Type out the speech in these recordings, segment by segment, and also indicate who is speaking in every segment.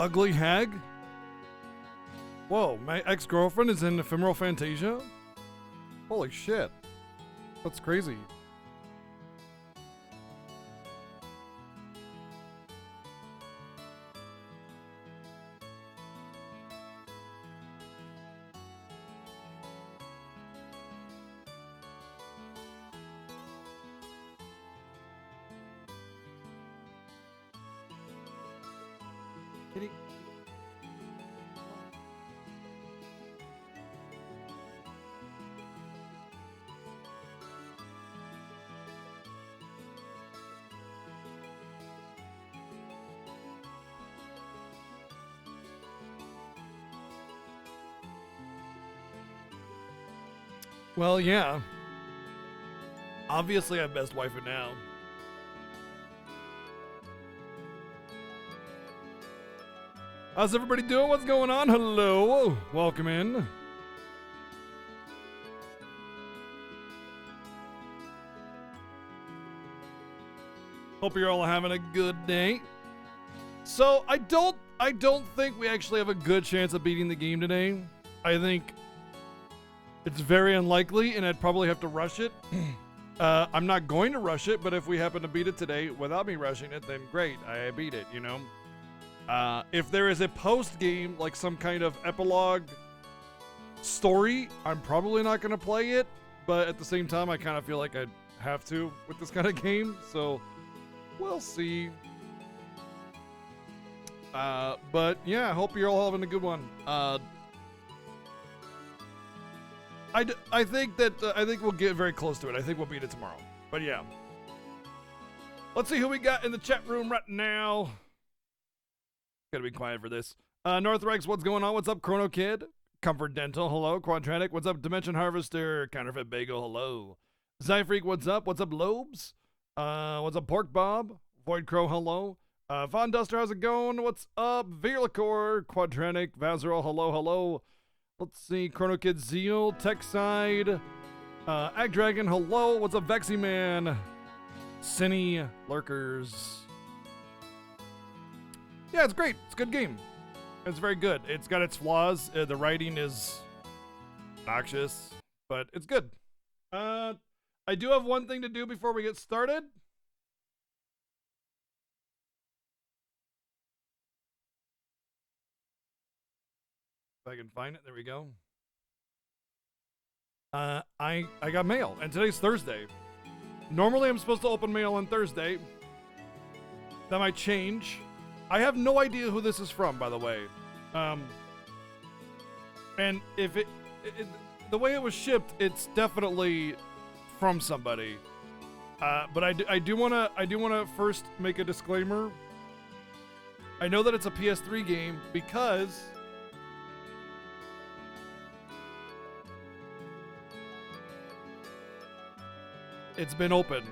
Speaker 1: Ugly Hag? Whoa, my ex-girlfriend is in Ephemeral Fantasia? Holy shit. That's crazy. Kitty. Well, yeah. Obviously, I'm best waifu now. How's everybody doing? What's going on? Hello. Welcome in. Hope you're all having a good day. So, I don't think we actually have a good chance of beating the game today. I think it's very unlikely, and I'd probably have to rush it. I'm not going to rush it, but if we happen to beat it today without me rushing it, then great, I beat it, you know? If there is a post-game, like some kind of epilogue story, I'm probably not going to play it, but at the same time, I kind of feel like I'd have to with this kind of game, so we'll see. But yeah, I hope you're all having a good one. I think we'll get very close to it. I think we'll beat it tomorrow. But yeah. Let's see who we got in the chat room right now. Gotta be quiet for this. Northrex, what's going on? What's up, Chrono Kid? Comfort Dental, hello. Quadratic, what's up? Dimension Harvester, Counterfeit Bagel, hello. Zyfreak, what's up? What's up, Lobes? What's up, Pork Bob? Void Crow, hello. Von Duster, how's it going? What's up? Virlicor, Quadratic, Vazerol, hello, hello. Let's see, Chrono Kid Zeal, Techside, Ag Dragon, hello. What's up, Vexy Man? Cine, Lurkers. Yeah, it's great. It's a good game. It's very good. It's got its flaws. The writing is obnoxious, but it's good. I do have one thing to do before we get started. If I can find it, there we go. I got mail, and today's Thursday. Normally, I'm supposed to open mail on Thursday. That might change. I have no idea who this is from, by the way. And if the way it was shipped, it's definitely from somebody. But I do wanna first make a disclaimer. I know that it's a PS3 game because it's been opened.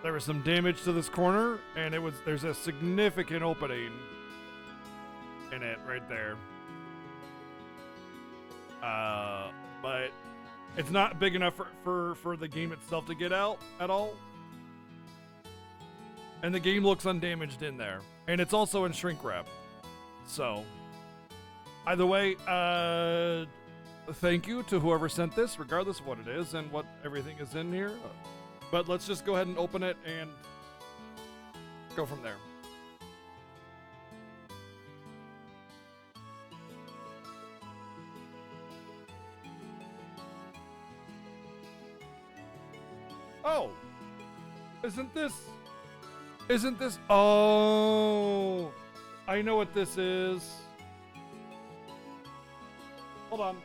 Speaker 1: There was some damage to this corner, and there's a significant opening in it right there. But it's not big enough for the game itself to get out at all. And the game looks undamaged in there. And it's also in shrink wrap. So, either way, thank you to whoever sent this, regardless of what it is and what everything is in here. But let's just go ahead and open it and go from there. Oh! Isn't this... Oh! I know what this is. Hold on.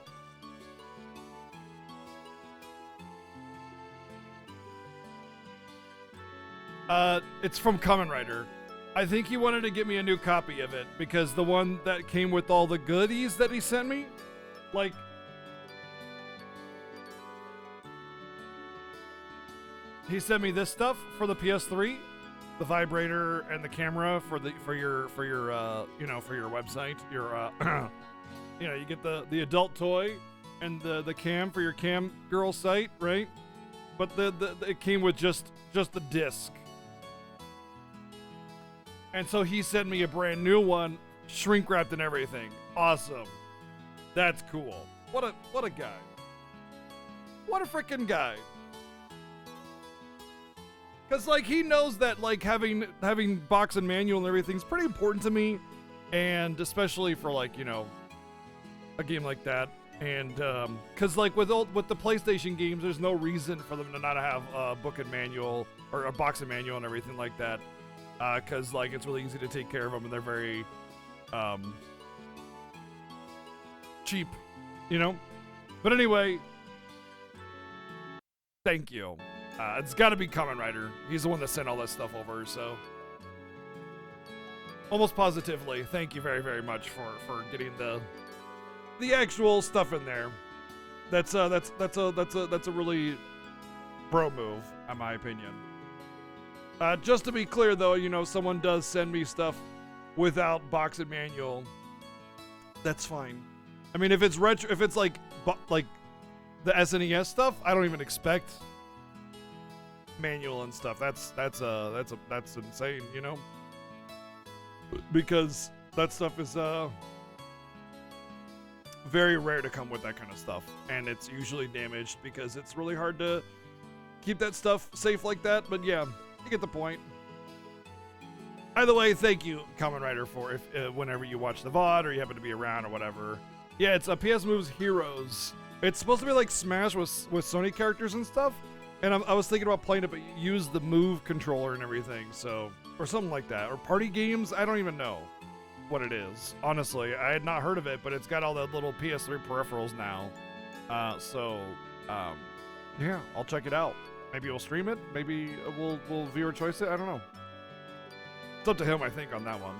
Speaker 1: It's from Kamen Rider. I think he wanted to get me a new copy of it because the one that came with all the goodies that he sent me, like, he sent me this stuff for the PS3, the vibrator and the camera for your website, you get the adult toy and the cam for your cam girl site, right? But it came with just the disc. And so he sent me a brand new one shrink wrapped and everything. Awesome. That's cool. What a guy. What a freaking guy. Cause like he knows that like having box and manual and everything's pretty important to me, and especially for like, you know, a game like that. And cause like with the PlayStation games, there's no reason for them to not have a book and manual or a box and manual and everything like that. Cause like it's really easy to take care of them and they're very cheap, you know. But anyway, thank you. It's got to be Kamen Rider. He's the one that sent all that stuff over, so almost positively, thank you very, very much for getting the actual stuff in there. That's a really bro move, in my opinion. Just to be clear, though, you know, someone does send me stuff without box and manual. That's fine. I mean, if it's retro, if it's like the SNES stuff, I don't even expect manual and stuff. That's insane, you know, because that stuff is very rare to come with that kind of stuff, and it's usually damaged because it's really hard to keep that stuff safe like that. But yeah, you get the point. Either way, thank you, Kamen Rider, for if whenever you watch the VOD or you happen to be around or whatever. Yeah, it's a PS Moves Heroes. It's supposed to be like Smash with Sony characters and stuff. And I was thinking about playing it, but use the Move controller and everything, so, or something like that. Or party games, I don't even know what it is. Honestly, I had not heard of it, but it's got all the little PS3 peripherals now. Yeah, I'll check it out. Maybe we'll stream it. Maybe we'll viewer choice it. I don't know. It's up to him, I think, on that one.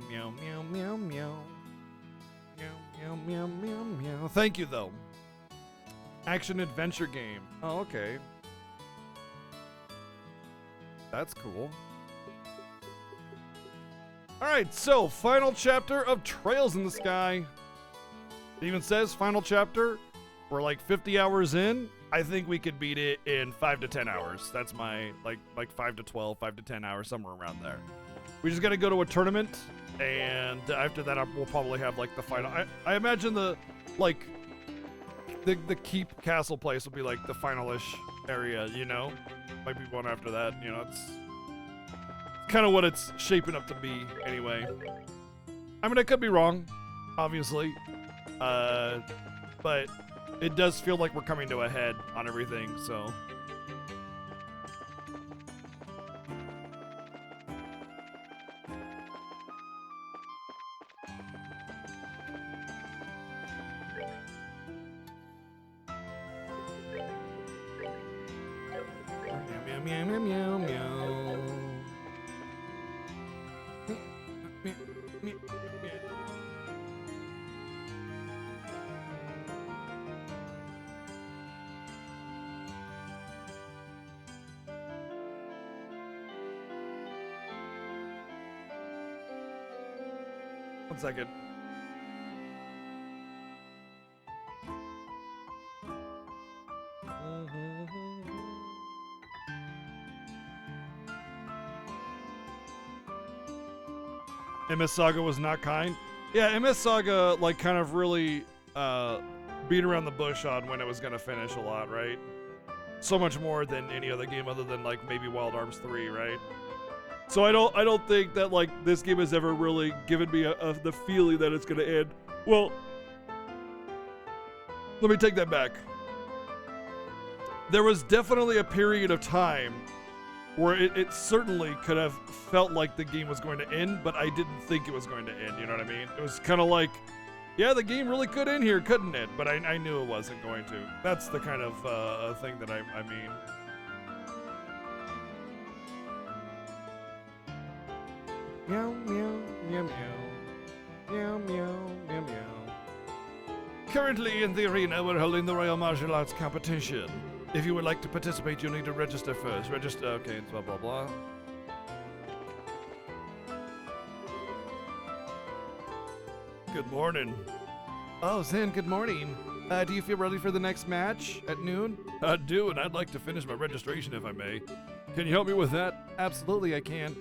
Speaker 1: Meow, meow, meow, meow. Meow, meow, meow, meow, meow. Thank you, though. Action adventure game. Oh, okay. That's cool. Alright, so final chapter of Trails in the Sky. It even says final chapter. We're like 50 hours in. I think we could beat it in 5 to 10 hours. That's my, like 5 to 12, 5 to 10 hours, somewhere around there. We just gotta go to a tournament, and after that we'll probably have like the final. I imagine the keep castle place will be like the final-ish area, you know? Might be one after that, you know, it's kind of what it's shaping up to be anyway. I mean, I could be wrong, obviously, but it does feel like we're coming to a head on everything, so. Meow, meow, meow, meow. One second. MS Saga was not kind. Yeah, MS Saga like kind of really beat around the bush on when it was gonna finish a lot, right? So much more than any other game other than like maybe Wild Arms 3, right? So I don't think that like this game has ever really given me the feeling that it's gonna end. Well, let me take that back. There was definitely a period of time where it certainly could have felt like the game was going to end, but I didn't think it was going to end, you know what I mean? It was kind of like, yeah, the game really could end here, couldn't it? But I knew it wasn't going to. That's the kind of thing that I mean. Meow, meow, meow, meow. Meow, meow, meow, meow. Currently in the arena, we're holding the Royal Martial Arts competition. If you would like to participate, you'll need to register first. Register, okay, blah, blah, blah. Good morning. Oh, Zin, good morning. Do you feel ready for the next match at noon? I do, and I'd like to finish my registration if I may. Can you help me with that? Absolutely, I can.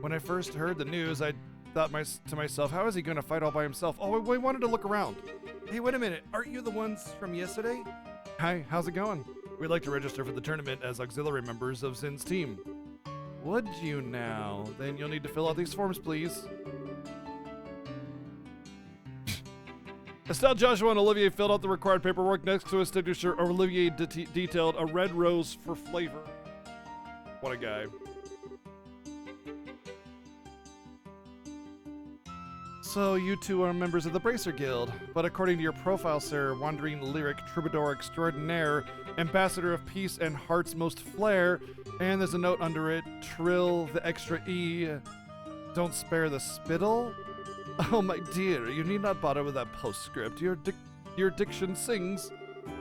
Speaker 1: When I first heard the news, I thought to myself, how is he going to fight all by himself? Oh, we wanted to look around. Hey, wait a minute. Aren't you the ones from yesterday? Hi, how's it going? We'd like to register for the tournament as auxiliary members of Zin's team. Would you now? Then you'll need to fill out these forms, please. Estelle, Joshua, and Olivier filled out the required paperwork. Next to his signature, Olivier detailed a red rose for flavor. What a guy. So you two are members of the Bracer Guild, but according to your profile, sir, wandering lyric troubadour extraordinaire, ambassador of peace and heart's most flair, and there's a note under it, trill the extra E, don't spare the spittle? Oh my dear, you need not bother with that postscript, your diction sings.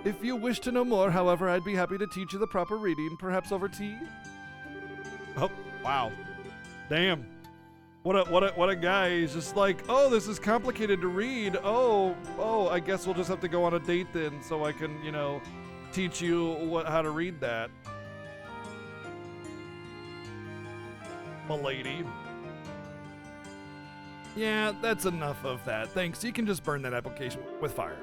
Speaker 1: If you wish to know more, however, I'd be happy to teach you the proper reading, perhaps over tea? Oh, wow. Damn. What a guy. He's just like, oh, this is complicated to read. Oh, I guess we'll just have to go on a date then so I can, teach you how to read that. Milady. Yeah, that's enough of that. Thanks. You can just burn that application with fire.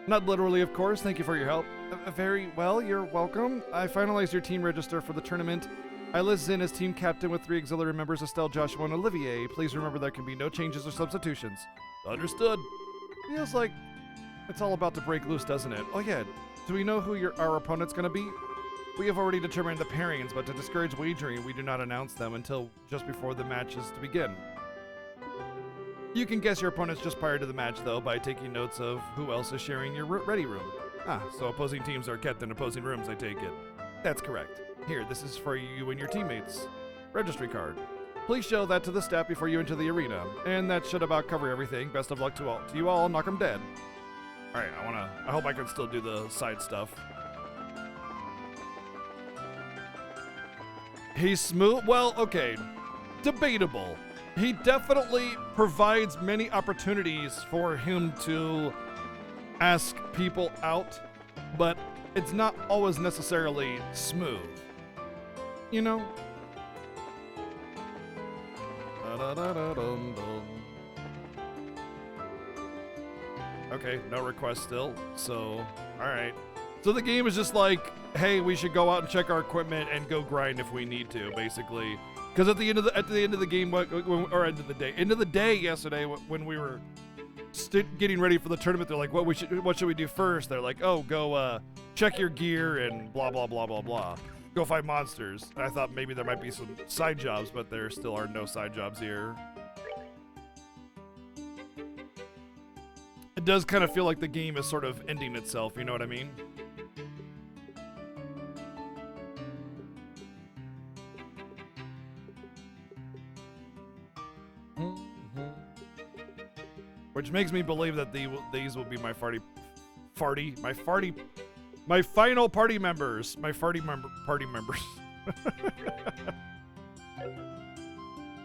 Speaker 1: Not literally, of course. Thank you for your help. Very well. You're welcome. I finalized your team register for the tournament. I list Zin as team captain with 3 auxiliary members, Estelle, Joshua, and Olivier. Please remember there can be no changes or substitutions. Understood. Feels like it's all about to break loose, doesn't it? Oh yeah, do we know who our opponent's gonna be? We have already determined the pairings, but to discourage wagering, we do not announce them until just before the match is to begin. You can guess your opponents just prior to the match, though, by taking notes of who else is sharing your ready room. Ah, so opposing teams are kept in opposing rooms, I take it. That's correct. Here, this is for you and your teammates. Registry card. Please show that to the staff before you enter the arena. And that should about cover everything. Best of luck to all. To you all, knock 'em dead. Alright, I hope I can still do the side stuff. He's smooth? Well, okay. Debatable. He definitely provides many opportunities for him to ask people out, but it's not always necessarily smooth. You know? Okay, no request still. So, alright. So the game is just like, hey, we should go out and check our equipment and go grind if we need to, basically. Because at the end of the game, or end of the day yesterday, when we were getting ready for the tournament, they're like, what should we do first? They're like, oh, go check your gear and blah blah blah blah blah. Go fight monsters. And I thought maybe there might be some side jobs, but there still are no side jobs here. It does kind of feel like the game is sort of ending itself, you know what I mean? Which makes me believe that these will be my final party members. My party members.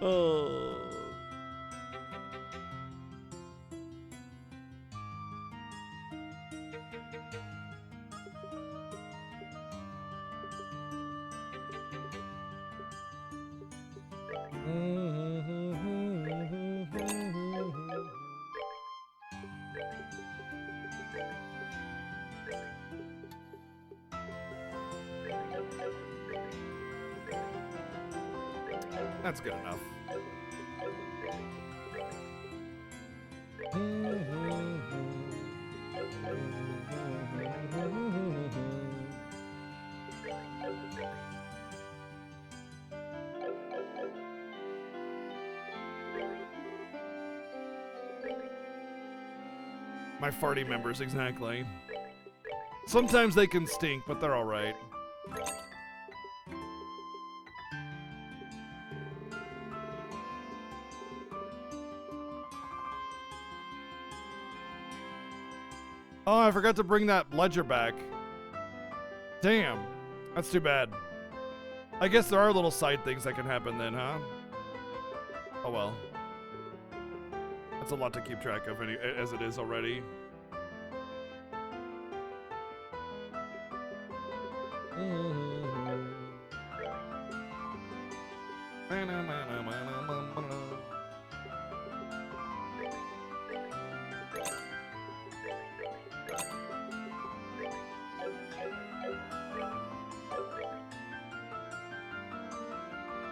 Speaker 1: Oh. That's good enough. My farty members, exactly. Sometimes they can stink, but they're all right. Oh, I forgot to bring that ledger back. Damn. That's too bad. I guess there are little side things that can happen then, huh? Oh well. That's a lot to keep track of as it is already.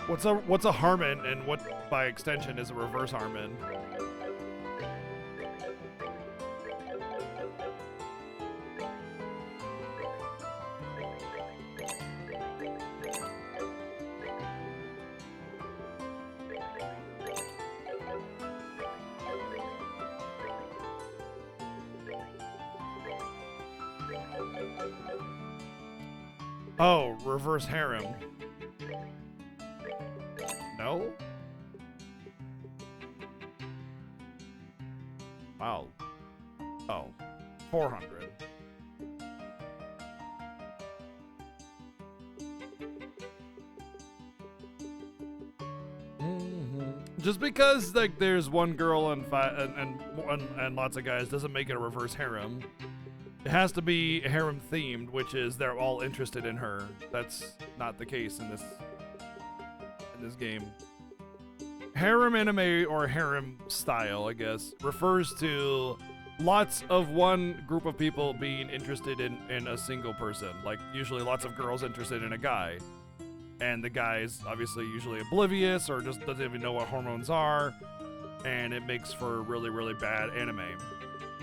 Speaker 1: What's a Harmon, and what by extension is a reverse Harmon? Oh, reverse harem. No? Wow. Oh. 400. Just because like there's one girl and lots of guys doesn't make it a reverse harem. It has to be harem themed, which is they're all interested in her. That's not the case in this game. Harem anime, or harem style, I guess, refers to lots of one group of people being interested in a single person. Like usually lots of girls interested in a guy. And the guy's obviously usually oblivious or just doesn't even know what hormones are. And it makes for really, really bad anime.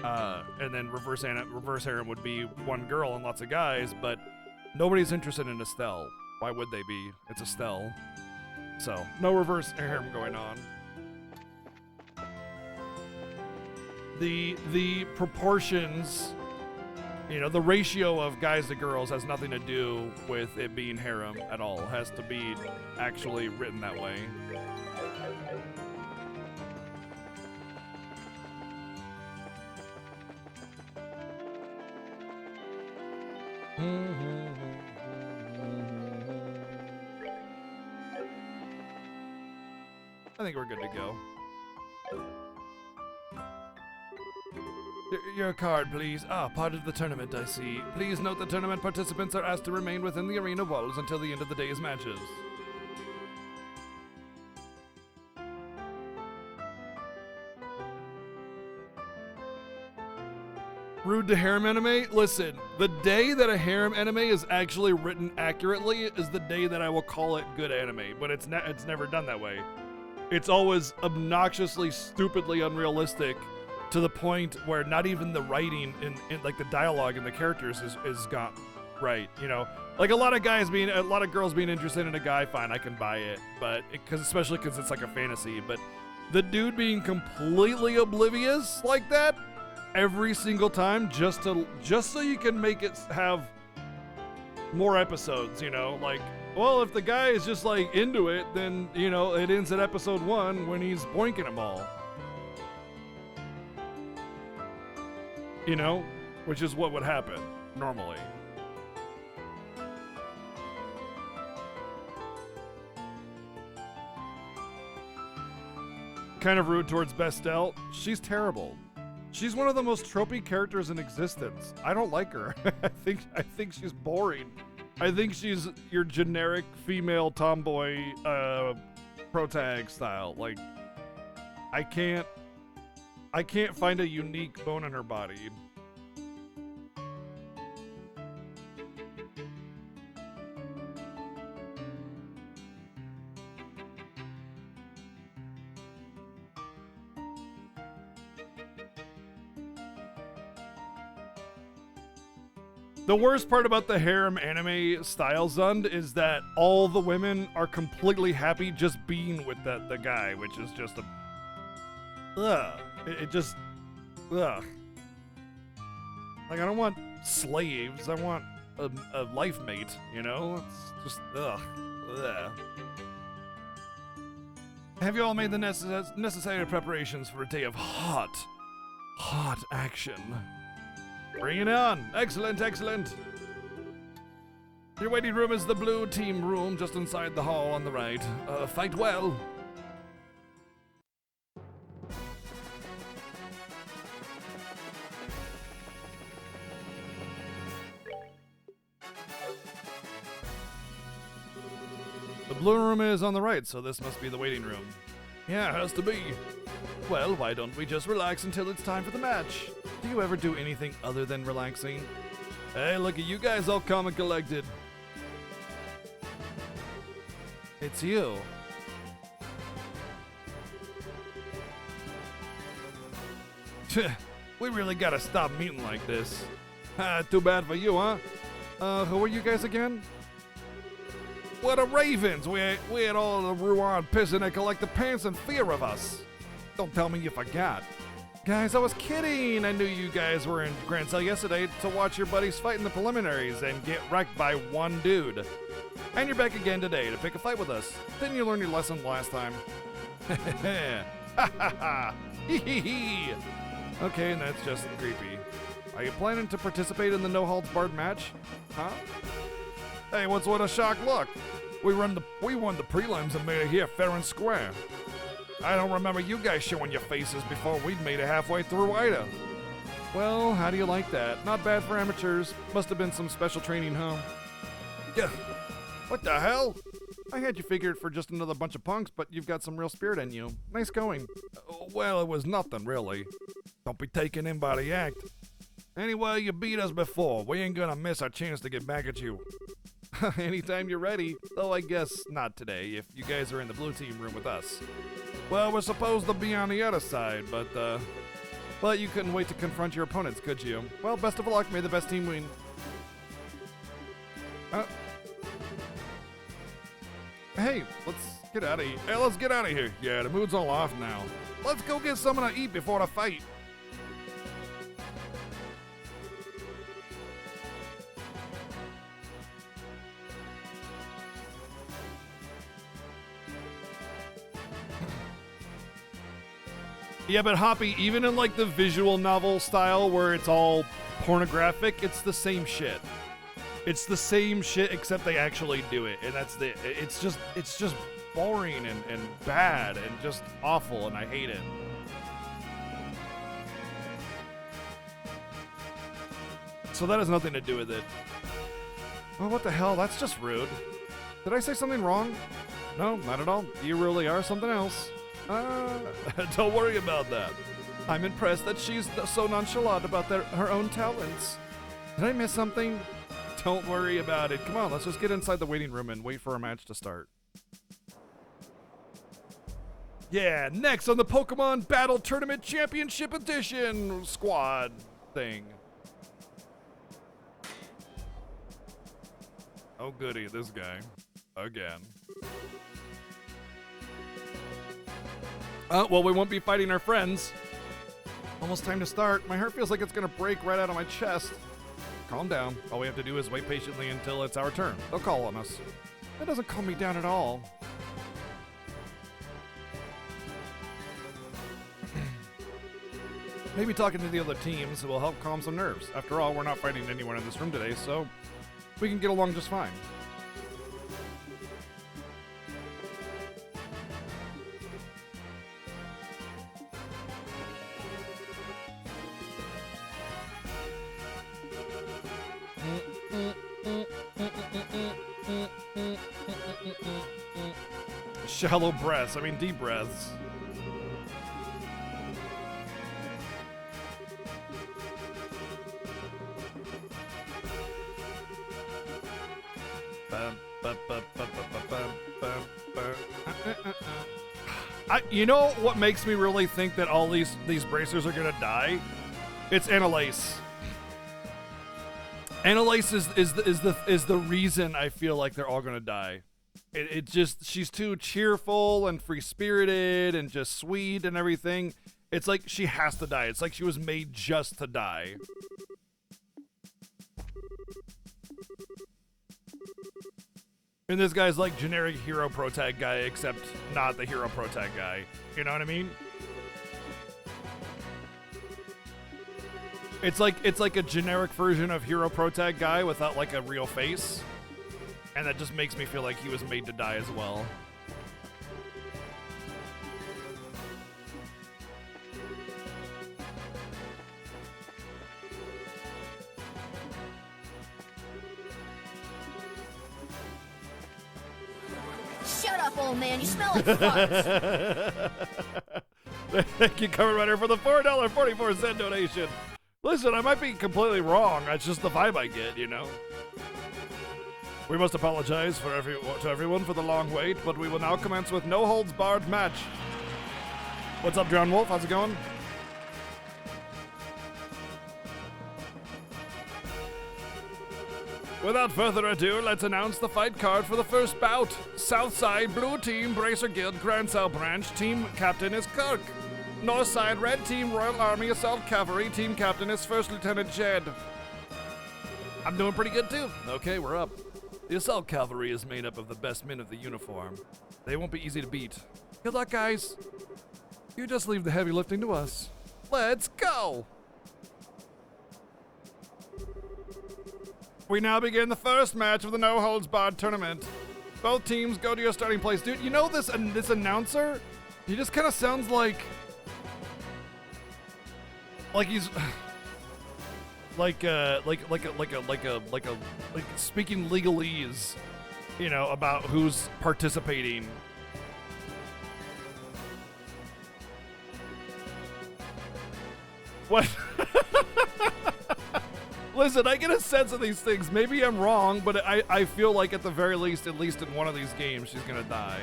Speaker 1: And then reverse harem would be one girl and lots of guys, but nobody's interested in Estelle. Why would they be? It's Estelle. So, no reverse harem going on. The proportions, you know, the ratio of guys to girls has nothing to do with it being harem at all. It has to be actually written that way. I think we're good to go. Your card, please. Ah, part of the tournament, I see. Please note the tournament participants are asked to remain within the arena walls until the end of the day's matches. Rude to harem anime? Listen, the day that a harem anime is actually written accurately is the day that I will call it good anime, but it's never done that way. It's always obnoxiously, stupidly unrealistic to the point where not even the writing in like the dialogue and the characters is got right, you know? Like a lot of girls being interested in a guy, fine, I can buy it, but especially because it's like a fantasy, but the dude being completely oblivious like that every single time just so you can make it have more episodes, you know? Like, well, if the guy is just like into it, then, you know, it ends at episode 1 when he's boinking them all. You know? Which is what would happen normally. Kind of rude towards Bestel. She's terrible. She's one of the most tropey characters in existence. I don't like her. I think she's boring. I think she's your generic female tomboy protag style. Like, I can't find a unique bone in her body. The worst part about the harem anime style, Zund, is that all the women are completely happy just being with the guy, which is just a... Ugh. It just... Ugh. Like, I don't want slaves. I want a life mate, you know? It's just... Ugh. Ugh. Have you all made the necessary preparations for a day of hot action? Bring it on! Excellent, excellent! Your waiting room is the blue team room just inside the hall on the right. Fight well! The blue room is on the right, so this must be the waiting room. Yeah, it has to be. Well, why don't we just relax until it's time for the match? Do you ever do anything other than relaxing? Hey, look at you guys all calm and collected. It's you. We really gotta stop meeting like this. Too bad for you, huh? Who are you guys again? We're the Ravens. We had all the Ruan pissing and collected pants in fear of us. Don't tell me you forgot. Guys, I was kidding. I knew you guys were in Grand Cell yesterday to watch your buddies fight in the preliminaries and get wrecked by one dude. And you're back again today to pick a fight with us. Didn't you learn your lesson last time? Ha ha ha. Hee hee hee. Okay, and that's just creepy. Are you planning to participate in the No Holds Barred match? Huh? Hey, what's with a shocked look? We won the prelims and made it here fair and square. I don't remember you guys showing your faces before we'd made it halfway through either. Well, how do you like that? Not bad for amateurs. Must have been some special training, huh? Yeah. What the hell? I had you figured for just another bunch of punks, but you've got some real spirit in you. Nice going. Well, it was nothing, really. Don't be taken in by the act. Anyway, you beat us before. We ain't gonna miss our chance to get back at you. Anytime you're ready, though I guess not today, if you guys are in the blue team room with us. Well, we're supposed to be on the other side, but you couldn't wait to confront your opponents, could you? Well, best of luck. May the best team win. Hey, let's get out of here. Hey, let's get out of here. Yeah, the mood's all off now. Let's go get something to eat before the fight. Yeah, but Hoppy, even in like the visual novel style where it's all pornographic, it's the same shit. It's the same shit except they actually do it, and it's just boring and bad and just awful, and I hate it. So that has nothing to do with it. Well, what the hell? That's just rude. Did I say something wrong? No, not at all. You really are something else. Don't worry about that. I'm impressed that she's so nonchalant about her own talents. Did I miss something? Don't worry about it. Come on, let's just get inside the waiting room and wait for our match to start. Yeah, next on the Pokemon Battle Tournament Championship Edition squad thing. Oh goody, this guy. Again. Well, we won't be fighting our friends. Almost time to start. My heart feels like it's gonna break right out of my chest. Calm down. All we have to do is wait patiently until it's our turn. They'll call on us. That doesn't calm me down at all. Maybe talking to the other teams will help calm some nerves. After all, we're not fighting anyone in this room today, so we can get along just fine. Shallow breaths. I mean, deep breaths. You know what makes me really think that all these bracers are gonna die? It's Annalise. Annalise is the reason I feel like they're all gonna die. It just, she's too cheerful and free-spirited and just sweet and everything. It's like she has to die. It's like she was made just to die. And this guy's like generic hero protag guy, except not the hero protag guy. You know what I mean? It's like a generic version of hero protag guy without like a real face. And that just makes me feel like he was made to die as well.
Speaker 2: Shut up, old man. You smell like farts.
Speaker 1: Thank you, Cover Runner, for the $4.44 donation. Listen, I might be completely wrong. That's just the vibe I get, you know? We must apologize to everyone for the long wait, but we will now commence with no holds barred match. What's up, Drown Wolf? How's it going? Without further ado, let's announce the fight card for the first bout. Southside Blue Team Bracer Guild Grand South Branch. Team captain is Kirk. Northside Red Team Royal Army Assault Cavalry. Team captain is First Lieutenant Jed. I'm doing pretty good too. Okay, we're up. The Assault Cavalry is made up of the best men of the uniform. They won't be easy to beat. Good luck, guys. You just leave the heavy lifting to us. Let's go! We now begin the first match of the No Holds Barred tournament. Both teams go to your starting place. Dude, you know this announcer? He just kind of sounds like he's like speaking legalese, you know, about who's participating. What? Listen, I get a sense of these things. Maybe I'm wrong, but I feel like at the very least, at least in one of these games, she's gonna die.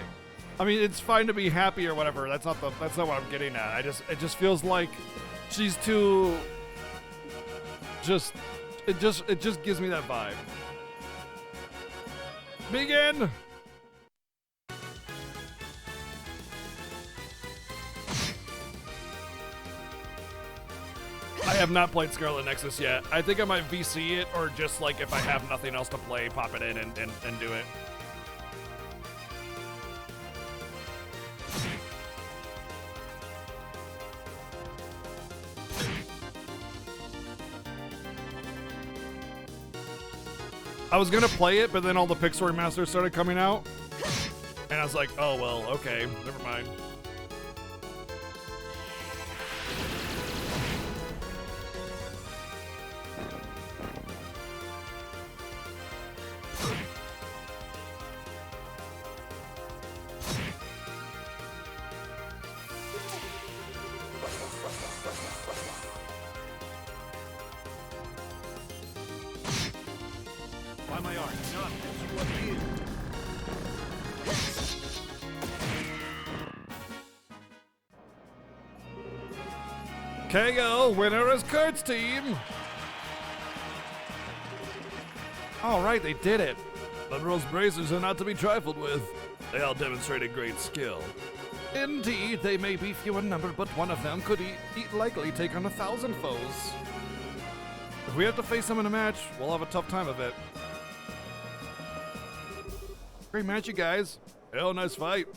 Speaker 1: I mean, it's fine to be happy or whatever. That's not what I'm getting at. It just feels like she's too. It just gives me that vibe. Begin. I have not played Scarlet Nexus yet. I think I might VC it, or just like if I have nothing else to play, pop it in and do it. I was gonna play it, but then all the Pixel remasters started coming out, and I was like, oh well, okay, never mind. KO, winner is Kurt's team. All right, they did it. Monroe's Bracers are not to be trifled with. They all demonstrated great skill. Indeed, they may be few in number, but one of them could likely take on 1,000 foes. If we have to face them in a match, we'll have a tough time of it. Great match, you guys. Oh, nice fight.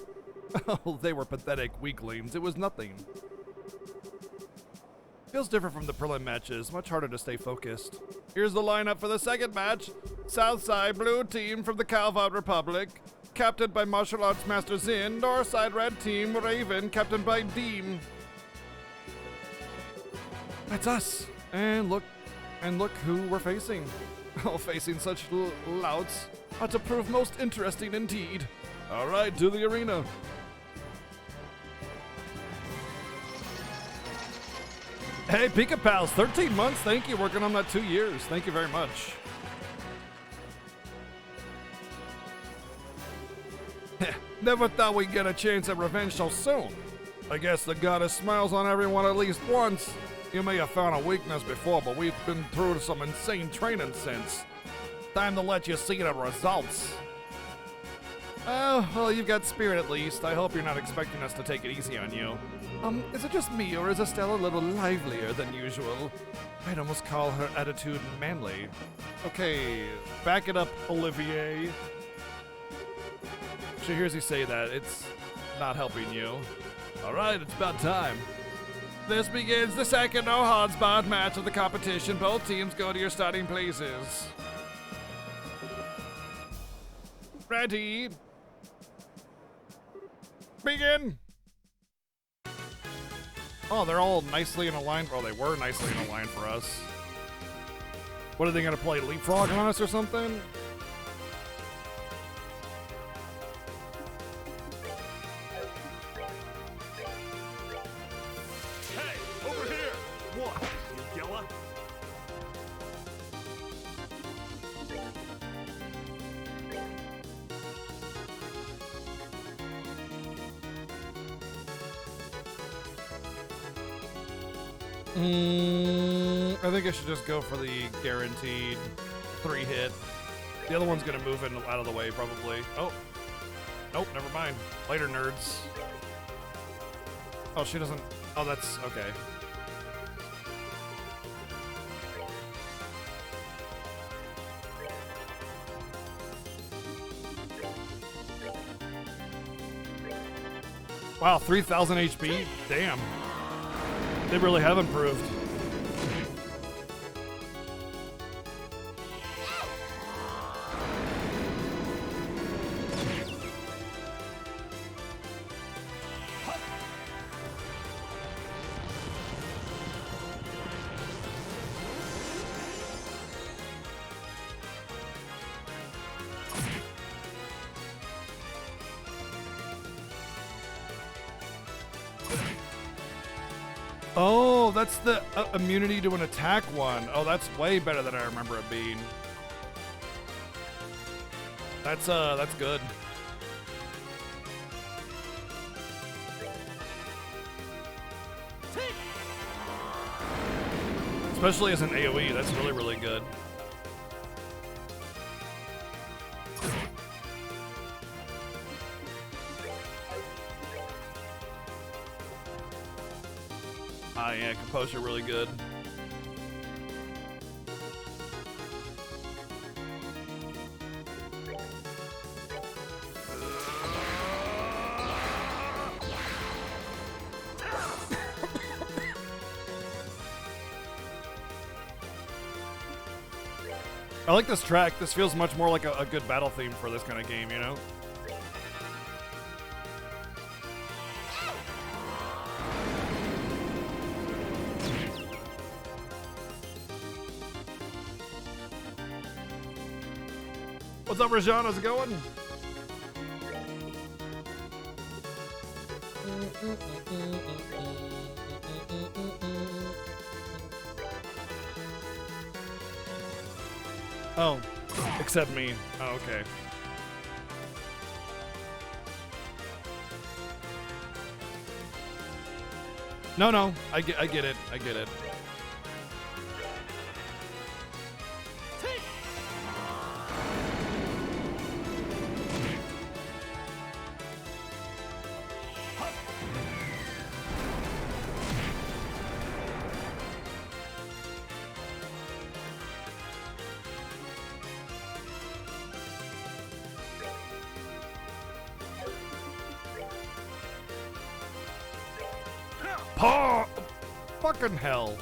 Speaker 1: Oh, they were pathetic weaklings. It was nothing. Feels different from the prelim matches, much harder to stay focused. Here's the lineup for the second match. Southside Blue Team from the Calvard Republic, captained by Martial Arts Master Zin. Northside Red Team Raven, captained by Deem. That's us. And look who we're facing. Oh, facing such louts ought to prove most interesting indeed. All right, to the arena. Hey, Pika Pals, 13 months. Thank you. Working on that 2 years. Thank you very much. Never thought we'd get a chance at revenge so soon. I guess the goddess smiles on everyone at least once. You may have found a weakness before, but we've been through some insane training since. Time to let you see the results. Oh, well, you've got spirit at least. I hope you're not expecting us to take it easy on you. Is it just me, or is Estelle a little livelier than usual? I'd almost call her attitude manly. Okay, back it up, Olivier. She hears you say that. It's not helping you. All right, it's about time. This begins the second No Holds Barred match of the competition. Both teams go to your starting places. Ready? Begin! Oh, they're all nicely in a line. Well, they were nicely in a line for us. What are they gonna play? Leapfrog on us or something?
Speaker 3: Hey, over here! What, you yella?
Speaker 1: I think I should just go for the guaranteed 3-hit. The other one's gonna move in out of the way, probably. Oh. Nope, never mind. Later, nerds. Oh, she doesn't... Oh, that's... okay. Wow, 3,000 HP? Damn. They really have improved. Oh, that's the immunity to an attack one. Oh, that's way better than I remember it being. That's good. Especially as an AoE, that's really, really good. Ah, yeah, composure really good. I like this track. This feels much more like a good battle theme for this kind of game, you know? What's up, Rajan? How's it going? Oh, except me. Oh, okay. No, I get it. I get it. Paw! Fucking hell.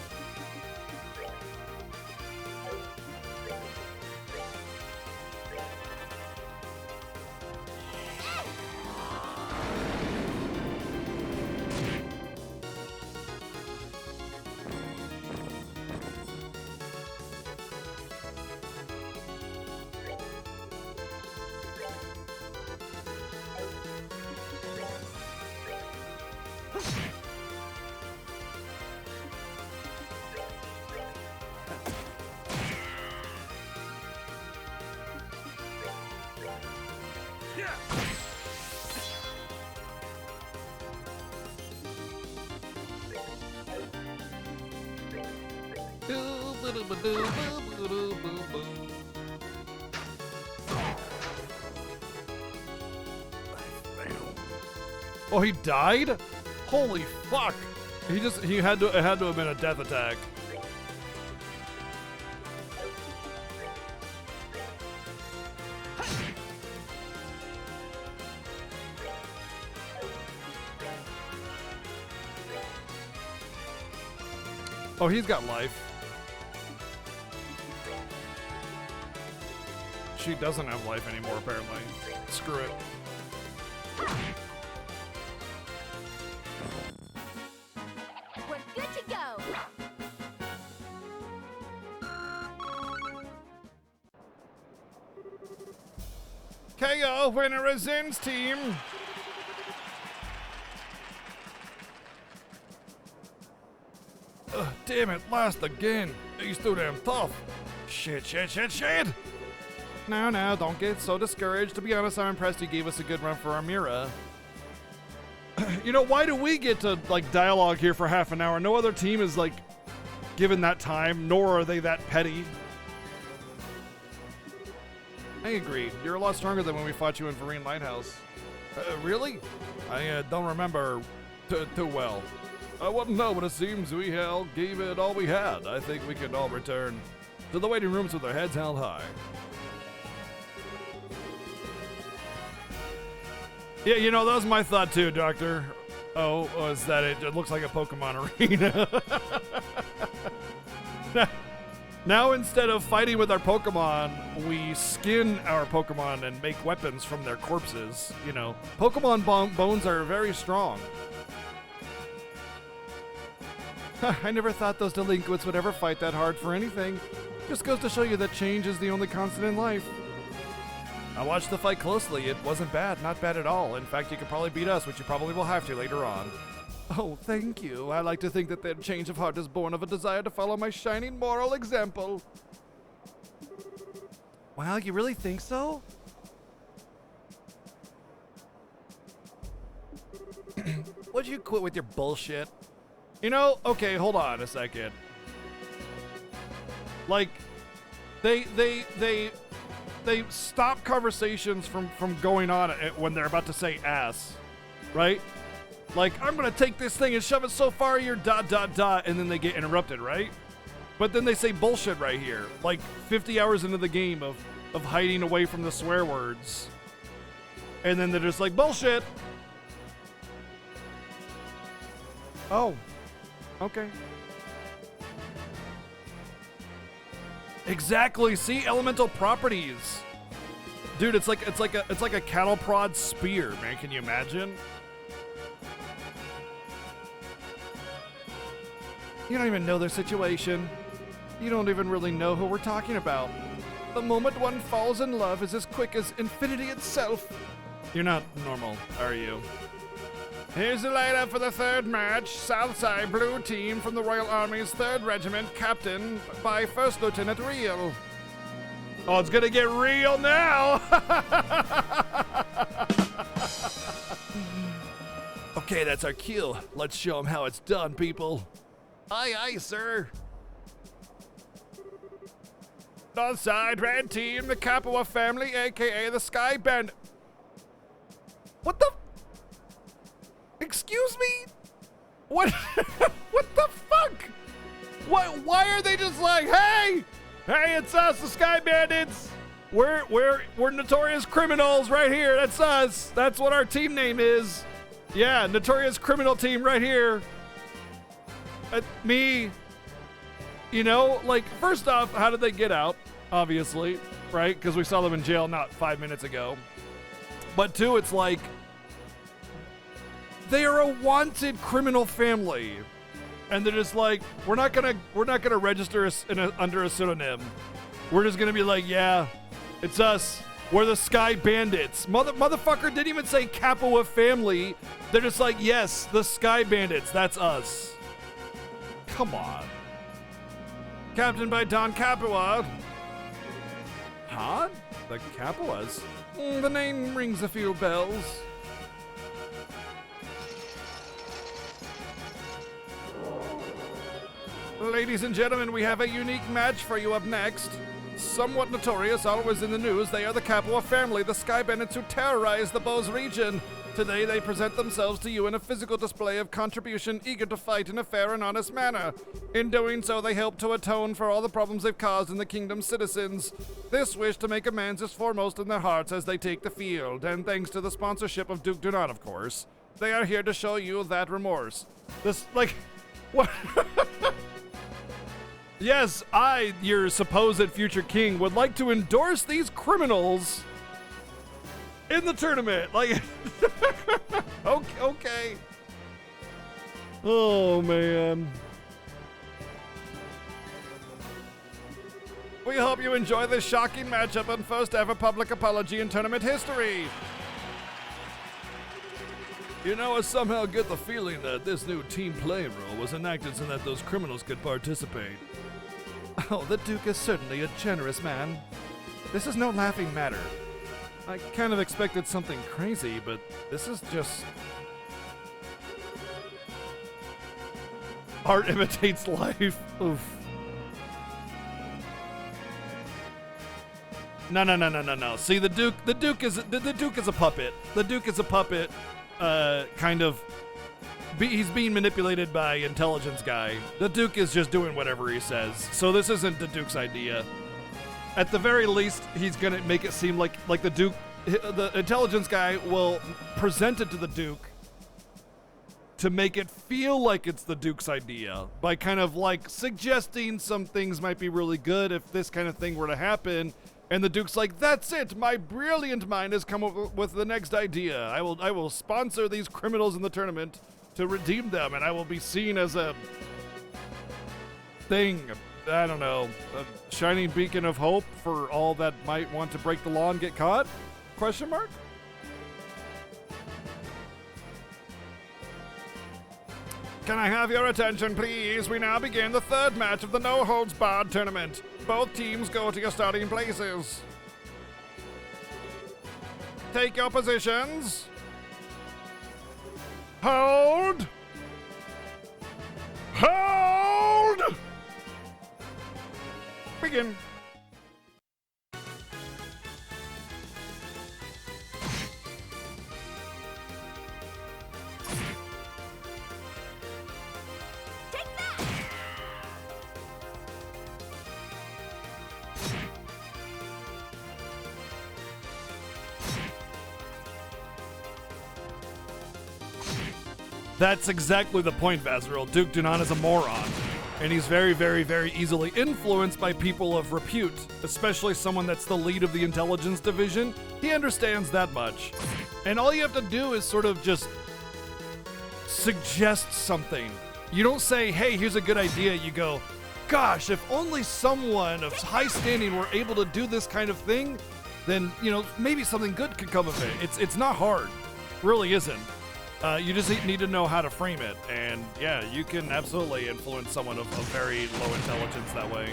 Speaker 1: Oh, he died? Holy fuck! It had to have been a death attack. Oh, he's got life. She doesn't have life anymore, apparently. Screw it.
Speaker 2: We're good to go.
Speaker 1: KO, winner is Zin's team. Ugh, damn it, lost again. He's too damn tough. Shit. Now, don't get so discouraged. To be honest, I'm impressed you gave us a good run for our Mira. You know, why do we get to, like, dialogue here for half an hour? No other team is, like, given that time, nor are they that petty. I agree. You're a lot stronger than when we fought you in Vereen Lighthouse. Really? I don't remember too well. I wouldn't know, but it seems we gave it all we had. I think we can all return to the waiting rooms with our heads held high. Yeah, you know, that was my thought too, Doctor. Oh, was that it looks like a Pokemon arena. Now instead of fighting with our Pokemon, we skin our Pokemon and make weapons from their corpses. You know, Pokemon bones are very strong. I never thought those delinquents would ever fight that hard for anything. Just goes to show you that change is the only constant in life. I watched the fight closely. It wasn't bad, not bad at all. In fact, you could probably beat us, which you probably will have to later on. Oh, thank you. I like to think that their change of heart is born of a desire to follow my shining moral example. Wow, you really think so? Would you quit with your bullshit? You know, okay, hold on a second. Like, they stop conversations from going on when they're about to say ass, right? Like, I'm gonna take this thing and shove it so far you're ... and then they get interrupted, right? But then they say bullshit right here, like 50 hours into the game of hiding away from the swear words. And then they're just like, bullshit! Oh. Okay. Exactly. See, elemental properties. Dude, it's like a cattle prod spear, man. Can you imagine? You don't even know their situation. You don't even really know who we're talking about. The moment one falls in love is as quick as infinity itself. You're not normal, are you? Here's the lineup for the third match. Southside Blue Team from the Royal Army's 3rd Regiment, captained by First Lieutenant Real. Oh, it's gonna get real now! Okay, that's our cue. Let's show them how it's done, people. Aye, aye, sir. Northside Red Team, the Kapua family, aka the Sky Bandit. What the? Excuse me? What? What the fuck? What? Why are they just like, hey, it's us, the Sky Bandits. We're notorious criminals right here. That's us. That's what our team name is. Yeah, notorious criminal team right here. Me. You know, like, first off, how did they get out? Obviously, right? Because we saw them in jail not 5 minutes ago. But two, it's like, they are a wanted criminal family, and they're just like, we're not gonna register us under a pseudonym. We're just gonna be like, yeah, it's us. We're the Sky Bandits. Motherfucker didn't even say Kapua family. They're just like, yes, the Sky Bandits. That's us. Come on. Captained by Don Kapua. Huh? The Kapuas? The name rings a few bells. Ladies and gentlemen, we have a unique match for you up next. Somewhat notorious, always in the news, they are the Kapua family, the Sky Bandits who terrorize the Bose region. Today they present themselves to you in a physical display of contribution, eager to fight in a fair and honest manner. In doing so, they help to atone for all the problems they've caused in the kingdom's citizens. This wish to make amends is foremost in their hearts as they take the field, and thanks to the sponsorship of Duke Dunant, of course, they are here to show you that remorse. This, like, what? Yes, I, your supposed future king, would like to endorse these criminals in the tournament. Like, okay. Oh, man. We hope you enjoy this shocking matchup and first ever public apology in tournament history. You know, I somehow get the feeling that this new team play rule was enacted so that those criminals could participate. Oh, the Duke is certainly a generous man. This is no laughing matter. I kind of expected something crazy, but this is just... Art imitates life. Oof. No. See, the Duke is a puppet. The Duke is a puppet. Kind of. He's being manipulated by intelligence guy. The Duke is just doing whatever he says. So this isn't the Duke's idea. At the very least, he's gonna make it seem like the Duke, the intelligence guy will present it to the Duke to make it feel like it's the Duke's idea by kind of like suggesting some things might be really good if this kind of thing were to happen. And the Duke's like, that's it, my brilliant mind has come up with the next idea. I will sponsor these criminals in the tournament to redeem them, and I will be seen as a thing, I don't know, a shining beacon of hope for all that might want to break the law and get caught? Question mark? Can I have your attention, please? We now begin the third match of the No Holds Barred tournament. Both teams go to your starting places. Take your positions. Hold. Hold. Begin. That's exactly the point, Vaziril. Duke Dunan is a moron, and he's very, very, very easily influenced by people of repute, especially someone that's the lead of the intelligence division. He understands that much. And all you have to do is sort of just suggest something. You don't say, hey, here's a good idea. You go, gosh, if only someone of high standing were able to do this kind of thing, then, you know, maybe something good could come of it. It's not hard. Really isn't. You just need to know how to frame it, and yeah, you can absolutely influence someone of very low intelligence that way.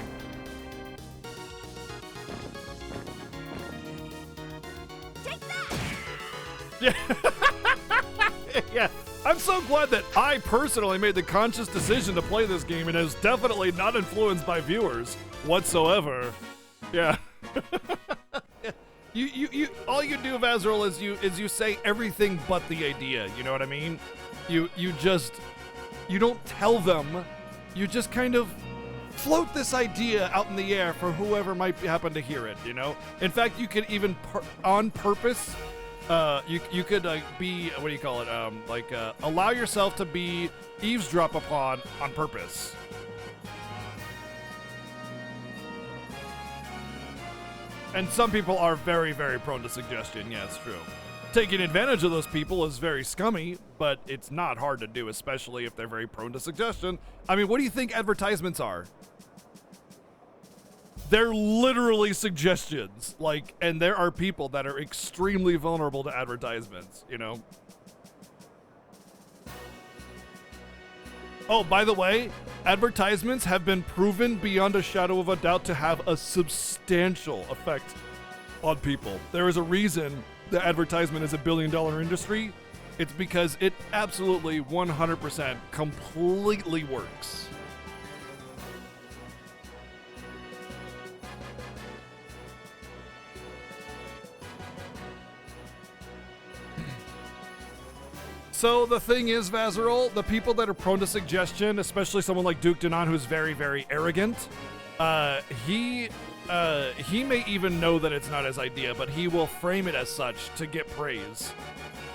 Speaker 2: Take that!
Speaker 1: Yeah. Yeah. I'm so glad that I personally made the conscious decision to play this game, and is definitely not influenced by viewers whatsoever. Yeah. You all you do, Vaziril, is you say everything but the idea. You know what I mean? You don't tell them. You just kind of float this idea out in the air for whoever might happen to hear it. You know. In fact, you could even on purpose. You could be, what do you call it? Allow yourself to be eavesdrop upon on purpose. And some people are very, very prone to suggestion. Yeah, it's true. Taking advantage of those people is very scummy, but it's not hard to do, especially if they're very prone to suggestion. I mean, what do you think advertisements are? They're literally suggestions. And there are people that are extremely vulnerable to advertisements, you know? Oh, by the way, advertisements have been proven beyond a shadow of a doubt to have a substantial effect on people. There is a reason the advertisement is $1 billion industry. It's because it absolutely 100% completely works. So the thing is, Vaziril, the people that are prone to suggestion, especially someone like Duke Dunan, who's very, very arrogant, he may even know that it's not his idea, but he will frame it as such to get praise,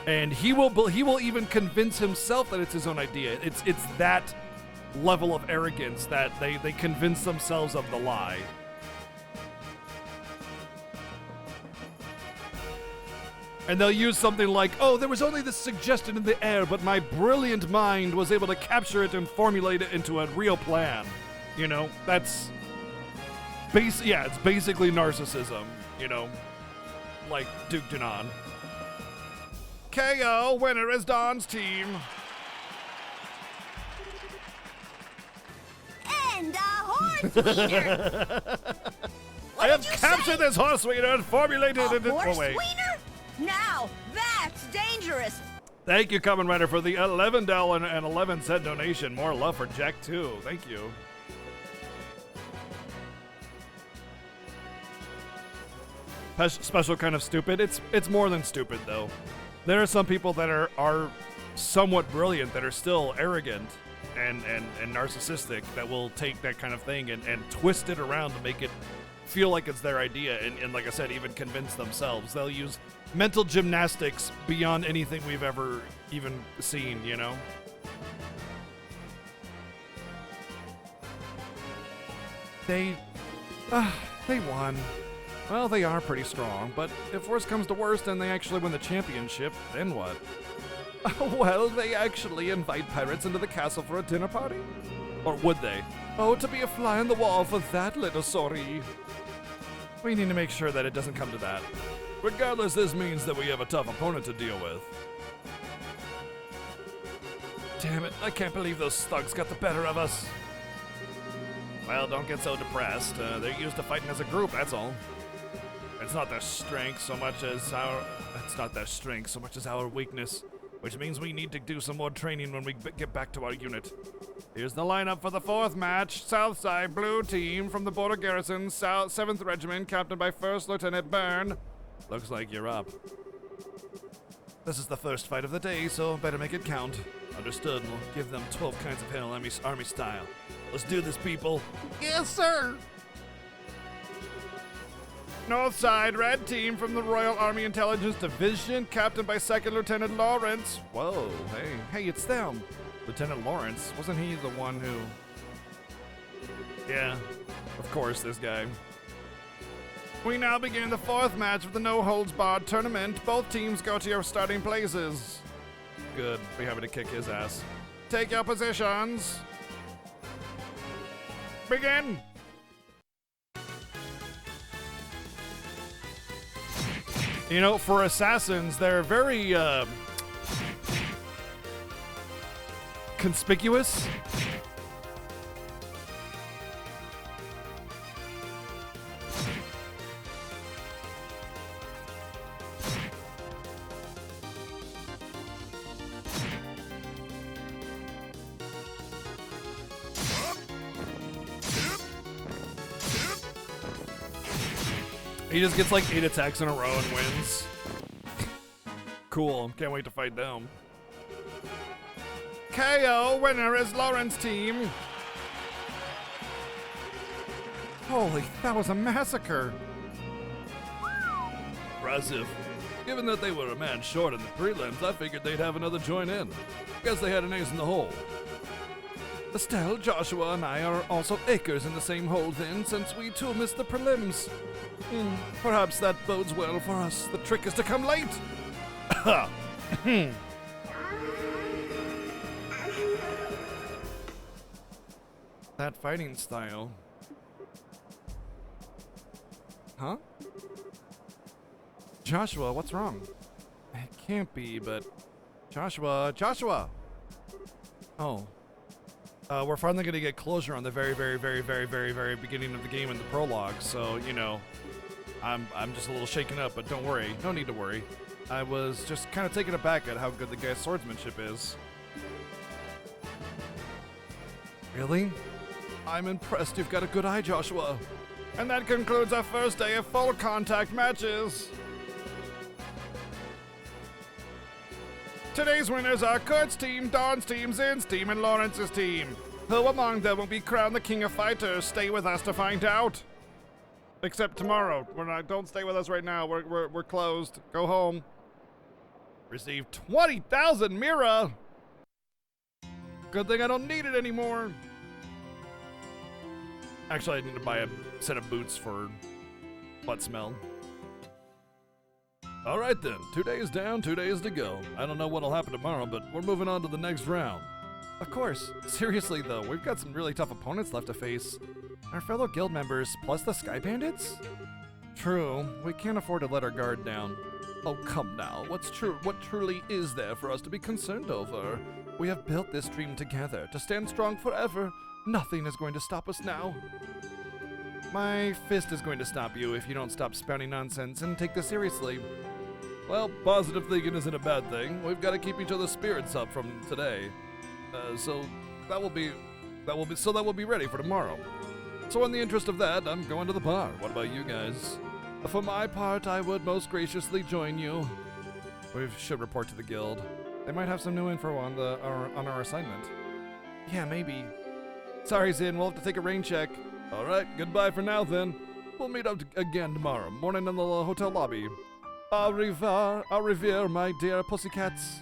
Speaker 1: and he will even convince himself that it's his own idea. It's that level of arrogance that they convince themselves of the lie. And they'll use something like, oh, there was only this suggestion in the air, but my brilliant mind was able to capture it and formulate it into a real plan. You know, that's... it's basically narcissism, you know, like Duke Dunan. KO, winner is Don's team.
Speaker 2: And a horse wiener!
Speaker 1: I have captured this horse wiener and formulated it into...
Speaker 2: Horse
Speaker 1: Oh, wait.
Speaker 2: wiener? Now, that's dangerous.
Speaker 1: Thank you, Kamen Rider, for the $11.11 donation. More love for Jack, too. Thank you. Special kind of stupid. It's more than stupid, though. There are some people that are somewhat brilliant that are still arrogant and narcissistic that will take that kind of thing and twist it around to make it feel like it's their idea and like I said, even convince themselves. They'll use mental gymnastics beyond anything we've ever even seen, you know? They won. Well, they are pretty strong, but if worst comes to worst and they actually win the championship, then what? Well, they actually invite pirates into the castle for a dinner party? Or would they? Oh, to be a fly on the wall for that little sorry. We need to make sure that it doesn't come to that. Regardless, this means that we have a tough opponent to deal with. Damn it, I can't believe those thugs got the better of us. Well, don't get so depressed. They're used to fighting as a group, that's all. It's not their strength so much as our weakness, which means we need to do some more training when we get back to our unit. Here's the lineup for the 4th match. Southside Blue Team from the Border Garrison, 7th Regiment, captained by 1st Lieutenant Byrne. Looks like you're up. This is the first fight of the day, so better make it count. Understood, we'll give them 12 kinds of hell, army style. Let's do this, people. Yes, sir! Northside Red Team from the Royal Army Intelligence Division, captained by 2nd Lieutenant Lawrence. Whoa, hey, it's them. Lieutenant Lawrence, wasn't he the one who... Yeah, of course, this guy. We now begin the 4th match of the no-holds-barred tournament. Both teams go to your starting places. Good, be happy to kick his ass. Take your positions. Begin! You know, for assassins, they're very, conspicuous. He just gets like 8 attacks in a row and wins. Cool, can't wait to fight them. KO, winner is Lawrence team. Holy, that was a massacre. Impressive. Given that they were a man short in the prelims, I figured they'd have another join in. Guess they had an ace in the hole. Estelle, Joshua, and I are also acres in the same hole then, since we too missed the prelims. Perhaps that bodes well for us. The trick is to come late. That fighting style. Huh? Joshua, what's wrong? It can't be, but... Joshua! Oh. We're finally going to get closure on the very beginning of the game in the prologue, so, you know, I'm just a little shaken up, but don't worry. No need to worry. I was just kind of taken aback at how good the guy's swordsmanship is. Really? I'm impressed you've got a good eye, Joshua. And that concludes our first day of full contact matches. Today's winners are Kurt's team, Dawn's team, Zin's team, and Lawrence's team. Who among them will be crowned the King of Fighters? Stay with us to find out. Except tomorrow. Don't stay with us right now. We're closed. Go home. Receive 20,000 Mira. Good thing I don't need it anymore. Actually, I need to buy a set of boots for butt smell. Alright then, 2 days down, 2 days to go. I don't know what'll happen tomorrow, but we're moving on to the next round. Of course. Seriously though, we've got some really tough opponents left to face. Our fellow guild members, plus the Sky Bandits? True, we can't afford to let our guard down. Oh come now, what truly is there for us to be concerned over? We have built this dream together, to stand strong forever. Nothing is going to stop us now. My fist is going to stop you if you don't stop spouting nonsense and take this seriously. Well, positive thinking isn't a bad thing. We've got to keep each other's spirits up from today. So that will be ready for tomorrow. So in the interest of that, I'm going to the bar. What about you guys? For my part, I would most graciously join you. We should report to the guild. They might have some new info on our assignment. Yeah, maybe. Sorry, Zin, we'll have to take a rain check. All right, goodbye for now then. We'll meet up again tomorrow morning in the hotel lobby. Au revoir, my dear pussycats.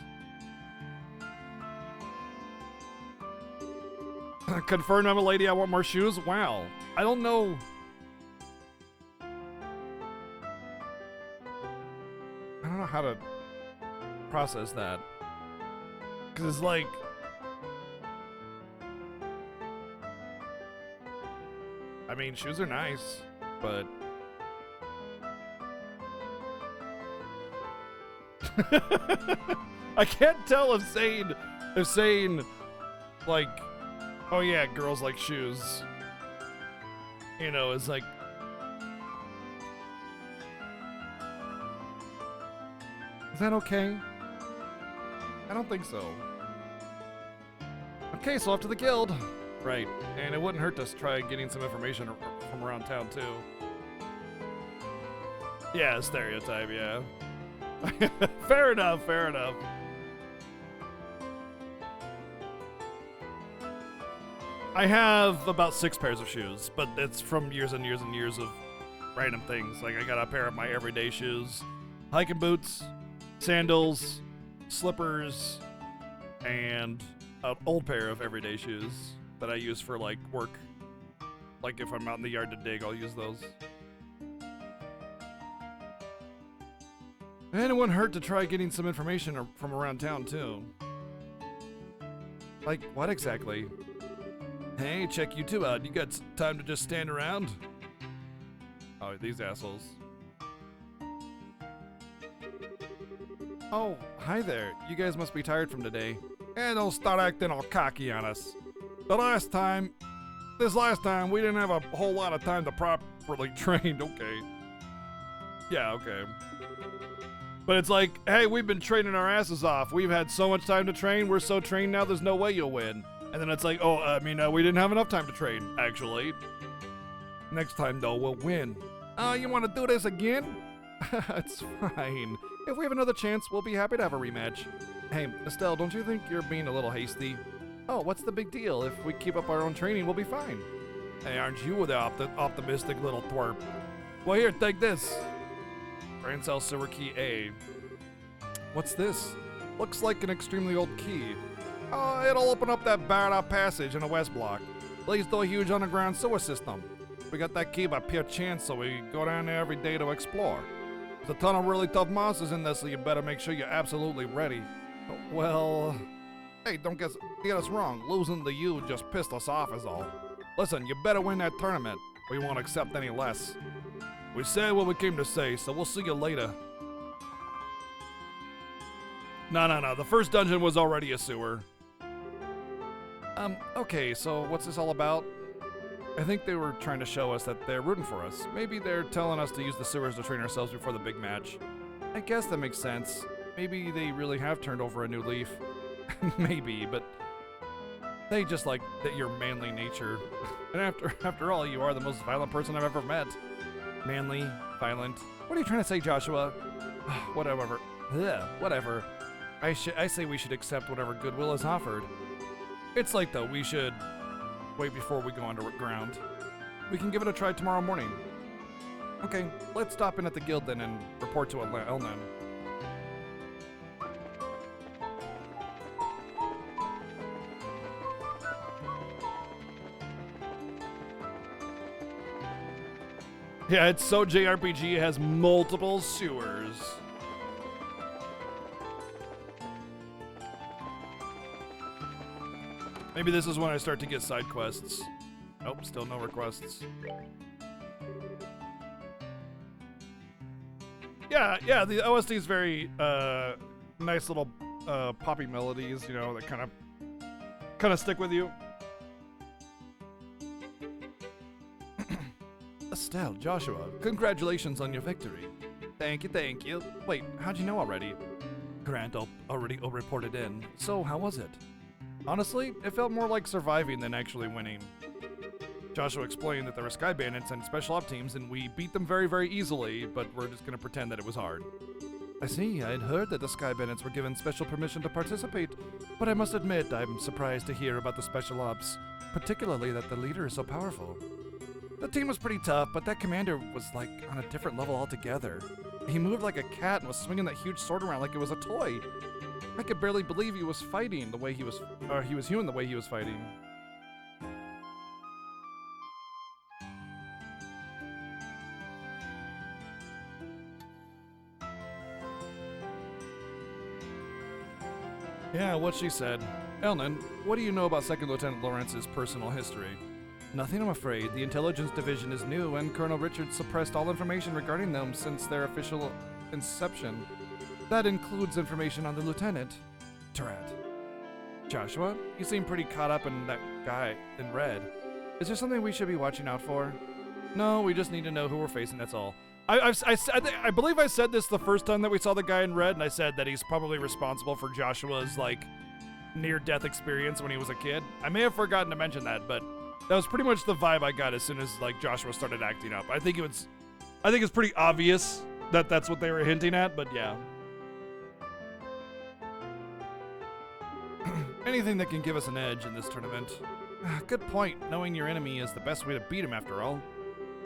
Speaker 1: Confirmed, I'm a lady. I want more shoes. Wow. I don't know. I don't know how to process that. Because it's like... I mean, shoes are nice, but... I can't tell if saying, like, oh yeah, girls like shoes, you know, is like... Is that okay? I don't think so. Okay, so off to the guild. Right, and it wouldn't hurt to try getting some information from around town, too. Yeah, stereotype, yeah. Fair enough, fair enough. I have about 6 pairs of shoes, but it's from years and years and years of random things. Like, I got a pair of my everyday shoes, hiking boots, sandals, slippers, and an old pair of everyday shoes that I use for, like, work. Like, if I'm out in the yard to dig, I'll use those. And it wouldn't hurt to try getting some information from around town, too. Like, what exactly? Hey, check you two out. You got time to just stand around? Oh, these assholes. Oh, hi there. You guys must be tired from today. And don't start acting all cocky on us. This last time, we didn't have a whole lot of time to properly train. Okay. Yeah, okay. But it's like, hey, we've been training our asses off. We've had so much time to train. We're so trained now, there's no way you'll win. And then it's like, oh, we didn't have enough time to train, actually. Next time, though, we'll win. Oh, you want to do this again? It's fine. If we have another chance, we'll be happy to have a rematch. Hey, Estelle, don't you think you're being a little hasty? Oh, what's the big deal? If we keep up our own training, we'll be fine. Hey, aren't you the optimistic little twerp? Well, here, take this. Grand Cell Sewer Key A. What's this? Looks like an extremely old key. Oh, it'll open up that barred out passage in the west block. Leads to a huge underground sewer system. We got that key by pure chance, so we go down there every day to explore. There's a ton of really tough monsters in there, so you better make sure you're absolutely ready. Well... Hey, don't get us wrong. Losing to you just pissed us off is all. Listen, you better win that tournament. We won't accept any less. We said what we came to say, so we'll see you later. No. The first dungeon was already a sewer. Okay, so what's this all about? I think they were trying to show us that they're rooting for us. Maybe they're telling us to use the sewers to train ourselves before the big match. I guess that makes sense. Maybe they really have turned over a new leaf. Maybe, but they just like that your manly nature. And after all, you are the most violent person I've ever met. Manly, violent. What are you trying to say, Joshua? Whatever. Ugh, whatever. I say we should accept whatever goodwill is offered. It's like, though, we should wait before we go underground. We can give it a try tomorrow morning. Okay, let's stop in at the guild then and report to Elnan. Yeah, it's so JRPG, it has multiple sewers. Maybe this is when I start to get side quests. Nope, still no requests. Yeah, the OST is very nice little poppy melodies, you know, that kind of stick with you. Estelle, Joshua, congratulations on your victory. Thank you. Wait, how'd you know already? Grant already reported in. So, how was it? Honestly, it felt more like surviving than actually winning. Joshua explained that there were Sky Bandits and Special Op teams, and we beat them very, very easily, but we're just gonna pretend that it was hard. I see, I'd heard that the Sky Bandits were given special permission to participate, but I must admit I'm surprised to hear about the Special Ops, particularly that the leader is so powerful. The team was pretty tough, but that commander was like on a different level altogether. He moved like a cat and was swinging that huge sword around like it was a toy. I could barely believe he was fighting the way he was, or he was human the way he was fighting. Yeah, what she said. Elnan, what do you know about Second Lieutenant Lawrence's personal history? Nothing, I'm afraid. The intelligence division is new, and Colonel Richards suppressed all information regarding them since their official inception. That includes information on the lieutenant, Tarat. Joshua, you seem pretty caught up in that guy in red. Is there something we should be watching out for? No, we just need to know who we're facing, that's all. I believe I said this the first time that we saw the guy in red, and I said that he's probably responsible for Joshua's, like, near-death experience when he was a kid. I may have forgotten to mention that, but that was pretty much the vibe I got as soon as, like, Joshua started acting up. I think it's pretty obvious that that's what they were hinting at, but yeah. Anything that can give us an edge in this tournament. Good point. Knowing your enemy is the best way to beat him, after all.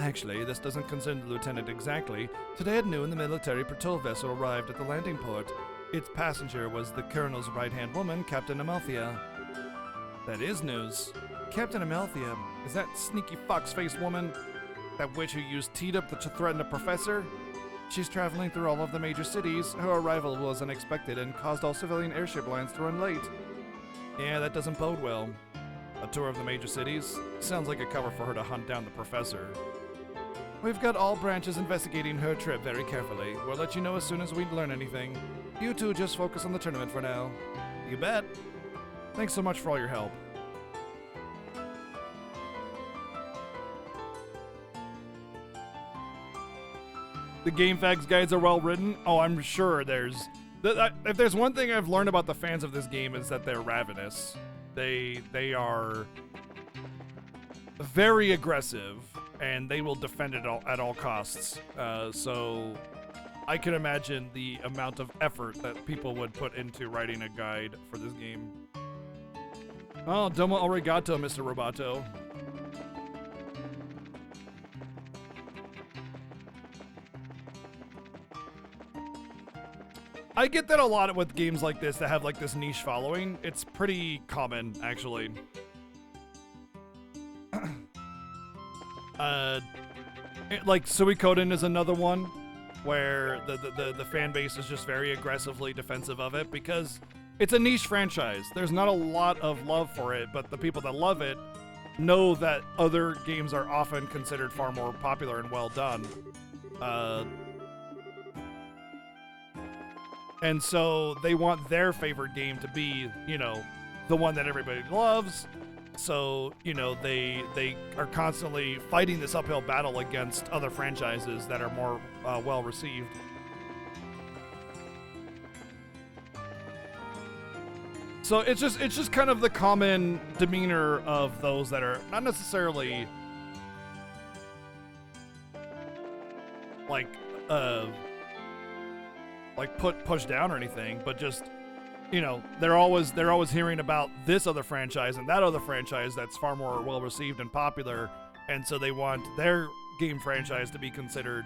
Speaker 1: Actually, this doesn't concern the lieutenant exactly. Today at noon, the military patrol vessel arrived at the landing port. Its passenger was the colonel's right-hand woman, Captain Amalthea. That is news. Captain Amalthea, is that sneaky fox-faced woman? That witch who used T-Dup to threaten a professor? She's traveling through all of the major cities. Her arrival was unexpected and caused all civilian airship lines to run late. Yeah, that doesn't bode well. A tour of the major cities? Sounds like a cover for her to hunt down the professor. We've got all branches investigating her trip very carefully. We'll let you know as soon as we learn anything. You two just focus on the tournament for now. You bet. Thanks so much for all your help. The GameFAQs guides are well written. Oh, I'm sure there's... if there's one thing I've learned about the fans of this game is that they're ravenous. They are very aggressive, and they will defend it at all costs. So I can imagine the amount of effort that people would put into writing a guide for this game. Oh, domo arigato, Mr. Roboto. I get that a lot with games like this that have like this niche following. It's pretty common, actually. Like Suikoden is another one where the fan base is just very aggressively defensive of it because it's a niche franchise. There's not a lot of love for it, but the people that love it know that other games are often considered far more popular and well done. And so they want their favorite game to be, you know, the one that everybody loves. So, you know, they are constantly fighting this uphill battle against other franchises that are more well received. So it's just kind of the common demeanor of those that are not necessarily pushed down or anything, but just, you know, they're always hearing about this other franchise and that other franchise that's far more well received and popular, and so they want their game franchise to be considered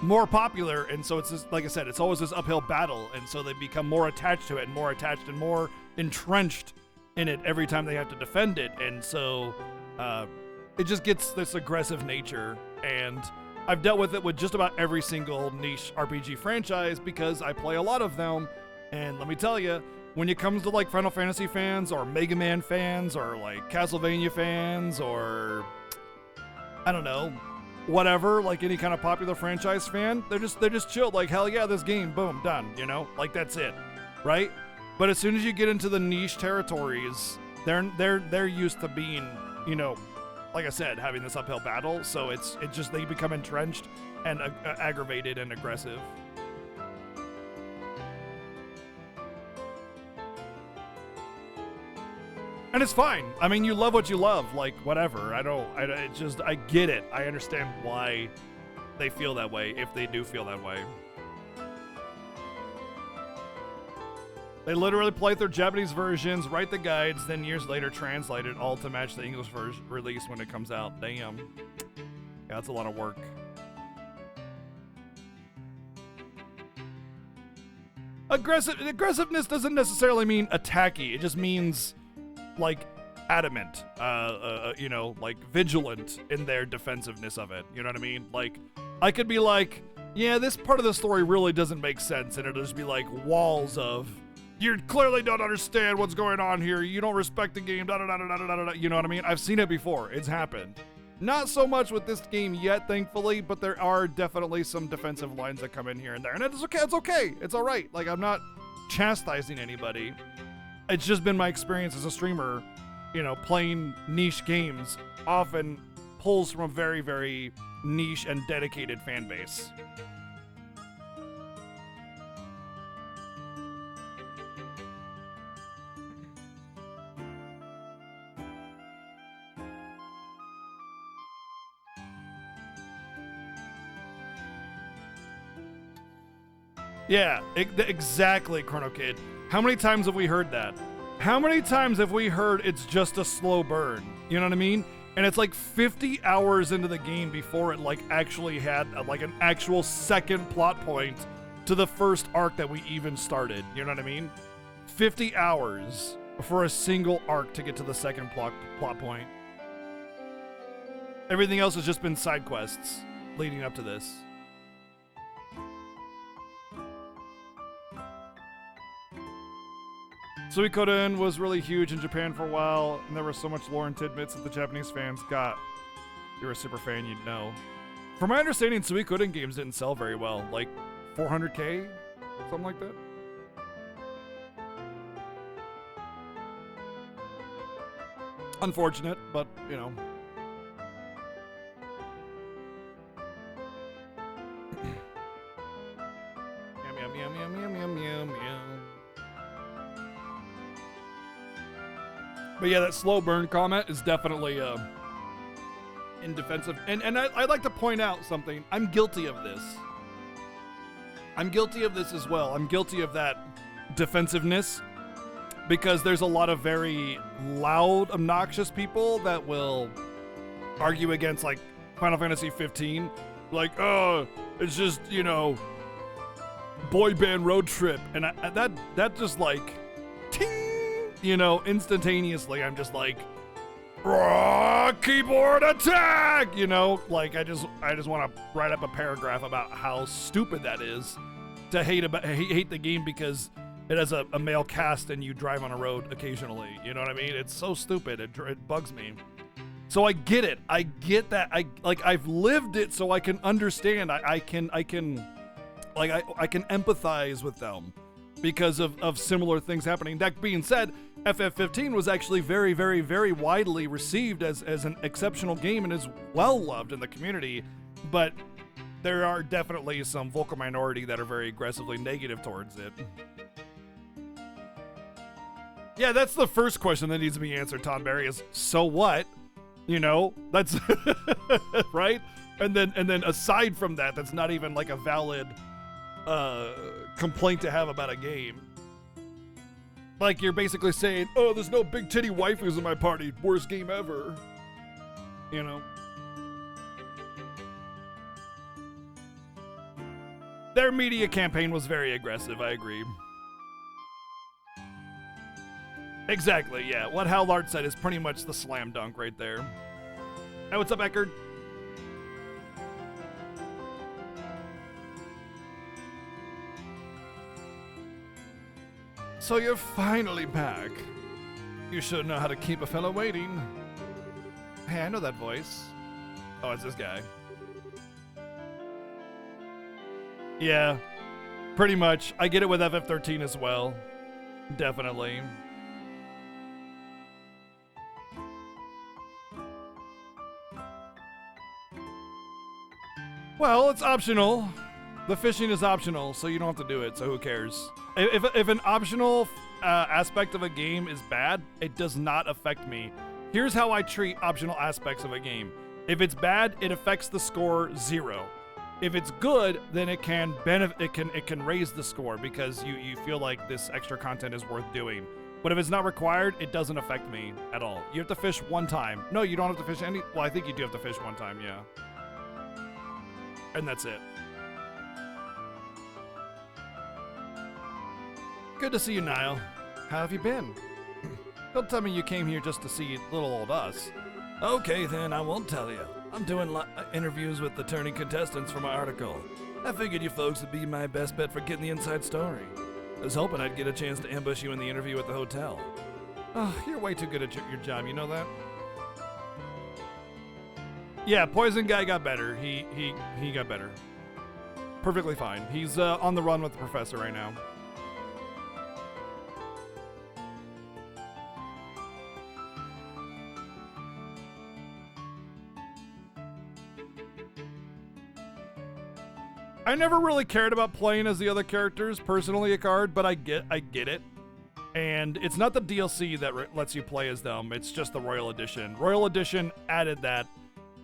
Speaker 1: more popular, and so it's just, like I said, it's always this uphill battle, and so they become more attached to it and more attached and more entrenched in it every time they have to defend it, and so it just gets this aggressive nature. And I've dealt with it with just about every single niche RPG franchise because I play a lot of them. And let me tell you, when it comes to like Final Fantasy fans or Mega Man fans or like Castlevania fans or I don't know, whatever, like any kind of popular franchise fan, they're just chilled, like, hell yeah, this game, boom, done, you know, like that's it, right? But as soon as you get into the niche territories, they're used to being, you know, like I said, having this uphill battle. So it just they become entrenched and aggravated and aggressive. And it's fine. I mean, you love what you love. Like, whatever. I get it. I understand why they feel that way, if they do feel that way. They literally play their Japanese versions, write the guides, then years later translate it all to match the English release when it comes out. Damn. Yeah, that's a lot of work. Aggressiveness doesn't necessarily mean attacky. It just means like adamant, you know, like vigilant in their defensiveness of it. You know what I mean? Like, I could be like, yeah, this part of the story really doesn't make sense, and it'll just be like walls of, you clearly don't understand what's going on here, you don't respect the game, da da da da da da da. You know what I mean? I've seen it before. It's happened. Not so much with this game yet, thankfully, but there are definitely some defensive lines that come in here and there, and it's okay. It's okay. It's all right. Like, I'm not chastising anybody. It's just been my experience as a streamer, you know, playing niche games often pulls from a very, very niche and dedicated fan base. Yeah, exactly, Chrono Kid. How many times have we heard that? How many times have we heard it's just a slow burn? You know what I mean? And it's like 50 hours into the game before it like actually had like an actual second plot point to the first arc that we even started. You know what I mean? 50 hours for a single arc to get to the second plot point. Everything else has just been side quests leading up to this. Suikoden was really huge in Japan for a while, and there was so much lore and tidbits that the Japanese fans got. If you're a super fan, you'd know. From my understanding, Suikoden games didn't sell very well. Like 400K? Something like that? Unfortunate, but, you know. Yum, yum, yum, yum, yum, yum, yum. But yeah, that slow burn comment is definitely in defensive. And I'd like to point out something. I'm guilty of this. I'm guilty of this as well. I'm guilty of that defensiveness because there's a lot of very loud, obnoxious people that will argue against like Final Fantasy 15. Like, oh, it's just, you know, boy band road trip. And that just like, ting! You know, instantaneously, I'm just like, keyboard attack! You know, like I just want to write up a paragraph about how stupid that is to hate the game because it has a male cast and you drive on a road occasionally. You know what I mean? It's so stupid. It bugs me. So I get it. I get that. I've lived it, so I can understand. I can empathize with them because of similar things happening. That being said, FF15 was actually very, very, very widely received as an exceptional game and is well loved in the community, but there are definitely some vocal minority that are very aggressively negative towards it. Yeah, that's the first question that needs to be answered, Tom Barry, is so what? You know, that's right? And then aside from that, that's not even like a valid complaint to have about a game. Like, you're basically saying, oh, there's no big titty waifus in my party. Worst game ever. You know? Their media campaign was very aggressive, I agree. Exactly, yeah. What Howlard said is pretty much the slam dunk right there. Hey, what's up, Eckerd? So you're finally back. You should know how to keep a fellow waiting. Hey, I know that voice. Oh, it's this guy. Yeah, pretty much. I get it with FF13 as well. Definitely. Well, it's optional. The fishing is optional, so you don't have to do it, so who cares? If an optional aspect of a game is bad, it does not affect me. Here's how I treat optional aspects of a game. If it's bad, it affects the score 0. If it's good, then it can it can raise the score because you feel like this extra content is worth doing. But if it's not required, it doesn't affect me at all. You have to fish one time. No, you don't have to fish any. Well, I think you do have to fish one time, yeah. And that's it. Good to see you, Niall. How have you been? Don't tell me you came here just to see little old us.
Speaker 4: Okay, then, I won't tell you. I'm doing interviews with the turning contestants for my article. I figured you folks would be my best bet for getting the inside story. I was hoping I'd get a chance to ambush you in the interview at the hotel.
Speaker 1: Oh, you're way too good at your job, you know that? Yeah, Poison Guy got better. He got better. Perfectly fine. He's on the run with the professor right now. I never really cared about playing as the other characters, personally, Icard, but I get it. And it's not the DLC that lets you play as them, it's just the Royal Edition. Royal Edition added that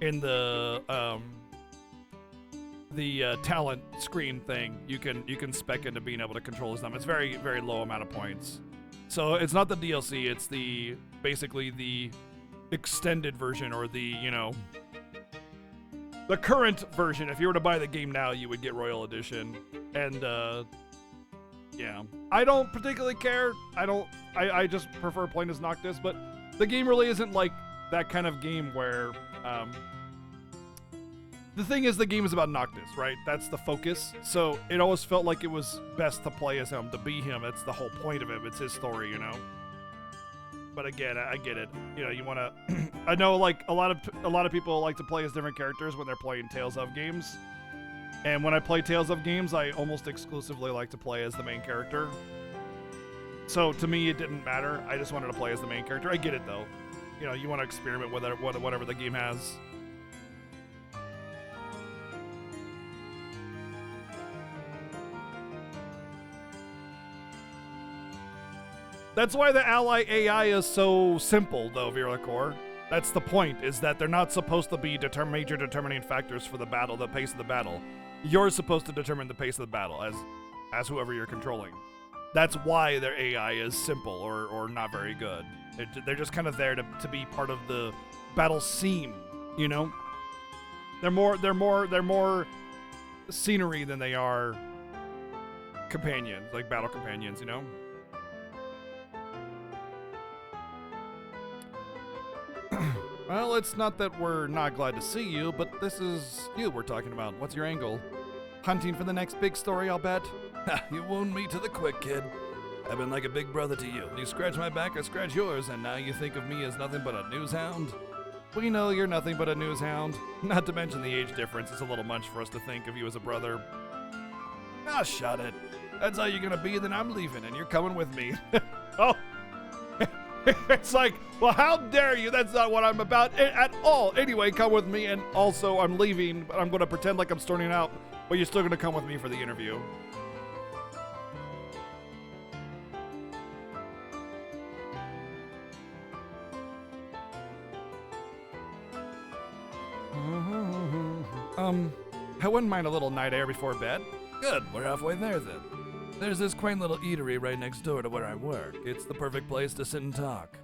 Speaker 1: in the talent screen thing. You can spec into being able to control as them. It's very, very low amount of points. So it's not the DLC, it's basically the extended version, or the current version. If you were to buy the game now, you would get Royal Edition. And yeah, I don't particularly care. I just prefer playing as Noctis, but the game really isn't like that kind of game where the thing is, the game is about Noctis, right? That's the focus. So it always felt like it was best to play as him, to be him. That's the whole point of it. It's his story, But again, I get it. You want to. I know, like a lot of people like to play as different characters when they're playing Tales of games. And when I play Tales of games, I almost exclusively like to play as the main character. So to me, it didn't matter. I just wanted to play as the main character. I get it though. You want to experiment with whatever the game has. That's why the ally AI is so simple, though, Viracor. That's the point, is that they're not supposed to be major determining factors for the battle, the pace of the battle. You're supposed to determine the pace of the battle as whoever you're controlling. That's why their AI is simple or not very good. They're just kind of there to be part of the battle scene, They're more scenery than they are companions, like battle companions, Well, it's not that we're not glad to see you, but this is you we're talking about. What's your angle? Hunting for the next big story, I'll bet?
Speaker 4: You wound me to the quick, kid. I've been like a big brother to you. You scratch my back, I scratch yours, and now you think of me as nothing but a news hound?
Speaker 1: We know you're nothing but a news hound. Not to mention the age difference. It's a little much for us to think of you as a brother.
Speaker 4: Ah, shut it. That's how you're gonna be, then I'm leaving, and you're coming with me.
Speaker 1: Oh! It's like, well, how dare you? That's not what I'm about at all. Anyway, come with me, and also I'm leaving, but I'm going to pretend like I'm storming out, but you're still going to come with me for the interview. I wouldn't mind a little night air before bed.
Speaker 4: Good, we're halfway there then. There's this quaint little eatery right next door to where I work. It's the perfect place to sit and talk.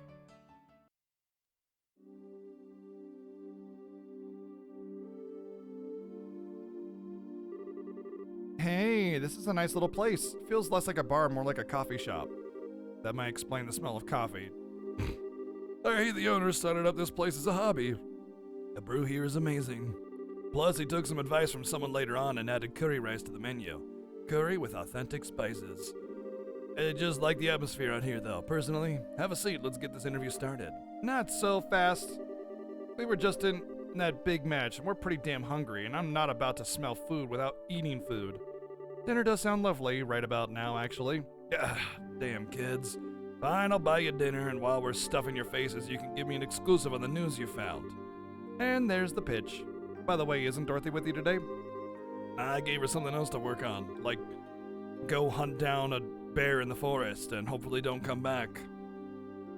Speaker 1: Hey, this is a nice little place. Feels less like a bar, more like a coffee shop. That might explain the smell of coffee.
Speaker 4: Hey, the owner started up this place as a hobby. The brew here is amazing. Plus, he took some advice from someone later on and added curry rice to the menu. Curry with authentic spices. I just like the atmosphere out here, though. Personally, have a seat. Let's get this interview started.
Speaker 1: Not so fast. We were just in that big match, and we're pretty damn hungry, and I'm not about to smell food without eating food. Dinner does sound lovely right about now, actually.
Speaker 4: Damn kids. Fine, I'll buy you dinner, and while we're stuffing your faces, you can give me an exclusive on the news you found.
Speaker 1: And there's the pitch. By the way, isn't Dorothy with you today?
Speaker 4: I gave her something else to work on, like go hunt down a bear in the forest and hopefully don't come back.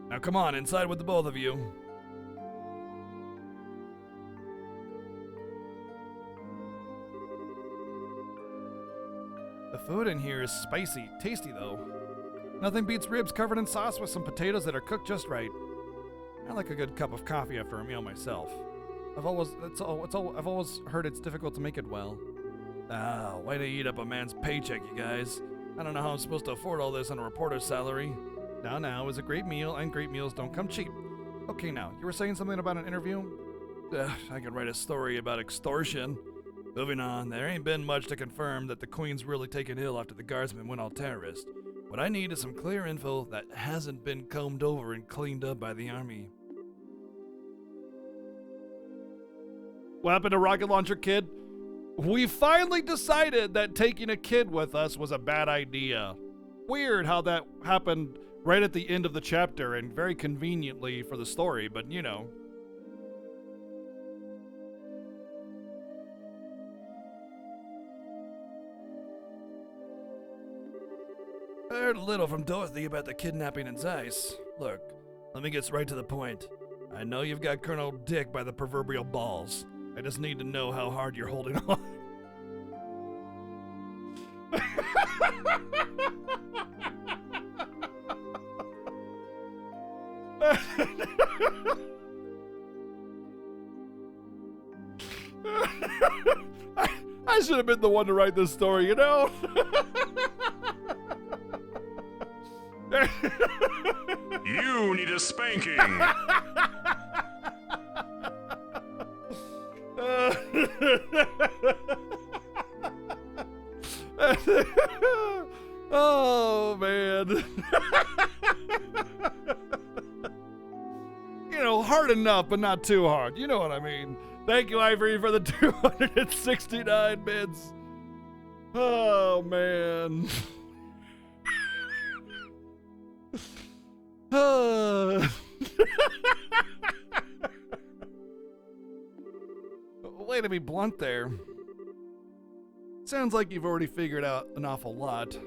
Speaker 4: Now come on, inside with the both of you. The food in here is spicy, tasty though. Nothing beats ribs covered in sauce with some potatoes that are cooked just right. I like a good cup of coffee after a meal myself. I've always heard it's difficult to make it well. Ah, way to eat up a man's paycheck, you guys. I don't know how I'm supposed to afford all this on a reporter's salary. Now, it was a great meal, and great meals don't come cheap. Okay, now, you were saying something about an interview? I could write a story about extortion. Moving on, there ain't been much to confirm that the Queen's really taken ill after the guardsmen went all terrorist. What I need is some clear info that hasn't been combed over and cleaned up by the army.
Speaker 1: What happened to Rocket Launcher Kid? We finally decided that taking a kid with us was a bad idea. Weird how that happened right at the end of the chapter and very conveniently for the story, but you know.
Speaker 4: I heard a little from Dorothy about the kidnapping in Zeiss. Look, let me get right to the point. I know you've got Colonel Dick by the proverbial balls. I just need to know how hard you're holding on.
Speaker 1: I should have been the one to write this story, you know?
Speaker 3: You need a spanking.
Speaker 1: Oh, man. You know, hard enough, but not too hard. You know what I mean. Thank you, Ivory, for the 269 bids. Oh, man. Way to be blunt there. Sounds like you've already figured out an awful lot.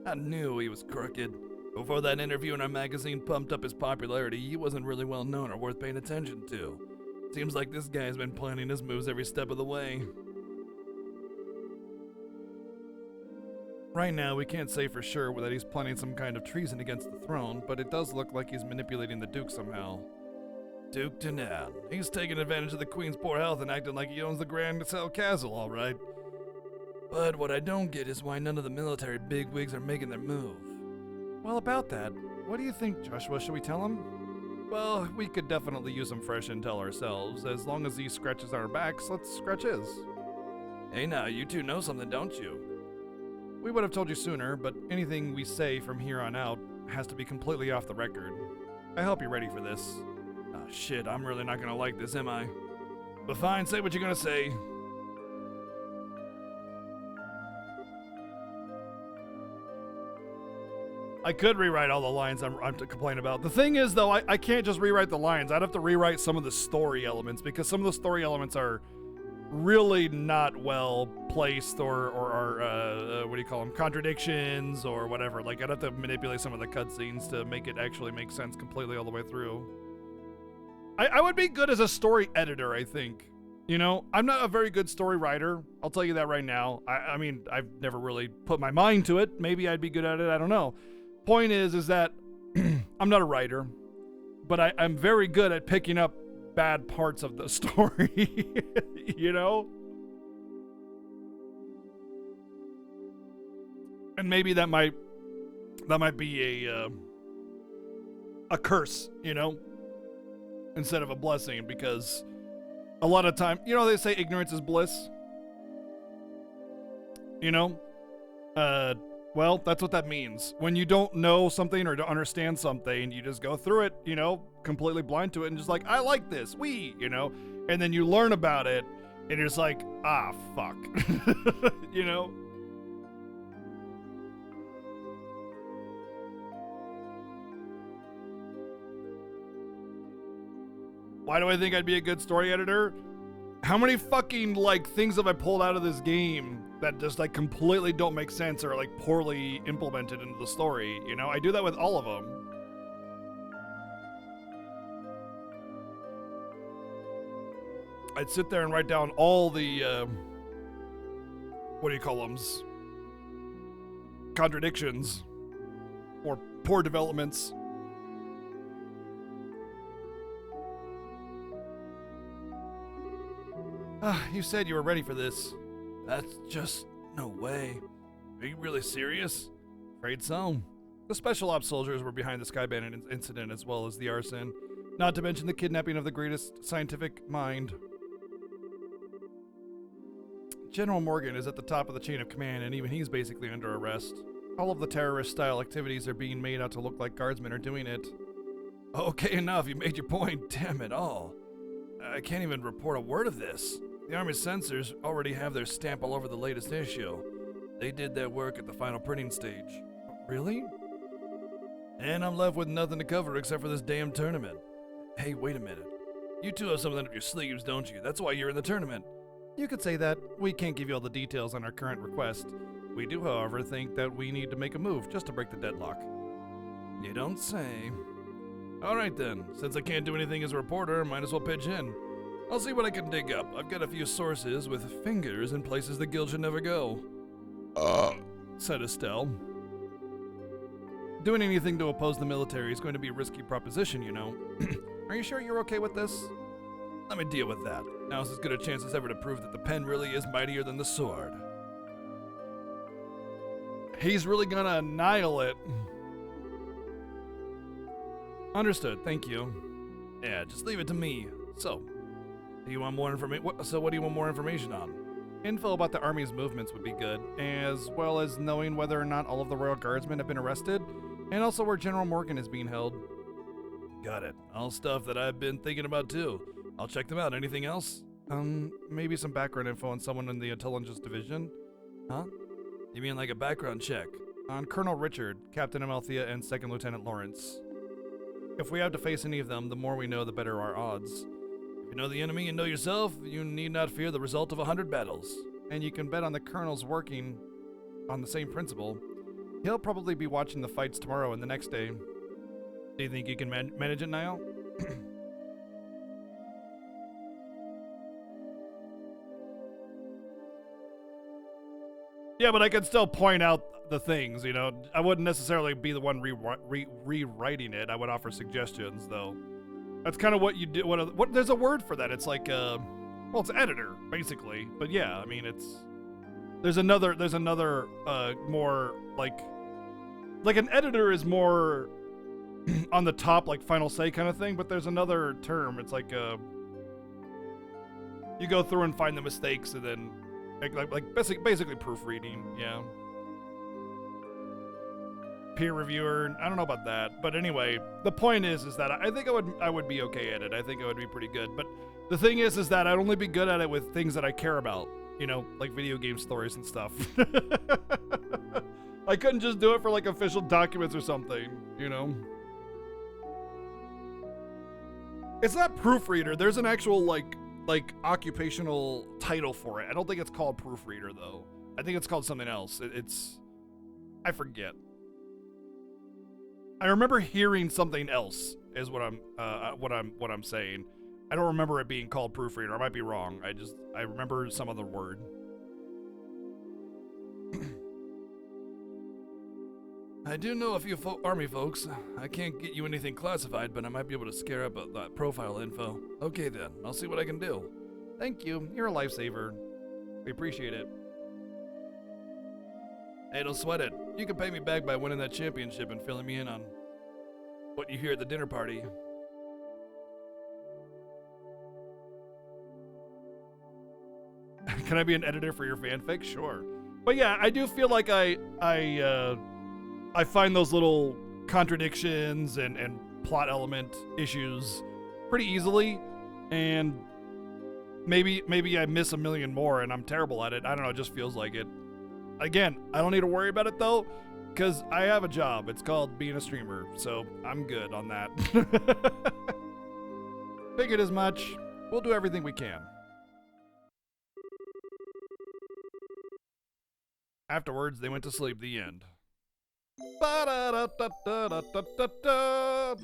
Speaker 4: I knew he was crooked. Before that interview in our magazine pumped up his popularity, he wasn't really well known or worth paying attention to. Seems like this guy's been planning his moves every step of the way.
Speaker 1: Right now, we can't say for sure that he's planning some kind of treason against the throne, but it does look like he's manipulating the Duke somehow.
Speaker 4: Duke Tanan. He's taking advantage of the Queen's poor health and acting like he owns the Grand Castle, all right. But what I don't get is why none of the military bigwigs are making their move.
Speaker 1: Well, about that, what do you think, Joshua? Should we tell him? Well, we could definitely use some fresh intel ourselves. As long as he scratches our backs, let's scratch his.
Speaker 4: Hey now, you two know something, don't you?
Speaker 1: We would have told you sooner, but anything we say from here on out has to be completely off the record. I hope you're ready for this.
Speaker 4: Oh shit, I'm really not gonna like this, am I? But fine, say what you're gonna say.
Speaker 1: I could rewrite all the lines I'm complaining about. The thing is, though, I can't just rewrite the lines. I'd have to rewrite some of the story elements because some of the story elements are really not well placed or what do you call them? Contradictions or whatever. Like, I'd have to manipulate some of the cutscenes to make it actually make sense completely all the way through. I would be good as a story editor, I think. You know, I'm not a very good story writer. I'll tell you that right now. I mean, I've never really put my mind to it. Maybe I'd be good at it. I don't know. Point is that I'm not a writer, but I'm very good at picking up bad parts of the story, you know? And maybe that might be a curse, you know, instead of a blessing, because a lot of time, you know, they say ignorance is bliss, you know? Well, that's what that means. When you don't know something or don't understand something, you just go through it, you know, completely blind to it and just like, I like this, you know, and then you learn about it and you're just like, ah, fuck, you know? Why do I think I'd be a good story editor? How many fucking, like, things have I pulled out of this game that just like completely don't make sense or like poorly implemented into the story. You know, I do that with all of them. I'd sit there and write down all the what do you call them? Contradictions or poor developments. You said you were ready for this.
Speaker 4: That's just no way. Are you really serious?
Speaker 1: Afraid so. The special ops soldiers were behind the Sky Bandit incident as well as the arson, not to mention the kidnapping of the greatest scientific mind. General Morgan is at the top of the chain of command, and even he's basically under arrest. All of the terrorist-style activities are being made out to look like guardsmen are doing it.
Speaker 4: Okay, enough. You made your point. Damn it all. I can't even report a word of this. The Army's censors already have their stamp all over the latest issue. They did their work at the final printing stage.
Speaker 1: Really?
Speaker 4: And I'm left with nothing to cover except for this damn tournament. Hey, wait a minute. You two have something up your sleeves, don't you? That's why you're in the tournament.
Speaker 1: You could say that. We can't give you all the details on our current request. We do, however, think that we need to make a move just to break the deadlock.
Speaker 4: You don't say. Alright then, since I can't do anything as a reporter, might as well pitch in. I'll see what I can dig up. I've got a few sources with fingers in places the guild should never go.
Speaker 1: Said Estelle. Doing anything to oppose the military is going to be a risky proposition, you know. Are you sure you're okay with this?
Speaker 4: Let me deal with that. Now's as good a chance as ever to prove that the pen really is mightier than the sword.
Speaker 1: He's really gonna annihilate. Understood, thank you.
Speaker 4: Yeah, just leave it to me. So, do you want more information? What do you want more information on?
Speaker 1: Info about the Army's movements would be good, as well as knowing whether or not all of the Royal Guardsmen have been arrested, and also where General Morgan is being held.
Speaker 4: Got it. All stuff that I've been thinking about too. I'll check them out. Anything else?
Speaker 1: Maybe some background info on someone in the intelligence division.
Speaker 4: Huh? You mean like a background check?
Speaker 1: On Colonel Richard, Captain Amalthea, and Second Lieutenant Lawrence. If we have to face any of them, the more we know, the better our odds.
Speaker 4: If you know the enemy and know yourself, you need not fear the result of 100 battles.
Speaker 1: And you can bet on the Colonel's working on the same principle. He'll probably be watching the fights tomorrow and the next day. Do you think you can manage it, Niall? Yeah, but I could still point out the things, you know. I wouldn't necessarily be the one rewriting it. I would offer suggestions, though. That's kind of what you do. What? There's a word for that. It's like, well, it's editor, basically. But yeah, I mean, there's another, more like an editor is more on the top, like final say kind of thing. But there's another term. It's like, you go through and find the mistakes and then. Like basically proofreading, yeah. Peer reviewer, I don't know about that, but anyway, the point is that I think I would be okay at it. I think I would be pretty good. But the thing is that I'd only be good at it with things that I care about, you know, like video game stories and stuff. I couldn't just do it for like official documents or something, you know. It's not proofreader. There's an actual like occupational title for it. I don't think it's called proofreader though. I think it's called something else. I forget. I remember hearing something else is what I'm saying. I don't remember it being called proofreader. I might be wrong. I remember some other word.
Speaker 4: I do know a few Army folks. I can't get you anything classified, but I might be able to scare up that profile info. Okay then, I'll see what I can do.
Speaker 1: Thank you. You're a lifesaver. We appreciate it.
Speaker 4: Hey, don't sweat it. You can pay me back by winning that championship and filling me in on what you hear at the dinner party.
Speaker 1: Can I be an editor for your fanfic? Sure. But yeah, I do feel like I find those little contradictions and plot element issues pretty easily, and maybe I miss a million more and I'm terrible at it. I don't know, it just feels like it. Again, I don't need to worry about it though, because I have a job. It's called being a streamer, so I'm good on that. Figured as much. We'll do everything we can. Afterwards, they went to sleep. The end. Ba-da-da-da-da-da-da-da.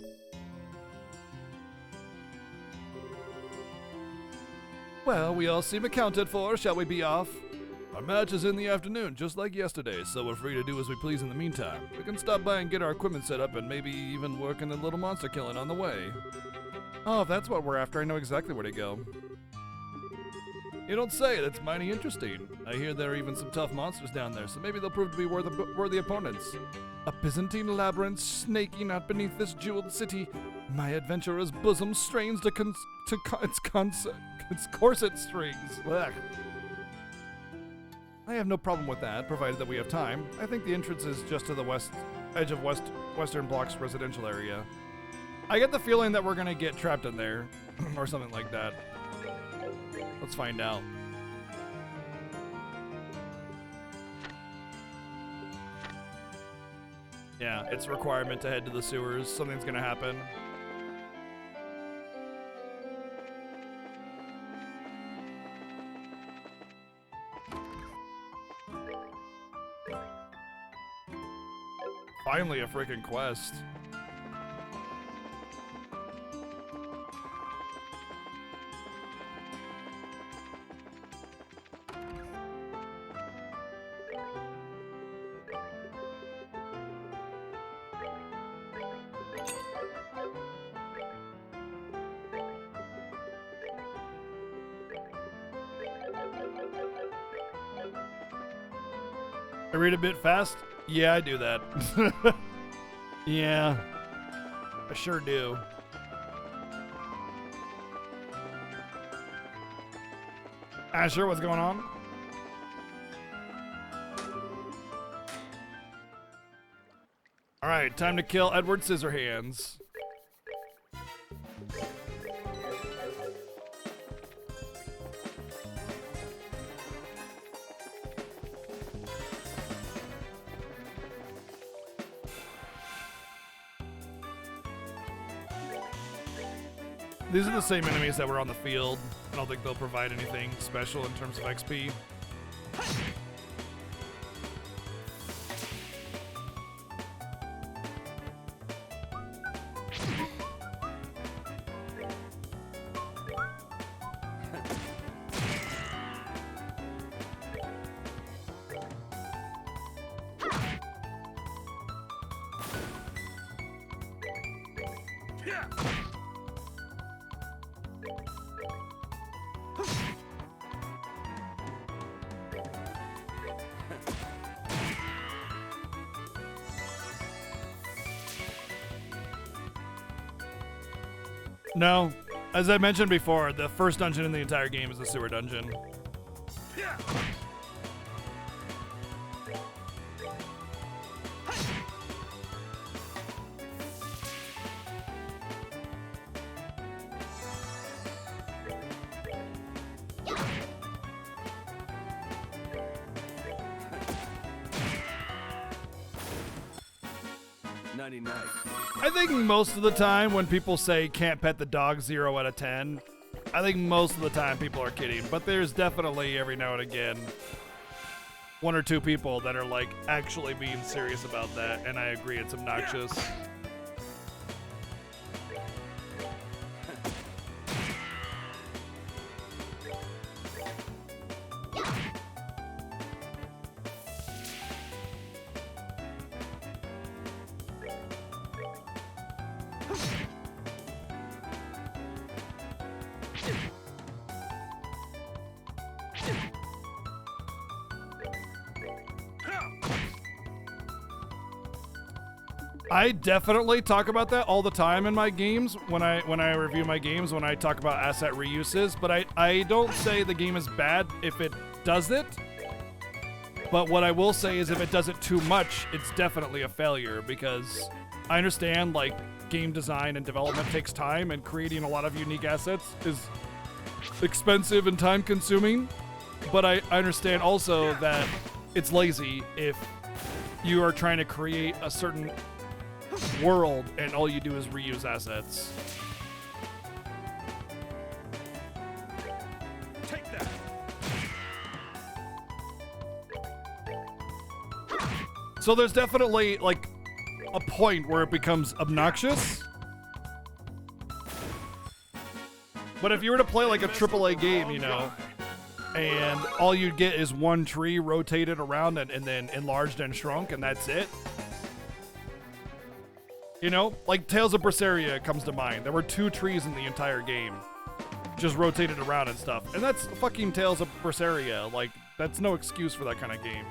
Speaker 1: Well, we all seem accounted for. Shall we be off? Our match is in the afternoon, just like yesterday, so we're free to do as we please in the meantime. We can stop by and get our equipment set up and maybe even work in the little monster killing on the way. Oh, if that's what we're after, I know exactly where to go. You don't say, that's mighty interesting. I hear there are even some tough monsters down there, so maybe they'll prove to be worthy opponents. A Byzantine labyrinth snaking out beneath this jeweled city. My adventurer's bosom strains to its corset strings. Blech. I have no problem with that, provided that we have time. I think the entrance is just to the west edge of Western Block's residential area. I get the feeling that we're gonna get trapped in there, or something like that. Let's find out. Yeah, it's a requirement to head to the sewers. Something's gonna happen. Finally, a freaking quest. I read a bit fast? Yeah, I do that. Yeah, I sure do. Asher, what's going on? All right, time to kill Edward Scissorhands. These are the same enemies that were on the field. I don't think they'll provide anything special in terms of XP. No, as I mentioned before, the first dungeon in the entire game is the sewer dungeon. I think most of the time when people say can't pet the dog 0 out of 10, I think most of the time people are kidding. But there's definitely every now and again 1 or 2 people that are like actually being serious about that, and I agree it's obnoxious. I definitely talk about that all the time in my games when I review my games, when I talk about asset reuses, but I don't say the game is bad if it does it. But what I will say is if it does it too much, it's definitely a failure, because I understand like game design and development takes time, and creating a lot of unique assets is expensive and time consuming. But I understand also that it's lazy if you are trying to create a certain world and all you do is reuse assets.
Speaker 3: Take that.
Speaker 1: So there's definitely like a point where it becomes obnoxious. But if you were to play like a AAA game, you know, and all you'd get is one tree rotated around and then enlarged and shrunk, and that's it. You know, like Tales of Berseria comes to mind. There were 2 trees in the entire game, just rotated around and stuff. And that's fucking Tales of Berseria. Like, that's no excuse for that kind of game.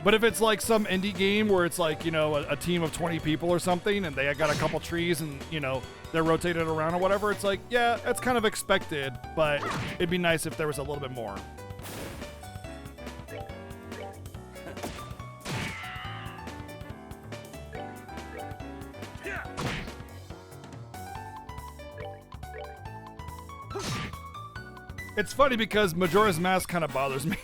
Speaker 1: But if it's like some indie game where it's like, you know, a team of 20 people or something, and they got a couple trees and, you know, they're rotated around or whatever, it's like, yeah, that's kind of expected, but it'd be nice if there was a little bit more. It's funny because Majora's Mask kind of bothers me.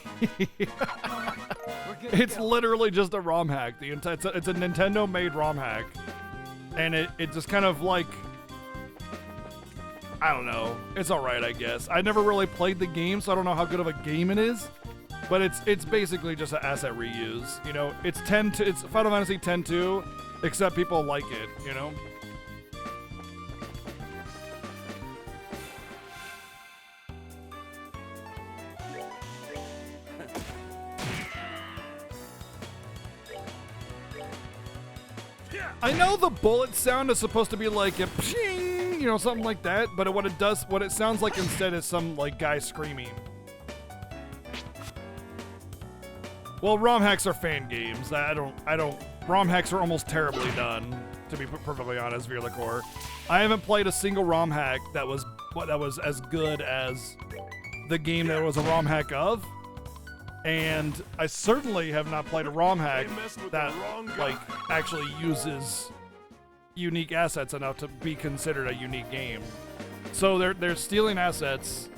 Speaker 1: It's literally just a ROM hack. It's a Nintendo-made ROM hack. And it just kind of like, I don't know. It's alright, I guess. I never really played the game, so I don't know how good of a game it is. But it's basically just an asset reuse. You know, it's Final Fantasy X-2, except people like it, you know? I know the bullet sound is supposed to be like a pshing, you know, something like that, but what it sounds like instead is some like guy screaming. Well, ROM hacks are fan games. ROM hacks are almost terribly done, to be perfectly honest, Virlacore. I haven't played a single ROM hack that was as good as the game that was a ROM hack of. And I certainly have not played a ROM hack that like actually uses unique assets enough to be considered a unique game. So they're stealing assets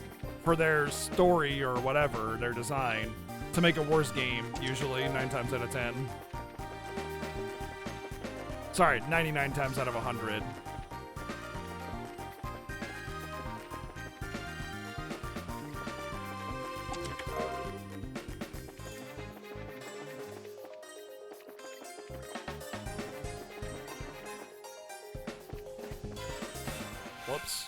Speaker 1: for their story or whatever, their design, to make a worse game, usually 9 times out of 10. Sorry, 99 times out of 100. Whoops.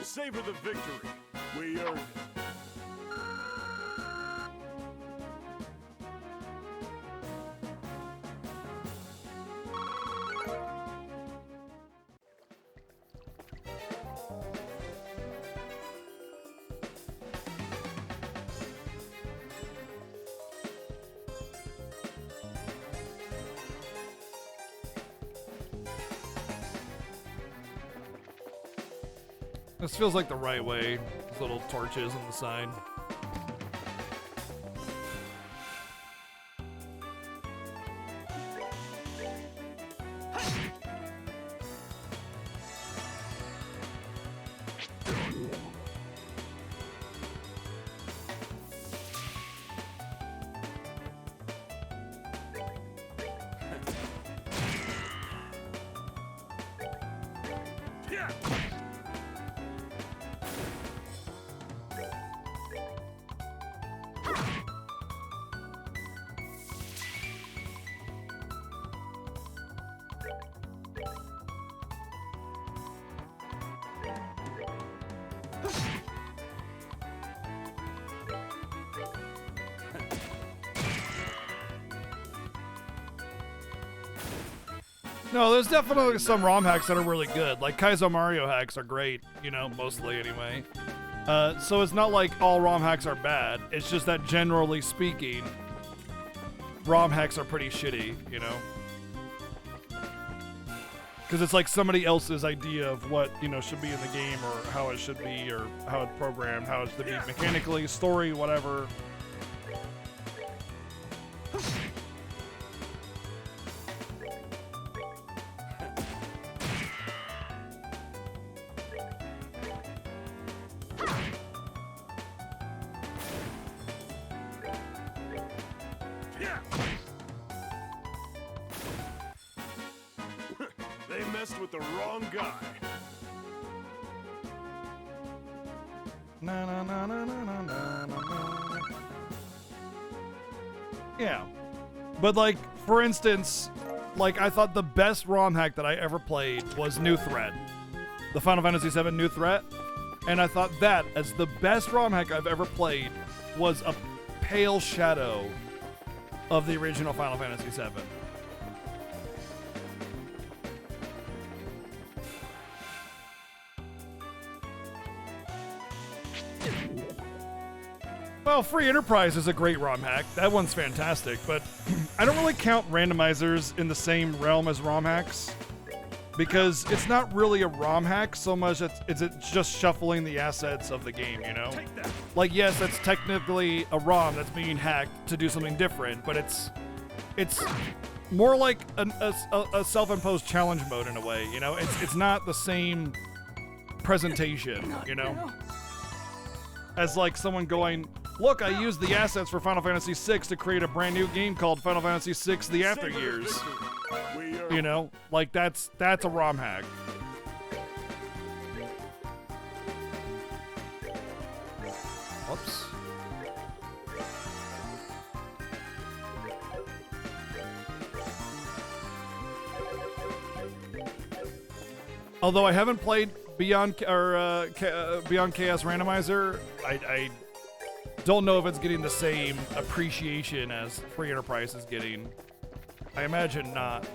Speaker 3: Savor the victory. We earned it.
Speaker 1: This feels like the right way. These little torches on the side. No, there's definitely some ROM hacks that are really good. Like Kaizo Mario hacks are great, you know, mostly anyway. So it's not like all ROM hacks are bad. It's just that generally speaking, ROM hacks are pretty shitty, you know? because it's like somebody else's idea of what, you know, should be in the game or how it should be or how it's programmed, how it should be mechanically, story, whatever.
Speaker 3: They messed with the wrong guy.
Speaker 1: Na, na, na, na, na, na, na, na. Yeah. But like, for instance, like I thought the best ROM hack that I ever played was New Threat. The Final Fantasy VII New Threat. And I thought that as the best ROM hack I've ever played was a pale shadow of the original Final Fantasy VII. Well, Free Enterprise is a great ROM hack. That one's fantastic, but I don't really count randomizers in the same realm as ROM hacks because it's not really a ROM hack so much as it's just shuffling the assets of the game, you know?
Speaker 3: Take that.
Speaker 1: Like, yes, that's technically a ROM that's being hacked to do something different, but it's more like a self-imposed challenge mode in a way, you know? It's not the same presentation, you know? As like someone going, look, I used the assets for Final Fantasy VI to create a brand new game called Final Fantasy VI: The After Years. You know, like that's a ROM hack. Whoops. Although I haven't played Beyond Chaos Randomizer, I don't know if it's getting the same appreciation as Free Enterprise is getting. I imagine not.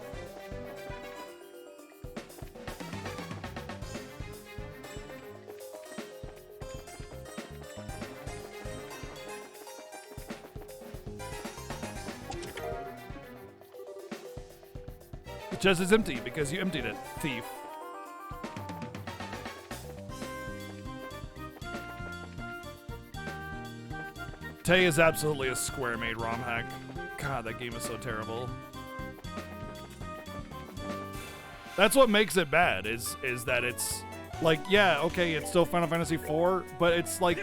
Speaker 1: The chest is empty because you emptied it, thief. Tay is absolutely a square-made ROM hack. God, that game is so terrible. That's what makes it bad, is that it's like, yeah, okay, it's still Final Fantasy IV, but it's like,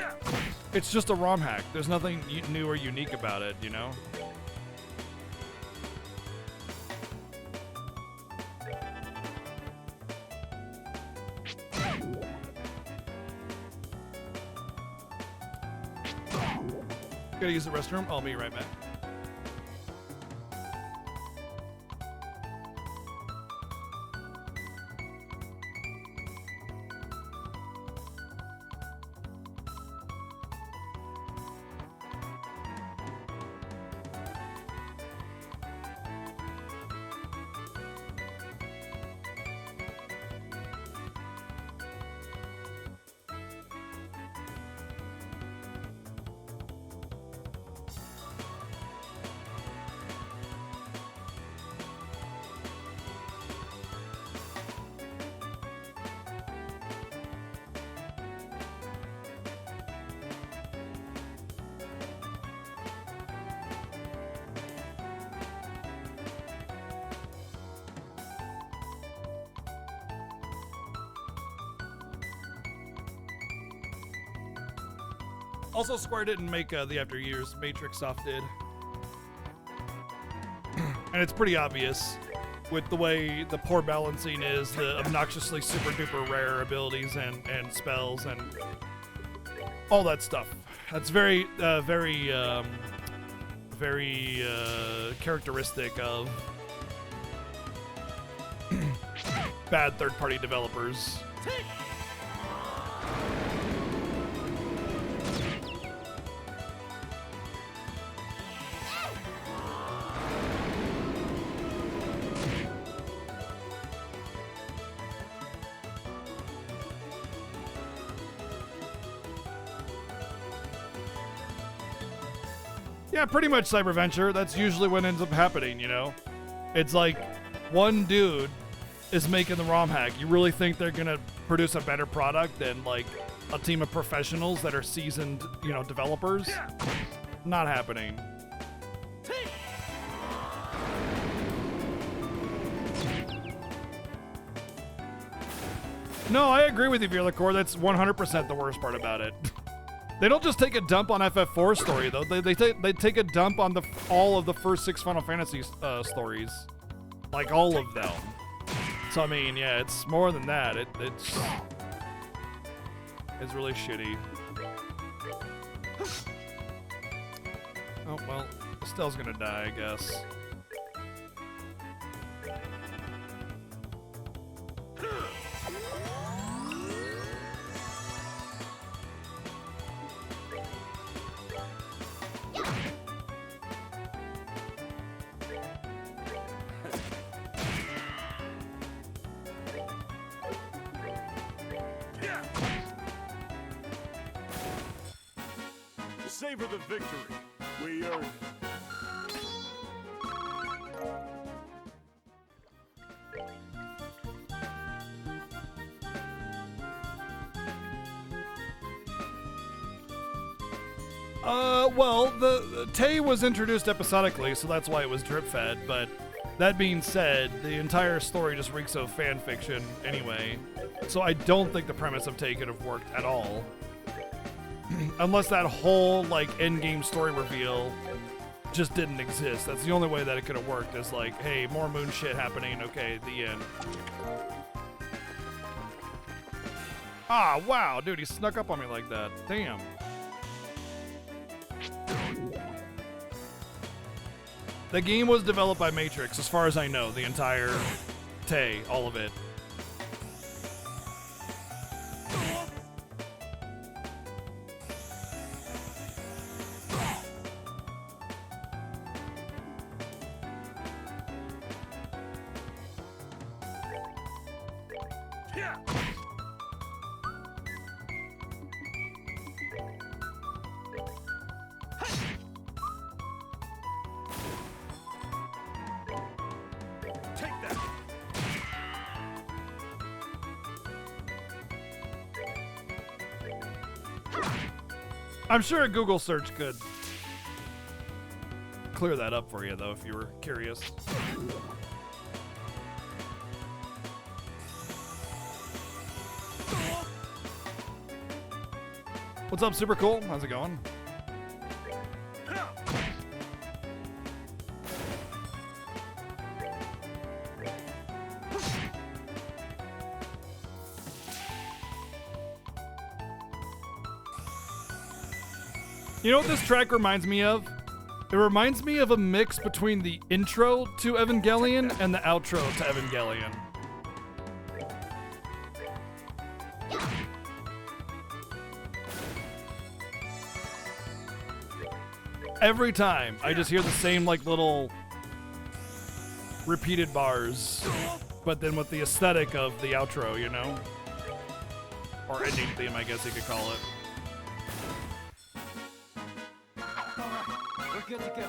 Speaker 1: it's just a ROM hack. There's nothing new or unique about it, you know? Gotta use the restroom. I'll be right back. Also, Square didn't make the After Years. Matrix Soft did. And it's pretty obvious with the way the poor balancing is, the obnoxiously super duper rare abilities and spells and all that stuff. That's very characteristic of bad third-party developers. Yeah, pretty much Cyberventure. That's usually what ends up happening, you know? It's like one dude is making the ROM hack. You really think they're gonna produce a better product than like a team of professionals that are seasoned, you know, developers? Not happening. No, I agree with you, Vierlacore. That's 100% the worst part about it. They don't just take a dump on FF4 story though. They take a dump on all of the first 6 Final Fantasy stories, like all of them. So I mean, yeah, it's more than that. It's really shitty. Oh well, Estelle's gonna die, I guess.
Speaker 3: Savor the victory. We earned it.
Speaker 1: Well, the Tay was introduced episodically, so that's why it was drip-fed, but that being said, the entire story just reeks of fan fiction anyway, so I don't think the premise of Tay could have worked at all. Unless that whole, like, endgame story reveal just didn't exist. That's the only way that it could have worked, is like, hey, more moon shit happening, okay, the end. Ah, wow, dude, he snuck up on me like that. Damn. The game was developed by Matrix, as far as I know, the entire Tay, all of it. I'm sure a Google search could clear that up for you, though, if you were curious. What's up, Super Cool? How's it going? You know what this track reminds me of? It reminds me of a mix between the intro to Evangelion and the outro to Evangelion. Every time, I just hear the same, like, little repeated bars, but then with the aesthetic of the outro, you know? Or ending theme, I guess you could call it.
Speaker 5: We're good to go.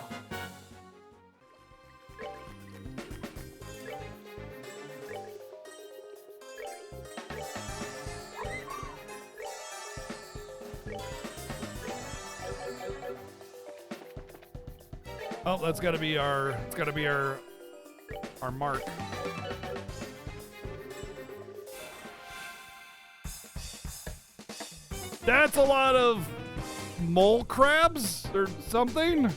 Speaker 1: Oh, that's gotta be our, it's gotta be our mark. That's a lot of mole crabs or something.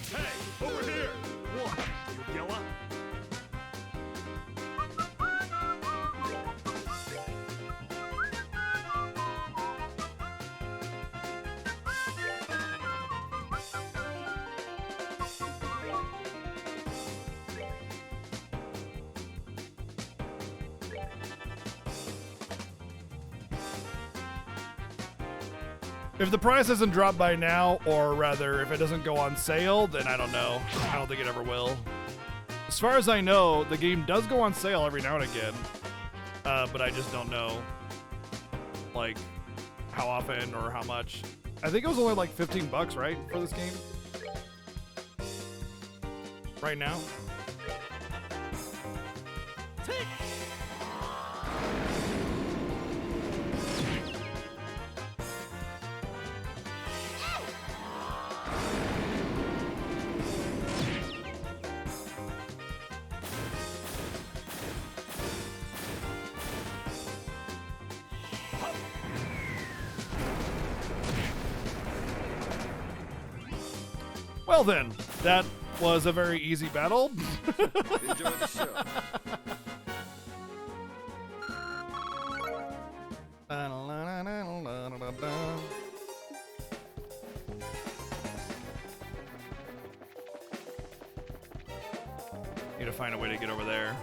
Speaker 3: Hey, over here! What? Yugella?
Speaker 1: If the price hasn't dropped by now, or rather, if it doesn't go on sale, then I don't know. I don't think it ever will. As far as I know, the game does go on sale every now and again, but I just don't know, like, how often or how much. I think it was only like $15, right, for this game? Right now? Well then, that was a very easy battle.
Speaker 3: Enjoy the show.
Speaker 1: Need to find a way to get over there.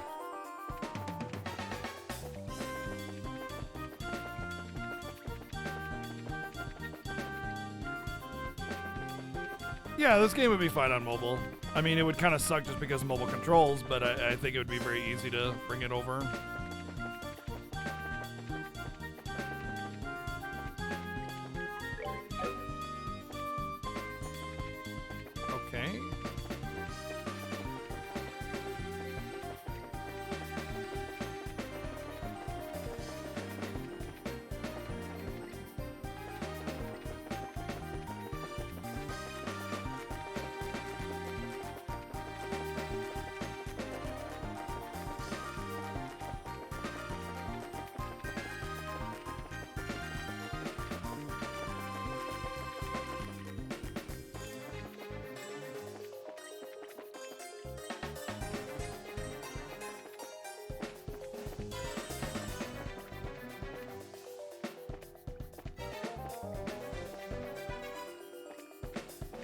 Speaker 1: Yeah, this game would be fine on mobile. I mean, it would kind of suck just because of mobile controls, but I think it would be very easy to bring it over. Okay.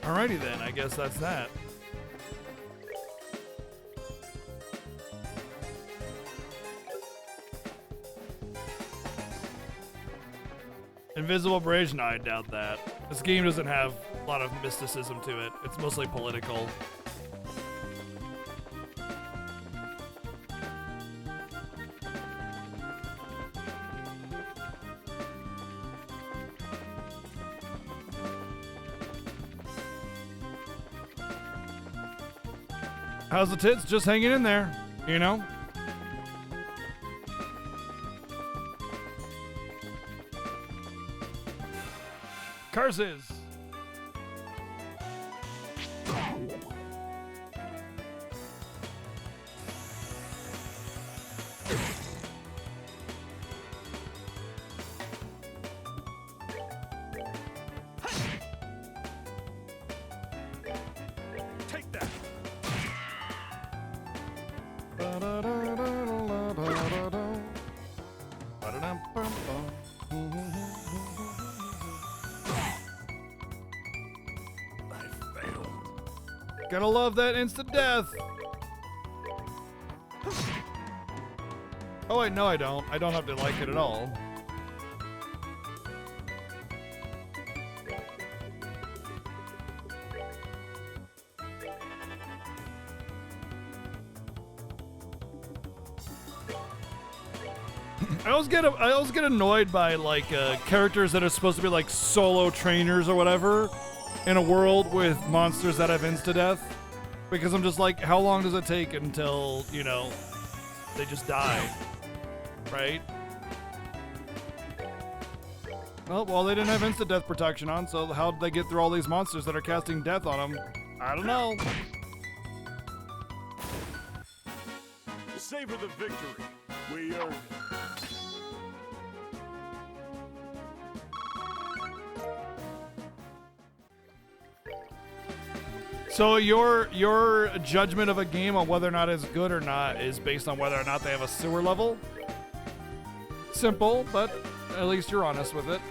Speaker 1: Alrighty then, I guess that's that. Invisible Bridge? No, I doubt that. This game doesn't have a lot of mysticism to it. It's mostly political. How's the tits? Just hanging in there, you know? Curses!
Speaker 3: Take that. I failed.
Speaker 1: Gotta love that instant death. Oh wait, no I don't. I don't have to like it at all. I always get annoyed by like characters that are supposed to be like solo trainers or whatever in a world with monsters that have insta-death, because I'm just like, how long does it take until, you know, they just die, right? Well, they didn't have insta-death protection on, so how did they get through all these monsters that are casting death on them? I don't know.
Speaker 3: Savor the victory. We earned it.
Speaker 1: So your judgment of a game on whether or not it's good or not is based on whether or not they have a sewer level? Simple, but at least you're honest with it.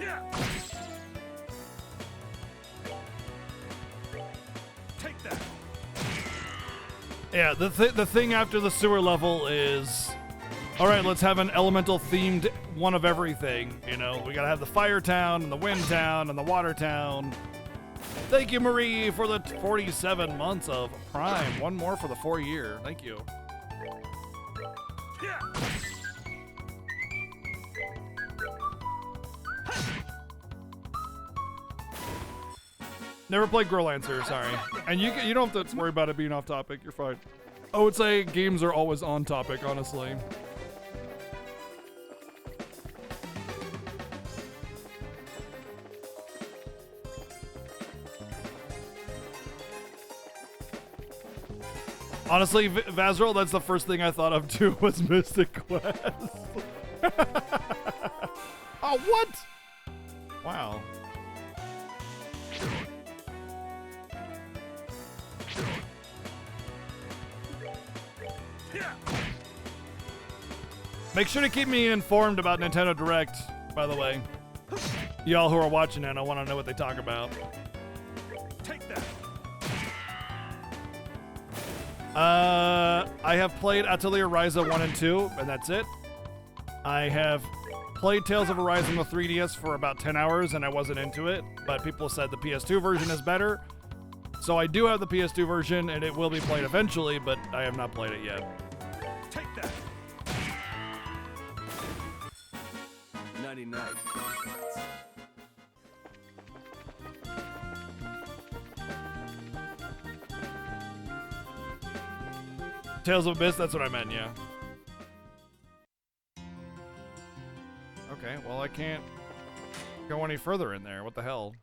Speaker 3: Yeah. Take that.
Speaker 1: Yeah, the thing after the sewer level is, all right, let's have an elemental themed one of everything. You know, we gotta have the fire town and the wind town and the water town. Thank you, Marie, for the 47 months of Prime. One more for the 4-year. Thank you.
Speaker 3: Yeah.
Speaker 1: Never played Girl Answer, sorry. And you don't have to worry about it being off topic. You're fine. I would say games are always on topic, honestly. Honestly, Vazril, that's the first thing I thought of too was Mystic Quest. Oh, what? Wow. Make sure to keep me informed about Nintendo Direct, by the way. Y'all who are watching it, I want to know what they talk about.
Speaker 3: Take that.
Speaker 1: I have played Atelier Ryza 1 and 2, and that's it. I have played Tales of Arise on the 3DS for about 10 hours, and I wasn't into it, but people said the PS2 version is better. So I do have the PS2 version, and it will be played eventually, but I have not played it yet.
Speaker 3: Take that.
Speaker 5: 99.
Speaker 1: Tales of Abyss, that's what I meant, yeah. Okay, well I can't go any further in there. What the hell?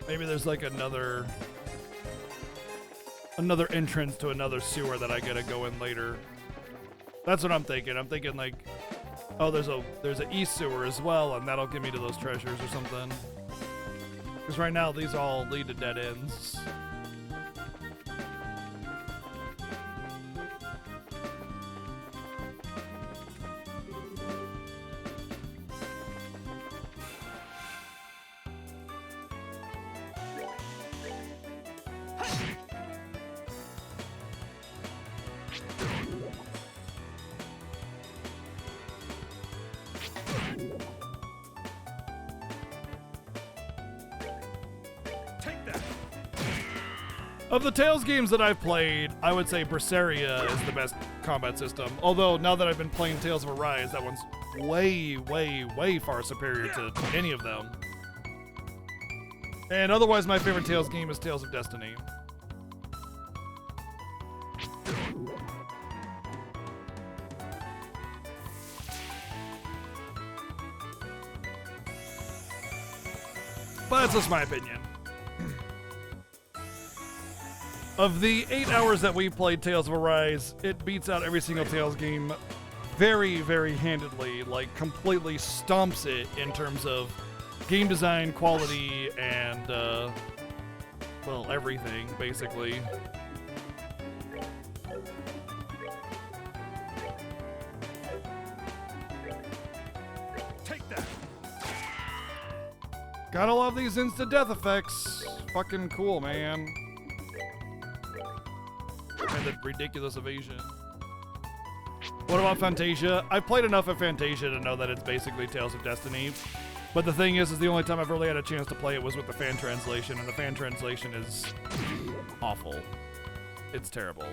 Speaker 1: Maybe there's like another entrance to another sewer that I gotta go in later. That's what I'm thinking. I'm thinking like, oh, there's an east sewer as well, and that'll get me to those treasures or something. Because right now these all lead to dead ends. Of the Tales games that I've played, I would say Berseria is the best combat system. Although, now that I've been playing Tales of Arise, that one's way, way, way far superior to any of them. And otherwise, my favorite Tales game is Tales of Destiny. But that's just my opinion. Of the 8 hours that we played Tales of Arise, it beats out every single Tales game very, very handedly, like completely stomps it in terms of game design, quality, and, well, everything, basically.
Speaker 3: Take that.
Speaker 1: Gotta love these instant death effects. Fucking cool, man. And the ridiculous evasion. What about Fantasia? I've played enough of Fantasia to know that it's basically Tales of Destiny. But the thing is the only time I've really had a chance to play it was with the fan translation, and the fan translation is awful. It's terrible.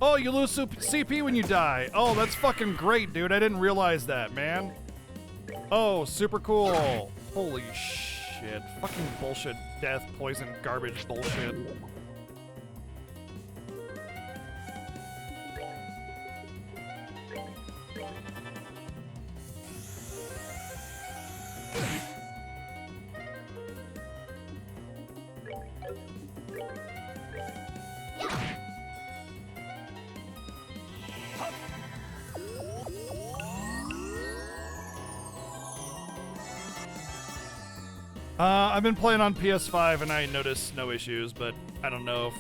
Speaker 1: Oh, you lose CP when you die. Oh, that's fucking great, dude. I didn't realize that, man. Oh, super cool. Holy shit. Fucking bullshit. Death, poison, garbage bullshit. I've been playing on PS5 and I noticed no issues, but I don't know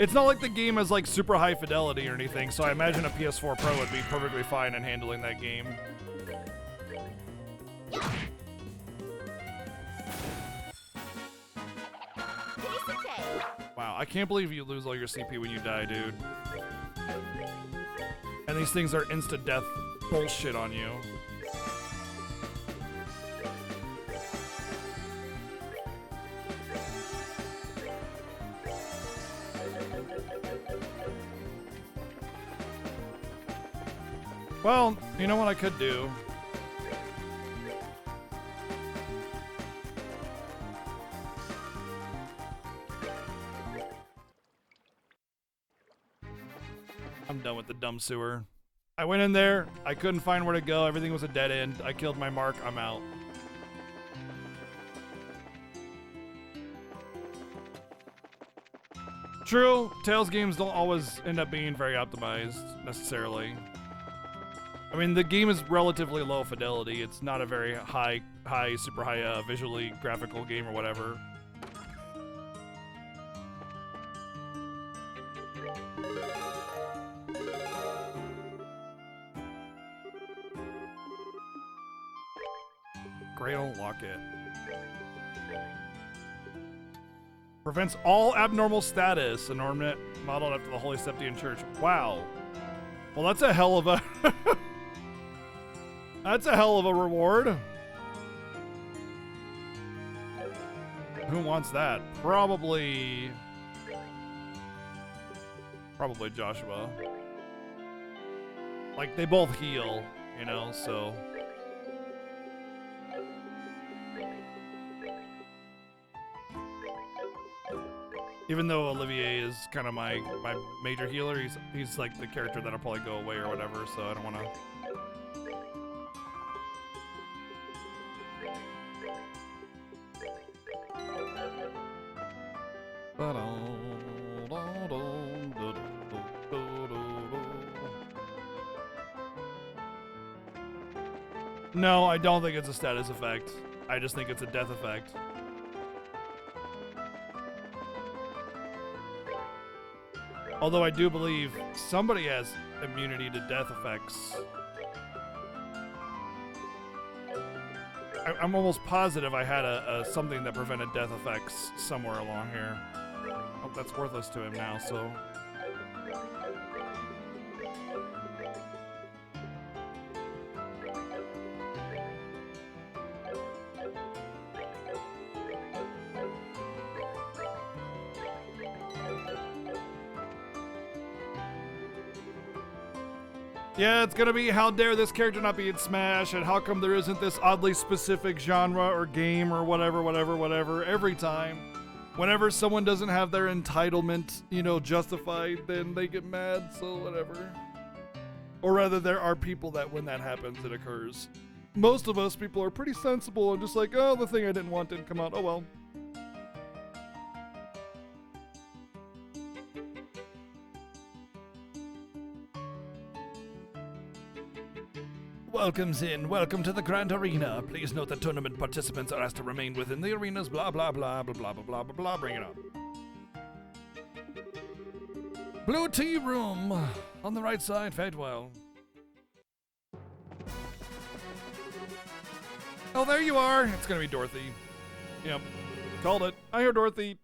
Speaker 1: It's not like the game has like super high fidelity or anything, so I imagine a PS4 Pro would be perfectly fine in handling that game. Wow, I can't believe you lose all your CP when you die, dude. And these things are insta-death bullshit on you. Well, you know what I could do? I'm done with the dumb sewer. I went in there, I couldn't find where to go, everything was a dead end. I killed my mark, I'm out. True, Tales games don't always end up being very optimized, necessarily. I mean, the game is relatively low fidelity. It's not a very super high visually graphical game or whatever. Grail Locket. Prevents all abnormal status. An ornament modeled after the Holy Septian Church. Wow. Well, that's a hell of a... That's a hell of a reward. Who wants that? Probably Joshua. Like, they both heal, you know, so... Even though Olivier is kind of my major healer, he's like the character that'll probably go away or whatever, so I don't want to... No, I don't think it's a status effect. I just think it's a death effect. Although I do believe somebody has immunity to death effects. I'm almost positive I had a something that prevented death effects somewhere along here. Oh, that's worthless to him now, so... Yeah, it's gonna be how dare this character not be in Smash, and how come there isn't this oddly specific genre or game or whatever every time. Whenever someone doesn't have their entitlement, you know, justified, then they get mad, so whatever. Or rather, there are people that when that happens, it occurs. Most of us people are pretty sensible and just like, oh, the thing I didn't want didn't come out, oh well. Welcome to the Grand Arena. Please note that tournament participants are asked to remain within the arenas, blah blah blah blah blah blah blah blah blah. Bring it up. Blue tea room on the right side, Fadewell. Oh, there you are. It's gonna be Dorothy. Yep, called it. I hear Dorothy.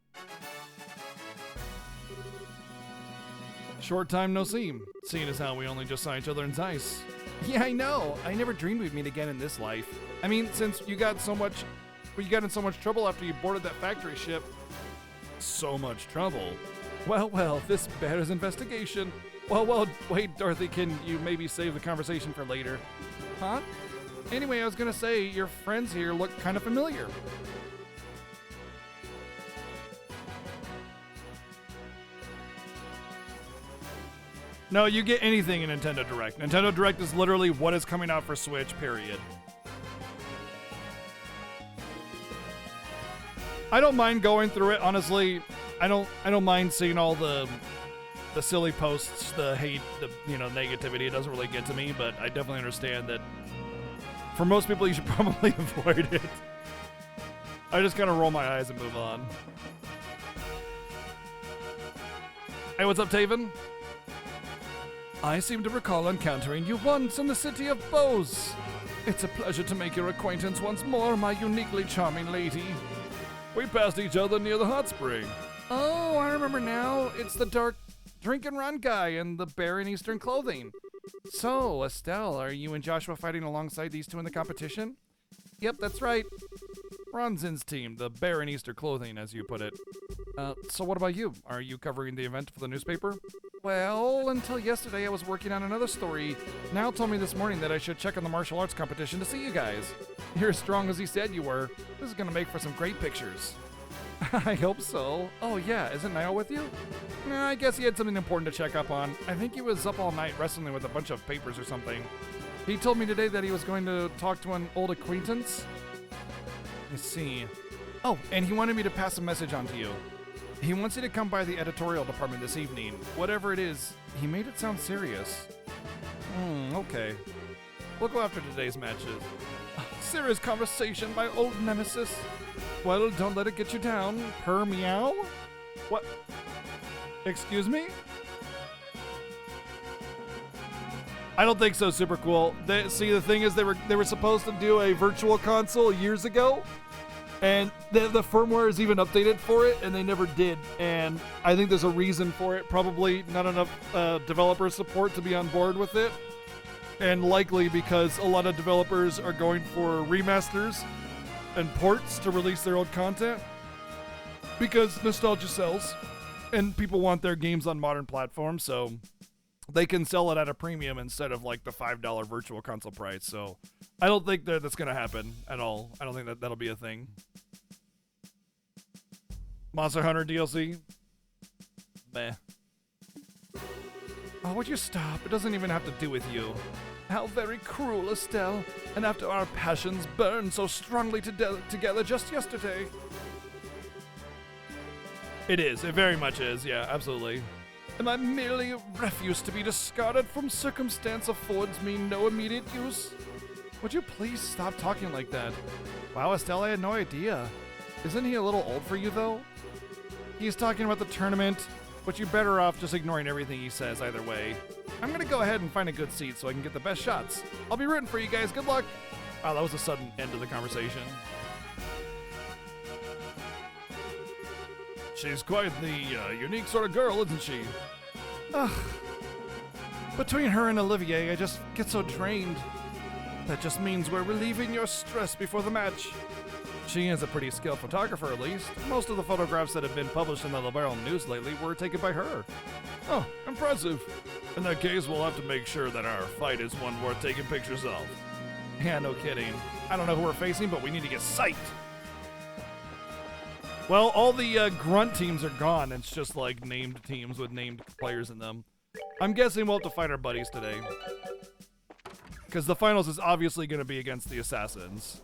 Speaker 1: Short time no see. Seeing as how we only just saw each other in Zeiss. Yeah, I know. I never dreamed we'd meet again in this life. I mean, since you got in so much trouble after you boarded that factory ship. So much trouble. Well, this bears investigation. Well, wait, Dorothy, can you maybe save the conversation for later? Huh? Anyway, I was gonna say, your friends here look kind of familiar. No, you get anything in Nintendo Direct. Nintendo Direct is literally what is coming out for Switch, period. I don't mind going through it, honestly. I don't mind seeing all the silly posts, the hate, the negativity. It doesn't really get to me, but I definitely understand that for most people you should probably avoid it. I just kind of roll my eyes and move on. Hey, what's up, Taven? I seem to recall encountering you once in the city of Bose. It's a pleasure to make your acquaintance once more, my uniquely charming lady. We passed each other near the hot spring. Oh, I remember now. It's the dark drink and run guy in the bear in Eastern clothing. So, Estelle, are you and Joshua fighting alongside these two in the competition? Yep, that's right. Ronzin's team, the bear in Easter clothing, as you put it. So what about you? Are you covering the event for the newspaper? Well, until yesterday I was working on another story. Now told me this morning that I should check on the martial arts competition to see you guys. You're as strong as he said you were. This is gonna make for some great pictures. I hope so. Oh yeah, isn't Niall with you? Nah, I guess he had something important to check up on. I think he was up all night wrestling with a bunch of papers or something. He told me today that he was going to talk to an old acquaintance. Let's see. Oh, and he wanted me to pass a message on to you. He wants you to come by the editorial department this evening. Whatever it is, he made it sound serious. Okay. We'll go after today's matches. Serious conversation, my old nemesis. Well, don't let it get you down. Per meow? What? Excuse me? I don't think so, Super Cool. See, the thing is, they were supposed to do a virtual console years ago, and the firmware is even updated for it, and they never did. And I think there's a reason for it. Probably not enough developer support to be on board with it, and likely because a lot of developers are going for remasters and ports to release their old content, because nostalgia sells, and people want their games on modern platforms, so they can sell it at a premium instead of like the $5 virtual console price. So I don't think that's going to happen at all. I don't think that'll be a thing. Monster Hunter DLC? Meh. Oh, would you stop? It doesn't even have to do with you. How very cruel, Estelle. And after our passions burned so strongly together just yesterday. It is. It very much is. Yeah, absolutely. Am I merely a refuse to be discarded from circumstance affords me no immediate use? Would you please stop talking like that? Wow, Estelle, I had no idea. Isn't he a little old for you, though? He's talking about the tournament, but you're better off just ignoring everything he says either way. I'm gonna go ahead and find a good seat so I can get the best shots. I'll be rooting for you guys. Good luck. Wow, that was a sudden end to the conversation. She's quite the unique sort of girl, isn't she? Ugh. Between her and Olivier, I just get so drained. That just means we're relieving your stress before the match. She is a pretty skilled photographer, at least. Most of the photographs that have been published in the Liberal News lately were taken by her. Oh, impressive. In that case, we'll have to make sure that our fight is one worth taking pictures of. Yeah, no kidding. I don't know who we're facing, but we need to get psyched. Well, all the grunt teams are gone. It's just like named teams with named players in them. I'm guessing we'll have to fight our buddies today. Because the finals is obviously going to be against the Assassins.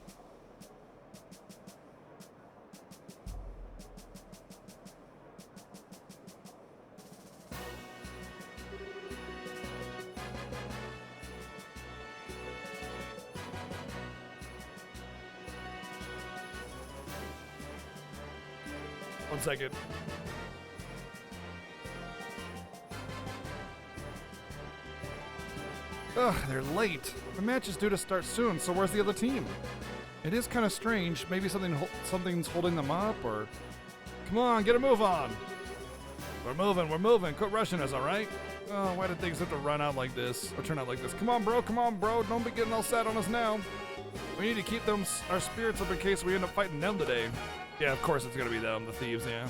Speaker 1: One second. Ugh, they're late. The match is due to start soon, so where's the other team? It is kind of strange. Maybe something's holding them up, or... Come on, get a move on! We're moving. Quit rushing us, alright? Oh, why did things have to run out like this? Or turn out like this? Come on, bro. Don't be getting all sad on us now. We need to keep our spirits up in case we end up fighting them today. Yeah, of course it's gonna be them, the thieves, yeah.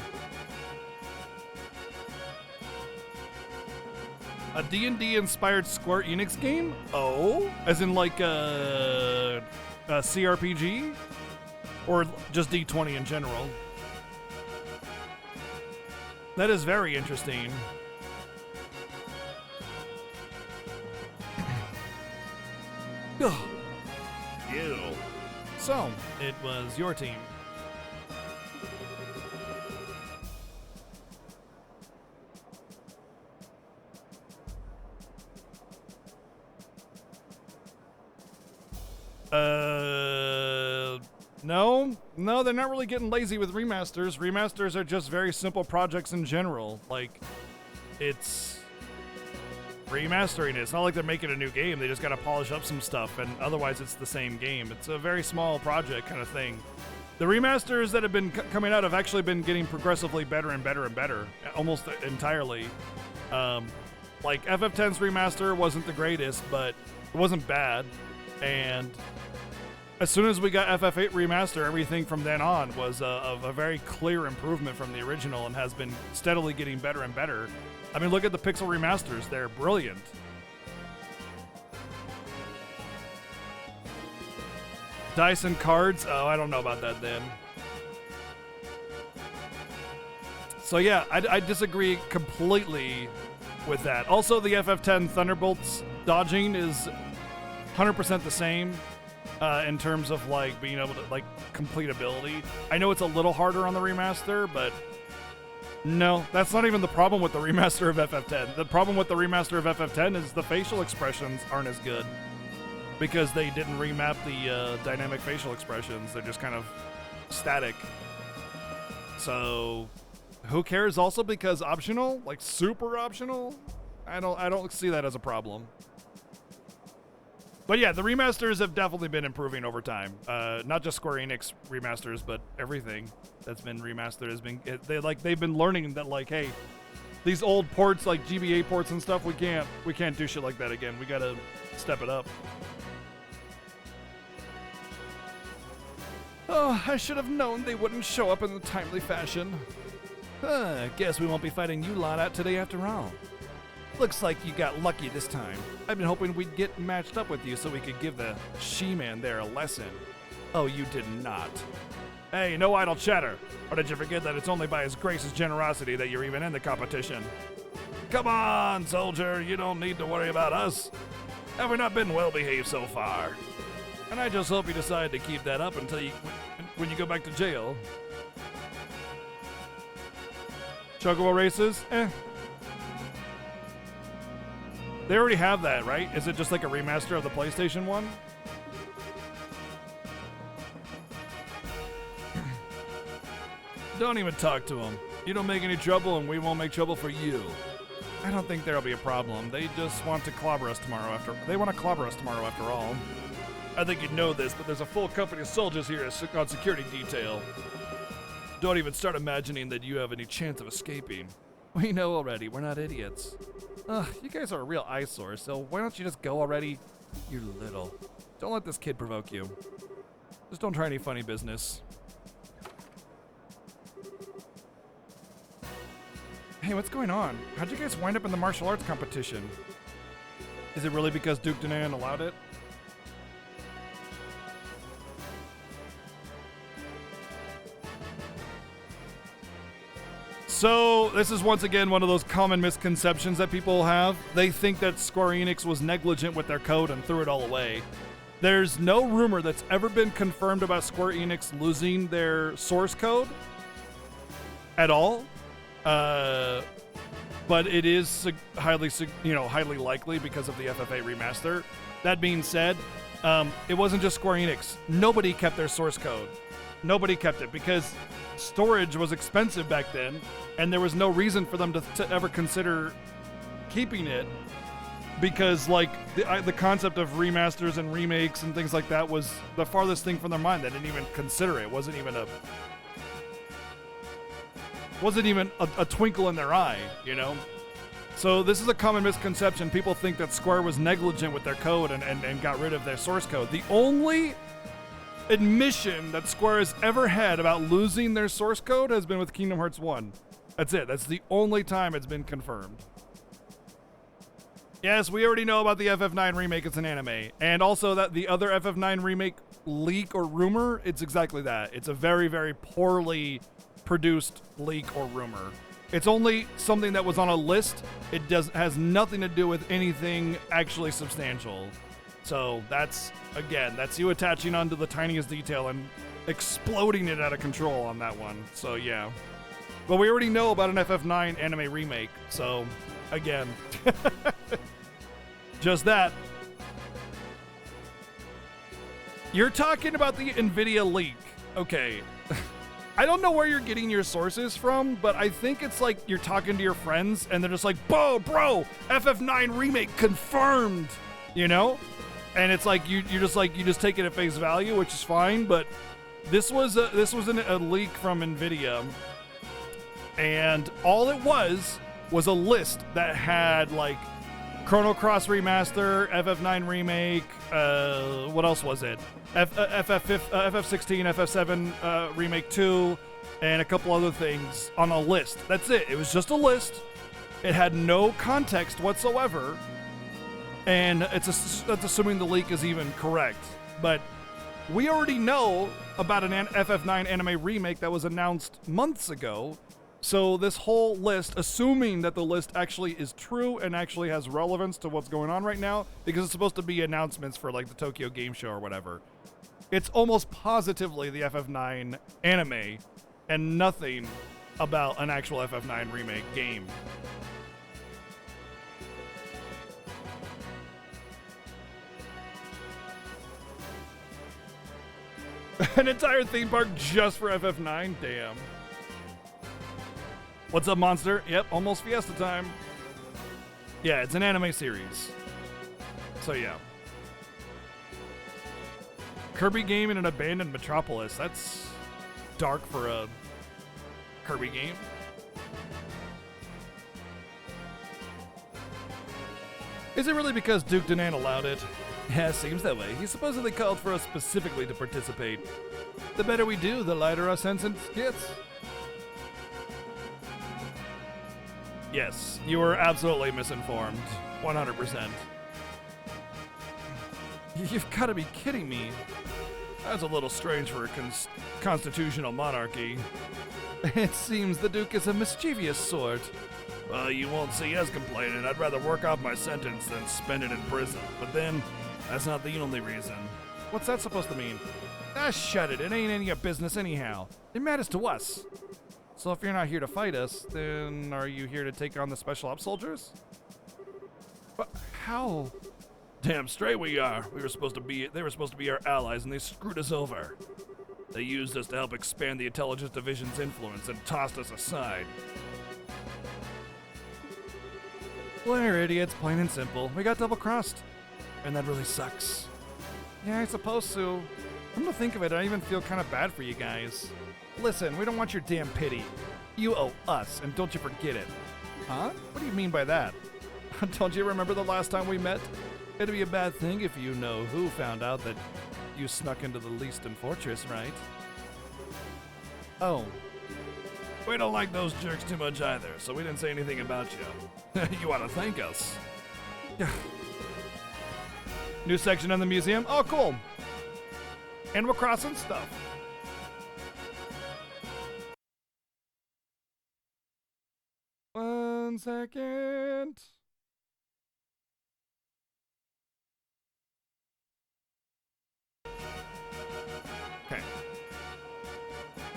Speaker 1: A D&D inspired Square Enix game? Oh? As in like a CRPG? Or just D20 in general? That is very interesting. Ew. So, it was your team. No, they're not really getting lazy with remasters. Remasters are just very simple projects in general. Like, it's remastering it. It's not like they're making a new game. They just got to polish up some stuff, and otherwise it's the same game. It's a very small project kind of thing. The remasters that have been coming out have actually been getting progressively better and better and better, almost entirely. Like FF10's remaster wasn't the greatest, but it wasn't bad. And as soon as we got FF8 remaster, everything from then on was a very clear improvement from the original and has been steadily getting better and better. I mean, look at the Pixel remasters. They're brilliant. Dice and cards? Oh, I don't know about that then. So yeah, I disagree completely with that. Also, the FF10 Thunderbolts dodging is 100% the same in terms of like being able to like complete ability. I know it's a little harder on the remaster, but no, that's not even the problem with the remaster of FF10. The problem with the remaster of FF10 is the facial expressions aren't as good because they didn't remap the dynamic facial expressions. They're just kind of static. So who cares? Also because optional, like super optional, I don't see that as a problem. But yeah, the remasters have definitely been improving over time. Not just Square Enix remasters, but everything that's been remastered has been. They've been learning that like, hey, these old ports like GBA ports and stuff, we can't do shit like that again. We gotta step it up. Oh, I should have known they wouldn't show up in a timely fashion. Guess we won't be fighting you lot out today after all. Looks like you got lucky this time. I've been hoping we'd get matched up with you so we could give the She-Man there a lesson. Oh, you did not. Hey, no idle chatter. Or did you forget that it's only by His Grace's generosity that you're even in the competition? Come on, soldier. You don't need to worry about us. Have we not been well-behaved so far? And I just hope you decide to keep that up until when you go back to jail. Chocobo races? They already have that, right? Is it just like a remaster of the PlayStation 1? Don't even talk to them. You don't make any trouble and we won't make trouble for you. I don't think there'll be a problem. They just want to clobber us tomorrow after all. I think you know this, but there's a full company of soldiers here on security detail. Don't even start imagining that you have any chance of escaping. We know already, we're not idiots. You guys are a real eyesore, so why don't you just go already? You're little. Don't let this kid provoke you. Just don't try any funny business. Hey, what's going on? How'd you guys wind up in the martial arts competition? Is it really because Duke Danan allowed it? So, this is once again one of those common misconceptions that people have. They think that Square Enix was negligent with their code and threw it all away. There's no rumor that's ever been confirmed about Square Enix losing their source code at all. But it is highly likely because of the FF8 remaster. That being said, it wasn't just Square Enix. Nobody kept their source code. Nobody kept it because storage was expensive back then, and there was no reason for them to ever consider keeping it because, like, the concept of remasters and remakes and things like that was the farthest thing from their mind. They didn't even consider it. It wasn't even a twinkle in their eye, you know? So this is a common misconception. People think that Square was negligent with their code and got rid of their source code. The only admission that Square has ever had about losing their source code has been with Kingdom Hearts 1. That's it. That's the only time it's been confirmed. Yes, we already know about the FF9 remake. It's an anime. And also that the other FF9 remake leak or rumor, it's exactly that. It's a very, very poorly produced leak or rumor. It's only something that was on a list. It has nothing to do with anything actually substantial. So that's you attaching onto the tiniest detail and exploding it out of control on that one. So yeah. But we already know about an FF9 anime remake. So again, just that. You're talking about the NVIDIA leak. Okay. I don't know where you're getting your sources from, but I think it's like you're talking to your friends and they're just like, bro, FF9 remake confirmed, you know? And it's like you just take it at face value, which is fine, but this was a leak from Nvidia, and all it was a list that had like Chrono Cross Remaster, FF9 Remake, what else was it? FF16, FF7 Remake 2, and a couple other things on a list. That's it. It was just a list. It had no context whatsoever, and that's assuming the leak is even correct. But we already know about an FF9 anime remake that was announced months ago. So this whole list, assuming that the list actually is true and actually has relevance to what's going on right now, because it's supposed to be announcements for like the Tokyo Game Show or whatever, it's almost positively the FF9 anime and nothing about an actual FF9 remake game. An entire theme park just for FF9? Damn. What's up, Monster? Yep, almost Fiesta time. Yeah, it's an anime series. So yeah. Kirby game in an abandoned metropolis. That's dark for a Kirby game. Is it really because Duke Danan allowed it? Yeah, seems that way. He supposedly called for us specifically to participate. The better we do, the lighter our sentence gets. Yes, you were absolutely misinformed. 100%. You've got to be kidding me. That's a little strange for a constitutional monarchy. It seems the Duke is a mischievous sort. Well, you won't see us complaining. I'd rather work off my sentence than spend it in prison. But then, that's not the only reason. What's that supposed to mean? Ah, shut it. It ain't any of your business anyhow. It matters to us. So if you're not here to fight us, then are you here to take on the Special Ops soldiers? But how? Damn straight we are. They were supposed to be our allies, and they screwed us over. They used us to help expand the Intelligence Division's influence and tossed us aside. We're idiots, plain and simple. We got double-crossed. And that really sucks. Yeah, I suppose so. Come to think of it, I even feel kind of bad for you guys. Listen, we don't want your damn pity. You owe us, and don't you forget it. Huh? What do you mean by that? Don't you remember the last time we met? It'd be a bad thing if you know who found out that you snuck into the Leaston Fortress, right? Oh. We don't like those jerks too much either, so we didn't say anything about you. You ought to thank us. New section in the museum? Oh, cool. Animal Crossing stuff. One second. Okay.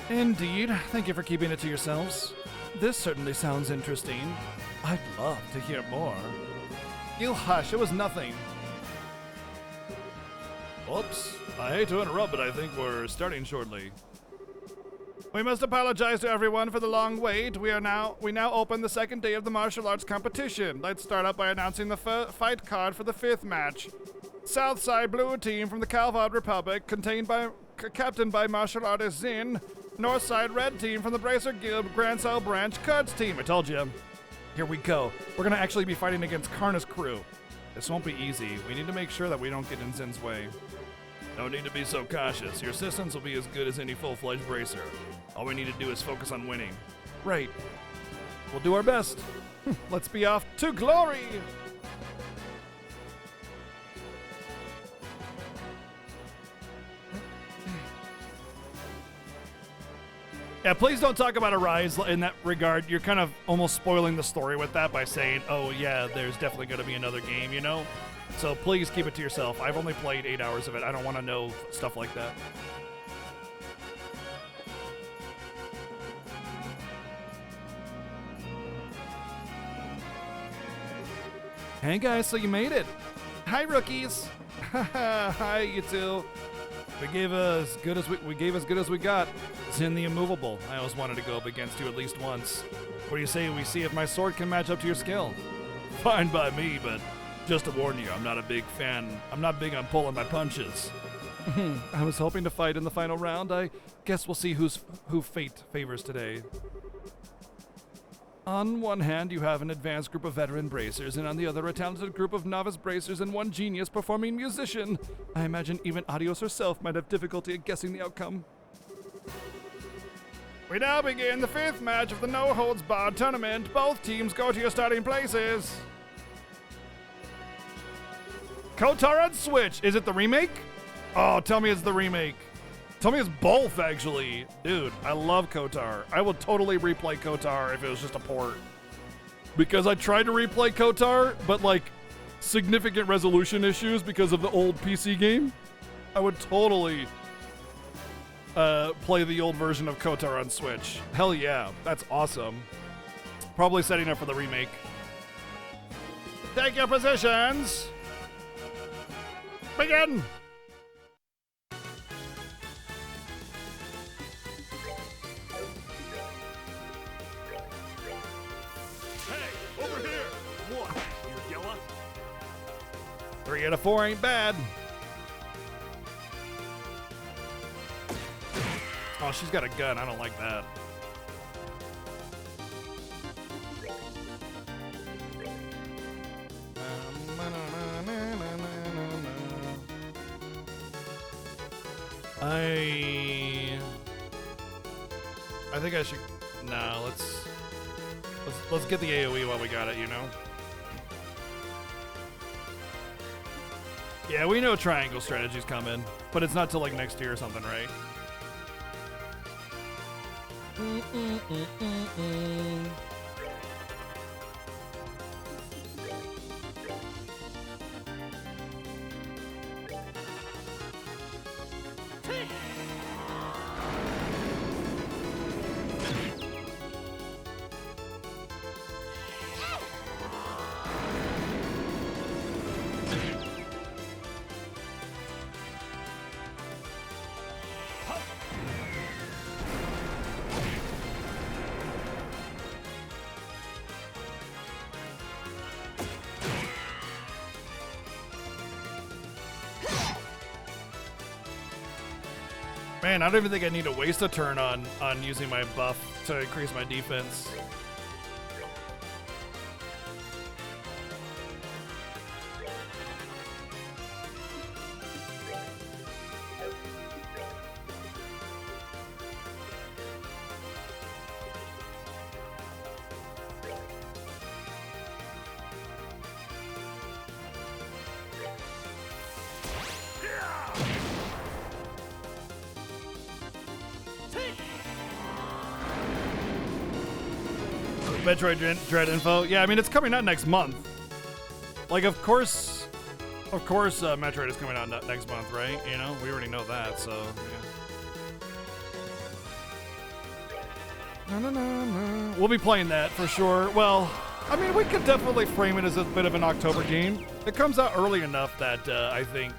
Speaker 1: Indeed. Thank you for keeping it to yourselves. This certainly sounds interesting. I'd love to hear more. You hush, it was nothing. Oops. I hate to interrupt, but I think we're starting shortly. We must apologize to everyone for the long wait. We now open the second day of the martial arts competition. Let's start out by announcing the fight card for the 5th match. Southside Blue Team from the Calvad Republic, captained by martial artist Zin. Northside Red Team from the Bracer Guild Grand Cell Branch Cuds Team. I told you. Here we go. We're gonna actually be fighting against Karna's crew. This won't be easy. We need to make sure that we don't get in Zin's way. No need to be so cautious. Your assistance will be as good as any full-fledged bracer. All we need to do is focus on winning. Right. We'll do our best. Let's be off to glory! Yeah, please don't talk about Arise in that regard. You're kind of almost spoiling the story with that by saying, oh yeah, there's definitely going to be another game, you know? So please keep it to yourself. I've only played 8 hours of it. I don't want to know stuff like that. Hey guys, so you made it. Hi rookies. Hi you two. We gave as good as we got. The Tin the Immovable. I always wanted to go up against you at least once. What do you say we see if my sword can match up to your skill? Fine by me, but just to warn you, I'm not a big fan. I'm not big on pulling my punches. I was hoping to fight in the final round. I guess we'll see who fate favors today. On one hand, you have an advanced group of veteran bracers, and on the other, a talented group of novice bracers and one genius performing musician. I imagine even Adios herself might have difficulty at guessing the outcome. We now begin the 5th match of the no-holds-barred tournament. Both teams go to your starting places. KOTOR on Switch. Is it the remake? Oh, tell me it's the remake. Tell me it's both, actually. Dude, I love KOTOR. I would totally replay KOTOR if it was just a port. Because I tried to replay KOTOR, but like significant resolution issues because of the old PC game. I would totally play the old version of KOTOR on Switch. Hell yeah, that's awesome. Probably setting up for the remake. Take your positions. Begin.
Speaker 3: Hey, over here! What? You yella?
Speaker 1: 3 out of 4 ain't bad. Oh, she's got a gun. I don't like that. I think I should. No, let's get the AoE while we got it, you know. Yeah, we know triangle strategy's coming, but it's not till like next year or something, right? Man, I don't even think I need to waste a turn on using my buff to increase my defense. Metroid Dread info. Yeah, I mean, it's coming out next month. Like, of course, Metroid is coming out next month, right? You know, we already know that, so, yeah. We'll be playing that for sure. Well, I mean, we could definitely frame it as a bit of an October game. It comes out early enough that I think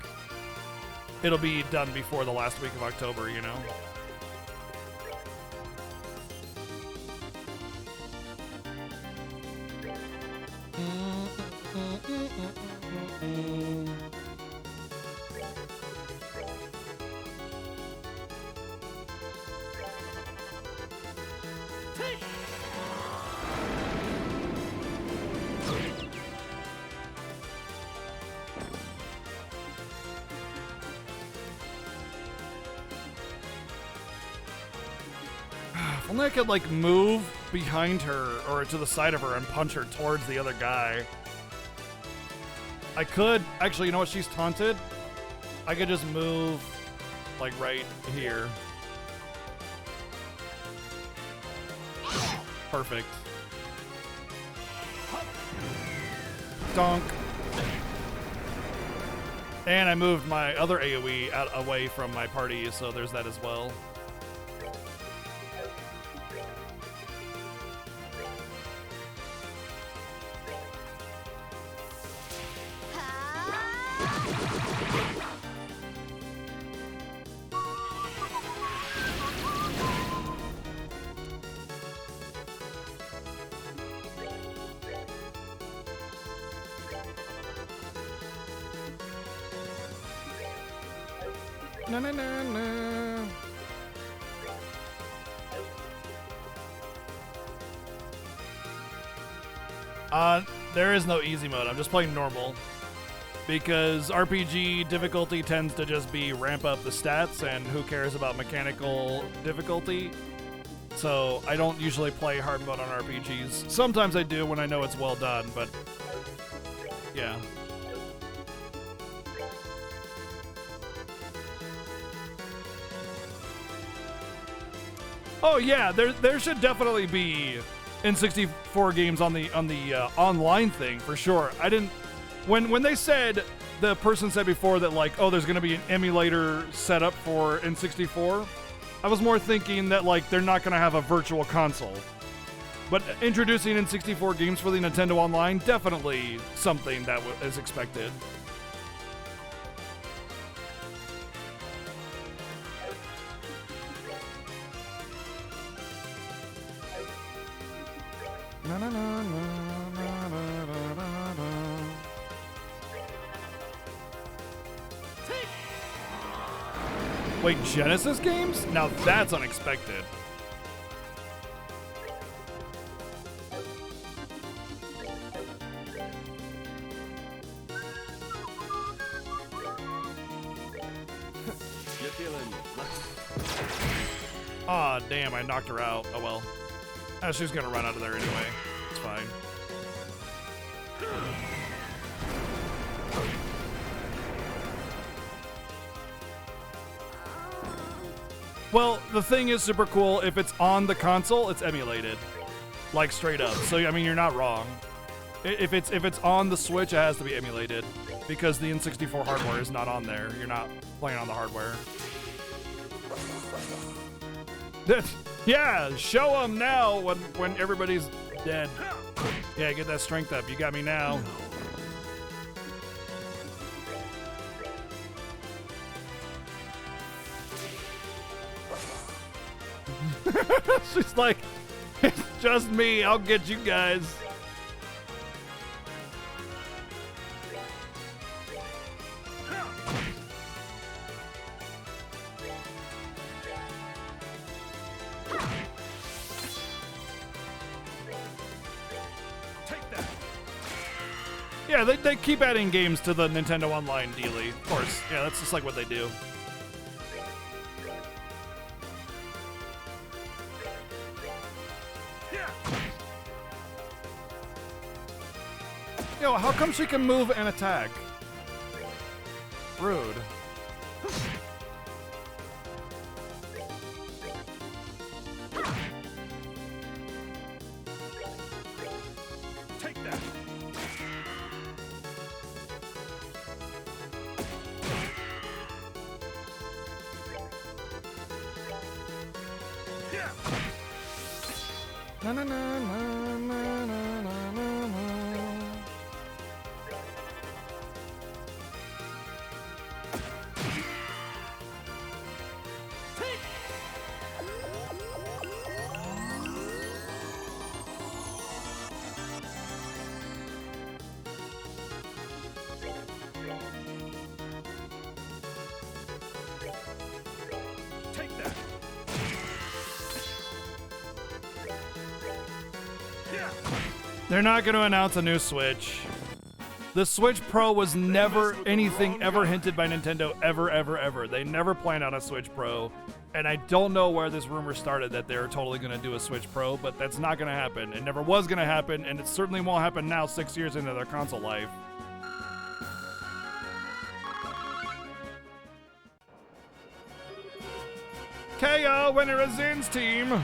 Speaker 1: it'll be done before the last week of October, you know? If only I could, like, move behind her or to the side of her and punch her towards the other guy. I could. Actually, you know what? She's taunted. I could just move, like, right here. Perfect. Donk. And I moved my other AoE out away from my party, so there's that as well. Na na na na. There is no easy mode. I'm just playing normal. Because RPG difficulty tends to just be ramp up the stats, and who cares about mechanical difficulty? So I don't usually play hard mode on RPGs. Sometimes I do when I know it's well done, but yeah. Oh yeah, there should definitely be N64 games on the online thing for sure. I didn't when they said, the person said before that like, oh, there's gonna be an emulator set up for N64. I was more thinking that like they're not gonna have a virtual console. But introducing N64 games for the Nintendo Online, definitely something that is expected. Na, na, na, na, na, na, na, na, na. Wait, Genesis games? Now that's unexpected.
Speaker 3: You feeling
Speaker 1: Aw, damn, I knocked her out. Oh well. She was gonna run out of there anyway. It's fine. Well, the thing is super cool. If it's on the console, it's emulated, like straight up. So I mean, you're not wrong. If it's on the Switch, it has to be emulated because the N64 hardware is not on there. You're not playing on the hardware. Yeah, show them now when everybody's dead. Yeah, get that strength up. You got me now. She's like, it's just me. I'll get you guys. Yeah, they keep adding games to the Nintendo Online dealie. Of course, yeah, that's just like what they do. Yo, how come she can move and attack? Rude.
Speaker 3: Take that. Yeah.
Speaker 1: Na na na na na na na na na.
Speaker 3: Take that. Yeah.
Speaker 1: They're not going to announce a new Switch. The Switch Pro was never anything ever hinted by Nintendo ever, ever, ever. They never planned on a Switch Pro. And I don't know where this rumor started that they're totally going to do a Switch Pro, but that's not going to happen. It never was going to happen, and it certainly won't happen now 6 years into their console life. KO, winner of Zin's team.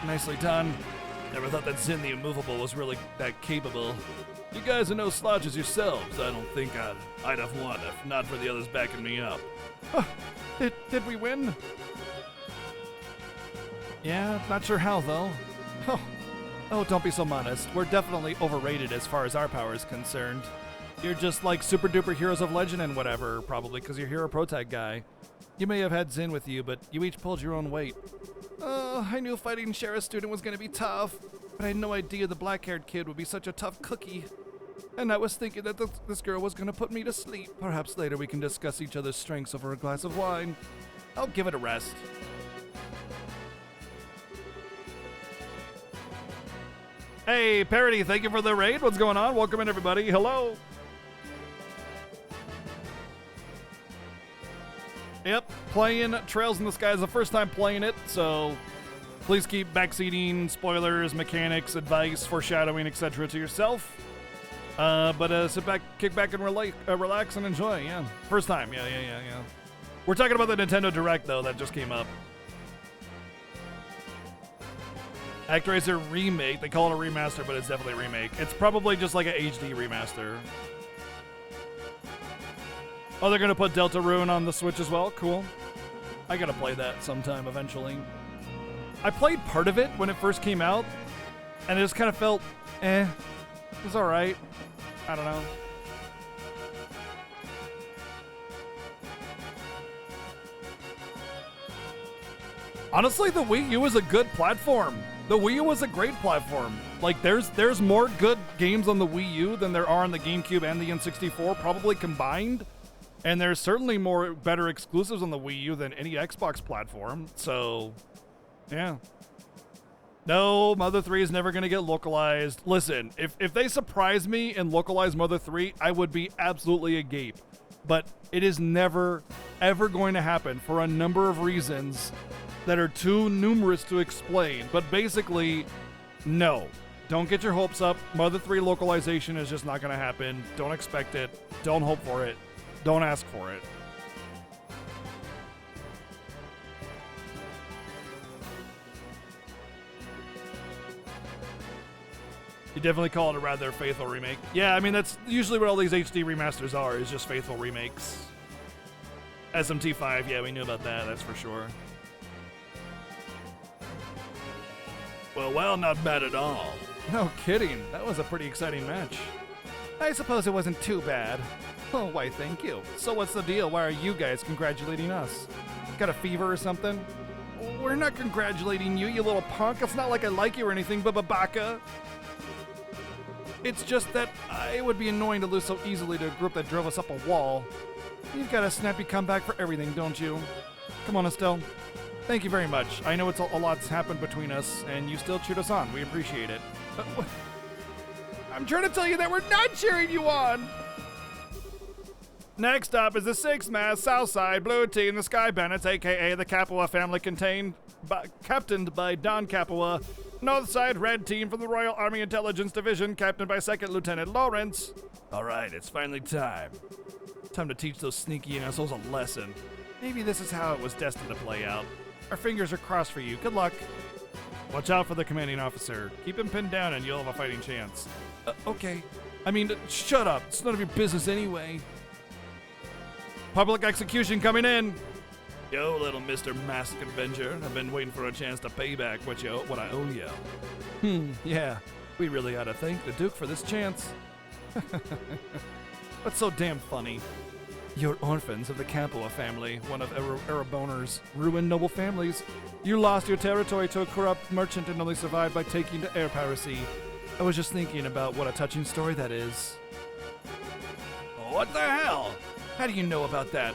Speaker 1: Nicely done. Never thought that Zin the Immovable was really that capable. You guys are no slouches yourselves. I don't think I'd have won if not for the others backing me up. Did we win? Yeah, not sure how though. Oh, don't be so modest. We're definitely overrated as far as our power is concerned. You're just like super duper heroes of legend and whatever, probably because you're Hero Pro Tag guy. You may have had Zin with you, but you each pulled your own weight. I knew fighting Sheriff Student was gonna be tough, but I had no idea the black-haired kid would be such a tough cookie.
Speaker 4: And I was thinking that this girl was gonna put me to sleep. Perhaps later we can discuss each other's strengths over a glass of wine. I'll give it a rest. Hey, Parody, thank you for the raid. What's going on? Welcome in, everybody. Hello. Yep, playing Trails in the Sky is the first time playing it, so please keep backseating, spoilers, mechanics, advice, foreshadowing, etc. to yourself. But sit back, kick back, and relax and enjoy. Yeah, first time. Yeah. We're talking about the Nintendo Direct though that just came up. ActRaiser remake. They call it a remaster, but it's definitely a remake. It's probably just like an HD remaster. Oh, they're gonna put Deltarune on the Switch as well. Cool. I gotta play that sometime eventually. I played part of it when it first came out, and it just kind of felt, it was all right. I don't know. Honestly, the Wii U is a good platform. The Wii U was a great platform. Like, there's more good games on the Wii U than there are on the GameCube and the N64, probably combined. And there's certainly more better exclusives on the Wii U than any Xbox platform. So, yeah. No, Mother 3 is never going to get localized. Listen, if they surprise me and localize Mother 3, I would be absolutely agape. But it is never, ever going to happen for a number of reasons that are too numerous to explain. But basically, no. Don't get your hopes up. Mother 3 localization is just not going to happen. Don't expect it. Don't hope for it. Don't ask for it. You definitely call it a rather faithful remake. Yeah, I mean, that's usually what all these HD remasters are, is just faithful remakes. SMT5, yeah, we knew about that, that's for sure. Well, not bad at all. No kidding, that was a pretty exciting match. I suppose it wasn't too bad. Oh, why, thank you. So what's the deal? Why are you guys congratulating us? Got a fever or something? We're not congratulating you, you little punk. It's not like I like you or anything, Babaka. It's just that it would be annoying to lose so easily to a group that drove us up a wall. You've got a snappy comeback for everything, don't you? Come on, Estelle. Thank you very much. I know it's a lot's happened between us, and you still cheered us on. We appreciate it. I'm trying to tell you that we're not cheering you on! Next up is the 6-man Southside Blue Team, the Sky Bandits, a.k.a. the Capua family, captained by Don Capua. Northside Red Team from the Royal Army Intelligence Division, captained by 2nd Lieutenant Lawrence. All right, it's finally time. Time to teach those sneaky assholes a lesson. Maybe this is how it was destined to play out. Our fingers are crossed for you. Good luck. Watch out for the commanding officer. Keep him pinned down and you'll have a fighting chance. Okay. I mean, shut up. It's none of your business anyway. Public execution coming in. Yo, little Mr. Masked Avenger. I've been waiting for a chance to pay back what I owe you. Yeah. We really ought to thank the Duke for this chance. What's so damn funny? You're orphans of the Capua family, one of Erebonner's ruined noble families. You lost your territory to a corrupt merchant and only survived by taking to air piracy. I was just thinking about what a touching story that is. What the hell? How do you know about that?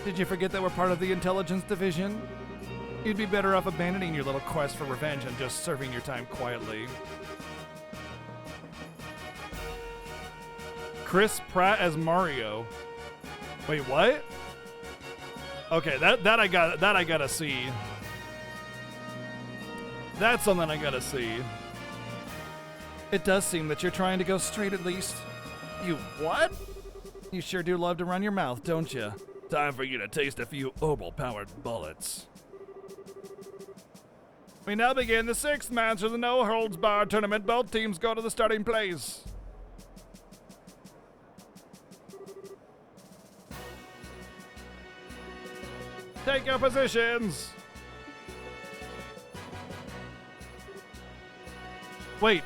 Speaker 4: Did you forget that we're part of the Intelligence Division? You'd be better off abandoning your little quest for revenge and just serving your time quietly. Chris Pratt as Mario. Wait, what? Okay, that I gotta see. That's something I gotta see. It does seem that you're trying to go straight at least. You what? You sure do love to run your mouth, don't you? Time for you to taste a few Obel-powered bullets. We now begin the 6th match of the no-holds-barred tournament. Both teams go to the starting place. Take your positions. Wait,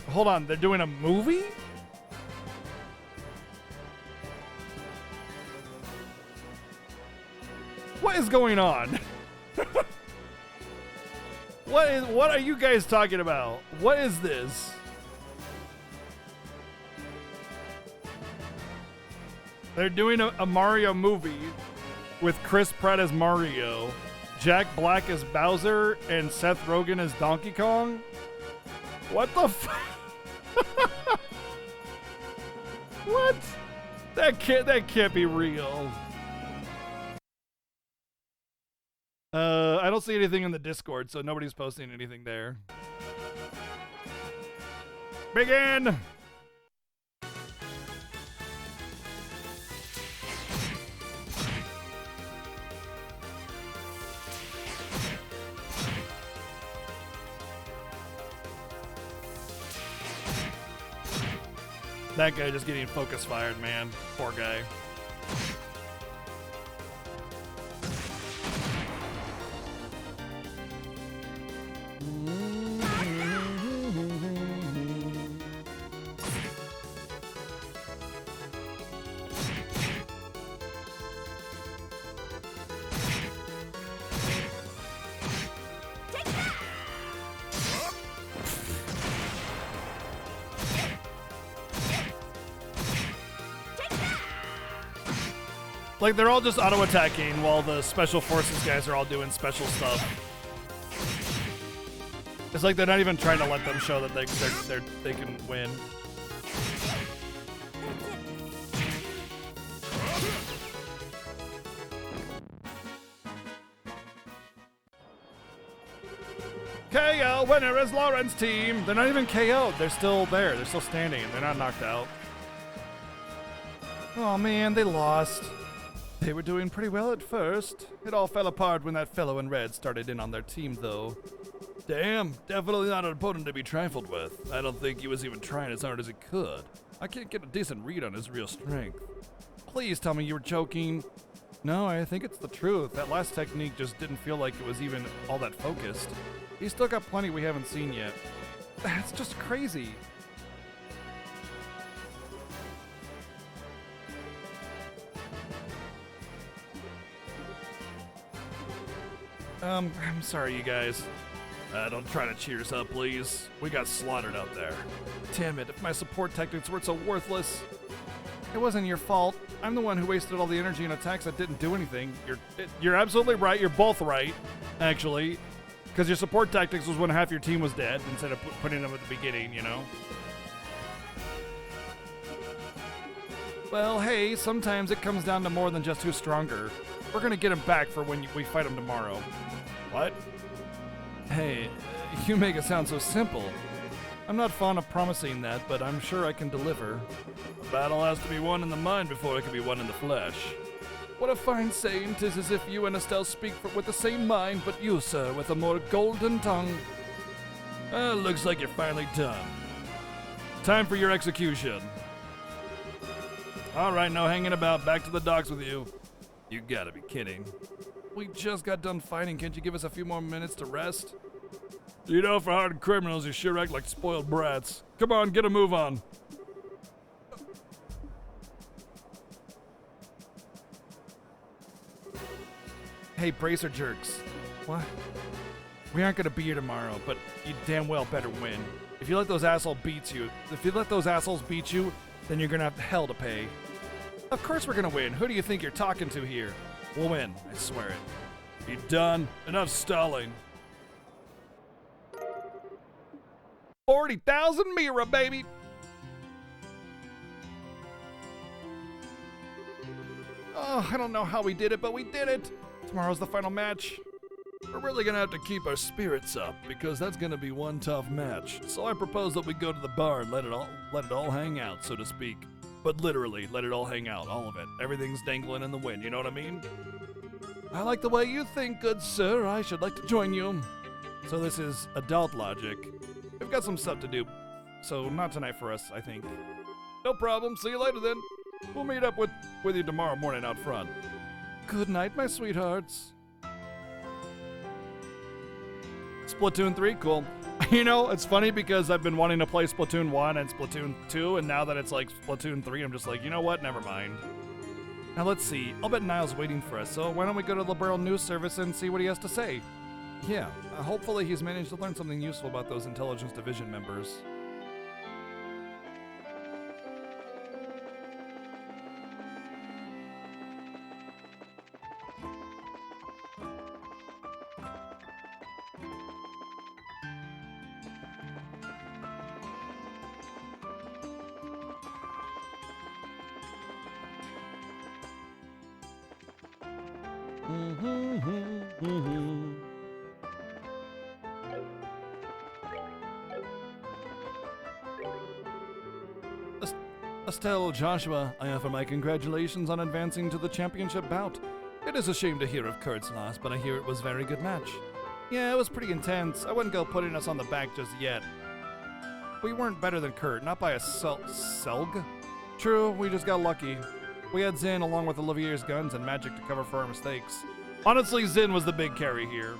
Speaker 4: hold on. They're doing a movie? What is going on?
Speaker 1: What are you guys talking about? What is this? They're doing a Mario movie with Chris Pratt as Mario, Jack Black as Bowser, and Seth Rogen as Donkey Kong? What the What? That can't be real. I don't see anything in the Discord, so nobody's posting anything there. Begin! That guy just getting focus fired, man. Poor guy. Like, they're all just auto-attacking while the Special Forces guys are all doing special stuff. It's like they're not even trying to let them show that they can win. KO winner is Lauren's team. They're not even KO'd. They're still there. They're still standing. They're not knocked out. Oh man, they lost. They were doing pretty well at first. It all fell apart when that fellow in red started in on their team, though. Damn, definitely not an opponent to be trifled with. I don't think he was even trying as hard as he could. I can't get a decent read on his real strength. Please tell me you were joking. No, I think it's the truth. That last technique just didn't feel like it was even all that focused. He's still got plenty we haven't seen yet. That's just crazy. I'm sorry, you guys. Don't try to cheer us up, please. We got slaughtered out there. Damn it, if my support tactics weren't so worthless. It wasn't your fault. I'm the one who wasted all the energy in attacks that didn't do anything. You're absolutely right. You're both right, actually. Because your support tactics was when half your team was dead instead of putting them at the beginning, you know? Well, hey, sometimes it comes down to more than just who's stronger. We're gonna get him back for when we fight him tomorrow. What? Hey, you make it sound so simple. I'm not fond of promising that, but I'm sure I can deliver. A battle has to be won in the mind before it can be won in the flesh. What a fine saying 'tis, as if you and Estelle speak with the same mind, but you, sir, with a more golden tongue. Looks like you're finally done. Time for your execution. All right, no hanging about. Back to the docks with you. You gotta be kidding. We just got done fighting. Can't you give us a few more minutes to rest? You know, for hardened criminals, you sure act like spoiled brats. Come on, get a move on. Hey, bracer jerks. What? We aren't gonna be here tomorrow, but you damn well better win. If you let those assholes beat you, then you're gonna have hell to pay. Of course we're gonna win. Who do you think you're talking to here? We'll win, I swear it. You done? Enough stalling. 40,000 Mira, baby! Oh, I don't know how we did it, but we did it! Tomorrow's the final match. We're really gonna have to keep our spirits up, because that's gonna be one tough match. So I propose that we go to the bar and let it all hang out, so to speak. But literally, let it all hang out, all of it. Everything's dangling in the wind, you know what I mean? I like the way you think, good sir. I should like to join you. So this is adult logic. We've got some stuff to do, so not tonight for us, I think. No problem. See you later, then. We'll meet up with you tomorrow morning out front. Good night, my sweethearts. Splatoon 3, cool. You know, it's funny because I've been wanting to play Splatoon 1 and Splatoon 2, and now that it's like Splatoon 3, I'm just like, you know what? Never mind. Now let's see. I'll bet Niall's waiting for us, so why don't we go to the Liberal News Service and see what he has to say? Yeah, hopefully he's managed to learn something useful about those intelligence division members. Estelle Joshua, I offer my congratulations on advancing to the championship bout. It is a shame to hear of Kurt's loss, but I hear it was a very good match. Yeah, it was pretty intense. I wouldn't go putting us on the back just yet. We weren't better than Kurt, not by a selg. True, we just got lucky. We had Zin along with Olivier's guns and magic to cover for our mistakes. Honestly, Zin was the big carry here.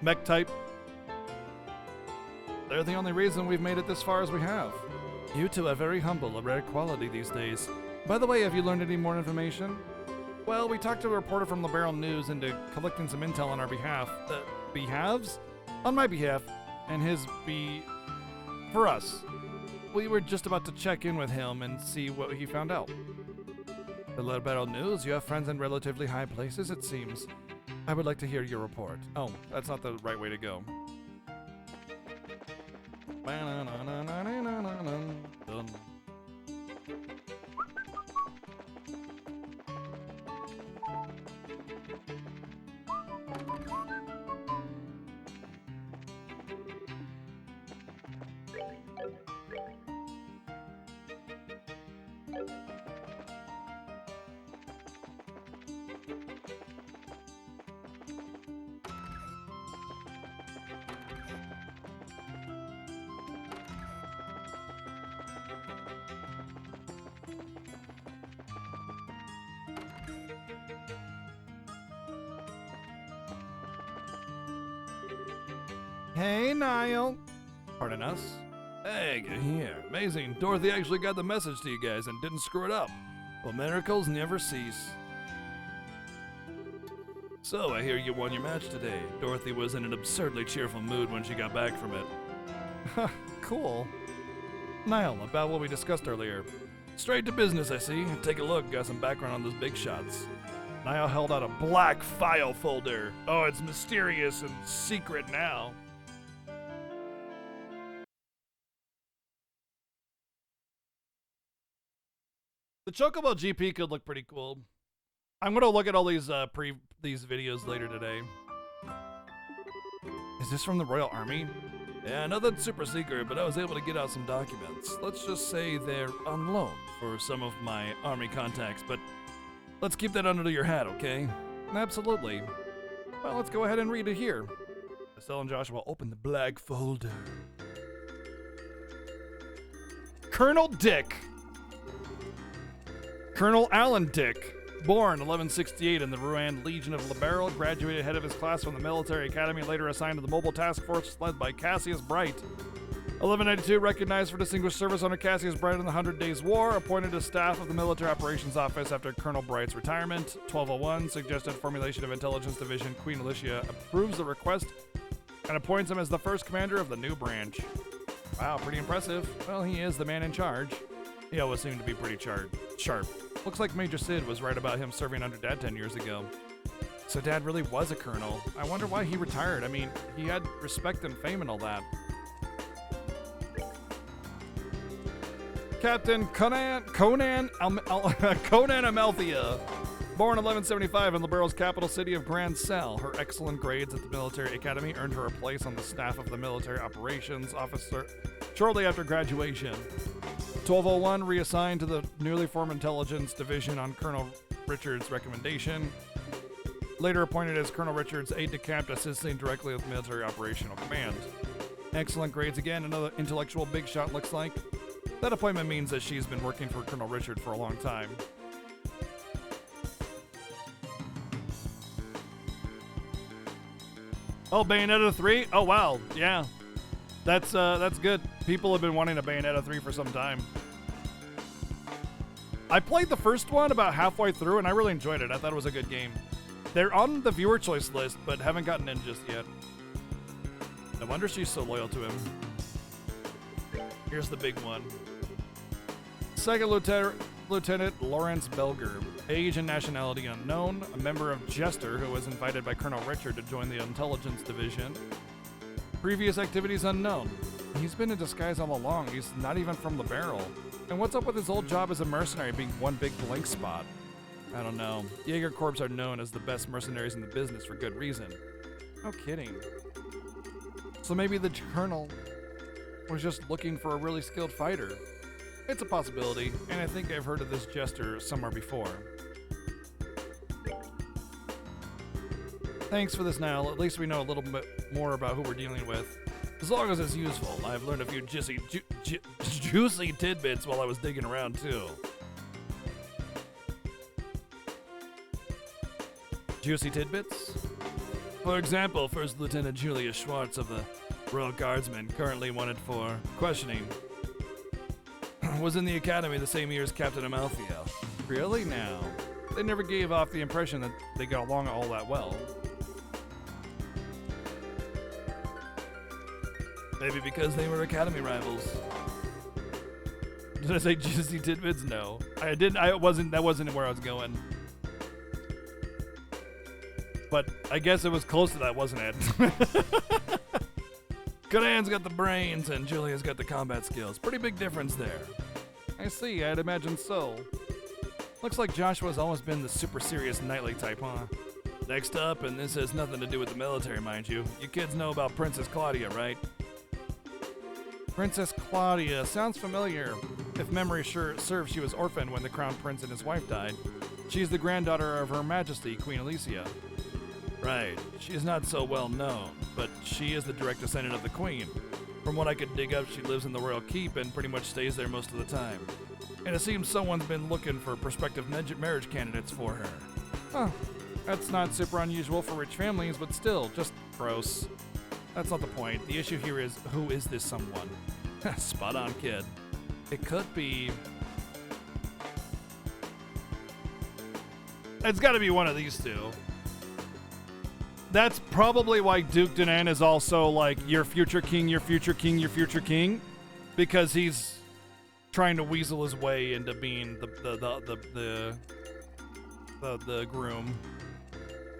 Speaker 1: Mech type. They're the only reason we've made it this far as we have. You two are very humble, a rare quality these days. By the way, have you learned any more information? Well, we talked to a reporter from LeBaron News into collecting some intel on our behalf. Behalves? On my behalf, and his for us. We were just about to check in with him and see what he found out. The LeBaron News, you have friends in relatively high places, it seems. I would like to hear your report. Oh, that's not the right way to go. Done. Hey, Niall. Pardon us? Hey, get here. Amazing. Dorothy actually got the message to you guys and didn't screw it up. Well, miracles never cease. So, I hear you won your match today. Dorothy was in an absurdly cheerful mood when she got back from it. Cool. Niall, about what we discussed earlier. Straight to business, I see. Take a look. Got some background on those big shots. Niall held out a black file folder. Oh, it's mysterious and secret now. The Chocobo GP could look pretty cool. I'm gonna look at all these these videos later today. Is this from the Royal Army? Yeah, nothing super secret, but I was able to get out some documents. Let's just say they're on loan for some of my army contacts, but let's keep that under your hat, okay? Absolutely. Well, let's go ahead and read it here. Estelle and Joshua open the black folder. Colonel Dick. Colonel Alan Dick, born 1168 in the Rouen Legion of Liberal, graduated head of his class from the military academy, later assigned to the mobile task force led by Cassius Bright. 1192, recognized for distinguished service under Cassius Bright in the 100 Days War, appointed as staff of the Military Operations Office after Colonel Bright's retirement. 1201, suggested formulation of Intelligence Division. Queen Alicia approves the request and appoints him as the first commander of the new branch. Wow, pretty impressive. Well, he is the man in charge. He always seemed to be pretty sharp. Looks like Major Sid was right about him serving under Dad 10 years ago. So Dad really was a colonel. I wonder why he retired. I mean, he had respect and fame and all that. Captain Conan Amalthea, born 1175 in Liberal's capital city of Grand Cell. Her excellent grades at the military academy earned her a place on the staff of the military operations officer shortly after graduation. 1201, reassigned to the newly formed intelligence division on Colonel Richards' recommendation. Later appointed as Colonel Richards' aide-de-camp, assisting directly with military operational command. Excellent grades again, another intellectual big shot looks like. That appointment means that she's been working for Colonel Richard for a long time. Oh, Bayonetta 3? Oh, wow. Yeah. That's good. People have been wanting a Bayonetta 3 for some time. I played the first one about halfway through, and I really enjoyed it. I thought it was a good game. They're on the viewer choice list, but haven't gotten in just yet. No wonder she's so loyal to him. Here's the big one. Second Lieutenant Lawrence Belger. Age and nationality unknown. A member of Jester who was invited by Colonel Richard to join the intelligence division. Previous activities unknown. He's been in disguise all along. He's not even from the barrel. And what's up with his old job as a mercenary being one big blank spot? I don't know. Jaeger Corps are known as the best mercenaries in the business for good reason. No kidding. So maybe the Colonel was just looking for a really skilled fighter. It's a possibility, and I think I've heard of this Jester somewhere before. Thanks for this, Nile. At least we know a little bit more about who we're dealing with. As long as it's useful. I've learned a few juicy tidbits while I was digging around, too. Juicy tidbits? For example, First Lieutenant Julius Schwartz of the Royal Guardsmen, currently wanted for questioning, was in the academy the same year as Captain Amalthea. Really now? They never gave off the impression that they got along all that well. Maybe because they were academy rivals. Did I say juicy tidbits? No. I didn't. That wasn't where I was going. But I guess it was close to that, wasn't it? Codan's got the brains and Julia's got the combat skills. Pretty big difference there. I see, I'd imagine so. Looks like Joshua's always been the super serious knightly type, huh? Next up, and this has nothing to do with the military, mind you. You kids know about Princess Claudia, right? Princess Claudia sounds familiar. If memory serves, she was orphaned when the crown prince and his wife died. She's the granddaughter of Her Majesty, Queen Alicia. Right, she's not so well known, but she is the direct descendant of the Queen. From what I could dig up, she lives in the royal keep and pretty much stays there most of the time. And it seems someone's been looking for prospective marriage candidates for her. Huh, that's not super unusual for rich families, but still, just gross. That's not the point. The issue here is, who is this someone? Spot on, kid. It could be... It's gotta be one of these two. That's probably why Duke Danan is also like, your future king, your future king, your future king. Because he's trying to weasel his way into being the groom.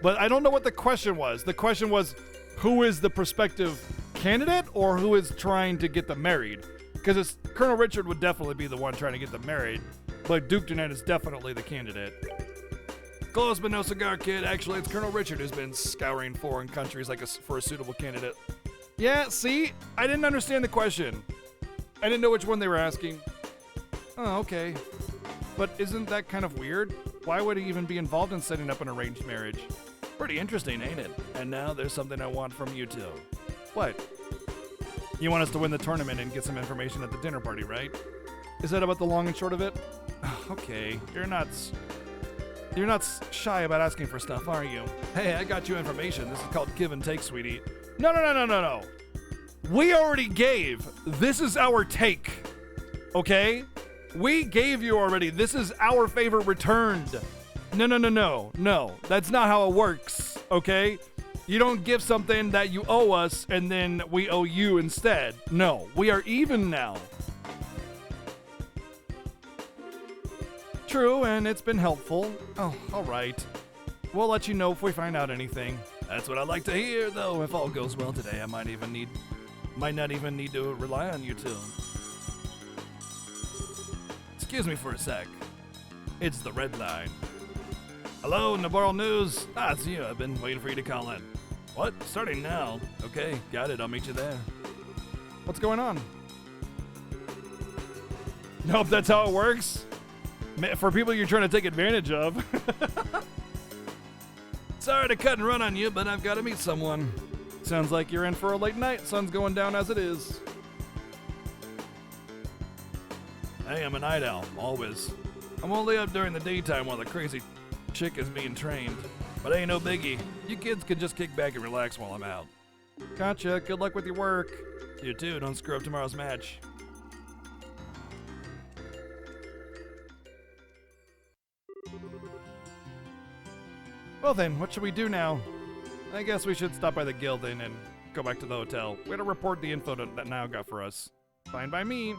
Speaker 1: But I don't know what the question was. The question was, who is the prospective candidate or who is trying to get them married? Because Colonel Richard would definitely be the one trying to get them married, but Duke Danan is definitely the candidate. Close but no cigar, kid. Actually, it's Colonel Richard who's been scouring foreign countries for a suitable candidate. Yeah, see? I didn't understand the question. I didn't know which one they were asking. Oh, okay. But isn't that kind of weird? Why would he even be involved in setting up an arranged marriage? Pretty interesting, ain't it? And now there's something I want from you two. What? You want us to win the tournament and get some information at the dinner party, right? Is that about the long and short of it? Okay, you're not shy about asking for stuff, are you? Hey, I got you information. This is called give and take, sweetie. No. We already gave. This is our take. Okay? We gave you already. This is our favor returned. No. That's not how it works, okay? You don't give something that you owe us and then we owe you instead. No, we are even now. True, and it's been helpful. Oh, all right. We'll let you know if we find out anything. That's what I'd like to hear, though. If all goes well today, I might not even need to rely on you two. Excuse me for a sec. It's the red line. Hello, Navarro News. It's you. I've been waiting for you to call in. What? Starting now? Okay, got it. I'll meet you there. What's going on? Nope, that's how it works? For people you're trying to take advantage of. Sorry to cut and run on you, but I've got to meet someone. Sounds like you're in for a late night. Sun's going down as it is. Hey, I'm a night owl, always. I'm only up during the daytime while the crazy chick is being trained. But ain't no biggie. You kids can just kick back and relax while I'm out. Gotcha. Good luck with your work. You too. Don't screw up tomorrow's match. Well then, what should we do now? I guess we should stop by the guild then and go back to the hotel. We're gonna report the info that Niall got for us. Fine by me.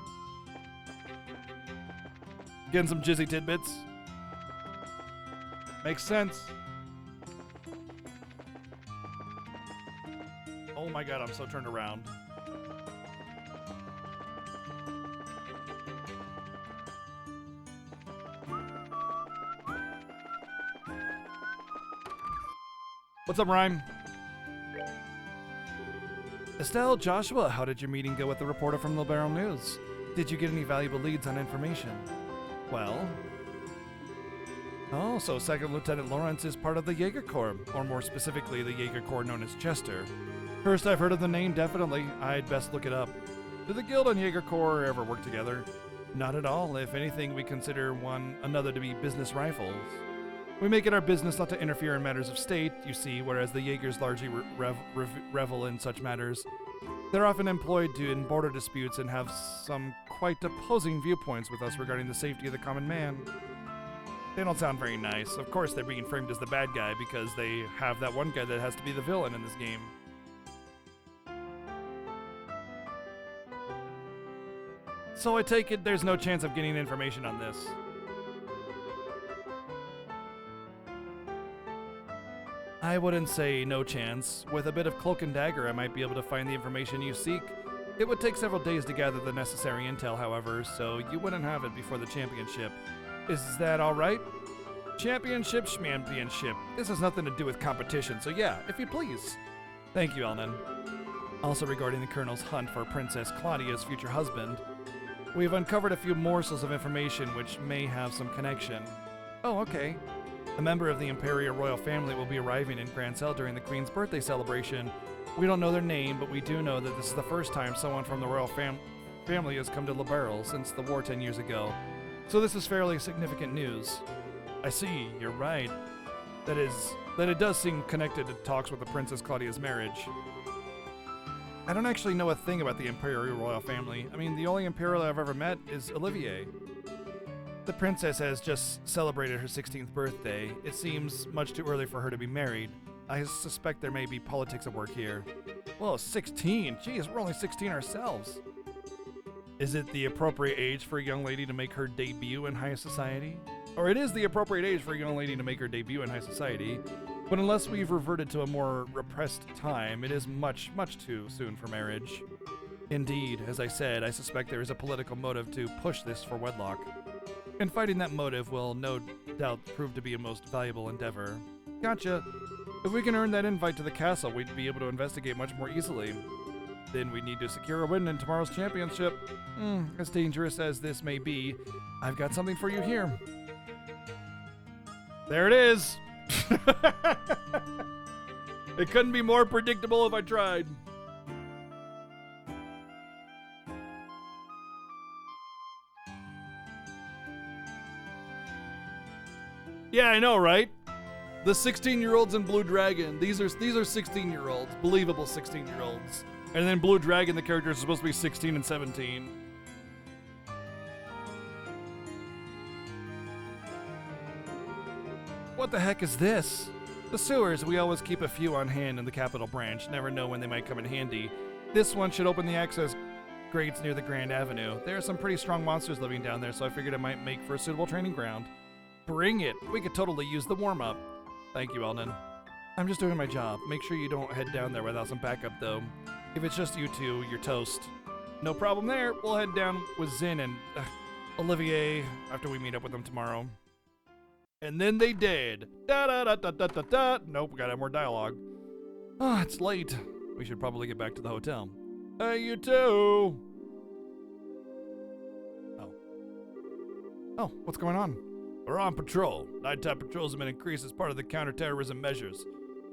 Speaker 1: Getting some jizzy tidbits. Makes sense. Oh my god, I'm so turned around. What's up, Rhyme? Estelle, Joshua, how did your meeting go with the reporter from the Barrel News? Did you get any valuable leads on information? Well... Oh, so Second Lieutenant Lawrence is part of the Jaeger Corps, or more specifically, the Jaeger Corps known as Chester. First I've heard of the name, definitely. I'd best look it up. Do the Guild and Jaeger Corps ever work together? Not at all. If anything, we consider one another to be business rivals. We make it our business not to interfere in matters of state, you see, whereas the Jaegers largely revel in such matters. They're often employed in border disputes and have some quite opposing viewpoints with us regarding the safety of the common man. They don't sound very nice. Of course, they're being framed as the bad guy because they have that one guy that has to be the villain in this game. So I take it there's no chance of getting information on this. I wouldn't say no chance. With a bit of cloak and dagger, I might be able to find the information you seek. It would take several days to gather the necessary intel, however, so you wouldn't have it before the championship. Is that alright? Championship, schmampionship. This has nothing to do with competition, so yeah, if you please. Thank you, Elnan. Also regarding the Colonel's hunt for Princess Claudia's future husband, we've uncovered a few morsels of information which may have some connection. Oh, okay. A member of the Imperial royal family will be arriving in Grand Cell during the Queen's birthday celebration. We don't know their name, but we do know that this is the first time someone from the royal family has come to Liberl since the war 10 years ago. So this is fairly significant news. I see, you're right. That it does seem connected to talks with the Princess Claudia's marriage. I don't actually know a thing about the Imperial royal family. I mean, the only Imperial I've ever met is Olivier. The princess has just celebrated her 16th birthday. It seems much too early for her to be married. I suspect there may be politics at work here. Well, 16? Geez, we're only 16 ourselves. Is it the appropriate age for a young lady to make her debut in high society? Or it is the appropriate age for a young lady to make her debut in high society, but unless we've reverted to a more repressed time, it is much, much too soon for marriage. Indeed, as I said, I suspect there is a political motive to push this for wedlock. And fighting that motive will no doubt prove to be a most valuable endeavor. Gotcha. If we can earn that invite to the castle, we'd be able to investigate much more easily. Then we need to secure a win in tomorrow's championship. As dangerous as this may be, I've got something for you here. There it is. It couldn't be more predictable if I tried. Yeah, I know, right? The 16-year-olds in Blue Dragon. These are 16-year-olds, believable 16-year-olds. And then Blue Dragon, the characters are supposed to be 16 and 17. What the heck is this? The sewers, we always keep a few on hand in the Capital Branch. Never know when they might come in handy. This one should open the access grates near the Grand Avenue. There are some pretty strong monsters living down there, so I figured it might make for a suitable training ground. Bring it! We could totally use the warm-up. Thank you, Elnan. I'm just doing my job. Make sure you don't head down there without some backup, though. If it's just you two, you're toast. No problem there. We'll head down with Zin and Olivier after we meet up with them tomorrow. And then they did. Da-da-da-da-da-da-da. Nope, we gotta have more dialogue. Ah, it's late. We should probably get back to the hotel. Hey, you too! Oh, what's going on? We're on patrol. Nighttime patrols have been increased as part of the counterterrorism measures.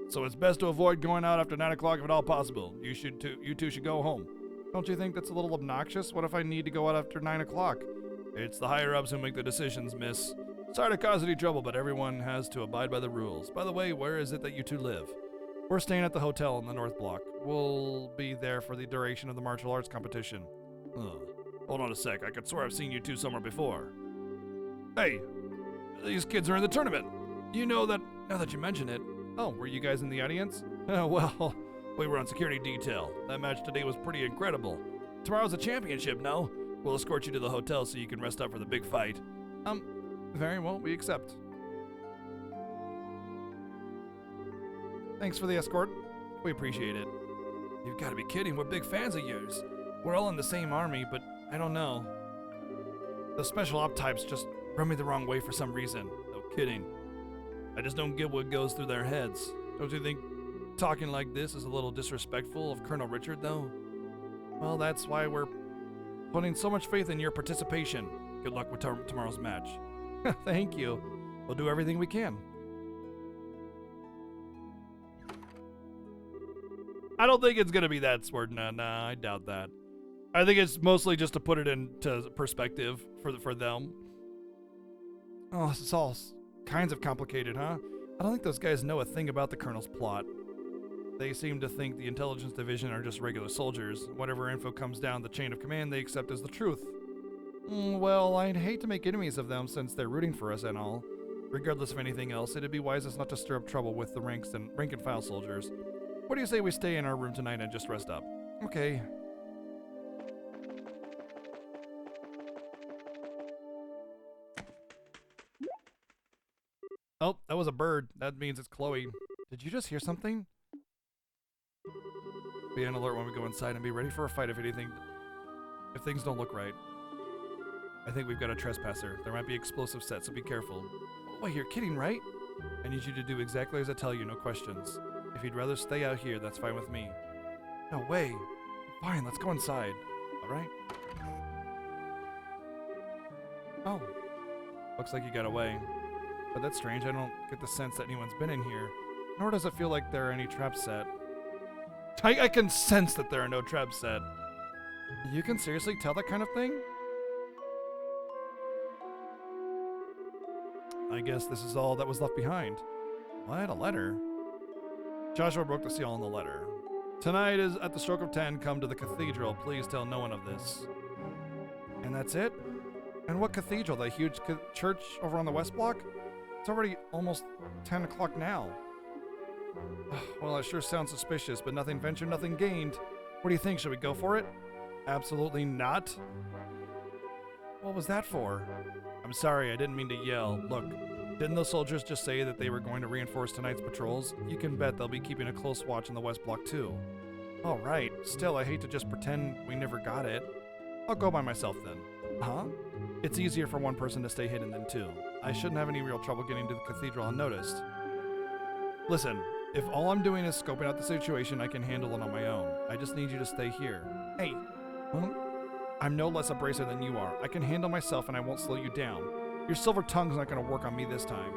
Speaker 1: So it's best to avoid going out after 9 o'clock if at all possible. You two should go home. Don't you think that's a little obnoxious? What if I need to go out after 9 o'clock? It's the higher-ups who make the decisions, miss. Sorry to cause any trouble, but everyone has to abide by the rules. By the way, where is it that you two live? We're staying at the hotel in the North Block. We'll be there for the duration of the martial arts competition. Hold on a sec. I could swear I've seen you two somewhere before. Hey, these kids are in the tournament.
Speaker 4: You know that, now that you mention it.
Speaker 1: Oh, were you guys in the audience?
Speaker 4: Well, we were on security detail. That match today was pretty incredible. Tomorrow's a championship, no? We'll escort you to the hotel so you can rest up for the big fight.
Speaker 1: Very well, we accept. Thanks for the escort.
Speaker 4: We appreciate it. You've got to be kidding. We're big fans of yours. We're all in the same army, but I don't know. The special op types just rub me the wrong way for some reason. No kidding. I just don't get what goes through their heads. Don't you think talking like this is a little disrespectful of Colonel Richard, though?
Speaker 1: Well, that's why we're putting so much faith in your participation.
Speaker 4: Good luck with tomorrow's match.
Speaker 1: Thank you. We'll do everything we can. I don't think it's going to be that sword. Nah, I doubt that. I think it's mostly just to put it into perspective for them. Oh, this is all kinds of complicated, huh? I don't think those guys know a thing about the Colonel's plot. They seem to think the intelligence division are just regular soldiers. Whatever info comes down the chain of command, they accept as the truth. Well, I'd hate to make enemies of them since they're rooting for us and all. Regardless of anything else, it'd be wisest not to stir up trouble with the rank and file soldiers. What do you say we stay in our room tonight and just rest up? Okay. Oh, that was a bird. That means it's Chloe. Did you just hear something? Be on alert when we go inside and be ready for a fight if things don't look right. I think we've got a trespasser. There might be explosive sets, so be careful. Wait, you're kidding, right? I need you to do exactly as I tell you, no questions. If you'd rather stay out here, that's fine with me. No way. Fine, let's go inside. Alright? Oh. Looks like you got away. But that's strange, I don't get the sense that anyone's been in here. Nor does it feel like there are any traps set. I can sense that there are no traps set. You can seriously tell that kind of thing? I guess this is all that was left behind. What? A letter? Joshua broke the seal on the letter. Tonight is at the stroke of 10. Come to the cathedral. Please tell no one of this. And that's it? And what cathedral? The huge church over on the west block? It's already almost 10 o'clock now. Well, it sure sounds suspicious, but nothing ventured, nothing gained. What do you think? Should we go for it? Absolutely not. What was that for? I'm sorry, I didn't mean to yell. Look, didn't those soldiers just say that they were going to reinforce tonight's patrols? You can bet they'll be keeping a close watch in the west block too. All right. Still, I hate to just pretend we never got it. I'll go by myself then. Huh? It's easier for one person to stay hidden than two. I shouldn't have any real trouble getting to the cathedral unnoticed. Listen, if all I'm doing is scoping out the situation, I can handle it on my own. I just need you to stay here. Hey. Huh? I'm no less a bracer than you are. I can handle myself and I won't slow you down. Your silver tongue's not going to work on me this time.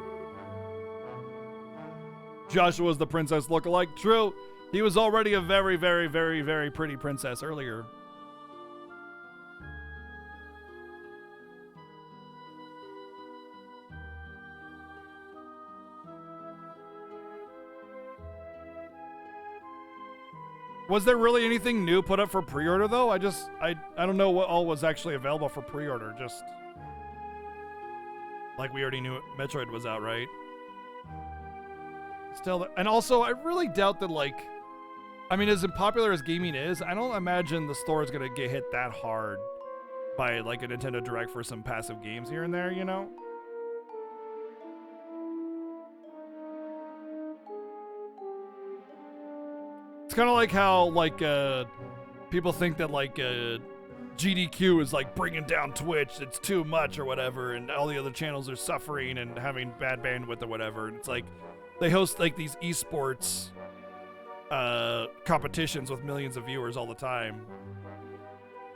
Speaker 1: Joshua's the princess lookalike. True. He was already a very, very, very, very pretty princess earlier. Was there really anything new put up for pre-order though? I don't know what all was actually available for pre-order. Just like we already knew Metroid was out, right? Still, and also I really doubt that, like, I mean, as unpopular as gaming is, I don't imagine the store is gonna get hit that hard by like a Nintendo Direct for some passive games here and there, you know? It's kind of like how, like, people think that, like, GDQ is, like, bringing down Twitch. It's too much or whatever, and all the other channels are suffering and having bad bandwidth or whatever. And it's like, they host, like, these esports competitions with millions of viewers all the time.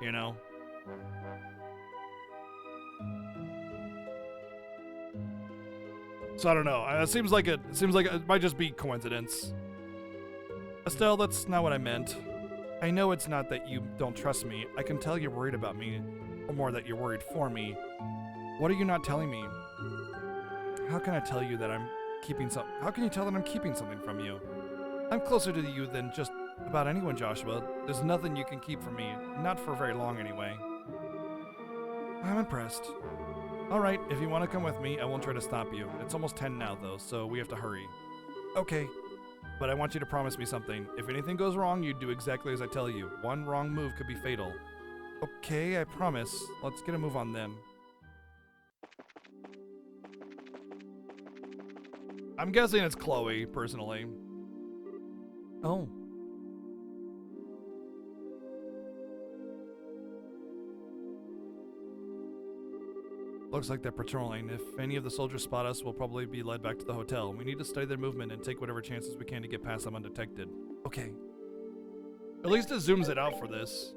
Speaker 1: You know? So I don't know. It seems like it might just be coincidence. Estelle, that's not what I meant. I know it's not that you don't trust me. I can tell you're worried about me, or more that you're worried for me. What are you not telling me? How can I tell you that I'm keeping something? How can you tell that I'm keeping something from you? I'm closer to you than just about anyone, Joshua. There's nothing you can keep from me, not for very long anyway. I'm impressed. Alright, if you want to come with me, I won't try to stop you. It's almost 10 now, though, so we have to hurry. Okay. But I want you to promise me something. If anything goes wrong, you do exactly as I tell you. One wrong move could be fatal. Okay, I promise. Let's get a move on then. I'm guessing it's Chloe, personally. Oh. Looks like they're patrolling. If any of the soldiers spot us, we'll probably be led back to the hotel. We need to study their movement and take whatever chances we can to get past them undetected. Okay. At least it zooms it out for this.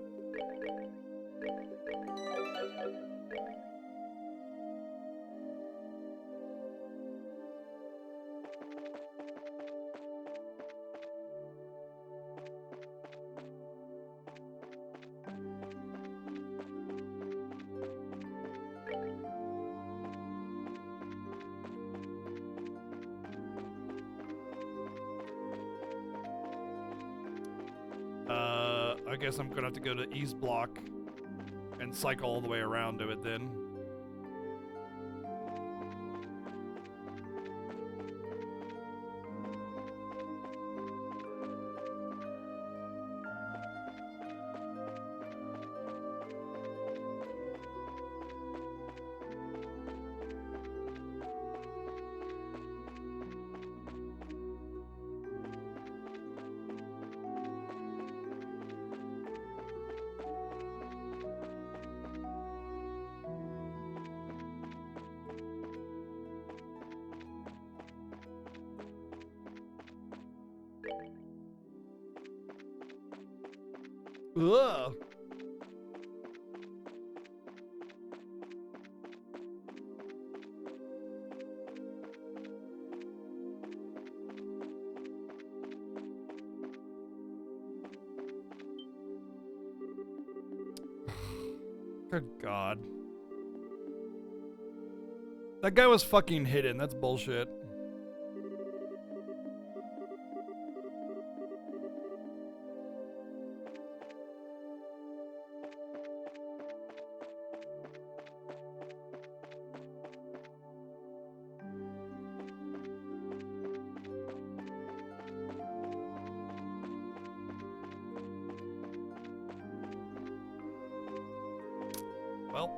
Speaker 1: I guess I'm gonna have to go to East Block and cycle all the way around to it then. Ugh. Good God. That guy was fucking hidden. That's bullshit. Well.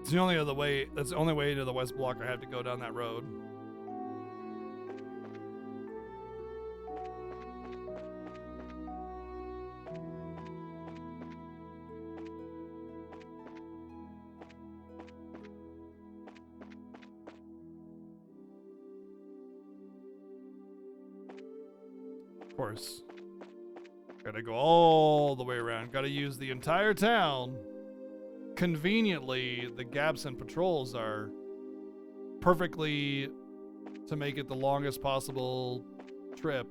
Speaker 1: It's the only other way. That's the only way to the West Block. I have to go down that road. Of course. Gotta go all the way around. Gotta use the entire town. Conveniently, the gaps and patrols are perfectly to make it the longest possible trip.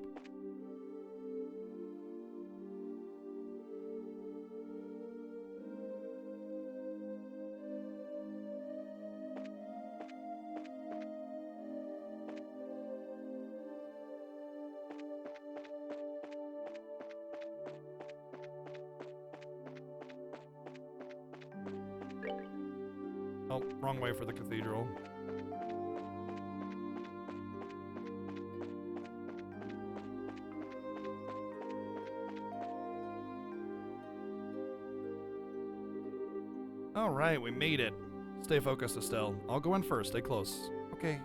Speaker 1: Oh, wrong way for the cathedral. All right, we made it. Stay focused, Estelle. I'll go in first. Stay close. Okay.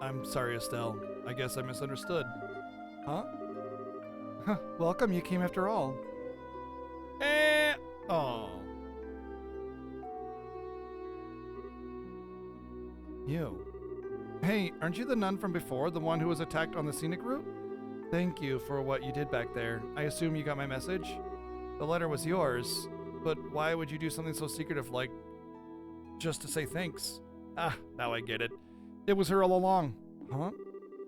Speaker 1: I'm sorry, Estelle. I guess I misunderstood. Huh? Welcome, you came after all. Oh. You. Hey, aren't you the nun from before, the one who was attacked on the scenic route? Thank you for what you did back there. I assume you got my message? The letter was yours, but why would you do something so secretive like
Speaker 4: Just to say thanks.
Speaker 1: Ah, now I get it. It was her all along.
Speaker 4: Huh?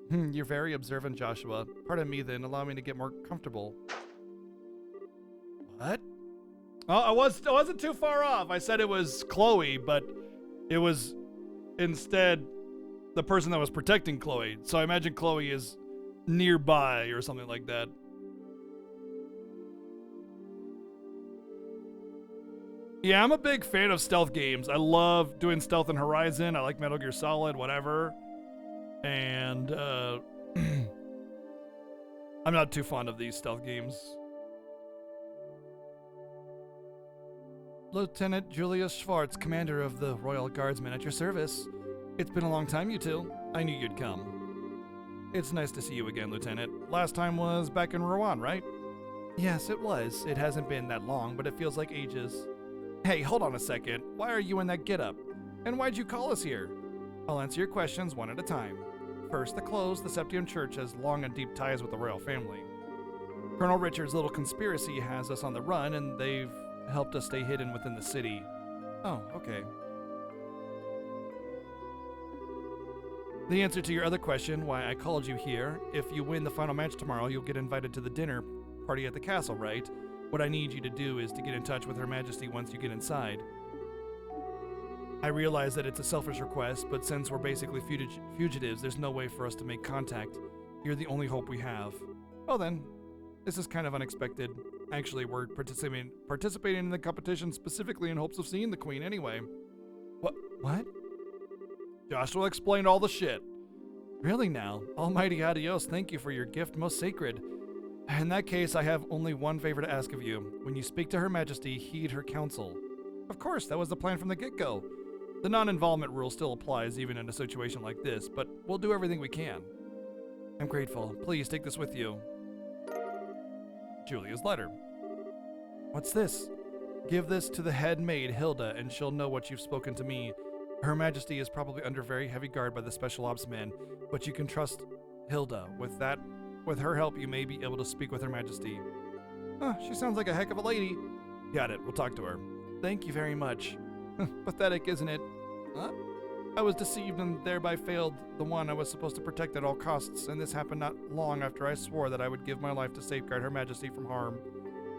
Speaker 4: You're very observant, Joshua. Pardon me then, allow me to get more comfortable.
Speaker 1: What? Oh, I wasn't too far off. I said it was Chloe, but it was instead the person that was protecting Chloe. So I imagine Chloe is nearby or something like that. Yeah, I'm a big fan of stealth games. I love doing stealth in Horizon. I like Metal Gear Solid, whatever. And I'm not too fond of these stealth games.
Speaker 4: Lieutenant Julius Schwartz, commander of the Royal Guardsmen, at your service. It's been a long time, you two. I knew you'd come. It's nice to see you again, Lieutenant.
Speaker 1: Last time was back in Rouen, right?
Speaker 4: Yes, it was. It hasn't been that long, but it feels like ages.
Speaker 1: Hey, hold on a second. Why are you in that getup? And why'd you call us here?
Speaker 4: I'll answer your questions one at a time. First, the close. The Septium Church has long and deep ties with the royal family. Colonel Richard's little conspiracy has us on the run, and they've helped us stay hidden within the city. Oh, okay. The answer to your other question, why I called you here, if you win the final match tomorrow, you'll get invited to the dinner party at the castle, right? What I need you to do is to get in touch with Her Majesty once you get inside. I realize that it's a selfish request, but since we're basically fugitives, there's no way for us to make contact. You're the only hope we have. Well then, this is kind of unexpected. Actually, we're participating in the competition specifically in hopes of seeing the Queen anyway. What?
Speaker 1: Joshua explained all the shit.
Speaker 4: Really now? Almighty Adios, thank you for your gift most sacred. In that case, I have only one favor to ask of you. When you speak to Her Majesty, heed her counsel. Of course, that was the plan from the get-go. The non-involvement rule still applies even in a situation like this, but we'll do everything we can. I'm grateful. Please take this with you. Julia's letter. What's this? Give this to the head maid, Hilda, and she'll know what you've spoken to me. Her Majesty is probably under very heavy guard by the Special Ops men, but you can trust Hilda. With her help, you may be able to speak with Her Majesty. She sounds like a heck of a lady. Got it. We'll talk to her. Thank you very much. Pathetic, isn't it? Huh? I was deceived and thereby failed the one I was supposed to protect at all costs, and this happened not long after I swore that I would give my life to safeguard Her Majesty from harm.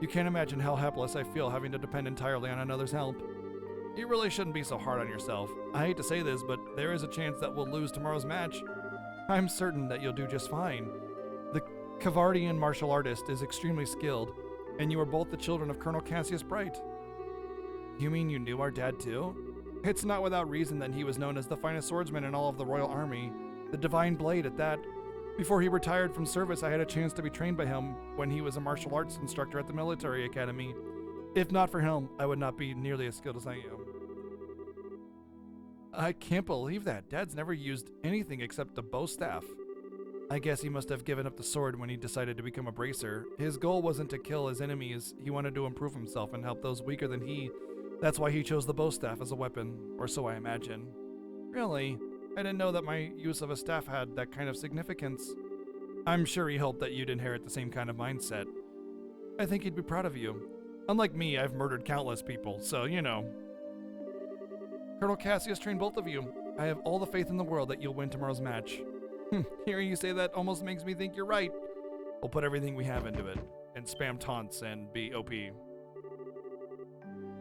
Speaker 4: You can't imagine how helpless I feel having to depend entirely on another's help. You really shouldn't be so hard on yourself. I hate to say this, but there is a chance that we'll lose tomorrow's match. I'm certain that you'll do just fine. The Kavardian martial artist is extremely skilled, and you are both the children of Colonel Cassius Bright. You mean you knew our dad too? It's not without reason that he was known as the finest swordsman in all of the Royal Army, the Divine Blade at that. Before he retired from service, I had a chance to be trained by him when he was a martial arts instructor at the military academy. If not for him, I would not be nearly as skilled as I am. I can't believe that. Dad's never used anything except a bow staff. I guess he must have given up the sword when he decided to become a bracer. His goal wasn't to kill his enemies, he wanted to improve himself and help those weaker than he. That's why he chose the bow staff as a weapon, or so I imagine. Really? I didn't know that my use of a staff had that kind of significance. I'm sure he hoped that you'd inherit the same kind of mindset. I think he'd be proud of you. Unlike me, I've murdered countless people, so you know. Colonel Cassius trained both of you. I have all the faith in the world that you'll win tomorrow's match. Hearing you say that almost makes me think you're right. We'll put everything we have into it, and spam taunts and be OP.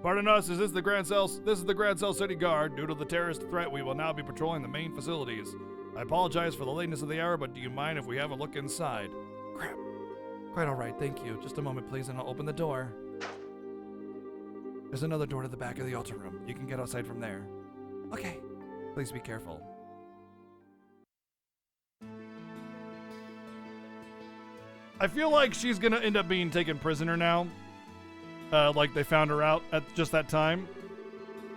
Speaker 1: Pardon us, this is the Grand Cell City Guard. Due to the terrorist threat, we will now be patrolling the main facilities. I apologize for the lateness of the hour, but do you mind if we have a look inside?
Speaker 4: Crap. Quite all right, thank you. Just a moment, please, and I'll open the door. There's another door to the back of the altar room. You can get outside from there. Okay. Please be careful.
Speaker 1: I feel like she's gonna end up being taken prisoner now. Like they found her out at just that time.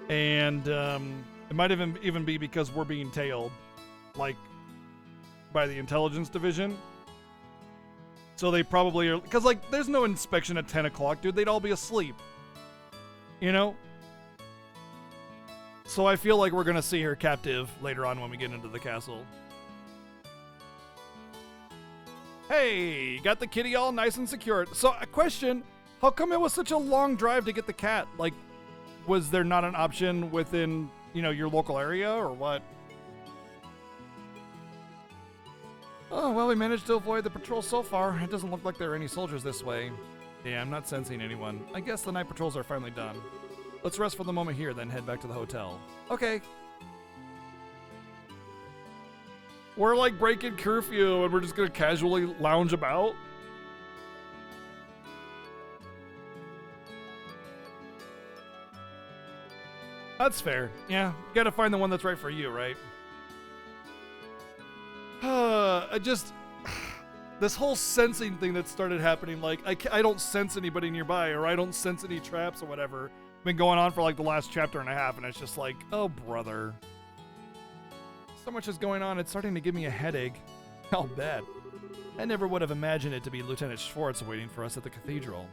Speaker 1: And it might even be because we're being tailed, like, by the intelligence division. So they probably are, because, like, there's no inspection at 10 o'clock, dude. They'd all be asleep. You know? So I feel like we're going to see her captive later on when we get into the castle. Hey, got the kitty all nice and secured. So, a question, how come it was such a long drive to get the cat? Like, was there not an option within you know, your local area or what? Oh, well, we managed to avoid the patrol so far. It doesn't look like there are any soldiers this way. Yeah, I'm not sensing anyone. I guess the night patrols are finally done. Let's rest for the moment here, then head back to the hotel. Okay. We're like breaking curfew and we're just gonna casually lounge about? That's fair. Yeah, you gotta find the one that's right for you, right? This whole sensing thing that started happening, like, I don't sense anybody nearby, or I don't sense any traps or whatever. Been going on for like the last chapter and a half, and it's just like, oh, brother. So much is going on, it's starting to give me a headache. I'll bet. I never would have imagined it to be Lieutenant Schwartz waiting for us at the cathedral.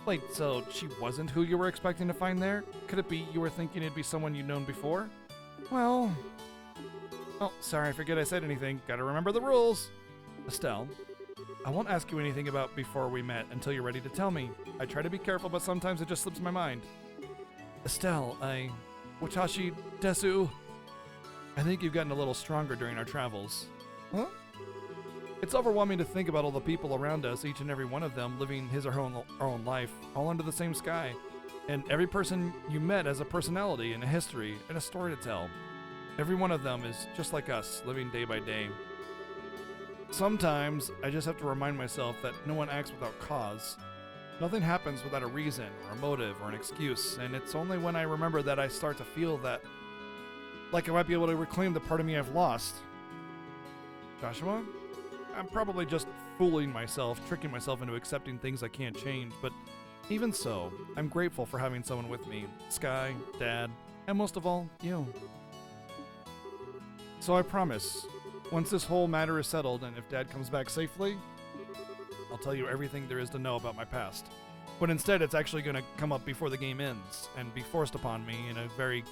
Speaker 1: Wait, so she wasn't who you were expecting to find there? Could it be you were thinking it'd be someone you'd known before? Well... Oh, sorry, I forget I said anything. Gotta remember the rules. Estelle, I won't ask you anything about before we met until you're ready to tell me. I try to be careful, but sometimes it just slips my mind. Estelle, Watashi Desu... I think you've gotten a little stronger during our travels. Huh? It's overwhelming to think about all the people around us, each and every one of them living his or her own life, all under the same sky. And every person you met has a personality and a history and a story to tell. Every one of them is just like us, living day by day. Sometimes I just have to remind myself that no one acts without cause. Nothing happens without a reason or a motive or an excuse, and it's only when I remember that I start to feel that like I might be able to reclaim the part of me I've lost. Joshua? I'm probably just fooling myself, tricking myself into accepting things I can't change, but even so, I'm grateful for having someone with me. Sky, Dad, and most of all, you. So I promise, once this whole matter is settled and if Dad comes back safely, I'll tell you everything there is to know about my past. But instead, it's actually going to come up before the game ends and be forced upon me in a very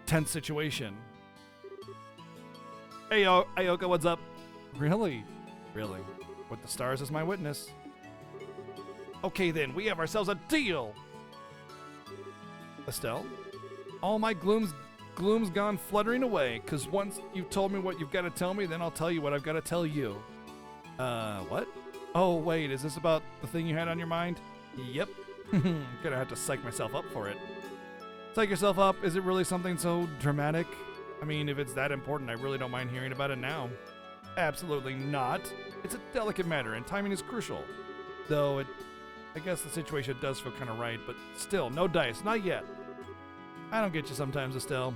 Speaker 1: tense situation. Hey, Ayoka, what's up? Really? Really? With the stars as my witness. Okay then, we have ourselves a deal! Estelle? All my gloom's gone fluttering away, cause once you've told me what you've got to tell me, then I'll tell you what I've got to tell you. What? Oh, wait, is this about the thing you had on your mind? Yep. Gonna have to psych myself up for it. Psych yourself up? Is it really something so dramatic? I mean, if it's that important, I really don't mind hearing about it now. Absolutely not. It's a delicate matter, and timing is crucial. Though, I guess the situation does feel kind of right, but still, no dice, not yet. I don't get you sometimes, Estelle.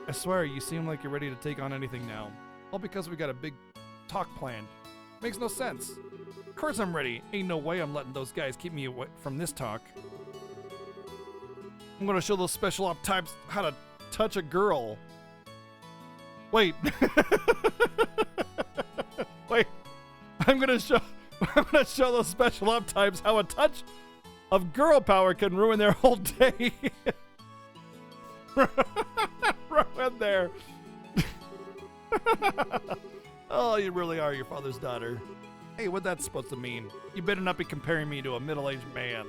Speaker 1: I swear, you seem like you're ready to take on anything now. All because we got a big talk planned. Makes no sense. Of course I'm ready. Ain't no way I'm letting those guys keep me away from this talk. I'm gonna show those special op types how to touch a girl. Wait. Wait. I'm gonna show those special op types how a touch of girl power can ruin their whole day. Ruin there. Oh, you really are your father's daughter. Hey, what's that supposed to mean? You better not be comparing me to a middle-aged man.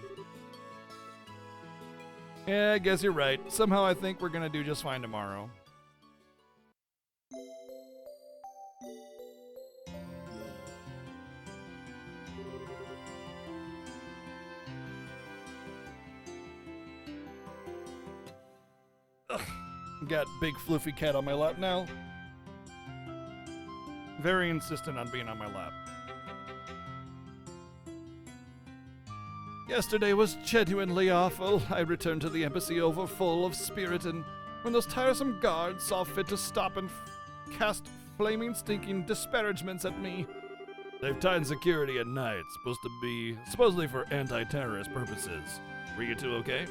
Speaker 1: Yeah, I guess you're right. Somehow I think we're gonna do just fine tomorrow. Ugh. Got big floofy cat on my lap now. Very insistent on being on my lap. Yesterday was genuinely awful. I returned to the embassy over full of spirit, and when those tiresome guards saw fit to stop and cast flaming, stinking disparagements at me. They've tightened security at night, supposedly for anti-terrorist purposes. Were you two okay?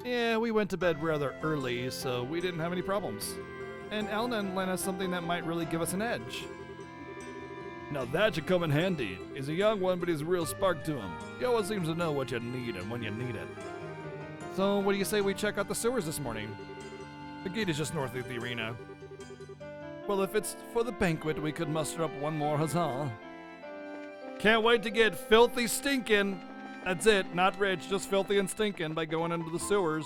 Speaker 1: Yeah, we went to bed rather early, so we didn't have any problems. And Alnan lent us something that might really give us an edge. Now that should come in handy. He's a young one, but he's a real spark to him. He always seems to know what you need and when you need it. So, what do you say we check out the sewers this morning? The gate is just north of the arena. Well, if it's for the banquet, we could muster up one more huzzah. Can't wait to get filthy stinking. That's it, not rich, just filthy and stinking by going into the sewers.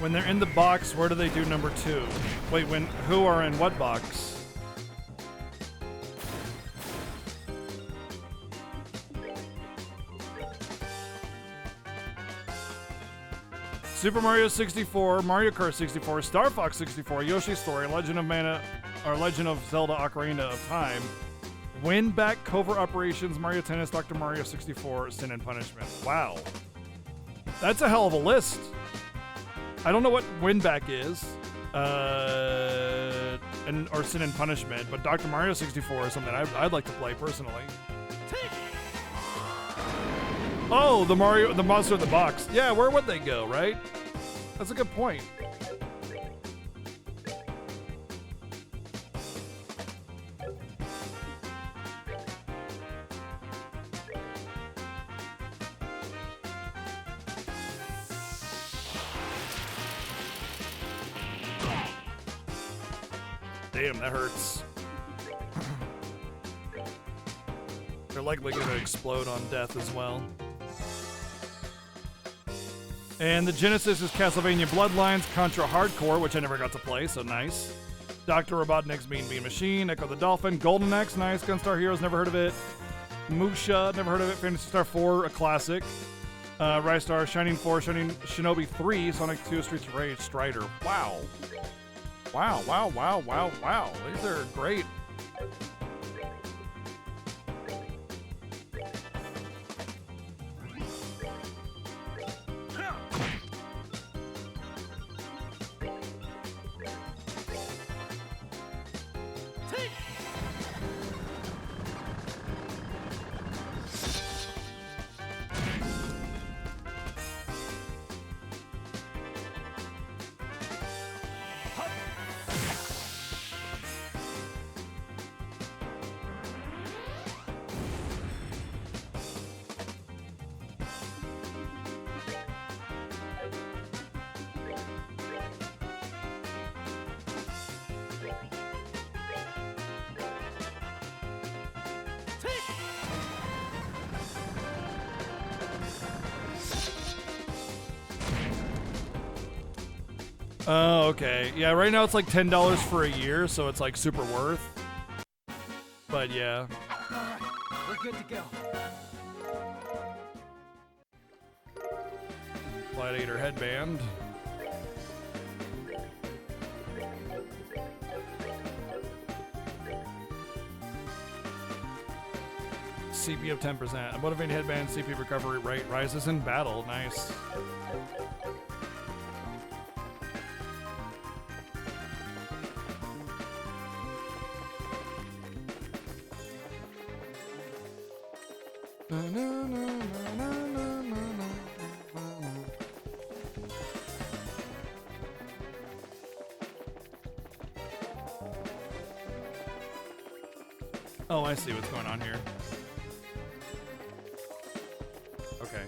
Speaker 1: When they're in the box, where do they do number 2? Wait, who are in what box? Super Mario 64, Mario Kart 64, Star Fox 64, Yoshi's Story, Legend of Zelda Ocarina of Time, Win Back Covert Operations, Mario Tennis, Dr. Mario 64, Sin and Punishment. Wow. That's a hell of a list. I don't know what Win Back is, or Sin and Punishment, but Dr. Mario 64 is something I'd like to play personally. Oh, the monster in the box. Yeah, where would they go, right? That's a good point. Damn, that hurts. They're likely going to explode on death as well. And the Genesis is Castlevania Bloodlines, Contra Hardcore, which I never got to play, so nice. Dr. Robotnik's Mean Bean Machine, Echo the Dolphin, Golden Axe, nice. Gunstar Heroes, never heard of it. Musha, never heard of it. Phantasy Star 4, a classic. Rise Star, Shining 4, Shinobi 3, Sonic 2, Streets of Rage, Strider. Wow. Wow, wow, wow, wow, wow. These are great. Oh, okay. Yeah, right now it's like $10 for a year, so it's like super worth. But yeah.
Speaker 5: Alright, we're good to go.
Speaker 1: Gladiator headband. CP of 10%. A motivating headband, CP recovery rate rises in battle. Nice. Oh, I see what's going on here. Okay.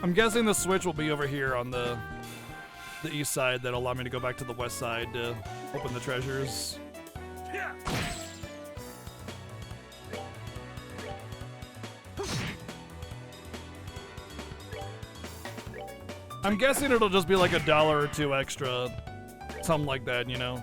Speaker 1: I'm guessing the switch will be over here on the east side that'll allow me to go back to the west side to open the treasures. I'm guessing it'll just be like $1 or $2 extra, something like that, you know?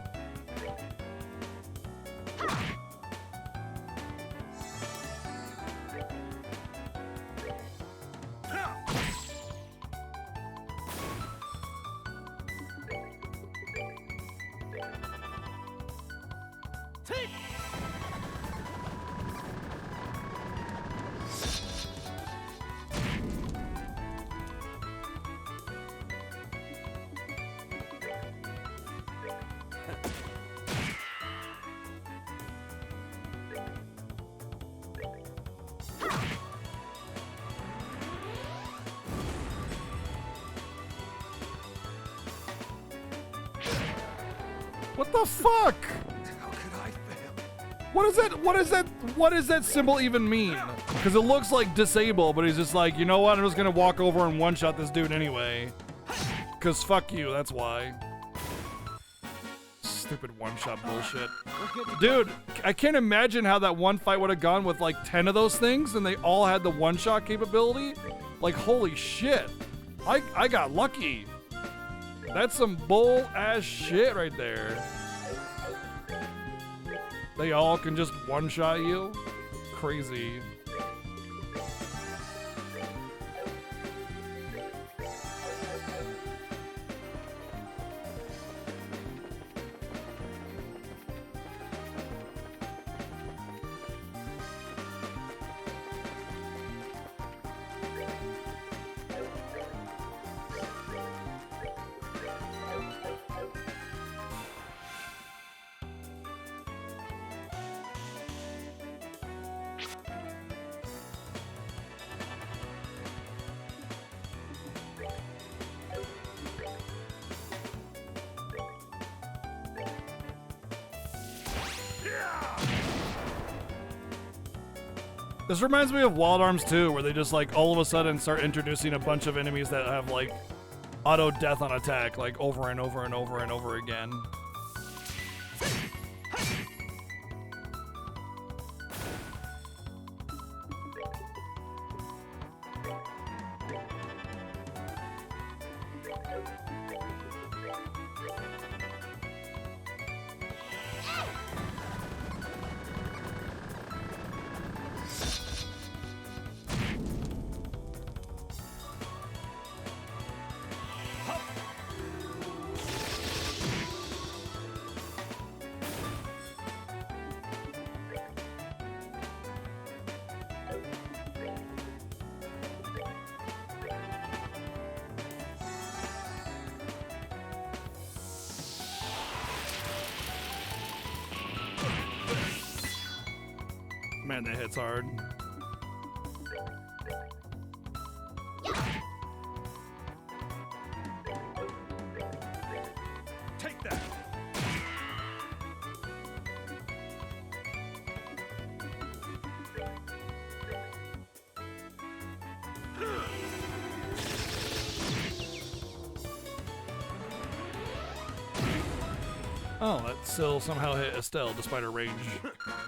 Speaker 1: What the fuck?
Speaker 3: How could I fail?
Speaker 1: What is that? What does that symbol even mean? Because it looks like disable, but he's just like, you know what? I'm just gonna walk over and one-shot this dude anyway. Because fuck you, that's why. stupid one-shot bullshit.
Speaker 5: We're good to
Speaker 1: Dude, I can't imagine how that one fight would have gone with like 10 of those things and they all had the one-shot capability. Like, holy shit. I got lucky. That's some bull-ass shit right there. They all can just one-shot you? Crazy. This reminds me of Wild Arms 2, where they just like all of a sudden start introducing a bunch of enemies that have like auto death on attack, like over and over and over and over again. Man, that hits hard.
Speaker 3: Take that.
Speaker 1: Oh, that still somehow hit Estelle despite her range.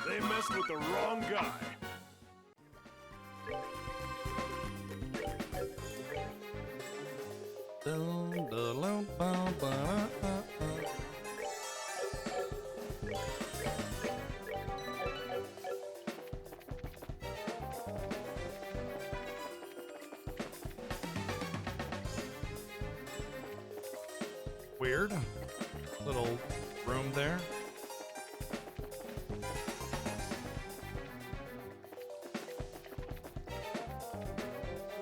Speaker 3: They messed with the wrong guy.
Speaker 1: Weird. Little room there.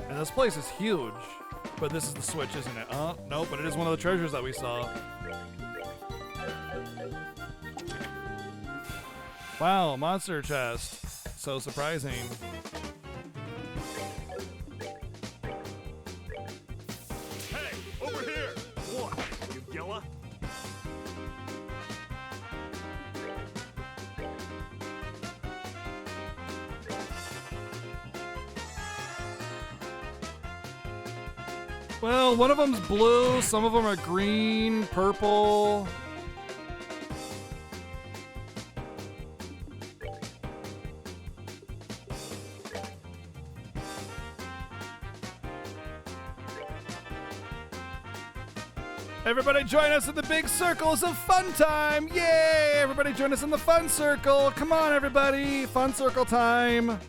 Speaker 1: And this place is huge. But this is the switch, isn't it? No, but it is one of the treasures that we saw. Wow, monster chest. So surprising.
Speaker 3: Hey, over here. What? You Gilla?
Speaker 1: Well, one of them's blue, some of them are green, purple. Everybody join us in the big circles of fun time! Yay! Everybody join us in the fun circle! Come on, everybody! Fun circle time!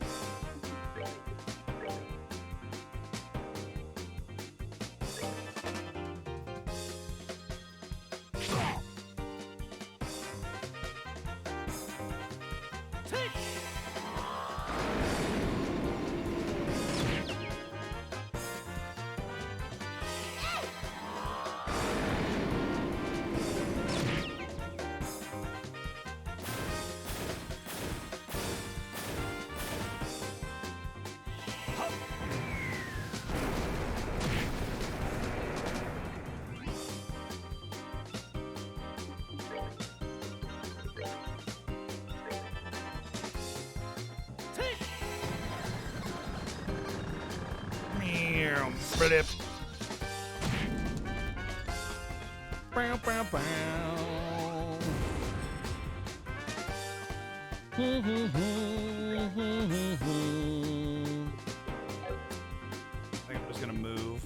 Speaker 1: Blip. Bow, bow, bow. I think I'm just gonna move.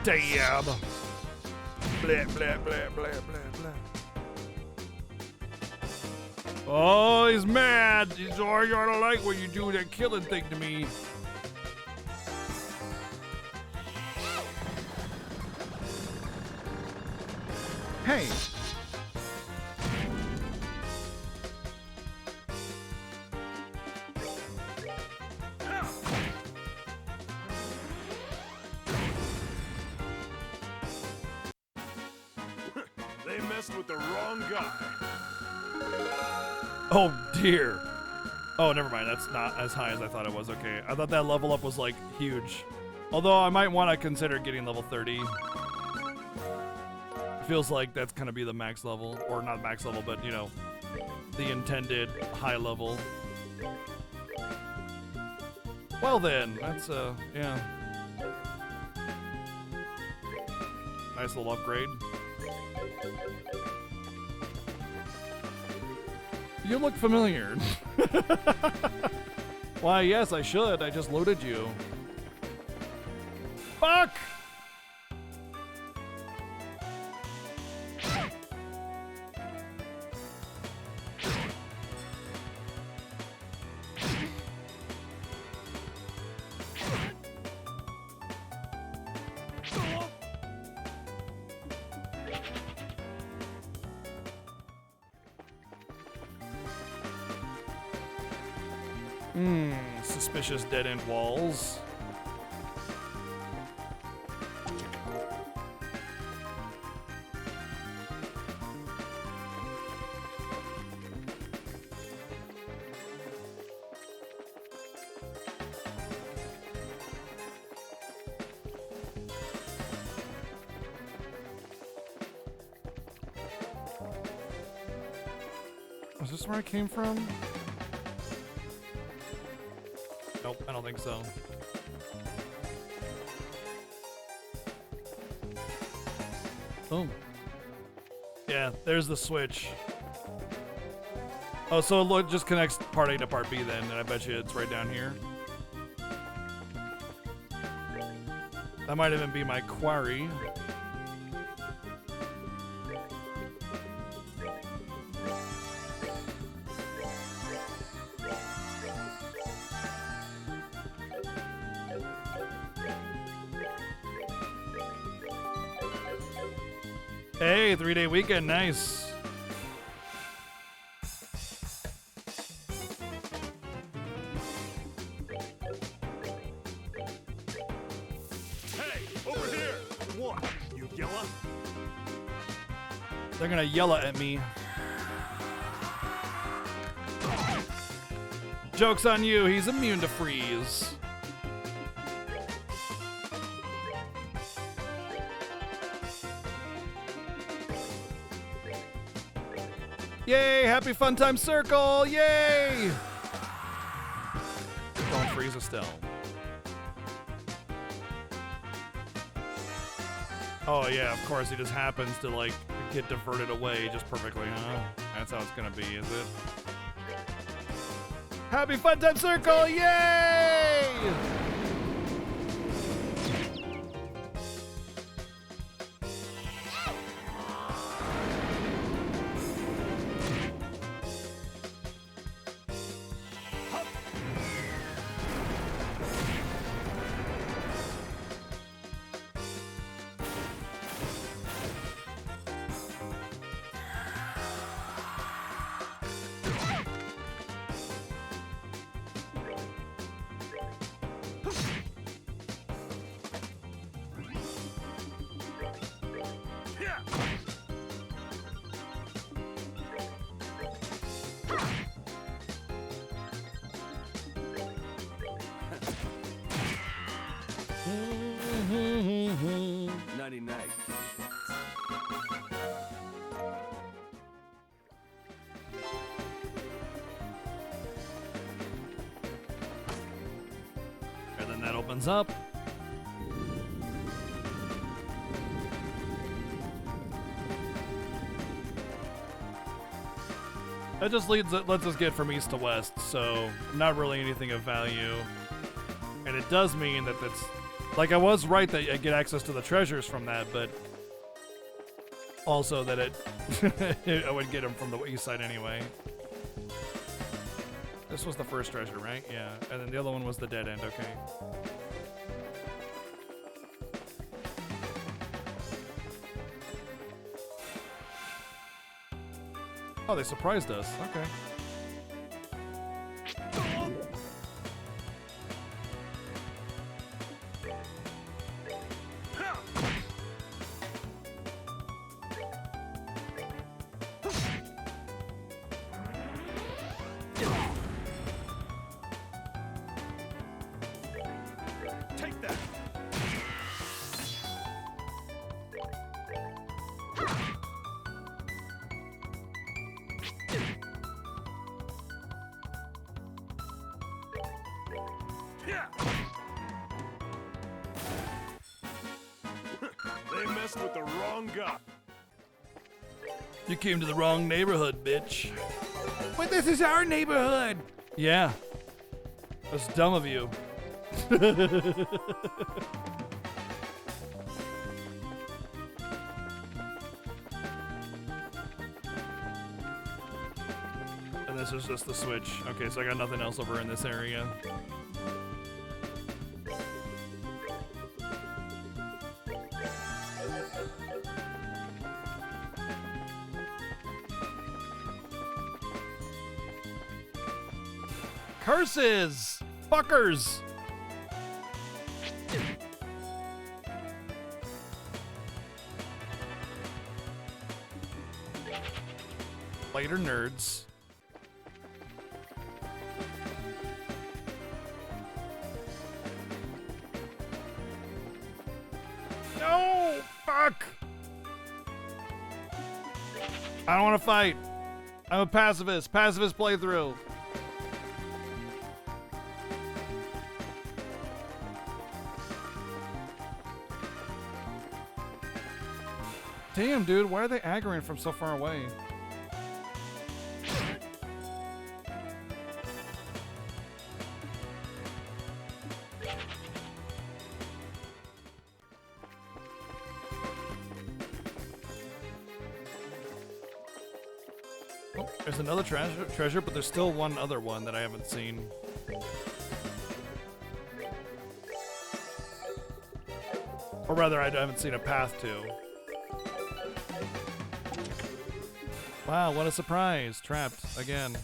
Speaker 1: Stab. Blah, blah, blah, blah, blah, blah. Oh, he's mad. He's all I don't like when you do that killing thing to me.
Speaker 6: Hey,
Speaker 3: They messed with the wrong guy.
Speaker 1: Oh dear. Oh, never mind. That's not as high as I thought it was. Okay. I thought that level up was like huge. Although I might want to consider getting level 30. Feels like that's gonna be the max level, or not max level, but you know, the intended high level. Well then, that's yeah. Nice little upgrade. You look familiar. Why, yes, I should. I just loaded you. Fuck! Suspicious dead-end walls. Is this where I came from? Nope, I don't think so. Boom. Yeah, there's the switch. Oh, so it just connects part A to part B then, and I bet you it's right down here. That might even be my quarry. Hey, 3-day weekend, nice.
Speaker 3: Hey, over here! What? You yella?
Speaker 1: They're gonna yell at me. Joke's on you, he's immune to freeze. Yay, happy fun time circle, yay! Don't freeze Estelle. Oh yeah, of course, he just happens to like get diverted away just perfectly, huh? That's how it's gonna be, is it? Happy fun time circle, yay! opens up. That just lets us get from east to west, so not really anything of value. And it does mean that that's... Like, I was right that I get access to the treasures from that, but... Also that it... I would get them from the east side anyway. This was the first treasure, right? Yeah. And then the other one was the dead end, okay. Oh, they surprised us. Okay.
Speaker 3: Take that. Yeah. They messed with the wrong guy.
Speaker 1: You came to the wrong neighborhood, bitch. But this is our neighborhood. Yeah. That's dumb of you. And this is just the switch. Okay, so I got nothing else over in this area. Curses! Fuckers! Later, nerds. No! Fuck! I don't want to fight. I'm a pacifist. Pacifist playthrough. Damn, dude, why are they aggroing from so far away? Oh, there's another treasure, but there's still one other one that I haven't seen. Or rather, I haven't seen a path to. Wow, what a surprise. Trapped again.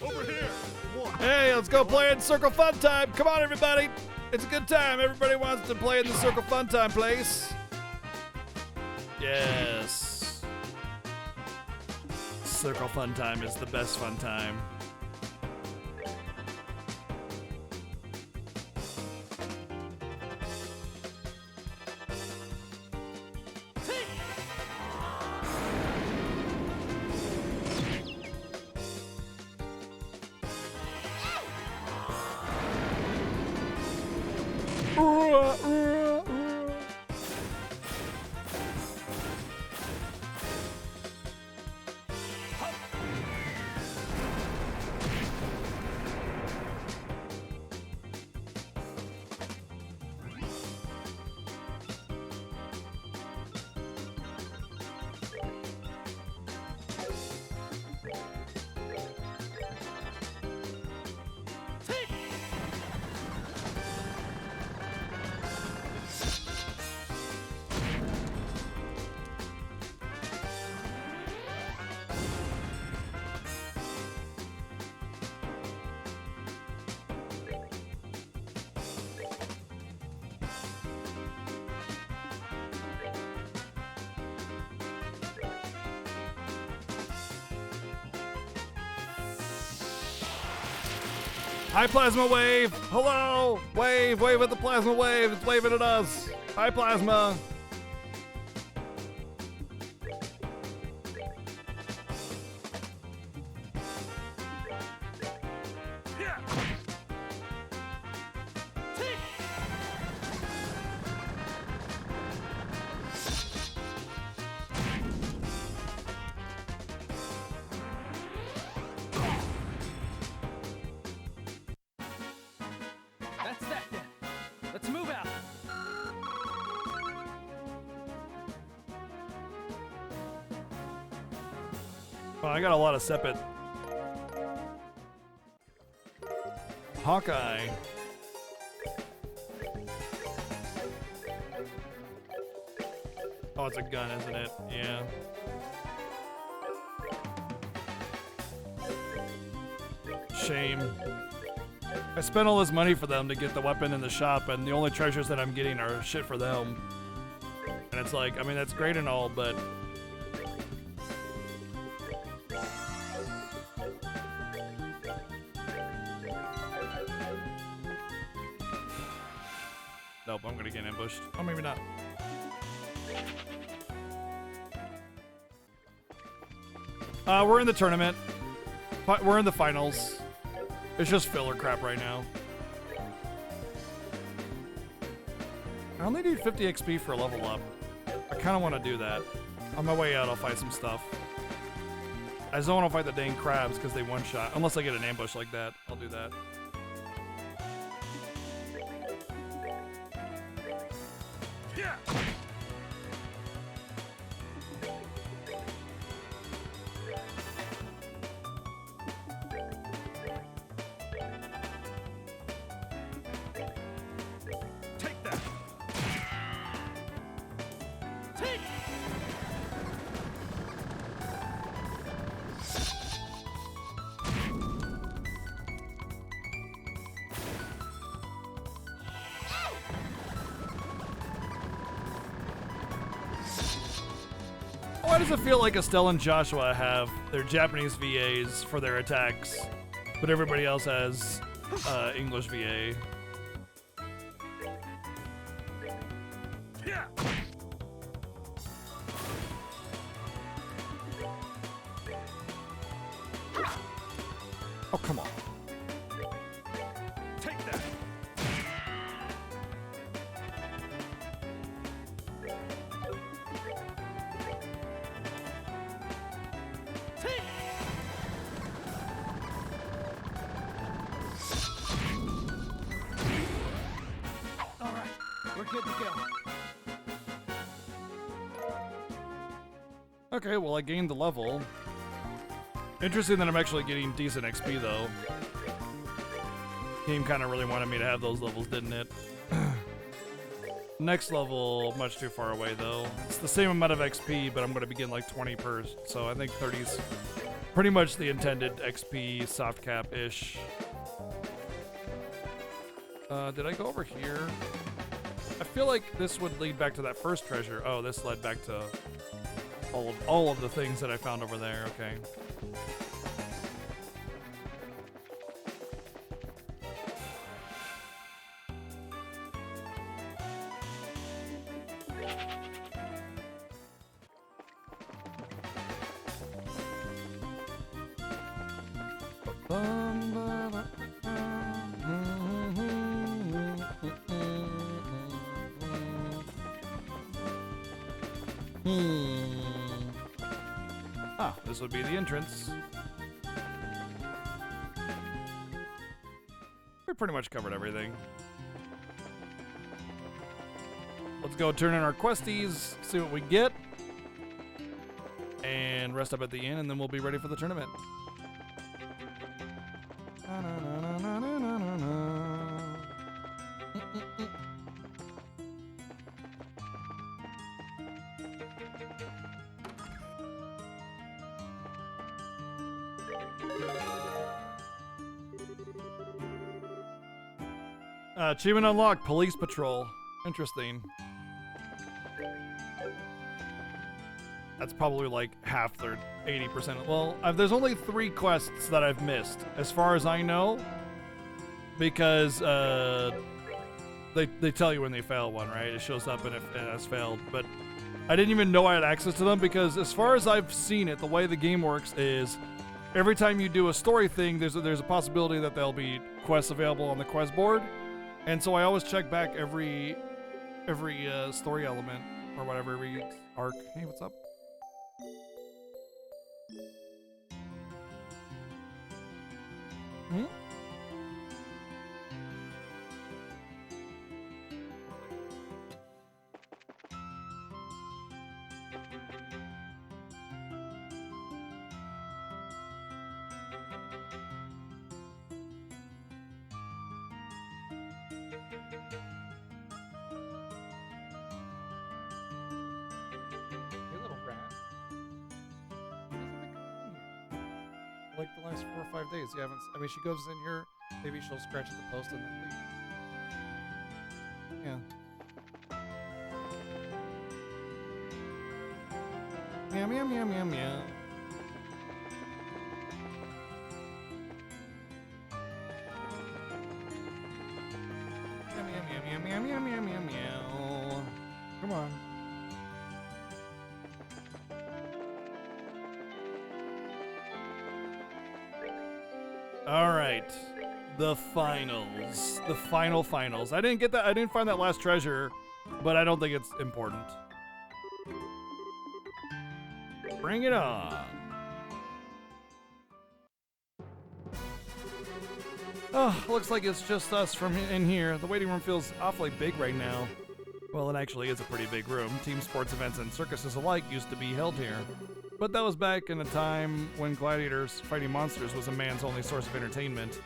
Speaker 3: Over here. One.
Speaker 1: Hey, let's go play in Circle Fun Time. Come on, everybody. It's a good time. Everybody wants to play in the Circle Fun Time place. Yes. Circle Fun Time is the best fun time. Hi, Plasma Wave. Hello. Wave at the Plasma Wave. It's waving at us. Hi, Plasma.
Speaker 3: Yeah.
Speaker 5: That's that then. Let's move out.
Speaker 1: Oh, I got a lot of Sepet. Hawkeye. Oh, it's a gun, isn't it? Yeah. Shame. I spent all this money for them to get the weapon in the shop, and the only treasures that I'm getting are shit for them. And it's like, I mean, that's great and all, but nope, I'm gonna get ambushed. Oh, maybe not. We're in the tournament. We're in the finals. It's just filler crap right now. I only need 50 XP for a level up. I kind of want to do that. On my way out, I'll fight some stuff. I just don't want to fight the dang crabs because they one-shot. Unless I get an ambush like that, I'll do that.
Speaker 3: Yeah. Take that. Take.
Speaker 1: Why does it feel like Estelle and Joshua have their Japanese VAs for their attacks, but everybody else has English VA?
Speaker 3: Yeah.
Speaker 1: Oh, come on.
Speaker 3: Take that. Take.
Speaker 5: All right, we're good to go.
Speaker 1: Okay, well, I gained the level. Interesting that I'm actually getting decent XP, though. Game kind of really wanted me to have those levels, didn't it? Next level, much too far away, though. It's the same amount of XP, but I'm going to be getting like 20 per, so I think 30's pretty much the intended XP soft cap-ish. Did I go over here? I feel like this would lead back to that first treasure. Oh, this led back to all of the things that I found over there. Okay. Ah, this would be the entrance. We pretty much covered everything. Let's go turn in our questies, see what we get, and rest up at the inn, and then we'll be ready for the tournament. Achievement unlocked, police patrol. Interesting. That's probably like half their 80%. Well, there's only 3 quests that I've missed. As far as I know, because they tell you when they fail one, right? It shows up and it has failed. But I didn't even know I had access to them because as far as I've seen it, the way the game works is every time you do a story thing, there's a possibility that there'll be quests available on the quest board. And so I always check back every story element or whatever, every arc. Hey, what's up? Hmm? Hey, little rat. Why doesn't it come in here? Like the last 4 or 5 days, you haven't. I mean, she goes in here. Maybe she'll scratch at the post and then leave. Yeah. Meow meow meow meow meow. Meow meow meow meow meow meow meow meow. Come on. All right, the finals, the finals. I didn't get that. I didn't find that last treasure, but I don't think it's important. Bring it on. Oh, looks like it's just us from in here. The waiting room feels awfully big right now. Well, it actually is a pretty big room. Team sports events and circuses alike used to be held here. But that was back in a time when gladiators fighting monsters was a man's only source of entertainment.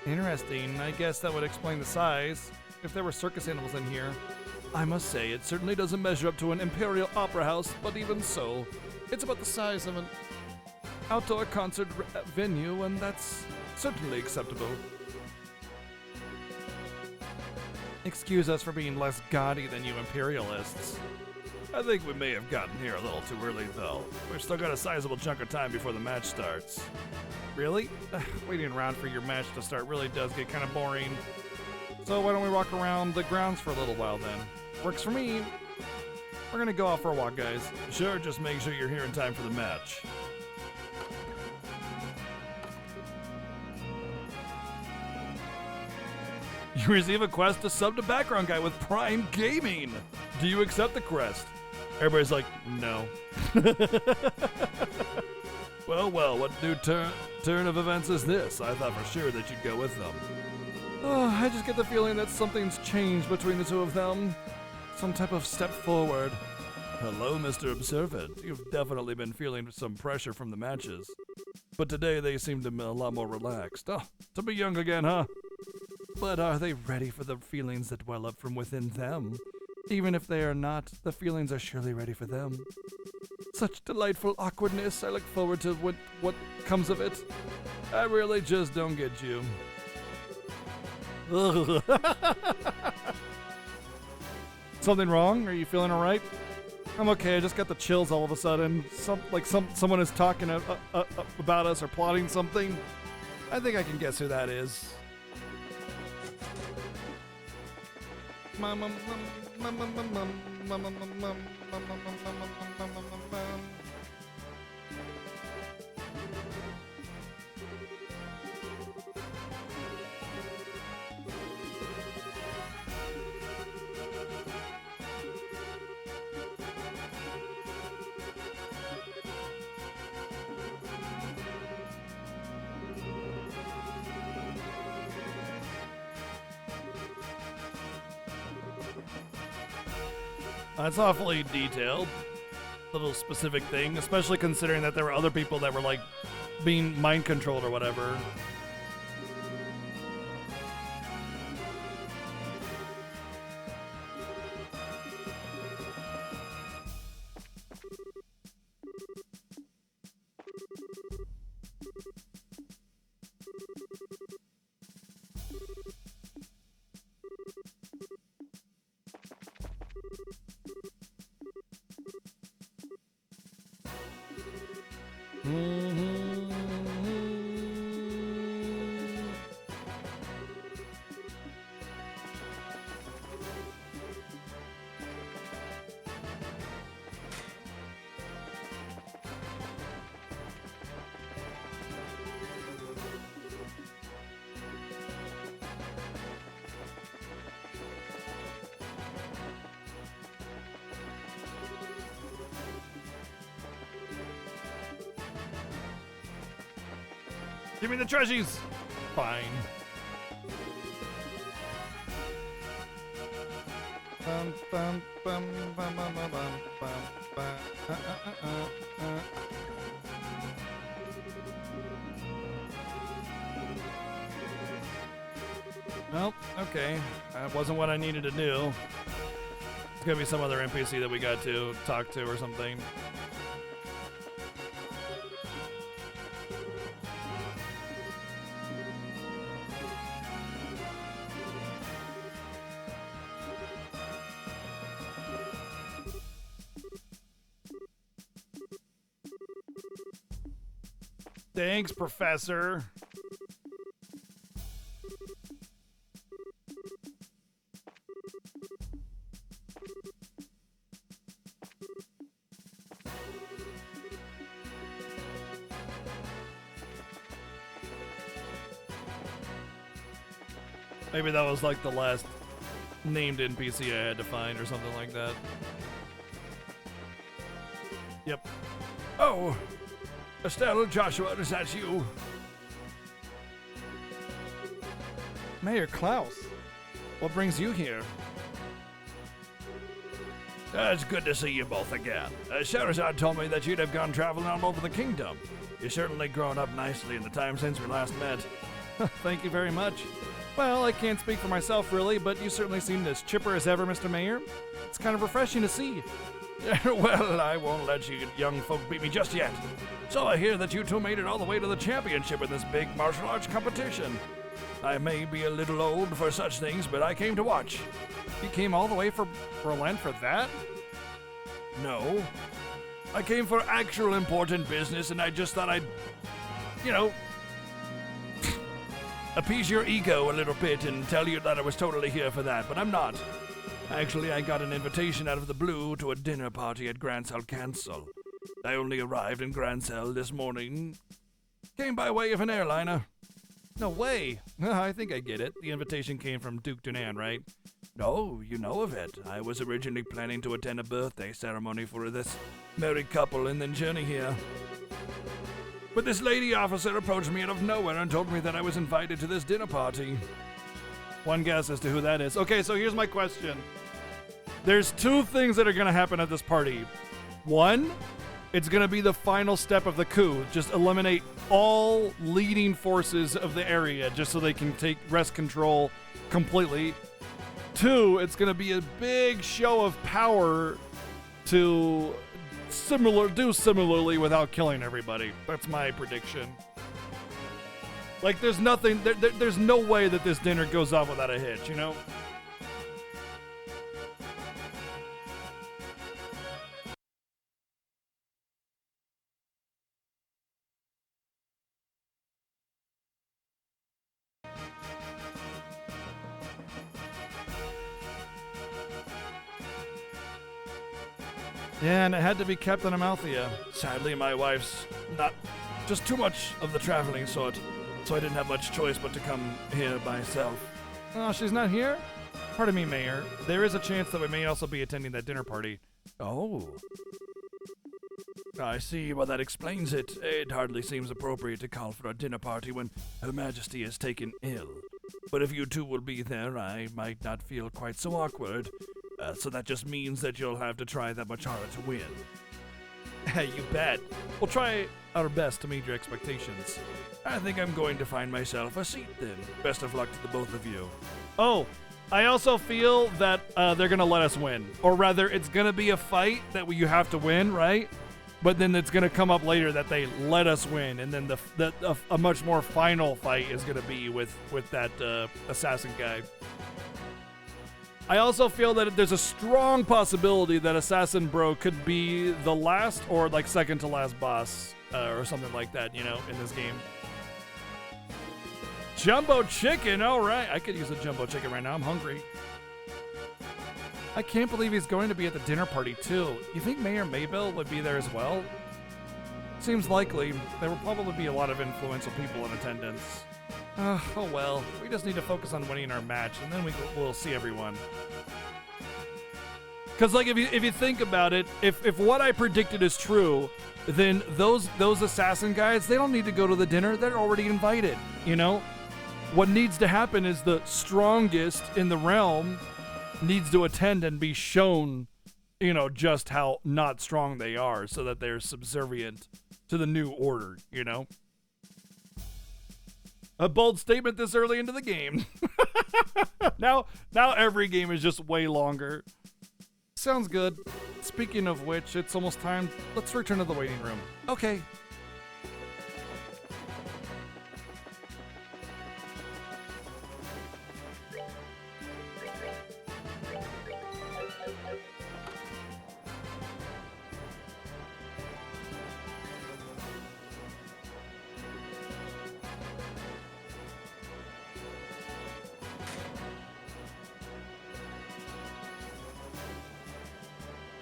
Speaker 1: Interesting. I guess that would explain the size. If there were circus animals in here. I must say, it certainly doesn't measure up to an Imperial Opera House, but even so, it's about the size of an outdoor concert venue, and that's certainly acceptable. Excuse us for being less gaudy than you Imperialists. I think we may have gotten here a little too early, though. We've still got a sizable chunk of time before the match starts. Really? Waiting around for your match to start really does get kind of boring. So why don't we walk around the grounds for a little while then? Works for me. We're gonna go out for a walk, guys. Sure, just make sure you're here in time for the match. You receive a quest to sub to background guy with Prime Gaming. Do you accept the quest? Everybody's like, no. Well, what new turn of events is this? I thought for sure that you'd go with them. Oh, I just get the feeling that something's changed between the two of them. Some type of step forward. Hello, Mr. Observant. You've definitely been feeling some pressure from the matches. But today they seem to be a lot more relaxed. Oh, to be young again, huh? But are they ready for the feelings that well up from within them? Even if they are not, the feelings are surely ready for them. Such delightful awkwardness. I look forward to what comes of it. I really just don't get you. Something wrong? Are you feeling alright? I'm okay. I just got the chills all of a sudden. Someone is talking about us or plotting something. I think I can guess who that is. That's awfully detailed. Little specific thing, especially considering that there were other people that were like being mind controlled or whatever. Give me the treasures. Fine. Bum, bum, bum, bum, bum, bum, bum, bum, bum. Well, okay. That wasn't what I needed to do. It's gonna be some other NPC that we got to talk to or something. Thanks, Professor. Maybe that was like the last named NPC I had to find or something like that. Yep. Oh! Estelle, Joshua, is that you? Mayor Klaus, what brings you here? It's good to see you both again. Sherazade told me that you'd have gone traveling all over the kingdom. You've certainly grown up nicely in the time since we last met. Thank you very much. Well, I can't speak for myself really, but you certainly seem as chipper as ever, Mr. Mayor. It's kind of refreshing to see. Well, I won't let you young folk beat me just yet. So I hear that you two made it all the way to the championship in this big martial arts competition. I may be a little old for such things, but I came to watch. You came all the way from Berlin for that? No. I came for actual important business, and I just thought I'd, appease your ego a little bit and tell you that I was totally here for that, but I'm not. Actually, I got an invitation out of the blue to a dinner party at Grancel Castle. I only arrived in Grancel this morning. Came by way of an airliner. No way. I think I get it. The invitation came from Duke Dunan, right? No, you know of it. I was originally planning to attend a birthday ceremony for this married couple and then journey here. But this lady officer approached me out of nowhere and told me that I was invited to this dinner party. One guess as to who that is. Okay, so here's my question. There's two things that are going to happen at this party. One, it's going to be the final step of the coup. Just eliminate all leading forces of the area just so they can take wrest control completely. Two, it's going to be a big show of power to do similarly without killing everybody. That's my prediction. Like, there's nothing, there's no way that this dinner goes off without a hitch, you know? Yeah, and it had to be Captain Amalthea. Sadly, my wife's not just too much of the traveling sort, so I didn't have much choice but to come here myself. Oh, she's not here? Pardon me, Mayor. There is a chance that we may also be attending that dinner party. Oh. I see. Well, that explains it. It hardly seems appropriate to call for a dinner party when Her Majesty is taken ill. But if you two will be there, I might not feel quite so awkward. So that just means that you'll have to try that much harder to win. You bet. We'll try our best to meet your expectations. I think I'm going to find myself a seat then. Best of luck to the both of you. Oh, I also feel that they're going to let us win. Or rather, it's going to be a fight that you have to win, right? But then it's going to come up later that they let us win. And then a much more final fight is going to be with that assassin guy. I also feel that there's a strong possibility that Assassin Bro could be the last or like second to last boss or something like that, you know, in this game. Jumbo chicken, all right. I could use a jumbo chicken right now. I'm hungry. I can't believe he's going to be at the dinner party too. You think Mayor Maybell would be there as well? Seems likely. There will probably be a lot of influential people in attendance. Oh well, we just need to focus on winning our match, and then we'll see everyone. Because, like, if you think about it, if what I predicted is true, then those assassin guys, they don't need to go to the dinner. They're already invited, you know? What needs to happen is the strongest in the realm needs to attend and be shown, you know, just how not strong they are so that they're subservient to the new order, you know? A bold statement this early into the game. Now every game is just way longer. Sounds good. Speaking of which, it's almost time. Let's return to the waiting room. Okay.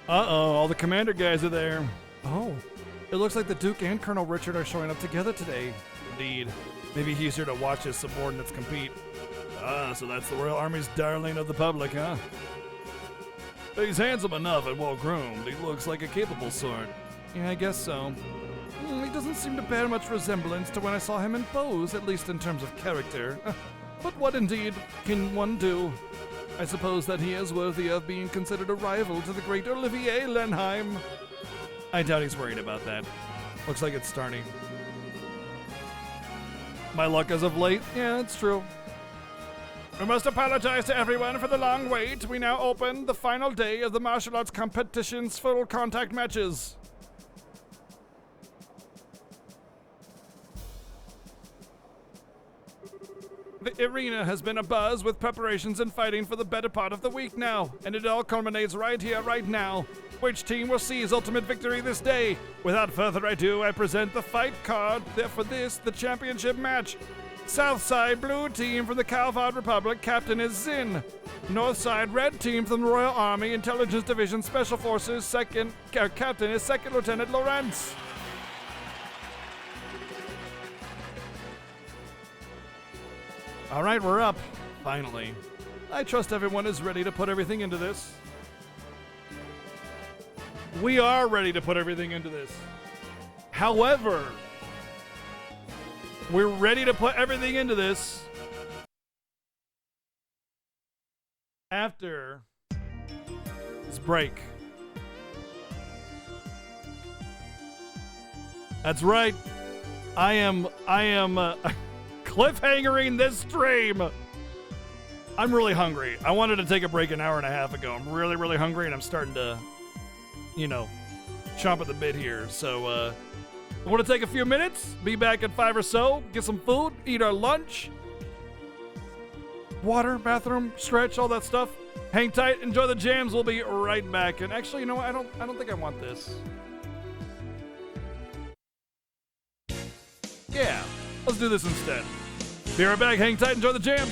Speaker 1: Uh-oh, all the commander guys are there. Oh, it looks like the Duke and Colonel Richard are showing up together today. Indeed. Maybe he's here to watch his subordinates compete. Ah, so that's the Royal Army's darling of the public, huh? He's handsome enough and well-groomed. He looks like a capable sort. Yeah, I guess so. He doesn't seem to bear much resemblance to when I saw him in pose, at least in terms of character. But what indeed can one do? I suppose that he is worthy of being considered a rival to the great Olivier Lenheim. I doubt he's worried about that. Looks like it's starting. My luck as of late? Yeah, it's true. We must apologize to everyone for the long wait. We now open the final day of the martial arts competition's full contact matches. The arena has been abuzz with preparations and fighting for the better part of the week now, and it all culminates right here, right now. Which team will seize ultimate victory this day? Without further ado, I present the fight card for this, the championship match. Southside Blue Team from the Calvard Republic, captain is Zin. Northside Red Team from the Royal Army Intelligence Division Special Forces, captain is Second Lieutenant Lawrence. All right, we're up. Finally. I trust everyone is ready to put everything into this. We are ready to put everything into this. However, we're ready to put everything into this after this break. That's right. I am cliffhangering this stream. I'm really hungry. I wanted to take a break an hour and a half ago. I'm really, really hungry, and I'm starting to, you know, chomp at the bit here. So, I want to take a few minutes, be back at 5 or so, get some food, eat our lunch, water, bathroom, stretch, all that stuff. Hang tight, enjoy the jams. We'll be right back. And actually, you know what? I don't think I want this. Yeah, let's do this instead. Be right back. Hang tight. Enjoy the jam.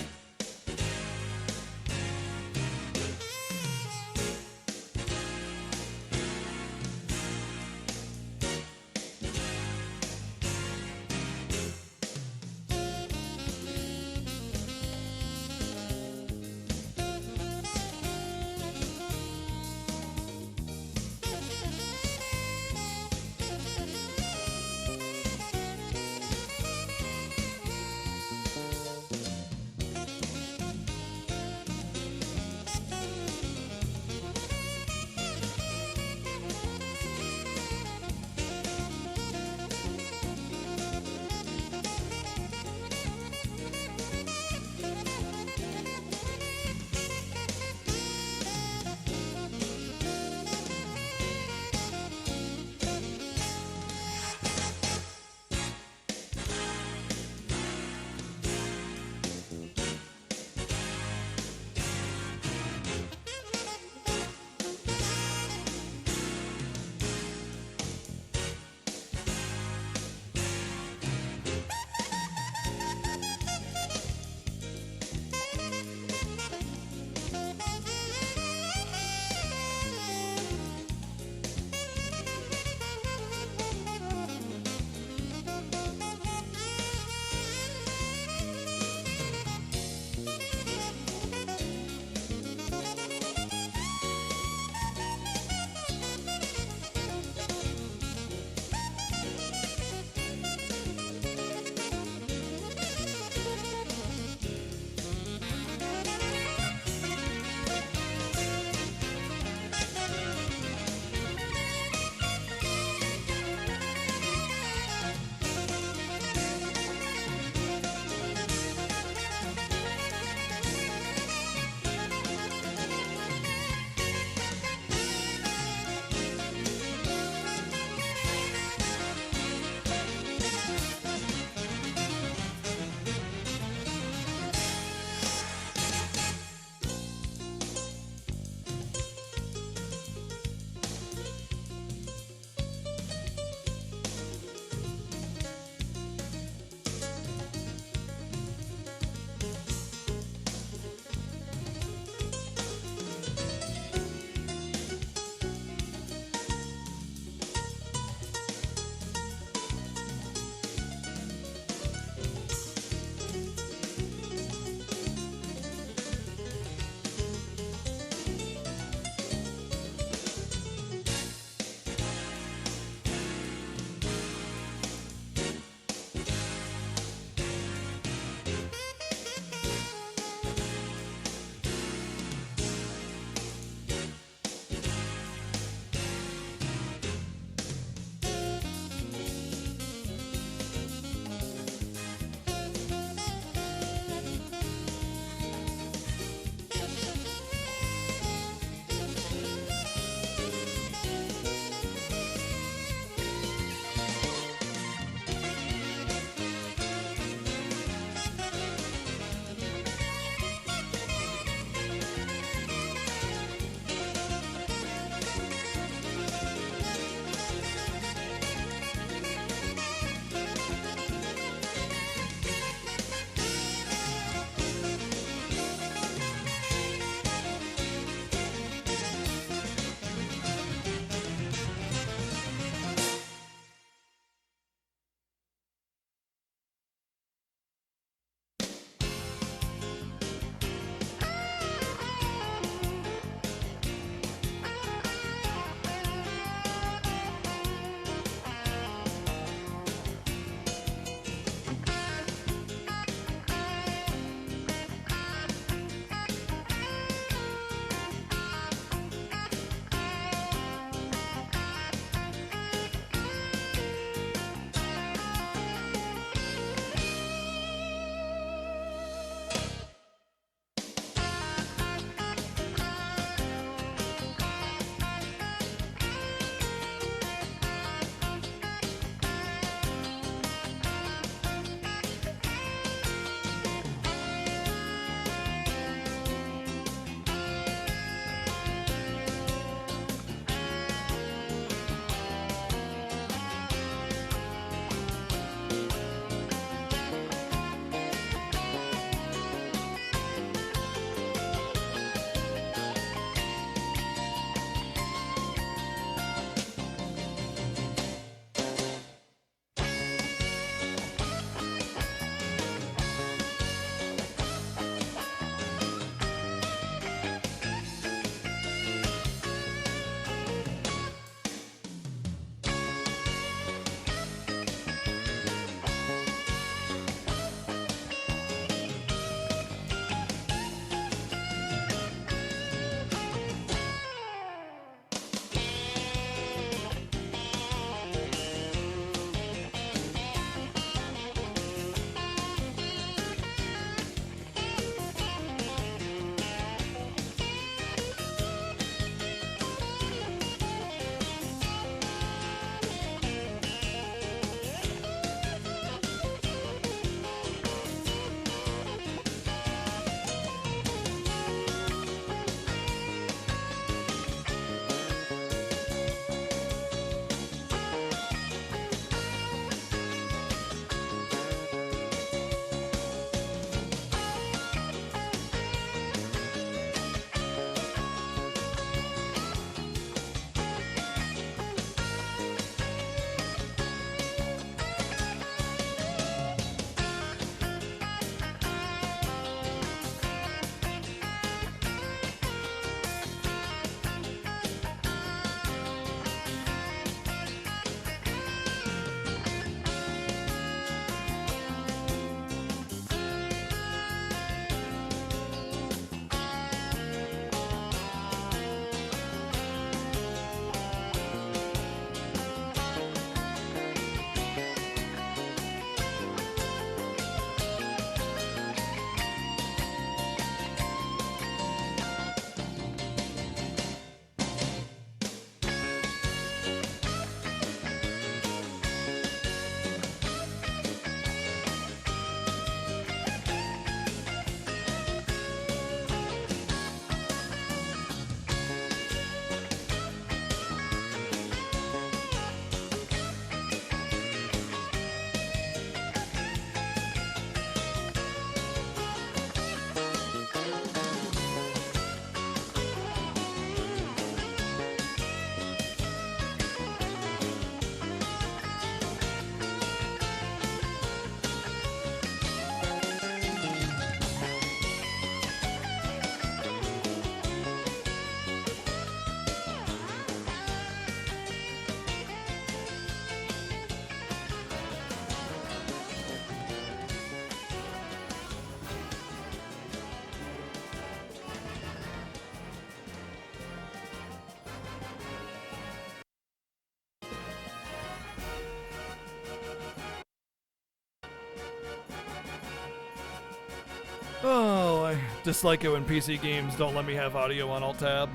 Speaker 1: Oh, I dislike it when PC games don't let me have audio on Alt-Tab.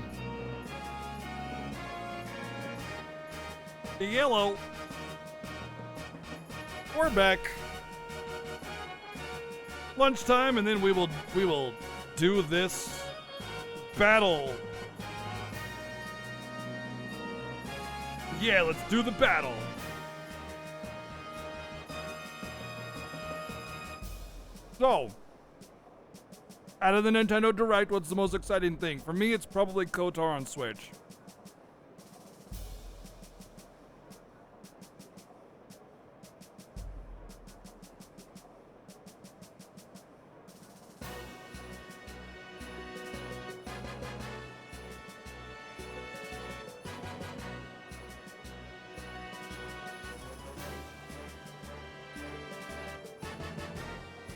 Speaker 1: Yellow. We're back. Lunchtime, and then we will do this battle. Yeah, let's do the battle. So, out of the Nintendo Direct, what's the most exciting thing? For me, it's probably KOTOR on Switch.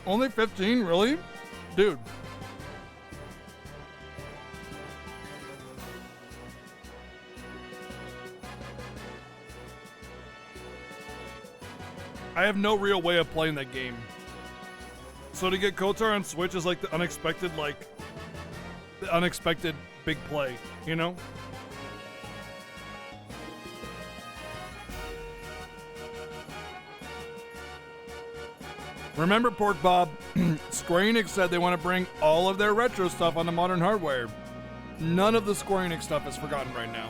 Speaker 1: Only 15, really? Dude. I have no real way of playing that game. So to get KOTOR on Switch is like the unexpected big play, you know? Remember, Pork Bob, Square Enix said they want to bring all of their retro stuff onto modern hardware. None of the Square Enix stuff is forgotten right now.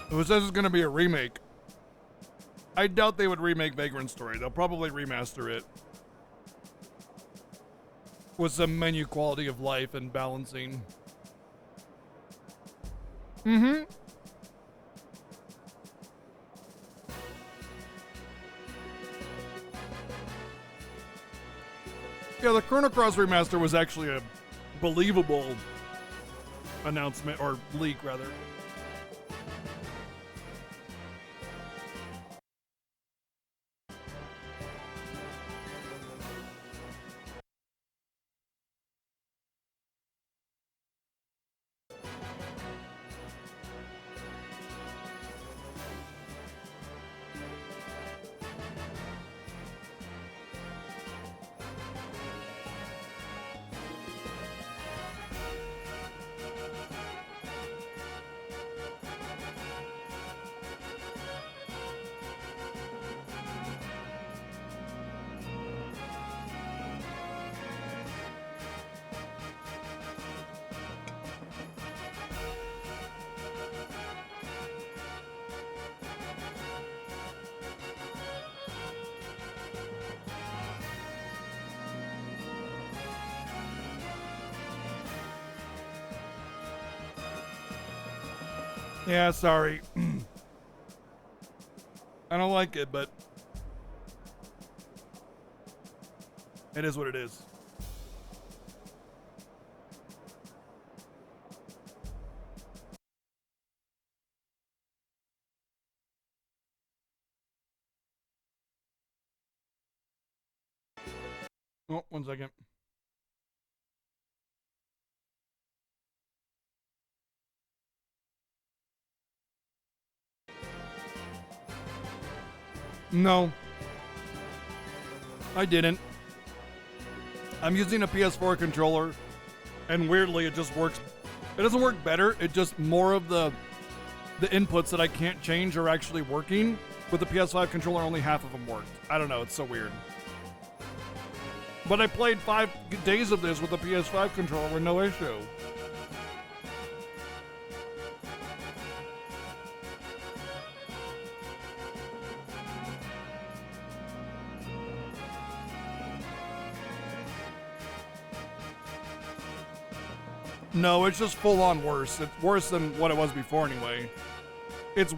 Speaker 1: Who says it's going to be a remake? I doubt they would remake Vagrant Story. They'll probably remaster it with some menu quality of life and balancing. Mm-hmm. Yeah, the Chrono Cross remaster was actually a believable announcement, or leak rather. Yeah, sorry. I don't like it, but it is what it is. Oh, 1 second. No, I didn't. I'm using a PS4 controller, and weirdly, it just works. It doesn't work better. It just more of the inputs that I can't change are actually working. With the PS5 controller, only half of them worked. I don't know. It's so weird. But I played 5 days of this with the PS5 controller with no issue. No, it's just full on worse. It's worse than what it was before anyway. It's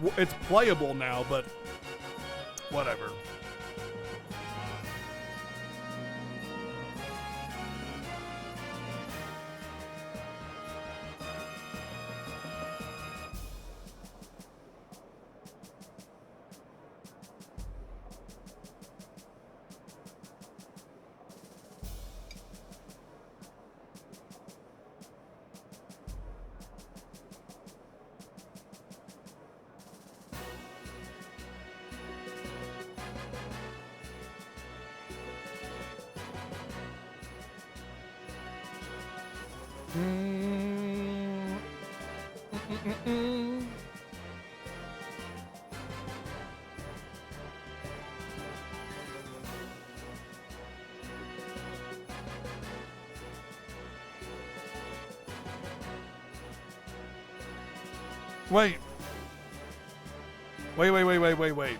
Speaker 1: playable now, but whatever. Wait. Wait.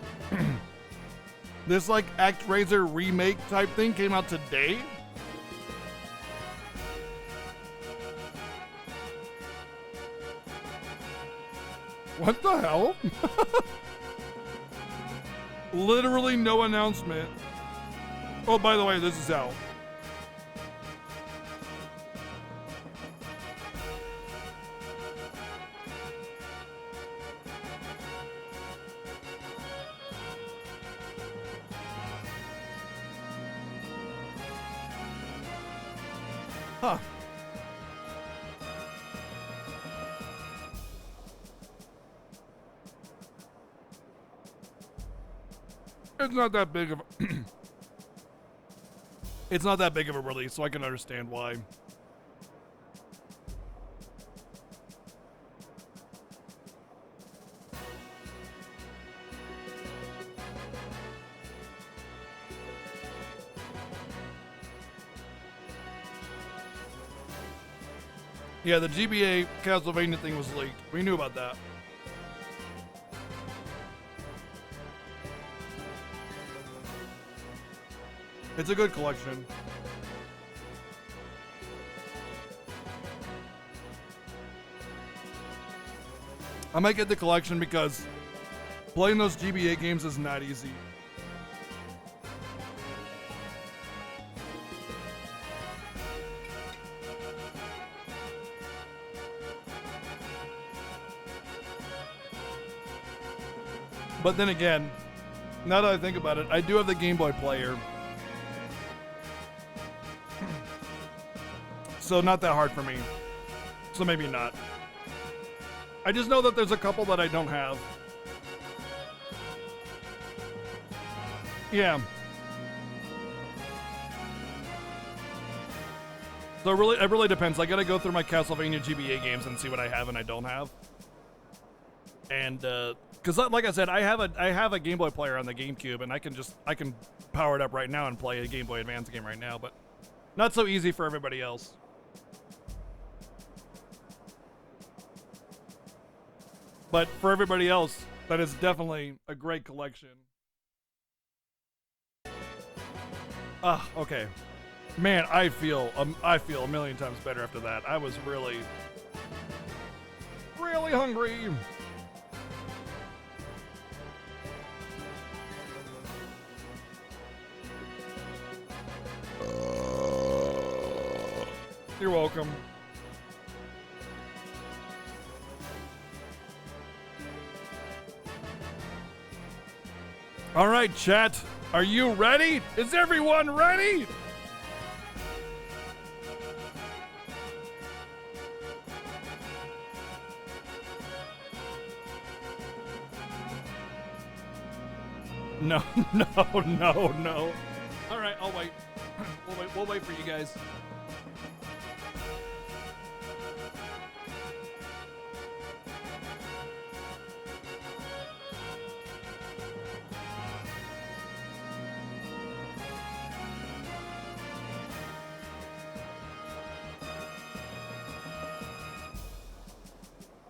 Speaker 1: This like ActRaiser remake type thing came out today? What the hell? Literally no announcement. Oh, by the way, this is out. Huh. It's not that big of a it's not that big of a release, so I can understand why. Yeah, the GBA Castlevania thing was leaked. We knew about that. It's a good collection. I might get the collection because playing those GBA games is not easy. But then again, now that I think about it, I do have the Game Boy player. So not that hard for me. So maybe not. I just know that there's a couple that I don't have. Yeah. So it really depends. I gotta go through my Castlevania GBA games and see what I have and I don't have. And because like I said, I have a Game Boy player on the GameCube, and I can power it up right now and play a Game Boy Advance game right now, but not so easy for everybody else. But for everybody else, that is definitely a great collection. Ah, okay. Man, I feel a million times better after that. I was really hungry. You're welcome. All right, chat. Are you ready? Is everyone ready? No. All right, I'll wait. We'll wait for you guys.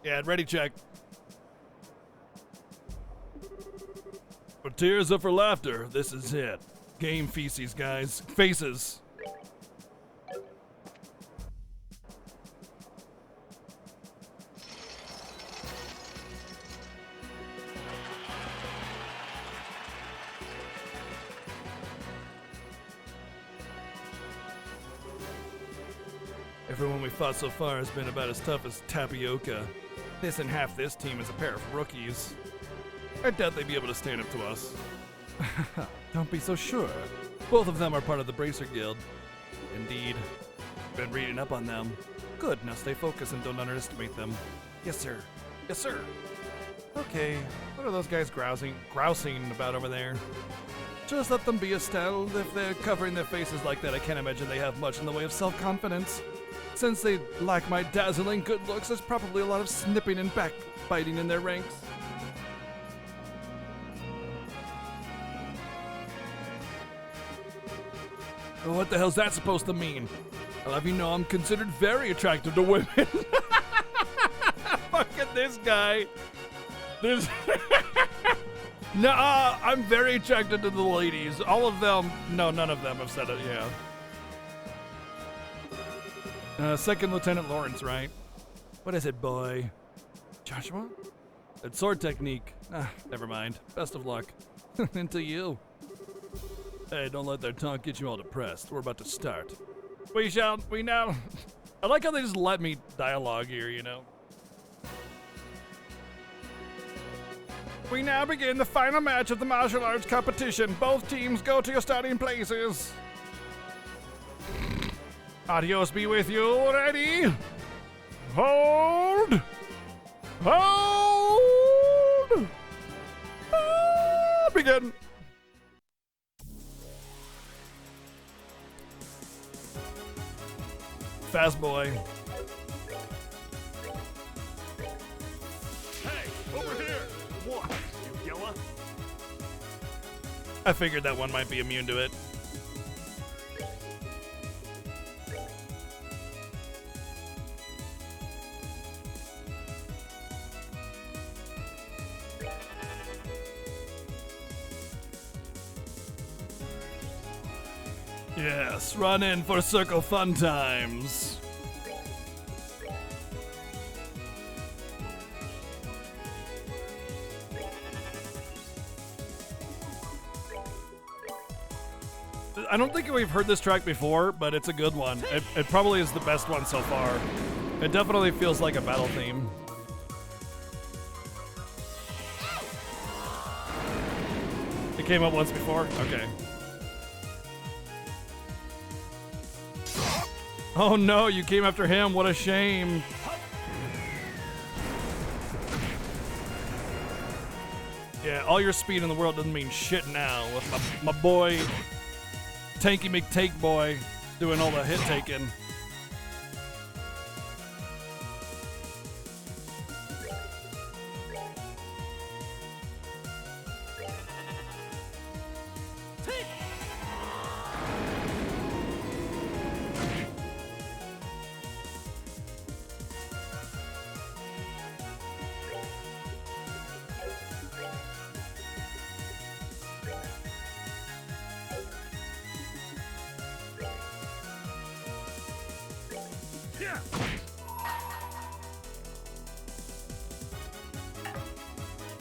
Speaker 1: Yeah, ready, check. For tears or for laughter, this is it. Game feces, guys. Faces. Everyone we fought so far has been about as tough as Tapioca. This and half this team is a pair of rookies. I doubt they'd be able to stand up to us. Don't be so sure. Both of them are part of the Bracer Guild. Indeed. Been reading up on them. Good, now stay focused and don't underestimate them. Yes, sir. Yes, sir. Okay, what are those guys grousing about over there? Just let them be, Estelle. If they're covering their faces like that, I can't imagine they have much in the way of self-confidence.
Speaker 4: Since they like my dazzling good looks, there's probably a lot of snipping and backbiting in their ranks. Well, what the hell's that supposed to mean? I'll have you know I'm considered very attractive to women. Fuck at this guy. This. Nah, I'm very attracted to the ladies. All of them. No, none of them have said it, yeah. Second Lieutenant Lawrence, right? What is it, boy? Joshua? That sword technique. Ah, never mind. Best of luck. Into you. Hey, don't let their talk get you all depressed. We're about to start. We now. I like how they just let me dialogue here, you know? We now begin the final match of the martial arts competition. Both teams go to your starting places. Adios be with you. Ready? Hold. Hold. Begin. Fast boy.
Speaker 3: Hey, over here! What, you yella?
Speaker 4: I figured that one might be immune to it. Yes, run in for Circle Fun Times. I don't think we've heard this track before, but it's a good one. It probably is the best one so far. It definitely feels like a battle theme. It came up once before? Okay. Oh no, you came after him. What a shame. Yeah, all your speed in the world doesn't mean shit now with my boy, Tanky McTake Boy, doing all the hit taking.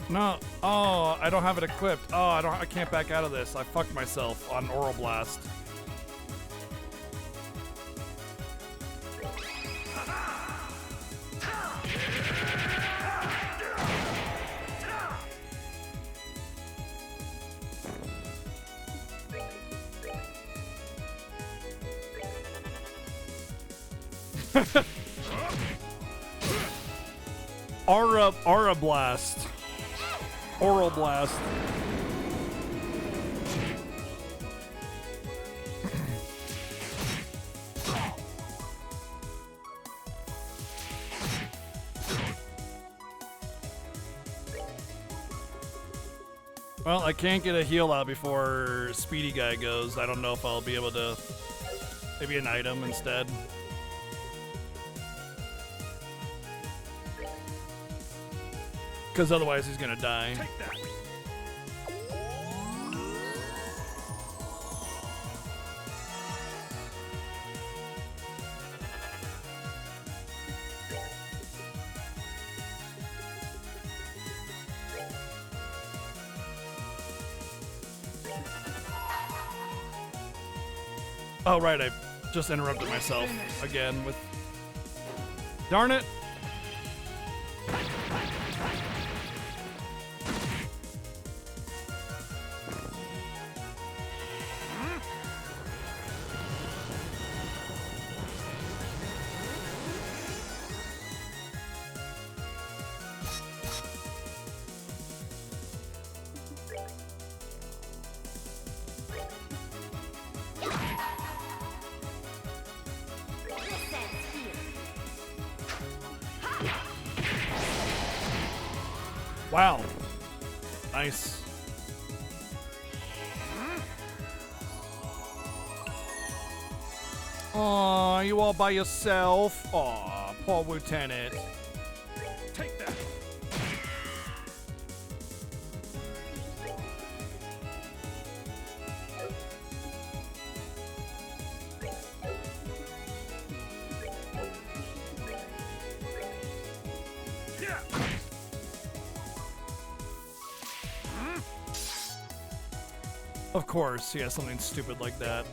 Speaker 4: No, oh, I don't have it equipped. Oh, I can't back out of this. I fucked myself on Oral Blast. Aura Blast. Oral Blast. Well, I can't get a heal out before Speedy Guy goes. I don't know if I'll be able to. Maybe an item instead. Because otherwise he's gonna die.
Speaker 3: Take that.
Speaker 4: Oh, right, I just interrupted myself again with... Darn it!
Speaker 2: This ends here.
Speaker 1: Wow. Nice. Aw, you all by yourself? Aw, poor Lieutenant.
Speaker 3: Take that. Yeah.
Speaker 1: Of course, yeah, something stupid like that.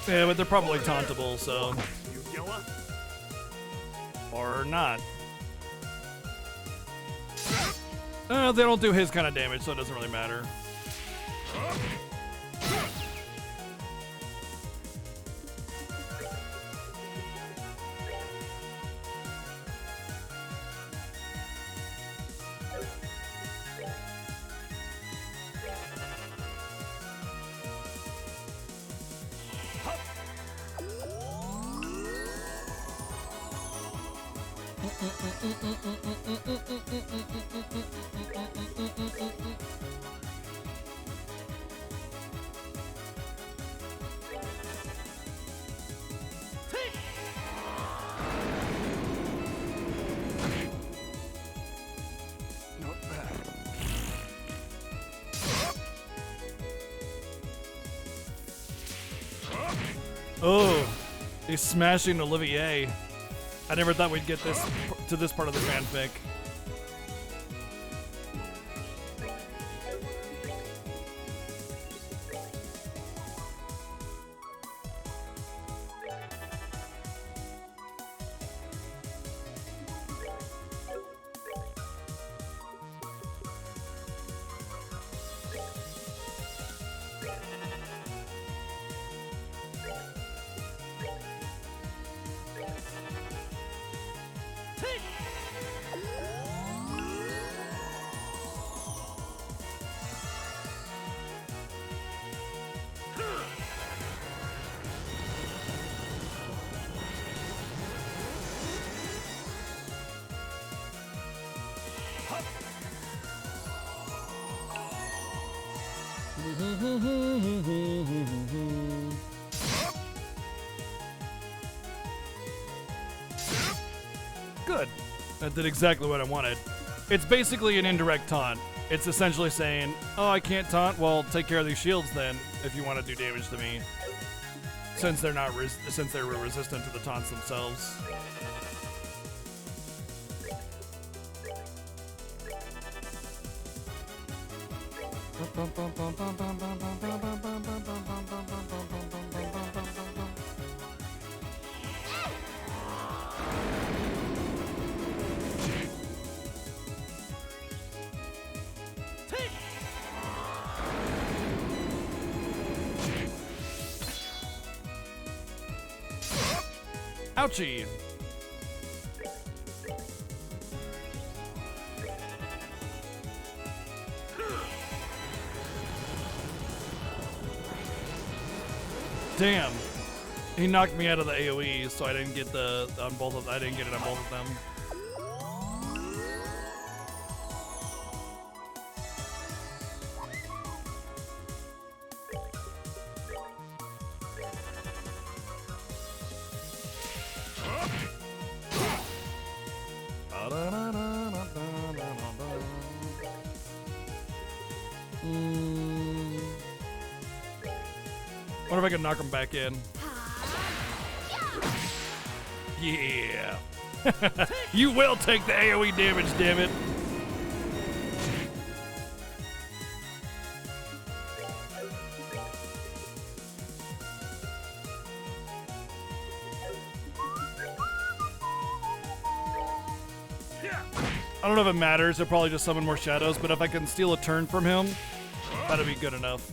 Speaker 1: Yeah, but they're probably tauntable, so.
Speaker 3: You Gilla?
Speaker 1: Or not. They don't do his kind of damage, so it doesn't really matter.
Speaker 3: Not bad.
Speaker 1: Oh, he's smashing Olivier. I never thought we'd get this to this part of the fanfic. Good. That did exactly what I wanted. It's basically an indirect taunt. It's essentially saying, oh, I can't taunt? Well, take care of these shields then, if you want to do damage to me. Since they're not since they're resistant to the taunts themselves. Ouchie! Damn. He knocked me out of the AoE, so I didn't get I didn't get it on both of them. Wonder if I can knock him back in. Yeah. You will take the AoE damage, damn it. I don't know if it matters. They'll probably just summon more shadows, but if I can steal a turn from him, that'd be good enough.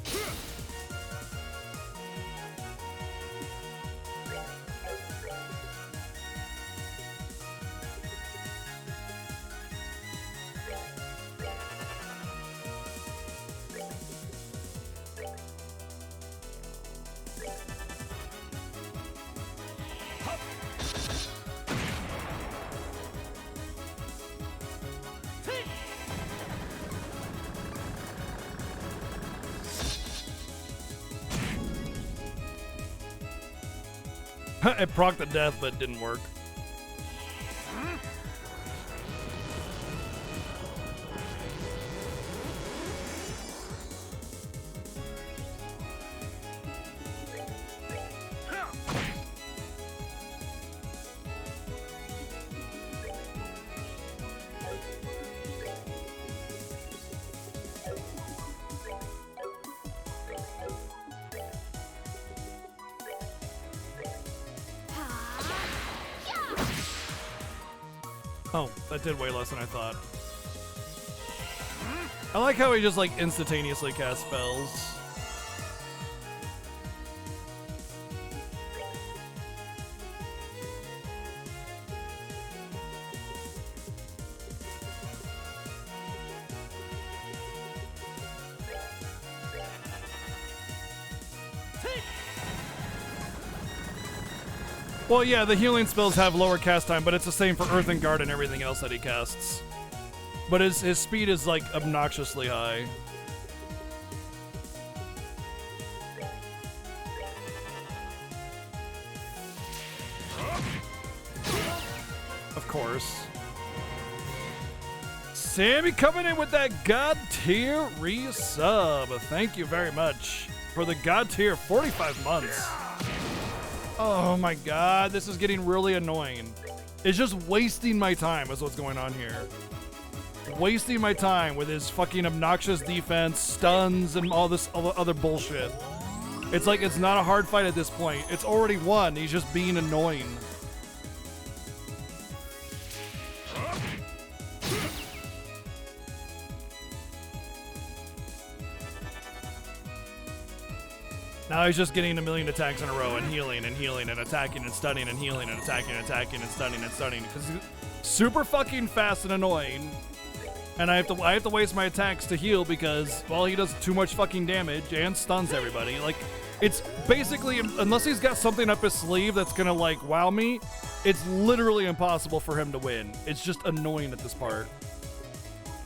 Speaker 1: It procced the death, but it didn't work. Oh, that did way less than I thought. I like how he just like instantaneously casts spells. Well, yeah, the healing spells have lower cast time, but it's the same for Earthen Guard and everything else that he casts. But his speed is, like, obnoxiously high. Of course. Sammy coming in with that God tier resub. Thank you very much for the God tier 45 months. Oh my god, this is getting really annoying. It's just wasting my time is what's going on here. Wasting my time with his fucking obnoxious defense, stuns, and all this other bullshit. It's like it's not a hard fight at this point. It's already won. He's just being annoying. Now he's just getting a million attacks in a row and healing and healing and attacking and stunning and healing and attacking and attacking and stunning and stunning because he's super fucking fast and annoying. And I have to waste my attacks to heal because, well, he does too much fucking damage and stuns everybody. Like, it's basically, unless he's got something up his sleeve that's gonna like wow me, it's literally impossible for him to win. It's just annoying at this part.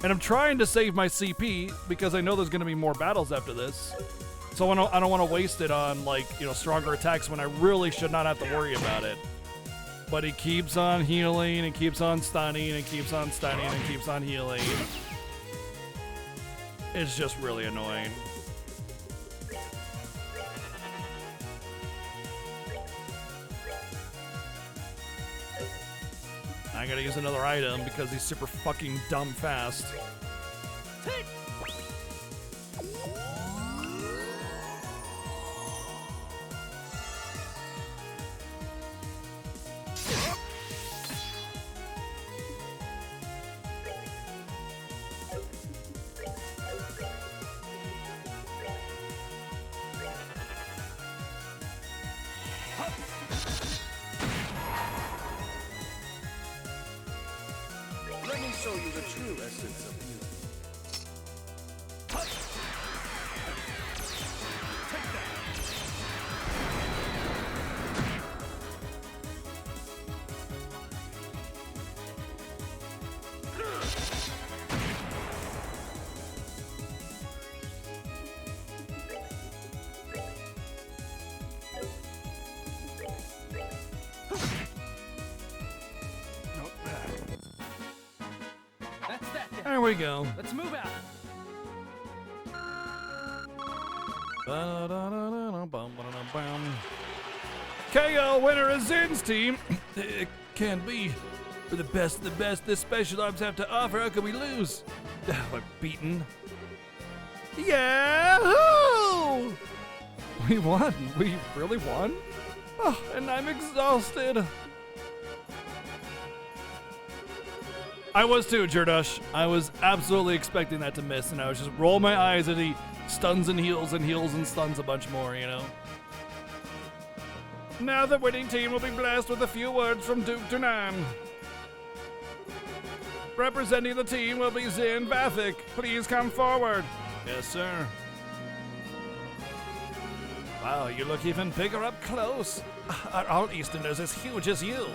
Speaker 1: And I'm trying to save my CP because I know there's gonna be more battles after this. So I don't want to waste it on, like, you know, stronger attacks when I really should not have to worry about it. But he keeps on healing and keeps on stunning and keeps on stunning and keeps on healing. It's just really annoying. I gotta use another item because he's super fucking dumb fast.
Speaker 3: Let me show you the true essence of beauty. Take that. Not bad.
Speaker 5: That's that then.
Speaker 1: There we go.
Speaker 5: Let's move out.
Speaker 1: KO winner is Zin's team. It can't be. We're the best of the best this special ops have to offer. How can we lose? We're beaten. Yahoo! We won. We really won? Oh, and I'm exhausted.
Speaker 4: I was too, Jordush. I was absolutely expecting that to miss, and I was just roll my eyes as he stuns and heals and stuns a bunch more, you know? Now the winning team will be blessed with a few words from Duke Dunan. Representing the team will be Zin Vathic. Please come forward. Yes, sir. Wow, you look even bigger up close. Are all Easterners as huge as you?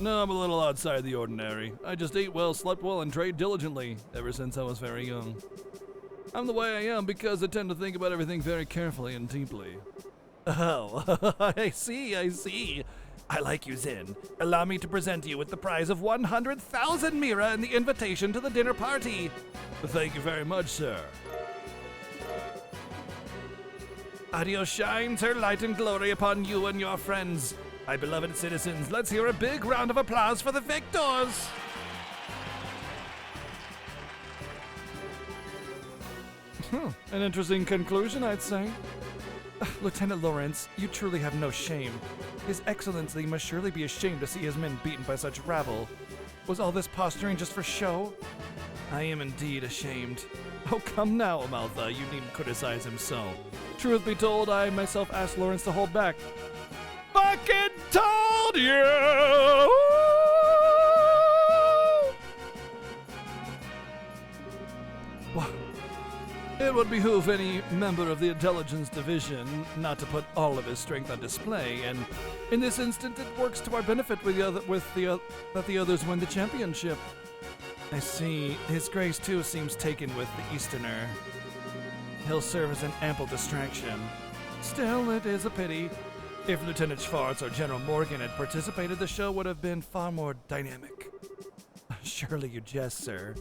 Speaker 4: No, I'm a little outside the ordinary. I just ate well, slept well, and trained diligently ever since I was very young. I'm the way I am because I tend to think about everything very carefully and deeply. Oh, I see. I like you, Zin. Allow me to present you with the prize of 100,000 Mira and the invitation to the dinner party. Thank you very much, sir. Adios shines her light and glory upon you and your friends. My beloved citizens, let's hear a big round of applause for the victors. An interesting conclusion, I'd say. Lieutenant Lawrence, you truly have no shame. His Excellency must surely be ashamed to see his men beaten by such rabble. Was all this posturing just for show? I am indeed ashamed. Oh, come now, Amaltha, you needn't criticize him so. Truth be told, I myself asked Lawrence to hold back. Fucking told you! Well, it would behoove any member of the Intelligence Division not to put all of his strength on display, and in this instant it works to our benefit that the others win the championship. I see. His Grace, too, seems taken with the Easterner. He'll serve as an ample distraction. Still, it is a pity. If Lieutenant Schwartz or General Morgan had participated, the show would have been far more dynamic. Surely you jest, sir.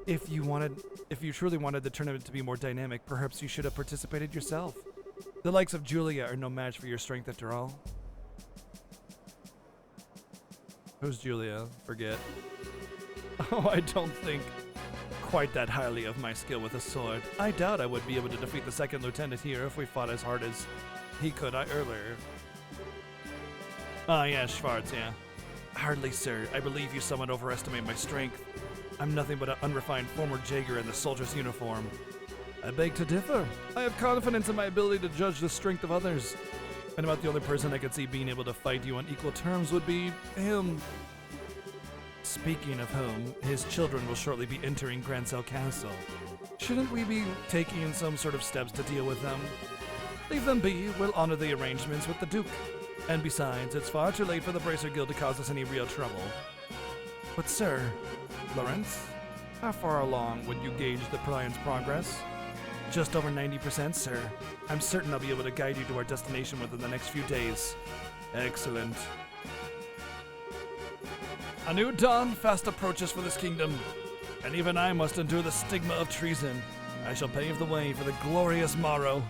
Speaker 4: If you truly wanted the tournament to be more dynamic, perhaps you should have participated yourself. The likes of Julia are no match for your strength after all. Who's Julia? Forget. Oh, I don't think quite that highly of my skill with a sword. I doubt I would be able to defeat the second lieutenant here if we fought as hard as he could earlier. Ah, yeah, Schwartz, yeah. Hardly, sir. I believe you somewhat overestimate my strength. I'm nothing but an unrefined former Jaeger in the soldier's uniform. I beg to differ. I have confidence in my ability to judge the strength of others. And about the only person I could see being able to fight you on equal terms would be him. Speaking of whom, his children will shortly be entering Grancel Castle. Shouldn't we be taking some sort of steps to deal with them? Leave them be. We'll honor the arrangements with the Duke. And besides, it's far too late for the Bracer Guild to cause us any real trouble. But sir, Lawrence, how far along would you gauge the Prion's progress? Just over 90%, sir. I'm certain I'll be able to guide you to our destination within the next few days. Excellent. A new dawn fast approaches for this kingdom, and even I must endure the stigma of treason. I shall pave the way for the glorious morrow.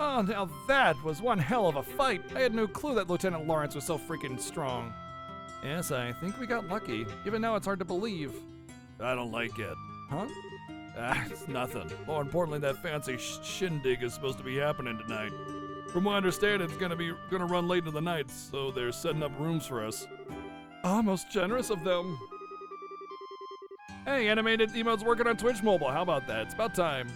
Speaker 4: Oh, now that was one hell of a fight. I had no clue that Lieutenant Lawrence was so freaking strong. Yes, I think we got lucky. Even now it's hard to believe. I don't like it. Huh? It's nothing. More importantly, that fancy shindig is supposed to be happening tonight. From what I understand, it's gonna run late into the night, so they're setting up rooms for us. Oh, most generous of them. Hey, animated emotes working on Twitch Mobile. How about that? It's about time.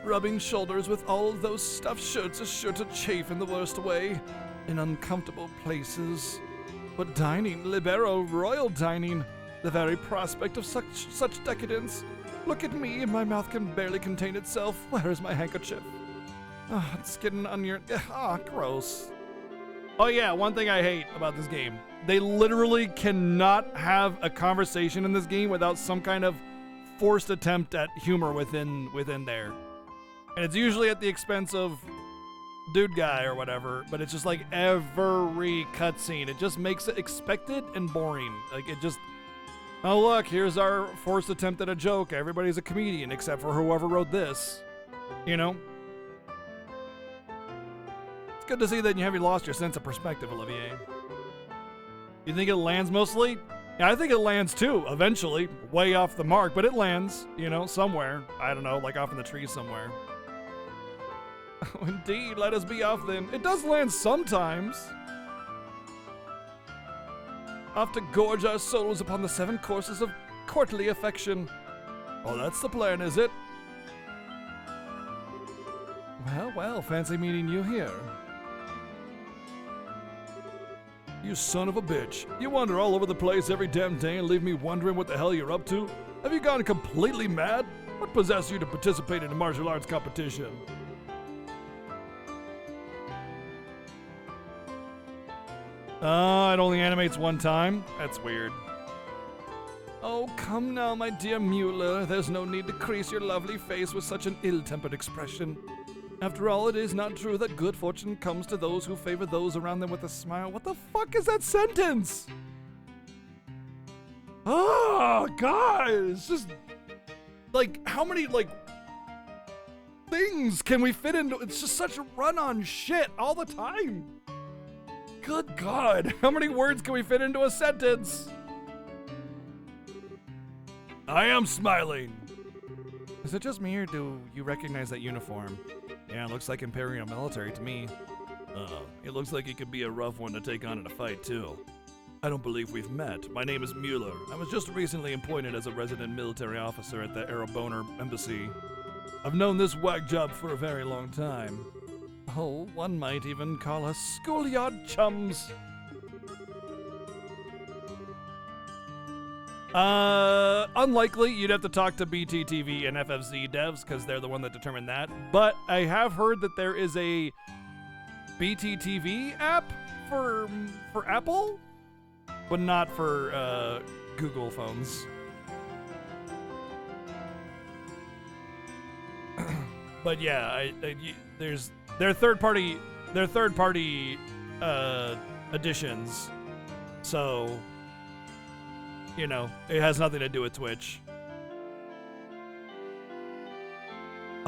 Speaker 4: Rubbing shoulders with all of those stuffed shirts is sure to chafe in the worst way, in uncomfortable places. But dining, libero, royal dining, the very prospect of such decadence. Look at me, my mouth can barely contain itself. Where is my handkerchief? Oh, it's getting on your... gross. Oh yeah, one thing I hate about this game. They literally cannot have a conversation in this game without some kind of forced attempt at humor within there. And it's usually at the expense of dude guy or whatever, but it's just like every cutscene. It just makes it expected and boring. Like it just... Oh look, here's our forced attempt at a joke. Everybody's a comedian except for whoever wrote this. You know? It's good to see that you haven't lost your sense of perspective, Olivier. You think it lands mostly?
Speaker 1: Yeah, I think it lands too, eventually. Way off the mark, but it lands, you know, somewhere. I don't know, like off in the trees somewhere. Oh, indeed, let us be off then. It does land sometimes. Off to gorge our souls upon the 7 courses of courtly affection. Oh, that's the plan, is it? Well, well, fancy meeting you here. You son of a bitch. You wander all over the place every damn day and leave me wondering what the hell you're up to? Have you gone completely mad? What possessed you to participate in a martial arts competition? It only animates one time? That's weird. Oh, come now, my dear Mueller. There's no need to crease your lovely face with such an ill-tempered expression. After all, it is not true that good fortune comes to those who favor those around them with a smile. What the fuck is that sentence? Oh, God. It's just, like, how many, like, things can we fit into? It's just such a run-on shit all the time. Good God. How many words can we fit into a sentence? I am smiling. Is it just me, or do you recognize that uniform? Yeah, it looks like Imperial military to me. It looks like it could be a rough one to take on in a fight, too. I don't believe we've met. My name is Mueller. I was just recently appointed as a resident military officer at the Erebonner Embassy. I've known this whack job for a very long time. Oh, one might even call us schoolyard chums. Unlikely. You'd have to talk to BTTV and FFZ devs because they're the one that determined that. But I have heard that there is a BTTV app for Apple, but not for Google phones. But yeah, there's their third party editions. So, you know, it has nothing to do with Twitch.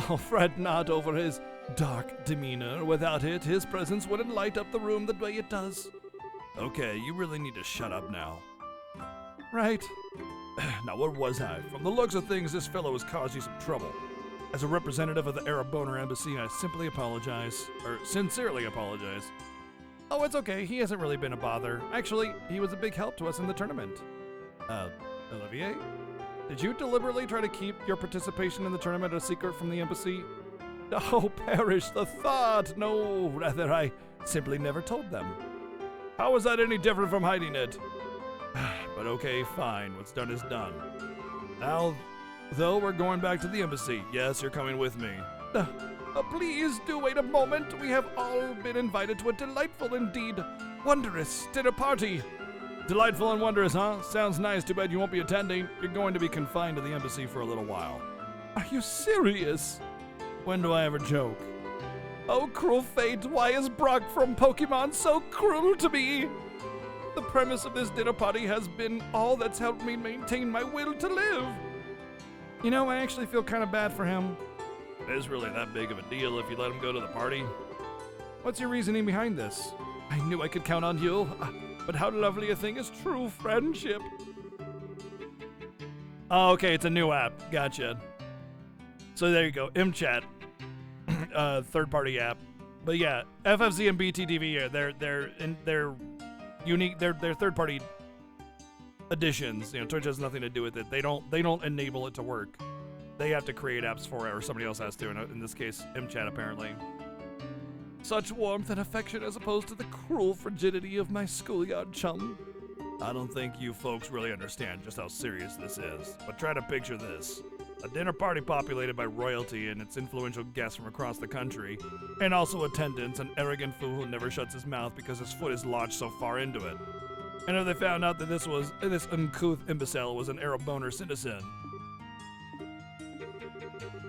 Speaker 1: Oh, fret not over his dark demeanor. Without it, his presence wouldn't light up the room the way it does. Okay, you really need to shut up now. Right. Now, where was I? From the looks of things, this fellow has caused you some trouble. As a representative of the Erebonner Embassy, I simply apologize. Or sincerely apologize. Oh, it's okay. He hasn't really been a bother. Actually, he was a big help to us in the tournament. Olivier? Did you deliberately try to keep your participation in the tournament a secret from the embassy? Oh, perish the thought! No, rather, I simply never told them. How is that any different from hiding it? But okay, fine. What's done is done. Now, though, we're going back to the embassy. Yes, you're coming with me. Please do wait a moment. We have all been invited to a delightful, indeed wondrous dinner party. Delightful and wondrous, huh? Sounds nice. Too bad you won't be attending. You're going to be confined to the embassy for a little while. Are you serious? When do I ever joke? Oh, cruel fate, why is Brock from Pokemon so cruel to me? The premise of this dinner party has been all that's helped me maintain my will to live. You know, I actually feel kind of bad for him. It is really that big of a deal if you let him go to the party. What's your reasoning behind this? I knew I could count on you, but how lovely a thing is true friendship. Oh, okay, it's a new app. Gotcha. So there you go, MChat, third-party app. But yeah, FFZ and BTTV, they're unique. They're third-party additions. You know, Twitch has nothing to do with it. They don't enable it to work. They have to create apps for it, or somebody else has to. In this case, MChat apparently. Such warmth and affection as opposed to the cruel frigidity of my schoolyard chum. I don't think you folks really understand just how serious this is. But try to picture this. A dinner party populated by royalty and its influential guests from across the country, and also attendants, an arrogant fool who never shuts his mouth because his foot is lodged so far into it. And if they found out that this uncouth imbecile was an Erebonner citizen.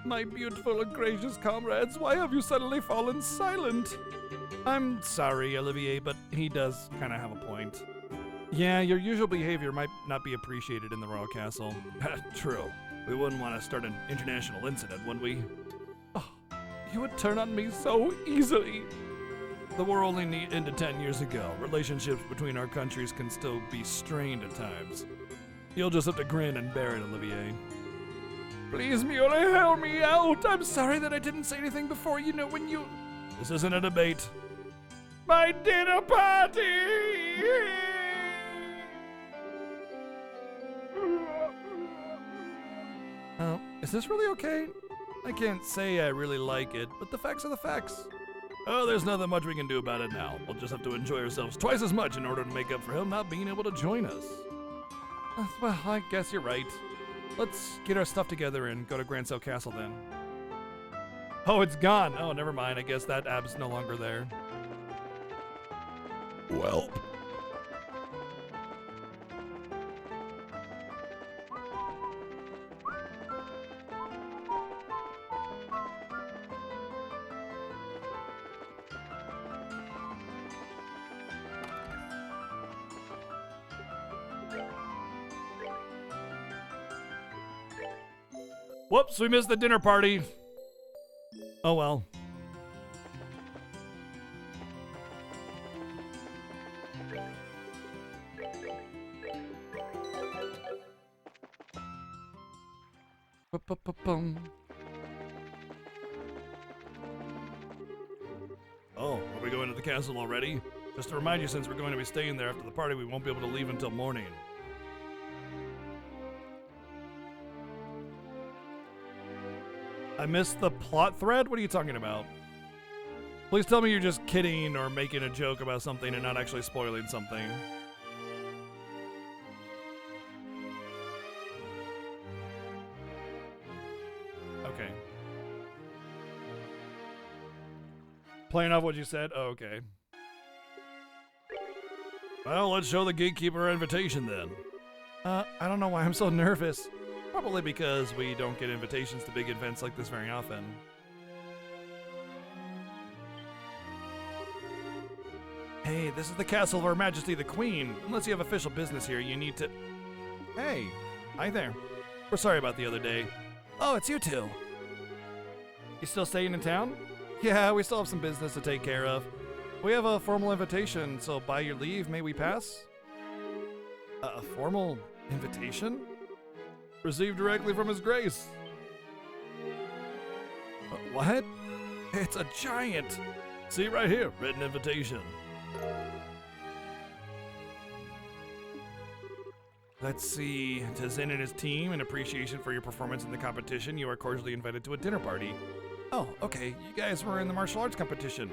Speaker 1: My beautiful and gracious comrades, why have you suddenly fallen silent? I'm sorry, Olivier, but he does kind of have a point. Yeah, your usual behavior might not be appreciated in the royal castle. True. We wouldn't want to start an international incident, would we? Oh, you would turn on me so easily.
Speaker 4: The war only ended 10 years ago. Relationships between our countries can still be strained at times. You'll just have to grin and bear it, Olivier. Please, Miole, help me out. I'm sorry that I didn't say anything before. You know, when you... This isn't a debate. My dinner party! Oh, is this really okay? I can't say I really like it, but the facts are the facts. Oh, there's nothing much we can do about it now. We'll just have to enjoy ourselves twice as much in order to make up for him not being able to join us. Well, I guess you're right. Let's get our stuff together and go to Grancel Castle then. Oh, it's gone. Oh, never mind. I guess that ab's no longer there. Well. Whoops, we missed the dinner party. Oh well. Ba-ba-ba-bum. Oh, are we going to the castle already? Just to remind you, since we're going to be staying there after the party, we won't be able to leave until morning. I missed the plot thread? What are you talking about? Please tell me you're just kidding or making a joke about something and not actually spoiling something. Okay. Playing off what you said? Oh, okay. Well, let's show the gatekeeper our invitation then. I don't know why I'm so nervous. Probably because we don't get invitations to big events like this very often. Hey, this is the castle of Her Majesty the Queen. Unless you have official business here, you need to... Hey, hi there. We're sorry about the other day. Oh, it's you two. You still staying in town? Yeah, we still have some business to take care of. We have a formal invitation, so by your leave, may we pass? A formal invitation? Received directly from His Grace. What? It's a giant. See right here, written invitation. Let's see. To Zen and his team, in appreciation for your performance in the competition, you are cordially invited to a dinner party. Oh, okay. You guys were in the martial arts competition.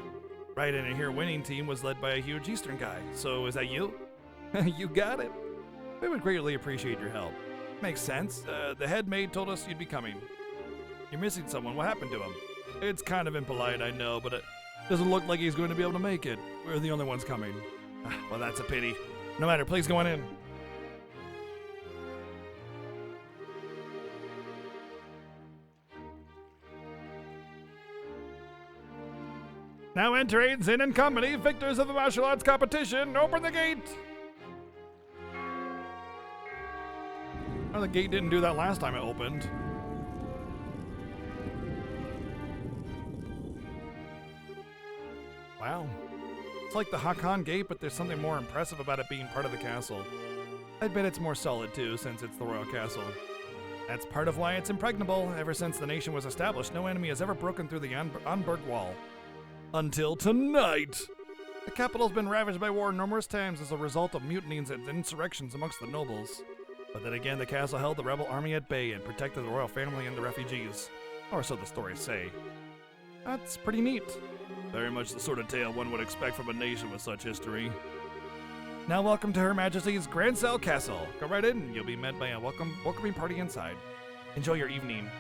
Speaker 4: Right, and here winning team was led by a huge Eastern guy. So is that you? You got it. We would greatly appreciate your help. Makes sense. The head maid told us you'd be coming. You're missing someone. What happened to him? It's kind of impolite, I know, but it doesn't look like he's going to be able to make it. We're the only ones coming. Well, that's a pity. No matter, please go on in. Now entering Zen and Company, victors of the martial arts competition. Open the gate! Oh, the gate didn't do that last time it opened. Wow. It's like the Hakan Gate, but there's something more impressive about it being part of the castle. I bet it's more solid too, since it's the royal castle. That's part of why it's impregnable. Ever since the nation was established, no enemy has ever broken through the Anberg Wall. Until tonight! The capital's been ravaged by war numerous times as a result of mutinies and insurrections amongst the nobles. But then again, the castle held the rebel army at bay and protected the royal family and the refugees. Or so the stories say. That's pretty neat. Very much the sort of tale one would expect from a nation with such history. Now welcome to Her Majesty's Grancel Castle. Go right in and you'll be met by a welcoming party inside. Enjoy your evening.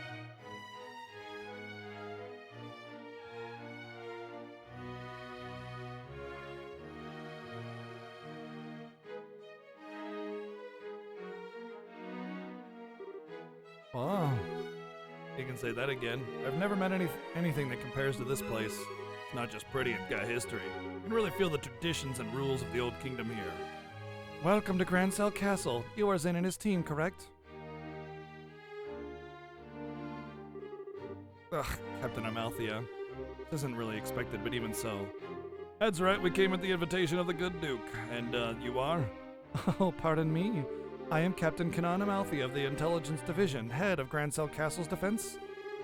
Speaker 4: Wow. You can say that again. I've never met anything that compares to this place. It's not just pretty, it's got history. You can really feel the traditions and rules of the old kingdom here. Welcome to Grancel Castle. You are Zen and his team, correct? Ugh, Captain Amalthea. This isn't really expected, but even so. That's right, we came at the invitation of the good Duke. And, you are? Oh, pardon me. I am Captain Kanan Amalfi of the Intelligence Division, head of Grancel Castle's defense.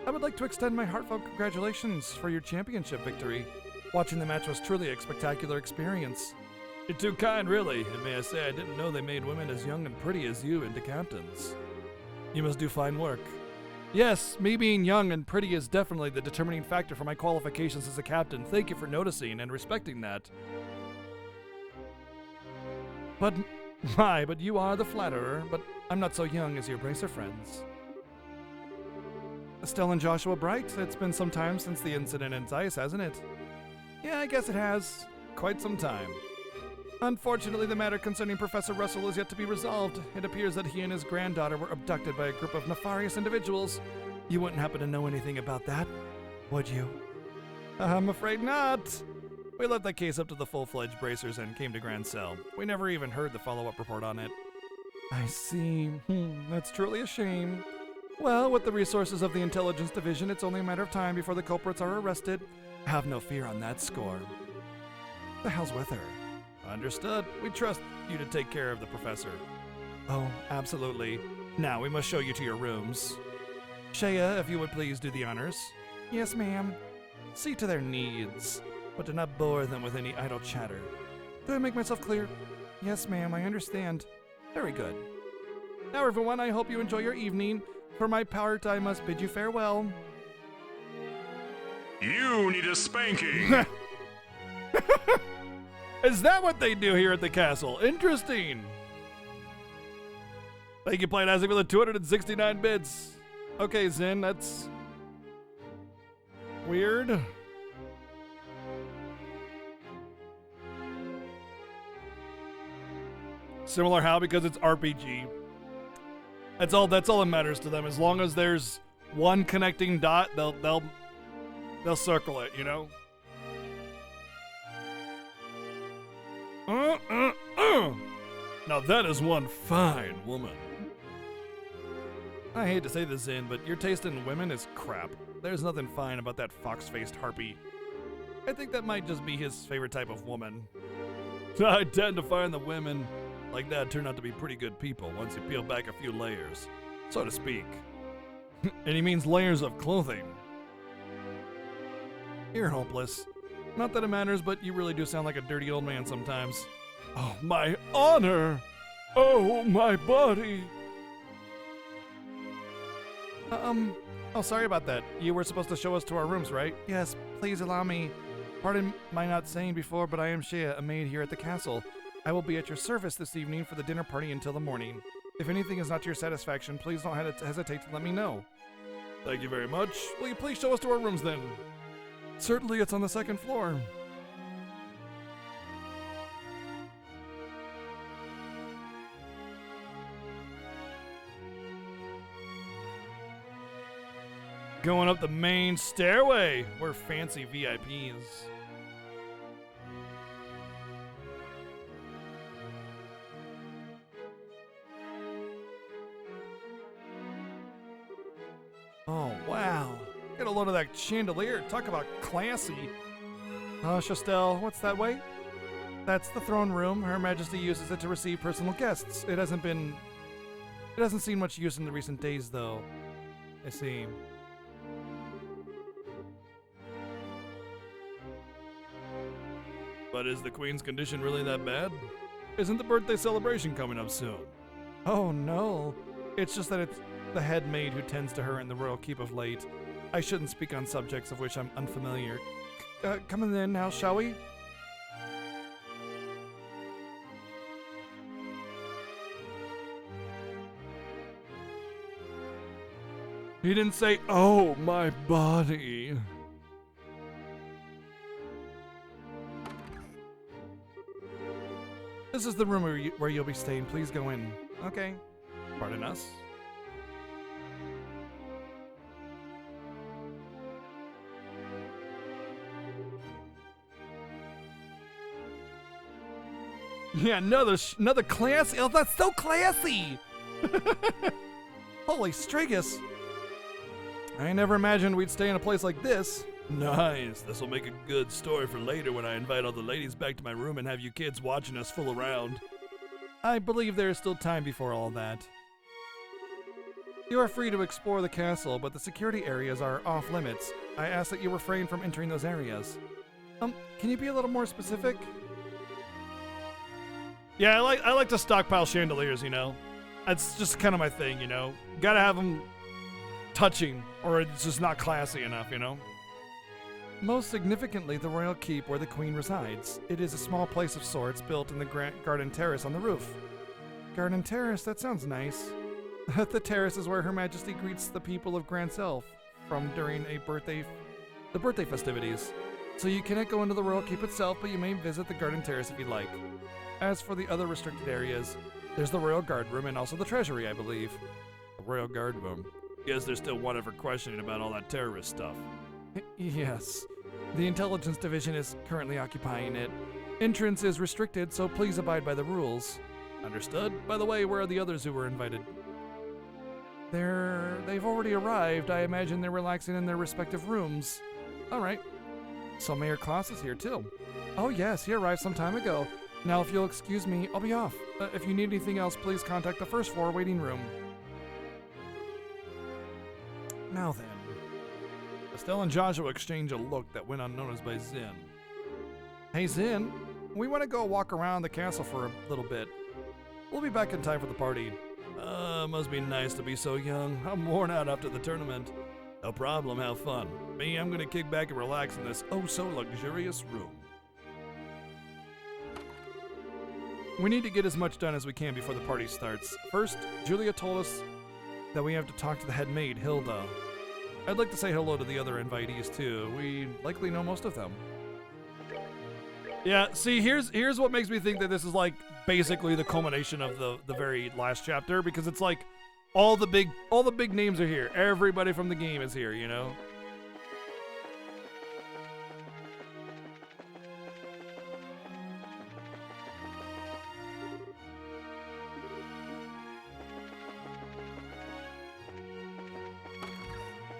Speaker 4: I would like to extend my heartfelt congratulations for your championship victory. Watching the match was truly a spectacular experience. You're too kind, really, and may I say I didn't know they made women as young and pretty as you into captains. You must do fine work. Yes, me being young and pretty is definitely the determining factor for my qualifications as a captain. Thank you for noticing and respecting that. But you are the flatterer, but I'm not so young as your bracer friends. Estelle and Joshua Bright, it's been some time since the incident in Zeiss, hasn't it? Yeah, I guess it has. Quite some time. Unfortunately, the matter concerning Professor Russell is yet to be resolved. It appears that he and his granddaughter were abducted by a group of nefarious individuals. You wouldn't happen to know anything about that, would you? I'm afraid not. We left that case up to the full-fledged bracers and came to Grancel. We never even heard the follow-up report on it. I see. That's truly a shame. Well, with the resources of the Intelligence Division, it's only a matter of time before the culprits are arrested. Have no fear on that score. The hell's with her? Understood. We trust you to take care of the professor. Oh, absolutely. Now we must show you to your rooms. Shea, if you would please do the honors. Yes, ma'am. See to their needs, but do not bore them with any idle chatter. Do I make myself clear? Yes, ma'am, I understand. Very good. Now, everyone, I hope you enjoy your evening. For my part, I must bid you farewell.
Speaker 3: You need a spanking.
Speaker 1: Is that what they do here at the castle? Interesting. Thank you, Plain Isaac, for the 269 bits. Okay, Zen, that's weird. Similar how? Because it's RPG. That's all that matters to them. As long as there's one connecting dot, they'll circle it, you know? Now that is one fine woman. I hate to say this, Zin, but your taste in women is crap. There's nothing fine about that fox-faced harpy. I think that might just be his favorite type of woman. I tend to find the women like that turn out to be pretty good people once you peel back a few layers, so to speak. And he means layers of clothing. You're hopeless. Not that it matters, but you really do sound like a dirty old man sometimes. Oh, my honor! Oh, my body! Oh, sorry about that. You were supposed to show us to our rooms, right? Yes, please allow me. Pardon my not saying before, but I am Shea, a maid here at the castle. I will be at your service this evening for the dinner party until the morning. If anything is not to your satisfaction, please don't hesitate to let me know. Thank you very much. Will you please show us to our rooms then? Certainly, it's on the second floor. Going up the main stairway. We're fancy VIPs. Oh, wow. Get a load of that chandelier. Talk about classy. Chastel, what's that way? That's the throne room. Her Majesty uses it to receive personal guests. It hasn't seen much use in the recent days, though. I see. But is the Queen's condition really that bad? Isn't the birthday celebration coming up soon? Oh, no. It's just that it's the head maid who tends to her in the royal keep of late. I shouldn't speak on subjects of which I'm unfamiliar. Come in now, shall we? He didn't say, oh, my body. This is the room where you'll be staying. Please go in. Okay. Pardon us. Yeah, another classy. Oh, that's so classy. Holy Strigus. I never imagined we'd stay in a place like this.
Speaker 4: Nice. This'll make a good story for later when I invite all the ladies back to my room and have you kids watching us fool around. I believe there is still time before all that. You are free to explore the castle, but the security areas are off limits. I ask that you refrain from entering those areas. Can you be a little more specific?
Speaker 1: Yeah, I like to stockpile chandeliers, you know. That's just kind of my thing, you know. Gotta have them touching, or it's just not classy enough, you know.
Speaker 4: Most significantly, the royal keep where the queen resides. It is a small place of sorts built in the garden terrace on the roof. Garden terrace, that sounds nice. The terrace is where Her Majesty greets the people of Grand Self from during the birthday festivities. So you cannot go into the royal keep itself, but you may visit the garden terrace if you'd like. As for the other restricted areas, there's the royal guard room and also the treasury, I believe.
Speaker 1: The royal guard room. Guess there's still one ever questioning about all that terrorist stuff.
Speaker 4: Yes. The intelligence division is currently occupying it. Entrance is restricted, so please abide by the rules.
Speaker 1: Understood. By the way, where are the others who were invited?
Speaker 4: They've already arrived. I imagine they're relaxing in their respective rooms. All right. So Mayor Klaus is here too. Oh yes, he arrived some time ago. Now if you'll excuse me, I'll be off. If you need anything else, please contact the first floor waiting room. Now then.
Speaker 1: Estelle and Joshua exchange a look that went unnoticed by Zin.
Speaker 4: Hey Zin, we want to go walk around the castle for a little bit. We'll be back in time for the party.
Speaker 1: Must be nice to be so young. I'm worn out after the tournament. No problem, have fun. Me, I'm gonna kick back and relax in this oh-so-luxurious room.
Speaker 4: We need to get as much done as we can before the party starts. First, Julia told us that we have to talk to the head maid, Hilda. I'd like to say hello to the other invitees too. We likely know most of them.
Speaker 1: Yeah, see, here's what makes me think that this is like basically the culmination of the very last chapter, because it's like all the big names are here. Everybody from the game is here, you know?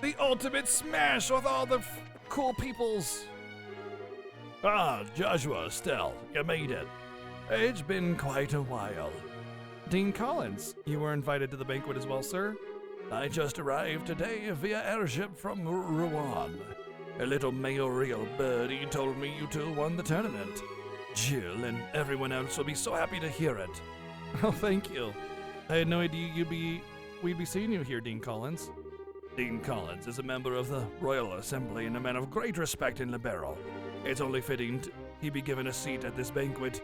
Speaker 4: The ultimate smash with all the cool peoples.
Speaker 1: Ah, Joshua, Estelle, you made it.
Speaker 4: It's been quite a while. Dean Collins, you were invited to the banquet as well, sir?
Speaker 7: I just arrived today via airship from Rouen. A little mayoral birdie told me you two won the tournament. Jill and everyone else will be so happy to hear it.
Speaker 4: Oh, thank you. I had no idea we'd be seeing you here, Dean Collins.
Speaker 7: Dean Collins is a member of the Royal Assembly and a man of great respect in Libero. It's only fitting he be given a seat at this banquet.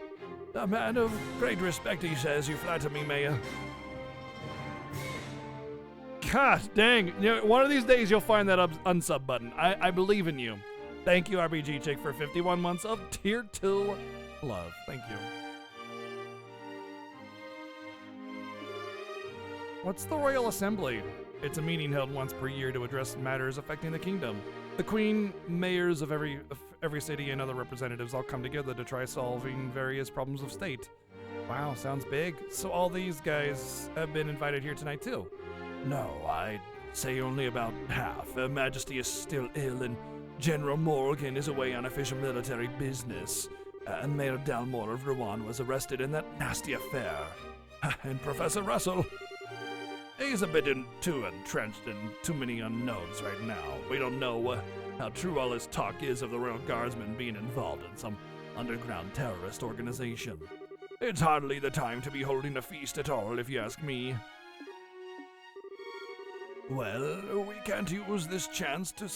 Speaker 7: A man of great respect, he says. You flatter me, Mayor.
Speaker 1: God dang. You know, one of these days you'll find that unsub button. I believe in you. Thank you, RBG Chick, for 51 months of Tier 2 love. Thank you.
Speaker 4: What's the Royal Assembly? It's a meeting held once per year to address matters affecting the kingdom. The Queen, mayors of every city, and other representatives all come together to try solving various problems of state. Wow, sounds big. So all these guys have been invited here tonight too?
Speaker 7: No, I'd say only about half. Her Majesty is still ill, and General Morgan is away on official military business. And Mayor Dalmore of Rouen was arrested in that nasty affair. And Professor Russell, he's a bit too entrenched in too many unknowns right now. We don't know how true all this talk is of the Royal Guardsmen being involved in some underground terrorist organization. It's hardly the time to be holding a feast at all, if you ask me. Well, we can use this chance to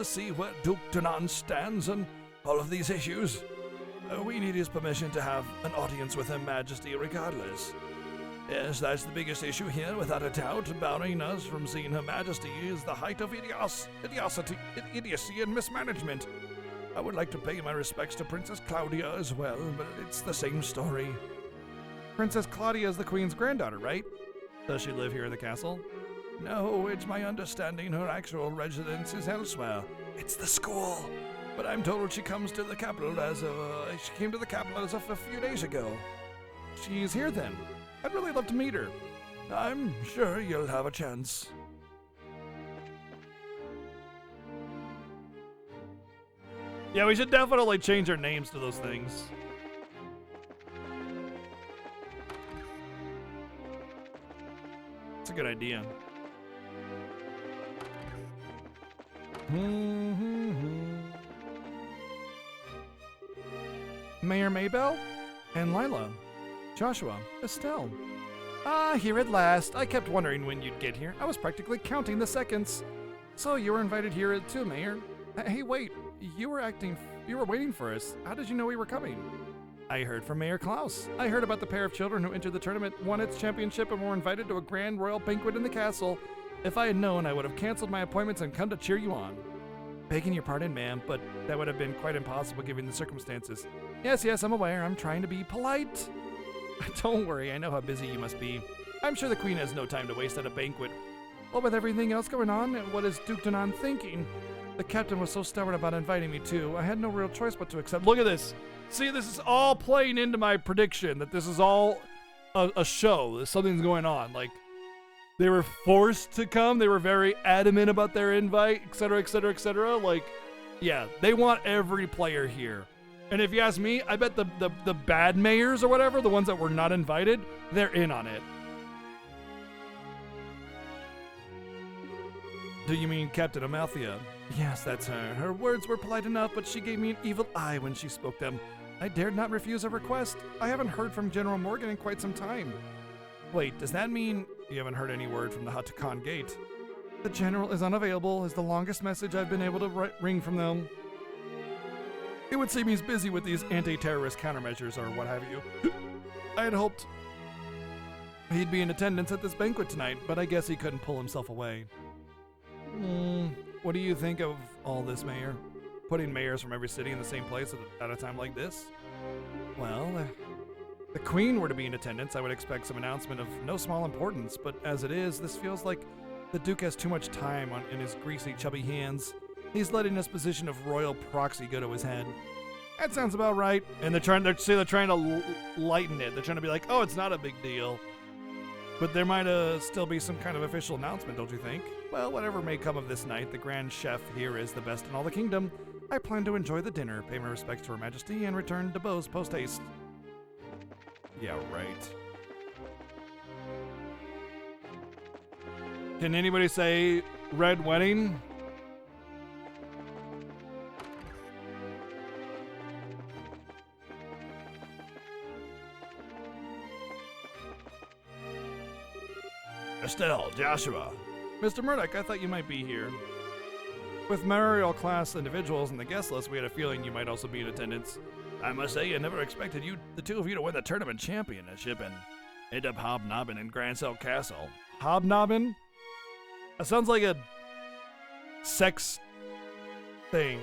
Speaker 7: see where Duke Danan stands on all of these issues. We need his permission to have an audience with Her Majesty regardless. Yes, that's the biggest issue here, without a doubt. Barring us from seeing Her Majesty is the height of idiocy and mismanagement. I would like to pay my respects to Princess Claudia as well, but it's the same story.
Speaker 4: Princess Claudia is the Queen's granddaughter, right?
Speaker 1: Does she live here in the castle?
Speaker 7: No, it's my understanding her actual residence is elsewhere. It's the school. But I'm told she comes to the capital she came to the capital as of a few days ago.
Speaker 4: She's here then. I'd really love to meet her.
Speaker 7: I'm sure you'll have a chance.
Speaker 1: Yeah, we should definitely change our names to those things. It's a good idea. Mayor Maybell and Lila, Joshua, Estelle. Ah, here at last. I kept wondering when you'd get here. I was practically counting the seconds. So you were invited here too, Mayor. Hey, wait. You were waiting for us. How did you know we were coming? I heard from Mayor Klaus. I heard about the pair of children who entered the tournament, won its championship, and were invited to a grand royal banquet in the castle. If I had known, I would have canceled my appointments and come to cheer you on. Begging your pardon, ma'am, but that would have been quite impossible given the circumstances. Yes, I'm aware. I'm trying to be polite. Don't worry, I know how busy you must be. I'm sure the Queen has no time to waste at a banquet. Well, with everything else going on, what is Duke Danon thinking? The captain was so stubborn about inviting me too. I had no real choice but to accept. Look at this. See, this is all playing into my prediction that this is all a show. There's something's going on. Like, they were forced to come. They were very adamant about their invite, etc., etc., etc. Like, yeah, they want every player here. And if you ask me, I bet the bad mayors or whatever, the ones that were not invited, they're in on it. Do you mean Captain Amalthea? Yes, that's her. Her words were polite enough, but she gave me an evil eye when she spoke them. I dared not refuse her request. I haven't heard from General Morgan in quite some time. Wait, does that mean you haven't heard any word from the Hatakan Gate? The General is unavailable is the longest message I've been able to ring from them. It would seem he's busy with these anti-terrorist countermeasures or what have you. I had hoped he'd be in attendance at this banquet tonight, but I guess he couldn't pull himself away. What do you think of all this, Mayor? Putting mayors from every city in the same place at a time like this? Well, if the Queen were to be in attendance, I would expect some announcement of no small importance, but as it is, this feels like the Duke has too much time in his greasy, chubby hands. He's letting his position of royal proxy go to his head. That sounds about right. And they're trying to lighten it. They're trying to be like, oh, it's not a big deal. But there might still be some kind of official announcement, don't you think? Well, whatever may come of this night, the Grand Chef here is the best in all the kingdom. I plan to enjoy the dinner, pay my respects to Her Majesty, and return to Bose post-haste. Yeah, right. Can anybody say Red Wedding?
Speaker 7: Estelle, Joshua.
Speaker 1: Mr. Murdoch, I thought you might be here. With mayoral class individuals in the guest list, we had a feeling you might also be in attendance.
Speaker 7: I must say, I never expected the two of you to win the tournament championship and end up hobnobbing in Grancel Castle.
Speaker 1: Hobnobbing? That sounds like a sex thing.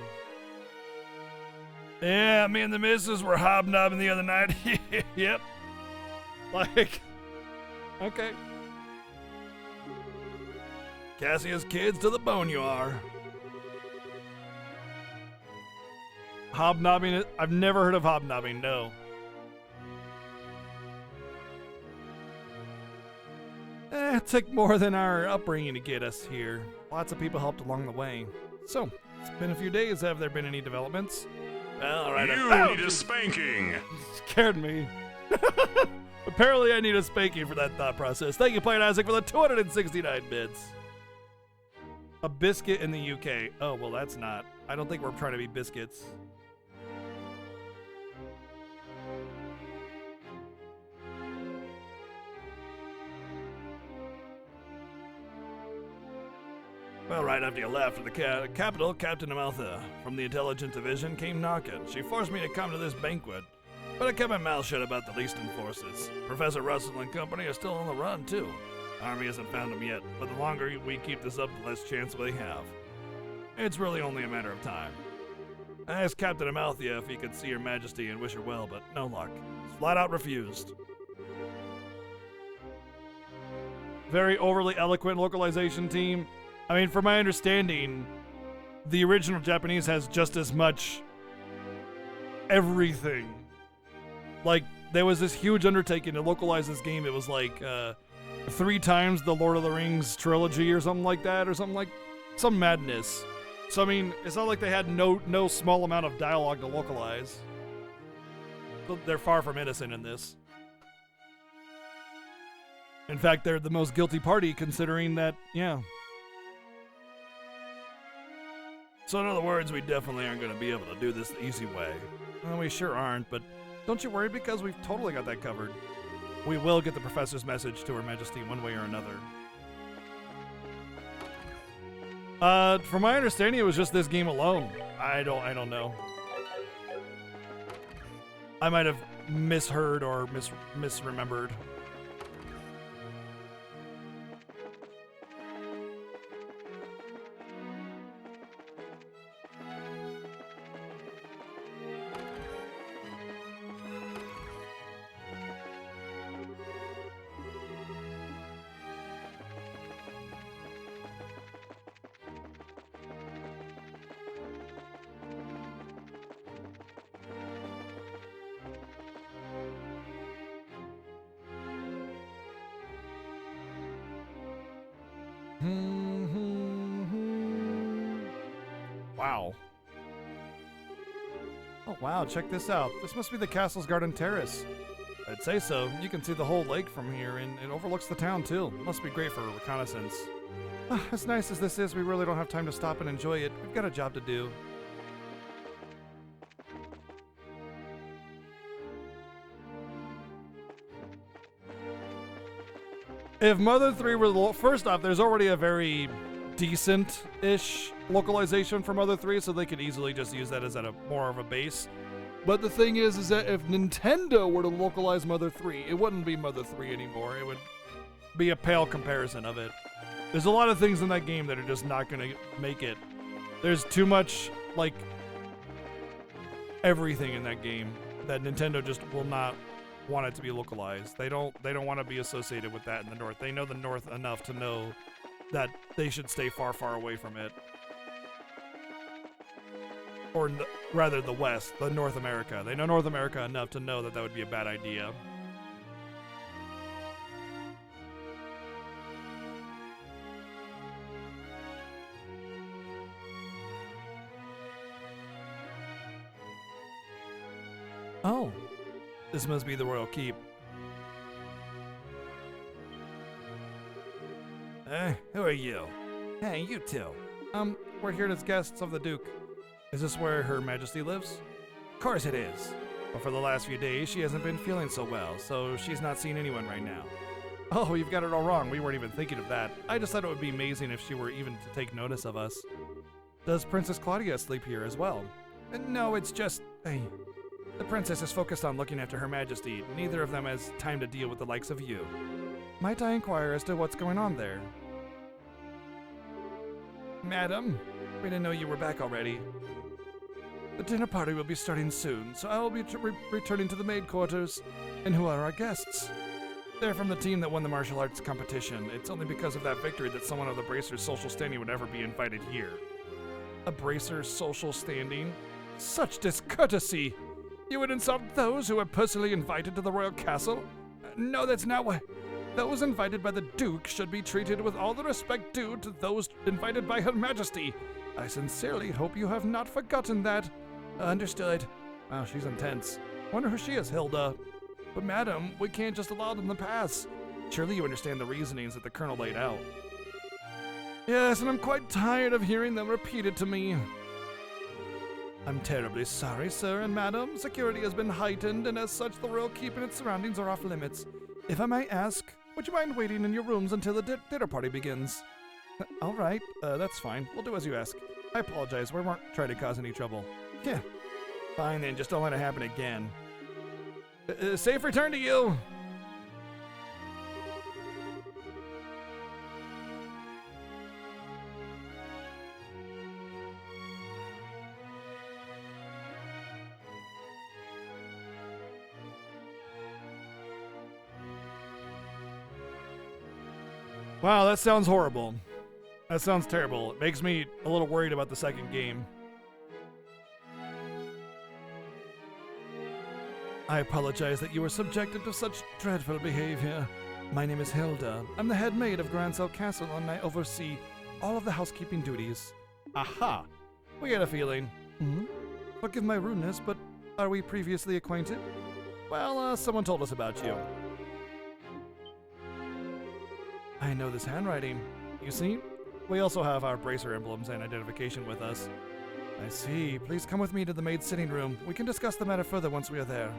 Speaker 7: Yeah, me and the missus were hobnobbing the other night.
Speaker 1: Yep. Like, okay.
Speaker 7: Cassia's kids to the bone you are.
Speaker 1: Hobnobbing? I've never heard of hobnobbing, no. It took more than our upbringing to get us here. Lots of people helped along the way. So, it's been a few days. Have there been any developments?
Speaker 7: All right.
Speaker 3: You need a spanking.
Speaker 1: Scared me. Apparently I need a spanking for that thought process. Thank you, Player Isaac, for the 269 bits. A biscuit in the UK. Oh, well, that's not. I don't think we're trying to be biscuits.
Speaker 7: Well, right after you left for the capital, Captain Amalthea from the Intelligence Division came knocking. She forced me to come to this banquet, but I kept my mouth shut about the Leaston forces. Professor Russell and company are still on the run, too. Army hasn't found them yet, but the longer we keep this up, the less chance they have. It's really only a matter of time. I asked Captain Amalthea if he could see Her Majesty and wish her well, but no luck. Flat out refused.
Speaker 1: Very overly eloquent localization team. I mean, from my understanding, the original Japanese has just as much everything. Like, there was this huge undertaking to localize this game. It was like 3 times the Lord of the Rings trilogy or something like that, or some madness. So I mean, it's not like they had no small amount of dialogue to localize. So they're far from innocent in this. In fact, they're the most guilty party considering that, yeah.
Speaker 7: So in other words, we definitely aren't going to be able to do this the easy way.
Speaker 1: Well, we sure aren't, but don't you worry because we've totally got that covered. We will get the professor's message to Her Majesty one way or another. From my understanding, it was just this game alone. I don't know. I might have misheard or misremembered. Wow. Oh wow, check this out. This must be the castle's garden terrace. I'd say so. You can see the whole lake from here, and it overlooks the town too. Must be great for reconnaissance. As nice as this is, we really don't have time to stop and enjoy it. We've got a job to do. If Mother 3 were first off, there's already a very decent-ish localization for Mother 3, so they could easily just use that as more of a base. But the thing is that if Nintendo were to localize Mother 3, it wouldn't be Mother 3 anymore. It would be a pale comparison of it. There's a lot of things in that game that are just not going to make it. There's too much, like, everything in that game that Nintendo just will not want it to be localized. They don't want to be associated with that in the North. They know the North enough to know that they should stay far, far away from it. Or rather the West, the North America. They know North America enough to know that that would be a bad idea. Oh, this must be the Royal Keep. Who are you? Hey, you two. We're here as guests of the Duke. Is this where Her Majesty lives? Of course it is. But for the last few days, she hasn't been feeling so well, so she's not seeing anyone right now. Oh, you've got it all wrong. We weren't even thinking of that. I just thought it would be amazing if she were even to take notice of us. Does Princess Claudia sleep here as well? No, it's just... the princess is focused on looking after Her Majesty. Neither of them has time to deal with the likes of you. Might I inquire as to what's going on there? Madam, we didn't know you were back already. The dinner party will be starting soon, so I will be returning to the maid quarters. And who are our guests? They're from the team that won the martial arts competition. It's only because of that victory that someone of the Bracer's social standing would ever be invited here. A Bracer's social standing? Such discourtesy! You would insult those who were personally invited to the royal castle? No, that's not what... Those invited by the Duke should be treated with all the respect due to those invited by Her Majesty. I sincerely hope you have not forgotten that. Understood. Wow, she's intense. Wonder who she is, Hilda. But madam, we can't just allow them to pass. Surely you understand the reasonings that the Colonel laid out. Yes, and I'm quite tired of hearing them repeated to me. I'm terribly sorry, sir and madam. Security has been heightened, and as such, the Royal Keep and its surroundings are off limits. If I may ask, would you mind waiting in your rooms until the dinner party begins? All right, that's fine. We'll do as you ask. I apologize. We weren't trying to cause any trouble. Yeah. Fine then, just don't let it happen again. Safe return to you! Wow, that sounds horrible. That sounds terrible. It makes me a little worried about the second game. I apologize that you were subjected to such dreadful behavior. My name is Hilda. I'm the head maid of Grancel Castle, and I oversee all of the housekeeping duties. Aha!
Speaker 4: We had a feeling. Forgive my rudeness, but are we previously acquainted? Well, someone told us about you. I know this handwriting. You see? We also have our bracer emblems and identification with us. I see. Please come with me to the maid's sitting room. We can discuss the matter further once we are there.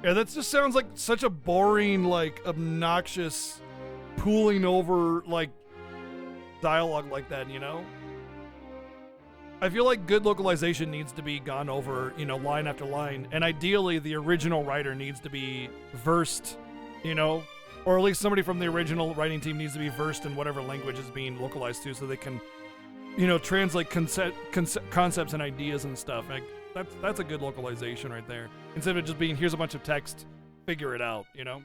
Speaker 1: Yeah, that just sounds like such a boring, like, obnoxious, pooling over, like, dialogue like that, you know? I feel like good localization needs to be gone over, you know, line after line. And ideally, the original writer needs to be versed, you know? Or at least somebody from the original writing team needs to be versed in whatever language is being localized to so they can, you know, translate concepts and ideas and stuff. Like, that's a good localization right there. Instead of it just being, here's a bunch of text, figure it out, you know?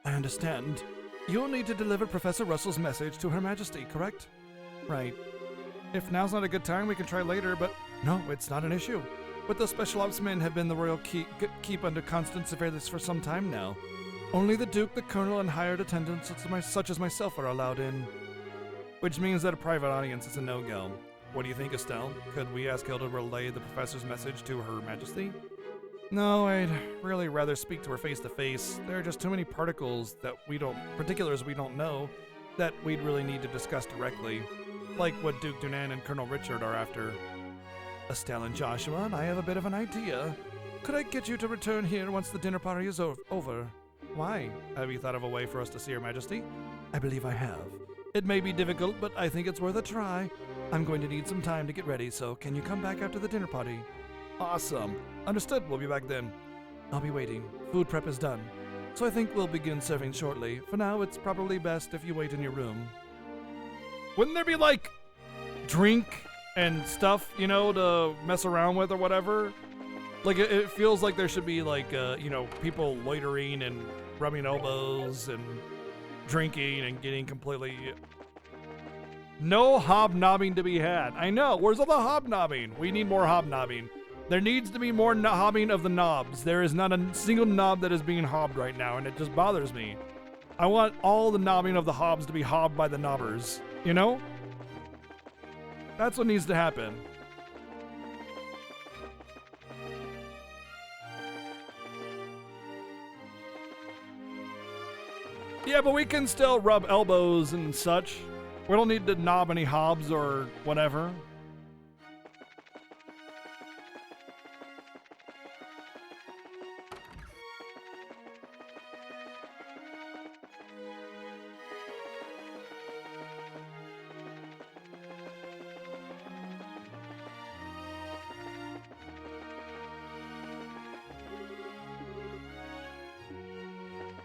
Speaker 4: I understand. You'll need to deliver Professor Russell's message to Her Majesty, correct? Right. If now's not a good time, we can try later, but no, it's not an issue. But the Special Ops men have been the royal keep under constant surveillance for some time now. Only the Duke, the Colonel, and hired attendants such as myself are allowed in. Which means that a private audience is a no-go. What do you think, Estelle? Could we ask Hilda to relay the Professor's message to Her Majesty? No, I'd really rather speak to her face-to-face. There are just too many particulars we don't know, that we'd really need to discuss directly. Like what Duke Dunan and Colonel Richard are after. Estelle and Joshua, and I have a bit of an idea. Could I get you to return here once the dinner party is over? Why? Have you thought of a way for us to see Her Majesty? I believe I have. It may be difficult, but I think it's worth a try. I'm going to need some time to get ready, so can you come back after the dinner party? Awesome. Understood. We'll be back then. I'll be waiting. Food prep is done. So I think we'll begin serving shortly. For now, it's probably best if you wait in your room.
Speaker 1: Wouldn't there be, like, drink and stuff, you know, to mess around with or whatever? Like, it feels like there should be, like, you know, people loitering and rubbing elbows and drinking and getting completely... No hobnobbing to be had. I know. Where's all the hobnobbing? We need more hobnobbing. There needs to be more hobbing of the knobs. There is not a single knob that is being hobbed right now, and it just bothers me. I want all the knobbing of the hobs to be hobbed by the knobbers. You know? That's what needs to happen. Yeah, but we can still rub elbows and such. We don't need to knob any hobs or whatever.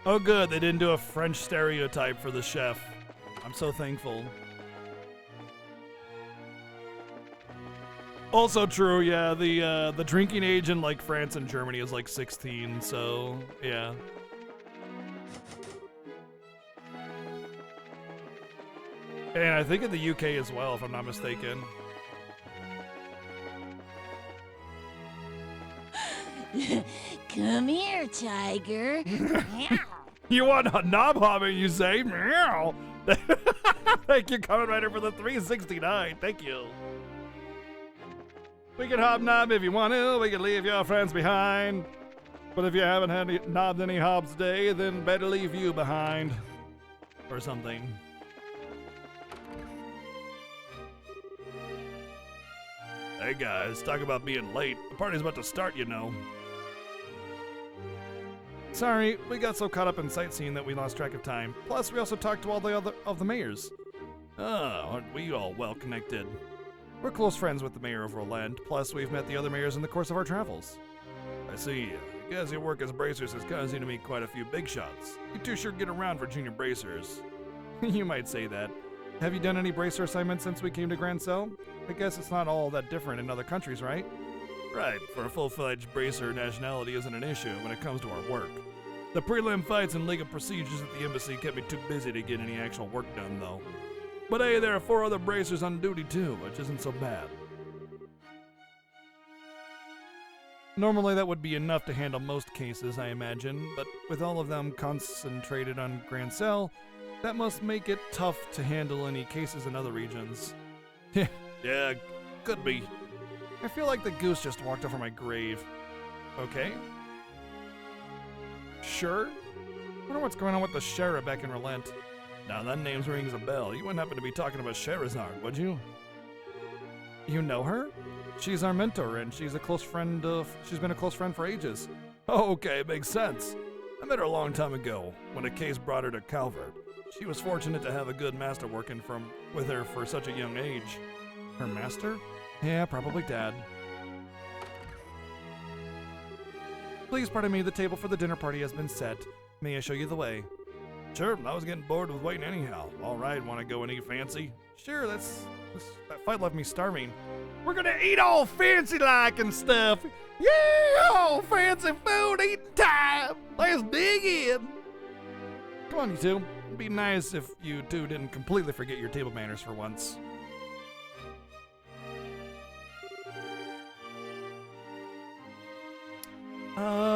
Speaker 1: Oh good, they didn't do a French stereotype for the chef. I'm so thankful. Also true, yeah, the drinking age in like France and Germany is like 16, so yeah. And I think in the UK as well, if I'm not mistaken.
Speaker 2: Come here, tiger.
Speaker 1: You want a knob hobbing, you say? Meow. Thank you, Kamen Rider, for the 369. Thank you. We can hobnob if you want to. We can leave your friends behind. But if you haven't knobbed any hobs today, then better leave you behind. Or something. Hey guys, talk about being late. The party's about to start, you know. Sorry, we got so caught up in sightseeing that we lost track of time. Plus, we also talked to all the other of the mayors. Oh, aren't we all well connected? We're close friends with the mayor of Roland. Plus, we've met the other mayors in the course of our travels. I see. I guess your work as bracers has caused you to meet quite a few big shots. You two sure get around for junior bracers. You might say that. Have you done any bracer assignments since we came to Grand Cell? I guess it's not all that different in other countries, right? Right, for a full-fledged bracer, nationality isn't an issue when it comes to our work.
Speaker 7: The prelim fights and legal procedures at the embassy kept me too busy to get any actual work done, though. But hey, there are 4 other bracers on duty too, which isn't so bad. Normally that would be enough to handle most cases, I imagine, but with all of them concentrated on Grand Cell, that must make it tough to handle any cases in other regions. Yeah, could be. I feel like the goose just walked over my grave. Okay. Sure. Wonder what's going on with the Shara back in Relent. Now that name rings a bell. You wouldn't happen to be talking about Sherazard, would you? You know her? She's our mentor, and she's a close friend she's been a close friend for ages. Oh, okay, makes sense. I met her a long time ago, when a case brought her to Calvert. She was fortunate to have a good master working with her for such a young age. Her master? Yeah, probably Dad. Please pardon me, the table for the dinner party has been set. May I show you the way? Sure, I was getting bored with waiting anyhow. All right, want to go and eat fancy? Sure, that fight left me starving. We're gonna eat all fancy-like and stuff. Yeah, all fancy food, eating time. Let's dig in. Come on, you two. It'd be nice if you two didn't completely forget your table manners for once.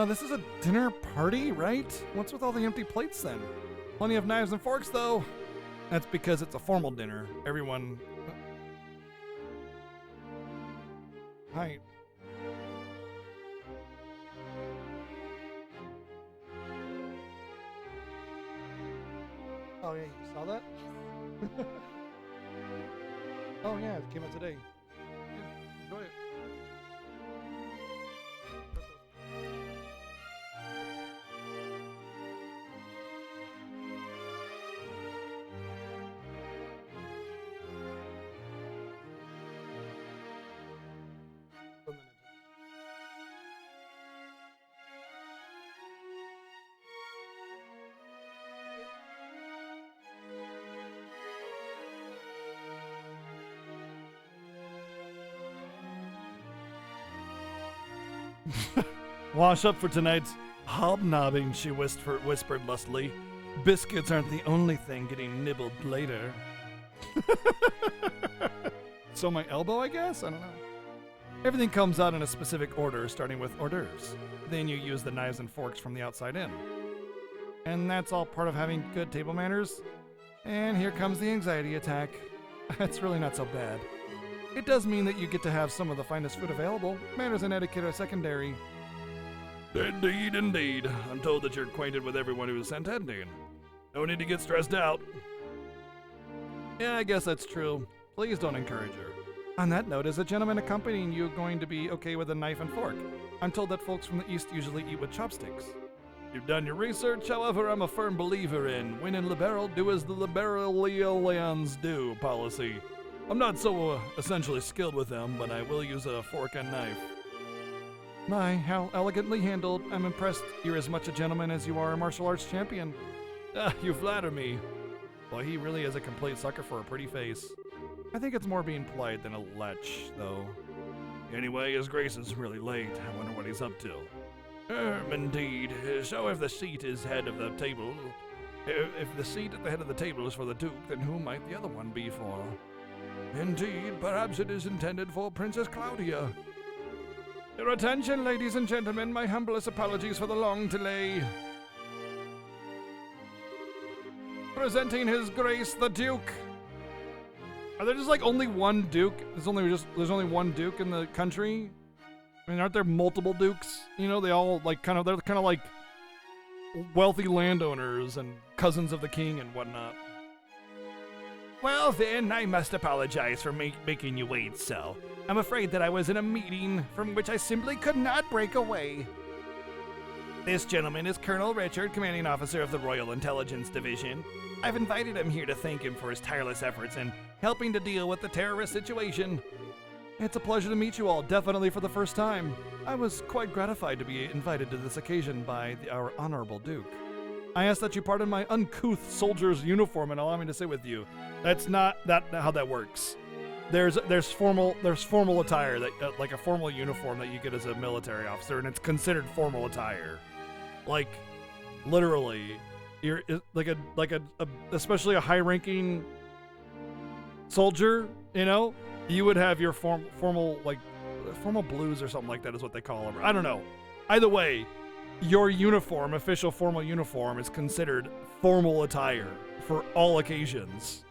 Speaker 7: This is a dinner party, right? What's with all the empty plates then? Plenty of knives and forks, though. That's because it's a formal dinner. Everyone... Hi. Oh, yeah, you saw that? Oh, yeah, it came out today. Yeah, enjoy it. Wash up for tonight's hobnobbing, she whispered lustily. Biscuits aren't the only thing getting nibbled later. So my elbow, I guess? I don't know. Everything comes out in a specific order, starting with hors d'oeuvres. Then you use the knives and forks from the outside in. And that's all part of having good table manners. And here comes the anxiety attack. It's really not so bad. It does mean that you get to have some of the finest food available. Manners and etiquette are secondary. Indeed, indeed. I'm told that you're acquainted with everyone who is sent ending. No need to get stressed out. Yeah, I guess that's true. Please don't encourage her. On that note, is a gentleman accompanying you going to be okay with a knife and fork? I'm told that folks from the East usually eat with chopsticks. You've done your research, however, I'm a firm believer in when in liberal, do as the liberalians do policy. I'm not so essentially skilled with them, but I will use a fork and knife. My, how elegantly handled. I'm impressed you're as much a gentleman as you are a martial arts champion. You flatter me. Well, he really is a complete sucker for a pretty face. I think it's more being polite than a lech, though. Anyway, his grace is really late. I wonder what he's up to. Indeed. So if the seat is head of the table... If the seat at the head of the table is for the Duke, then who might the other one be for? Indeed, perhaps it is intended for Princess Claudia. Your attention, ladies and gentlemen, my humblest apologies for the long delay. Presenting His Grace the Duke. Are there just like only one Duke? There's only one Duke in the country? I mean, aren't there multiple Dukes? You know, they all like they're kind of like wealthy landowners and cousins of the king and whatnot. Well then, I must apologize for making you wait so. I'm afraid that I was in a meeting from which I simply could not break away. This gentleman is Colonel Richard, commanding officer of the Royal Intelligence Division. I've invited him here to thank him for his tireless efforts in helping to deal with the terrorist situation. It's a pleasure to meet you all, definitely for the first time. I was quite gratified to be invited to this occasion by our honorable Duke. I ask that you pardon my uncouth soldier's uniform and allow me to sit with you. That's not how that works. There's formal attire that like a formal uniform that you get as a military officer, and it's considered formal attire. Like
Speaker 1: literally, you're like a especially a high-ranking soldier, you know, you would have your formal blues or something like that is what they call them. I don't know. Either way, your uniform, official formal uniform, is considered formal attire for all occasions.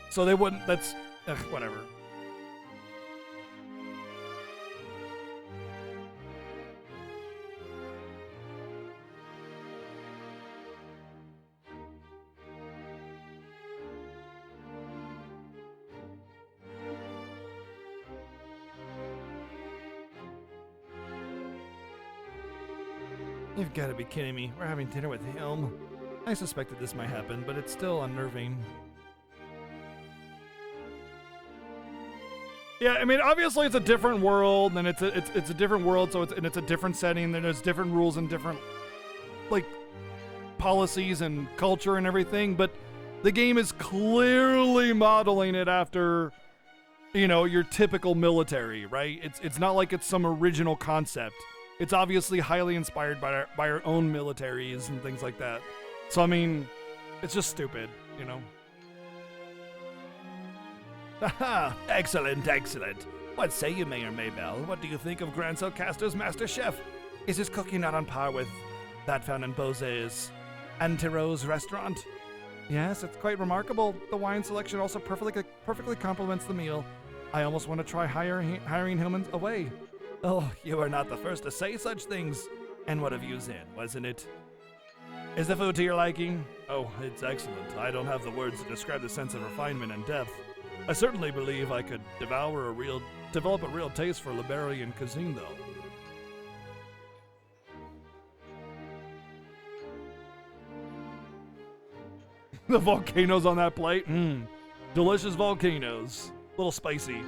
Speaker 1: So they wouldn't, that's, whatever. You've got to be kidding me. We're having dinner with him. I suspected this might happen, but it's still unnerving. Yeah, I mean, obviously it's a different world, and it's a different world, so it's a different setting, and there's different rules and different, like, policies and culture and everything, but the game is clearly modeling it after, you know, your typical military, right? It's not like it's some original concept. It's obviously highly inspired by our own militaries and things like that. So, I mean, it's just stupid, you know?
Speaker 7: Haha, excellent, excellent. What say you, Mayor Maybell? What do you think of Grand Cellcaster's Master Chef? Is his cooking not on par with that found in Bose's Antero's restaurant?
Speaker 1: Yes, it's quite remarkable. The wine selection also perfectly complements the meal. I almost want to try hiring him away.
Speaker 7: Oh, you are not the first to say such things. And what have you in, wasn't it? Is the food to your liking? Oh, it's excellent. I don't have the words to describe the sense of refinement and depth. I certainly believe I could develop a real taste for Liberian cuisine, though.
Speaker 1: The volcanoes on that plate? Delicious volcanoes. A little spicy.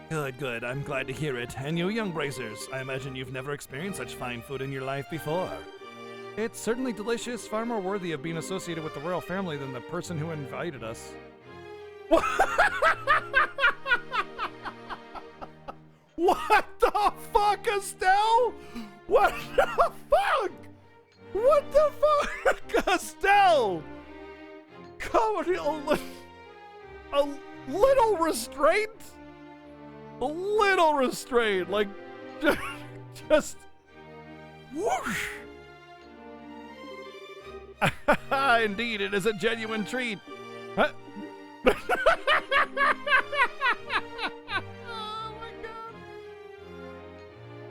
Speaker 7: Good, good. I'm glad to hear it. And you young bracers, I imagine you've never experienced such fine food in your life before.
Speaker 1: It's certainly delicious, far more worthy of being associated with the royal family than the person who invited us. What the fuck, Estelle? What the fuck? What the fuck, Estelle? Come a little restraint? A little restraint, like, just whoosh.
Speaker 7: Indeed, it is a genuine treat.
Speaker 1: Huh? Oh my god.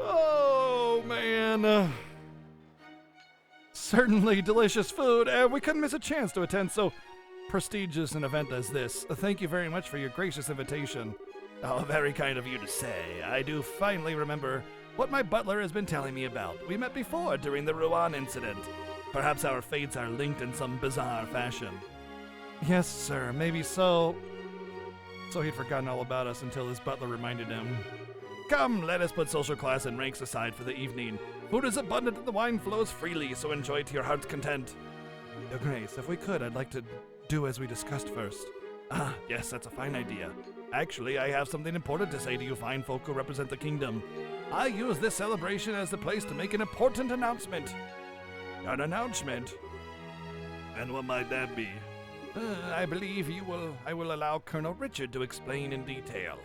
Speaker 1: Oh man. Certainly delicious food, and we couldn't miss a chance to attend so prestigious an event as this. Thank you very much for your gracious invitation.
Speaker 7: Oh, very kind of you to say. I do finally remember what my butler has been telling me about. We met before during the Rouen incident. Perhaps our fates are linked in some bizarre fashion.
Speaker 1: Yes, sir, maybe so. So he'd forgotten all about us until his butler reminded him.
Speaker 7: Come, let us put social class and ranks aside for the evening. Food is abundant and the wine flows freely, so enjoy to your heart's content.
Speaker 1: Your Grace, if we could, I'd like to do as we discussed first.
Speaker 7: Ah, yes, that's a fine idea. Actually, I have something important to say to you fine folk who represent the kingdom. I use this celebration as the place to make an important announcement. An announcement? And what might that be? I believe I will allow Colonel Richard to explain in detail.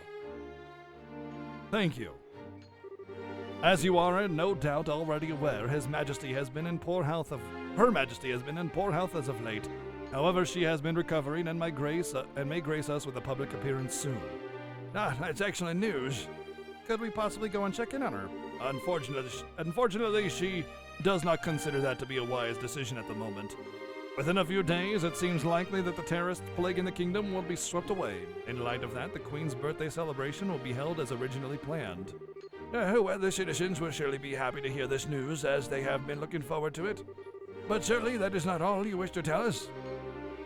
Speaker 1: Thank you. As you are no doubt already aware, Her Majesty has been in poor health as of late. However, she has been recovering and may grace us with a public appearance soon.
Speaker 7: Ah, that's excellent news.
Speaker 1: Could we possibly go and check in on her? Unfortunately, she does not consider that to be a wise decision at the moment. Within a few days, it seems likely that the terrorist plague in the kingdom will be swept away. In light of that, the Queen's birthday celebration will be held as originally planned.
Speaker 7: Well, the citizens will surely be happy to hear this news, as they have been looking forward to it. But certainly that is not all you wish to tell us.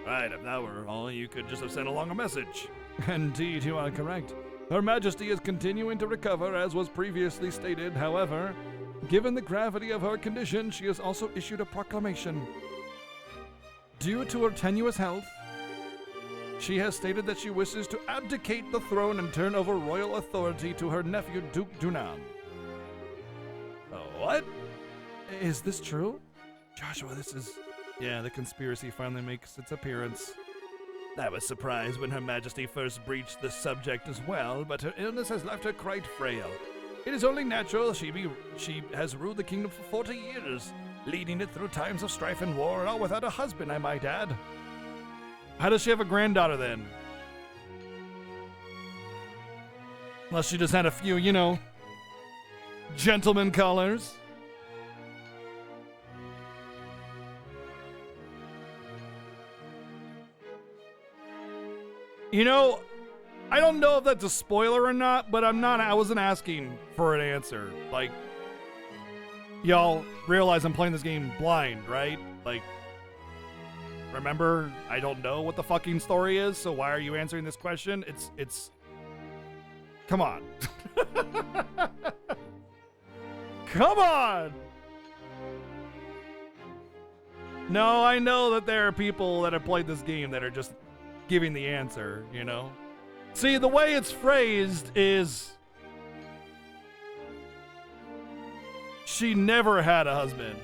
Speaker 1: Right, if that were all, you could just have sent along a message. Indeed, you are correct. Her Majesty is continuing to recover, as was previously stated. However, given the gravity of her condition, she has also issued a proclamation. Due to her tenuous health, she has stated that she wishes to abdicate the throne and turn over royal authority to her nephew, Duke Dunan. What? Is this true? Joshua, this is... Yeah, the conspiracy finally makes its appearance.
Speaker 7: I was surprised when Her Majesty first breached the subject as well, but her illness has left her quite frail. It is only natural she has ruled the kingdom for 40 years, leading it through times of strife and war, all without a husband, I might add.
Speaker 1: How does she have a granddaughter then? Unless she just had a few, you know, gentleman callers. You know, I don't know if that's a spoiler or not, but I wasn't asking for an answer. Like, y'all realize I'm playing this game blind, right? Like, remember, I don't know what the fucking story is, so why are you answering this question? It's come on. Come on! No, I know that there are people that have played this game that are just giving the answer, you know? See, the way it's phrased is she never had a husband.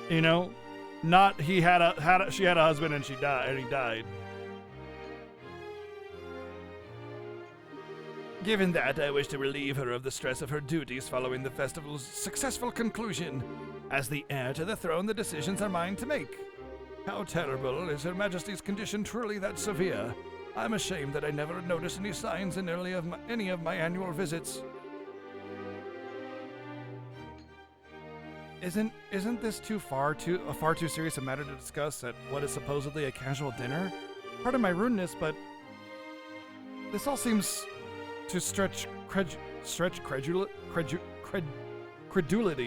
Speaker 1: You know? Not she had a husband and he died.
Speaker 7: Given that, I wish to relieve her of the stress of her duties following the festival's successful conclusion. As the heir to the throne, the decisions are mine to make. How terrible is Her Majesty's condition truly that severe? I'm ashamed that I never noticed any signs in any of my annual visits.
Speaker 1: Isn't this a far too serious a matter to discuss at what is supposedly a casual dinner? Pardon my rudeness, but this all seems to stretch credulity.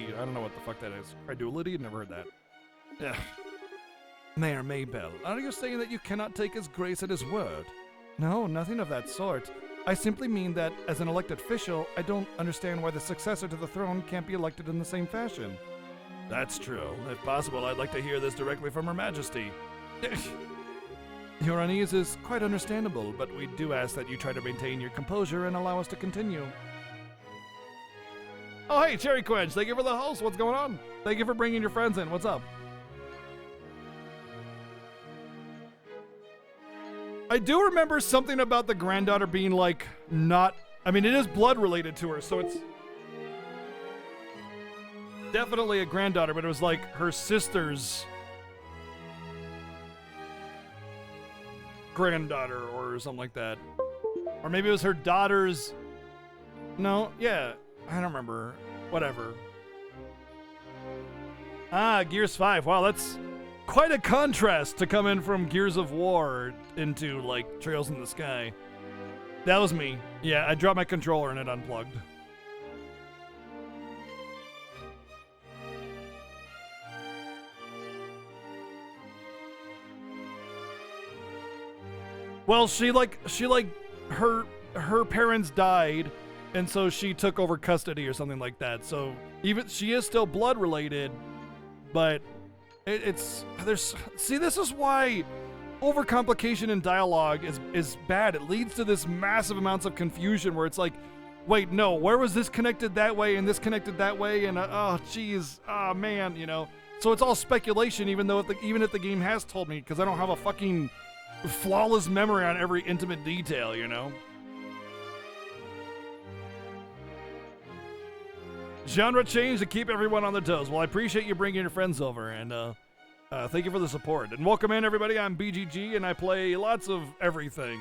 Speaker 1: I don't know what the fuck that is. Credulity? Never heard that. Ugh.
Speaker 7: Mayor Maybell, are you saying that you cannot take his grace at his word?
Speaker 1: No, nothing of that sort. I simply mean that, as an elected official, I don't understand why the successor to the throne can't be elected in the same fashion.
Speaker 7: That's true. If possible, I'd like to hear this directly from Her Majesty.
Speaker 1: Your unease is quite understandable, but we do ask that you try to maintain your composure and allow us to continue. Oh, hey, Cherry Quench, thank you for the host. What's going on? Thank you for bringing your friends in. What's up? I do remember something about the granddaughter being like not... I mean, it is blood related to her, so it's definitely a granddaughter, but it was like her sister's granddaughter or something like that. Or maybe it was her daughter's... No, yeah, I don't remember. Whatever. Ah, Gears 5. Wow, that's quite a contrast to come in from Gears of War into, like, Trails in the Sky. That was me. Yeah, I dropped my controller and it unplugged. Well, her parents died, and so she took over custody or something like that. So even she is still blood related, but this is why overcomplication in dialogue is bad. It leads to this massive amounts of confusion where it's like, wait, no, where was this connected that way and this connected that way, and man, you know. So it's all speculation, even if the game has told me, because I don't have a fucking flawless memory on every intimate detail, you know. Genre change to keep everyone on their toes. Well, I appreciate you bringing your friends over, and thank you for the support. And welcome in, everybody. I'm BGG, and I play lots of everything.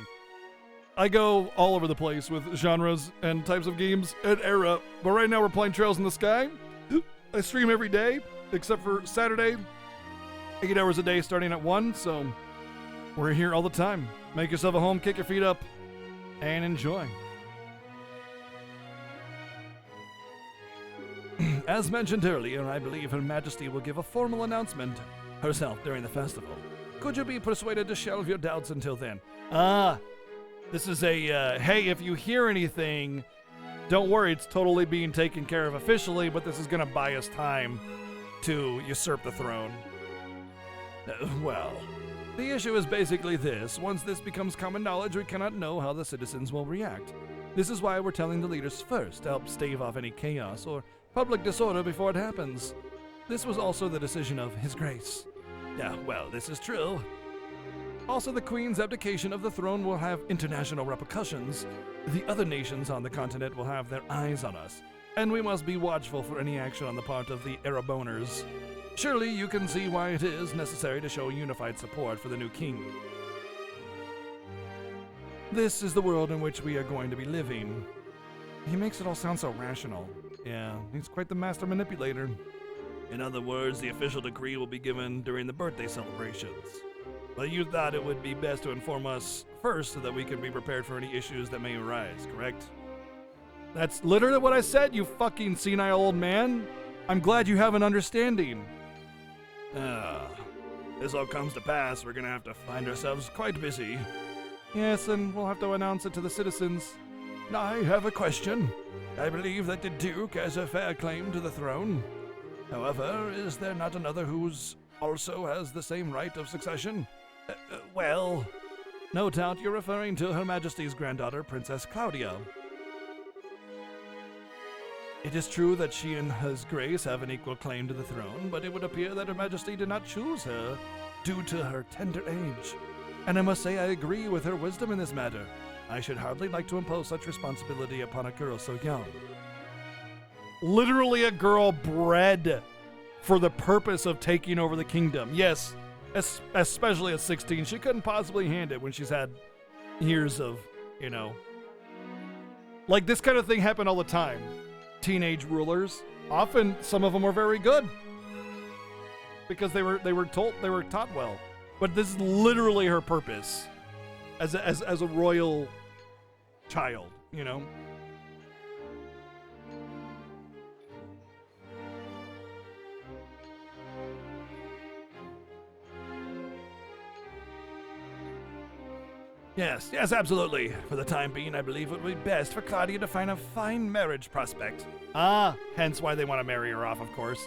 Speaker 1: I go all over the place with genres and types of games and era, but right now we're playing Trails in the Sky. I stream every day, except for Saturday, 8 hours a day starting at 1, so we're here all the time. Make yourself at home, kick your feet up, and enjoy.
Speaker 7: As mentioned earlier, I believe Her Majesty will give a formal announcement herself during the festival. Could you be persuaded to shelve your doubts until then?
Speaker 1: This is a, hey, if you hear anything, don't worry, it's totally being taken care of officially, but this is going to buy us time to usurp the throne.
Speaker 7: Well, the issue is basically this. Once this becomes common knowledge, we cannot know how the citizens will react. This is why we're telling the leaders first, to help stave off any chaos or public disorder before it happens. This was also the decision of His Grace. Yeah, well, this is true. Also, the Queen's abdication of the throne will have international repercussions. The other nations on the continent will have their eyes on us, and we must be watchful for any action on the part of the Ereboners. Surely you can see why it is necessary to show unified support for the new king. This is the world in which we are going to be living. He makes it all sound so rational. Yeah, he's quite the master manipulator. In other words, the official decree will be given during the birthday celebrations. But you thought it would be best to inform us first so that we can be prepared for any issues that may arise, correct?
Speaker 1: That's literally what I said, you fucking senile old man. I'm glad you have an understanding.
Speaker 7: This all comes to pass, we're gonna have to find ourselves quite busy.
Speaker 1: Yes, and we'll have to announce it to the citizens.
Speaker 7: I have a question. I believe that the Duke has a fair claim to the throne. However, is there not another who's also has the same right of succession? Well, no doubt you're referring to Her Majesty's granddaughter, Princess Claudia. It is true that she and His Grace have an equal claim to the throne, but it would appear that Her Majesty did not choose her due to her tender age. And I must say I agree with her wisdom in this matter. I should hardly like to impose such responsibility upon a girl so young.
Speaker 1: Literally a girl bred for the purpose of taking over the kingdom. Yes, especially at 16. She couldn't possibly hand it when she's had years of, like this kind of thing happened all the time. Teenage rulers, often some of them were very good because they were taught well. But this is literally her purpose as a royal child,
Speaker 7: Yes, absolutely. For the time being, I believe it would be best for Claudia to find a fine marriage prospect.
Speaker 1: Hence why they want to marry her off, of course.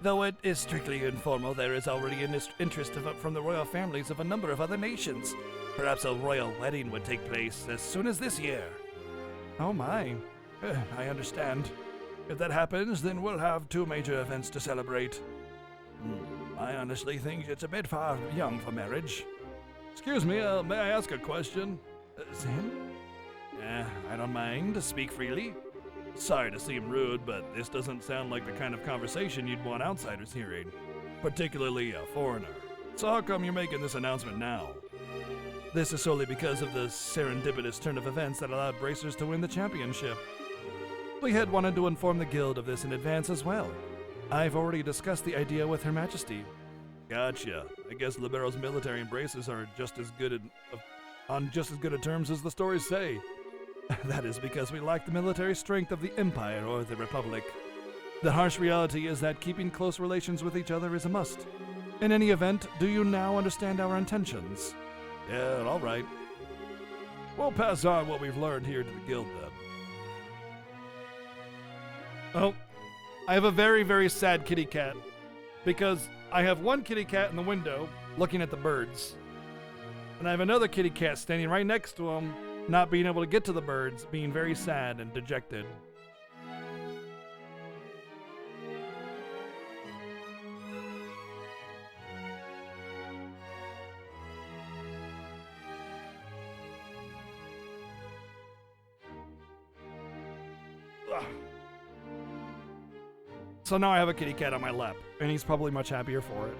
Speaker 7: Though it is strictly informal, there is already an interest from the royal families of a number of other nations. Perhaps a royal wedding would take place as soon as this year.
Speaker 1: Oh my.
Speaker 7: I understand. If that happens, then we'll have two major events to celebrate. I honestly think it's a bit far young for marriage.
Speaker 1: Excuse me, may I ask a question?
Speaker 7: Sam? I don't mind. Speak freely. Sorry to seem rude, but this doesn't sound like the kind of conversation you'd want outsiders hearing, particularly a foreigner. So how come you're making this announcement now? This is solely because of the serendipitous turn of events that allowed Bracers to win the championship. We had wanted to inform the guild of this in advance as well. I've already discussed the idea with Her Majesty. Gotcha. I guess Libero's military and Bracers are on just as good of terms as the stories say. That is because we lack the military strength of the Empire or the Republic. The harsh reality is that keeping close relations with each other is a must. In any event, do you now understand our intentions? Yeah, all right. We'll pass on what we've learned here to the guild then.
Speaker 1: Oh, I have a very, very sad kitty cat because I have one kitty cat in the window looking at the birds, and I have another kitty cat standing right next to him, not being able to get to the birds, being very sad and dejected. Ugh. So now I have a kitty cat on my lap, and he's probably much happier for it.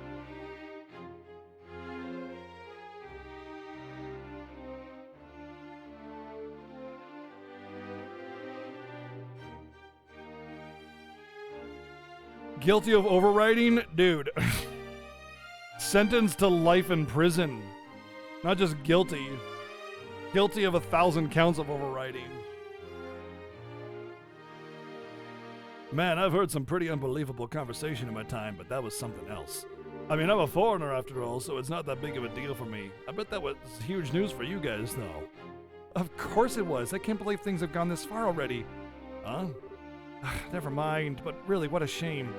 Speaker 1: Guilty of overriding? Dude. Sentenced to life in prison. Not just guilty. Guilty of 1,000 counts of overriding. Man, I've heard some pretty unbelievable conversation in my time, but that was something else. I mean, I'm a foreigner after all, so it's not that big of a deal for me. I bet that was huge news for you guys, though. Of course it was. I can't believe things have gone this far already. Huh? Never mind, but really, what a shame.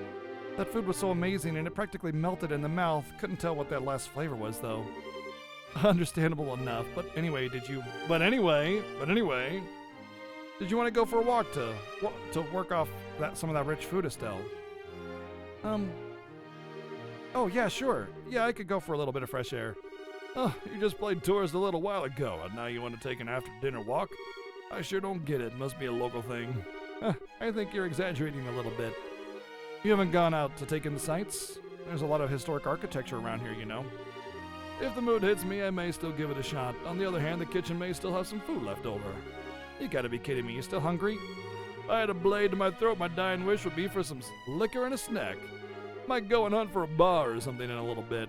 Speaker 4: That food was so amazing and it practically melted in the mouth. Couldn't tell what that last flavor was though. Understandable enough. But anyway, did you want to go for a walk to work off some of that rich food, Estelle? Oh yeah, sure. Yeah, I could go for a little bit of fresh air. Oh, you just played tourist a little while ago, and now you want to take an after-dinner walk? I sure don't get it. Must be a local thing. I think you're exaggerating a little bit. You haven't gone out to take in the sights? There's a lot of historic architecture around here, you know. If the mood hits me, I may still give it a shot. On the other hand, the kitchen may still have some food left over. You gotta be kidding me. You still hungry? If I had a blade to my throat, my dying wish would be for some liquor and a snack. Might go and hunt for a bar or something in a little bit.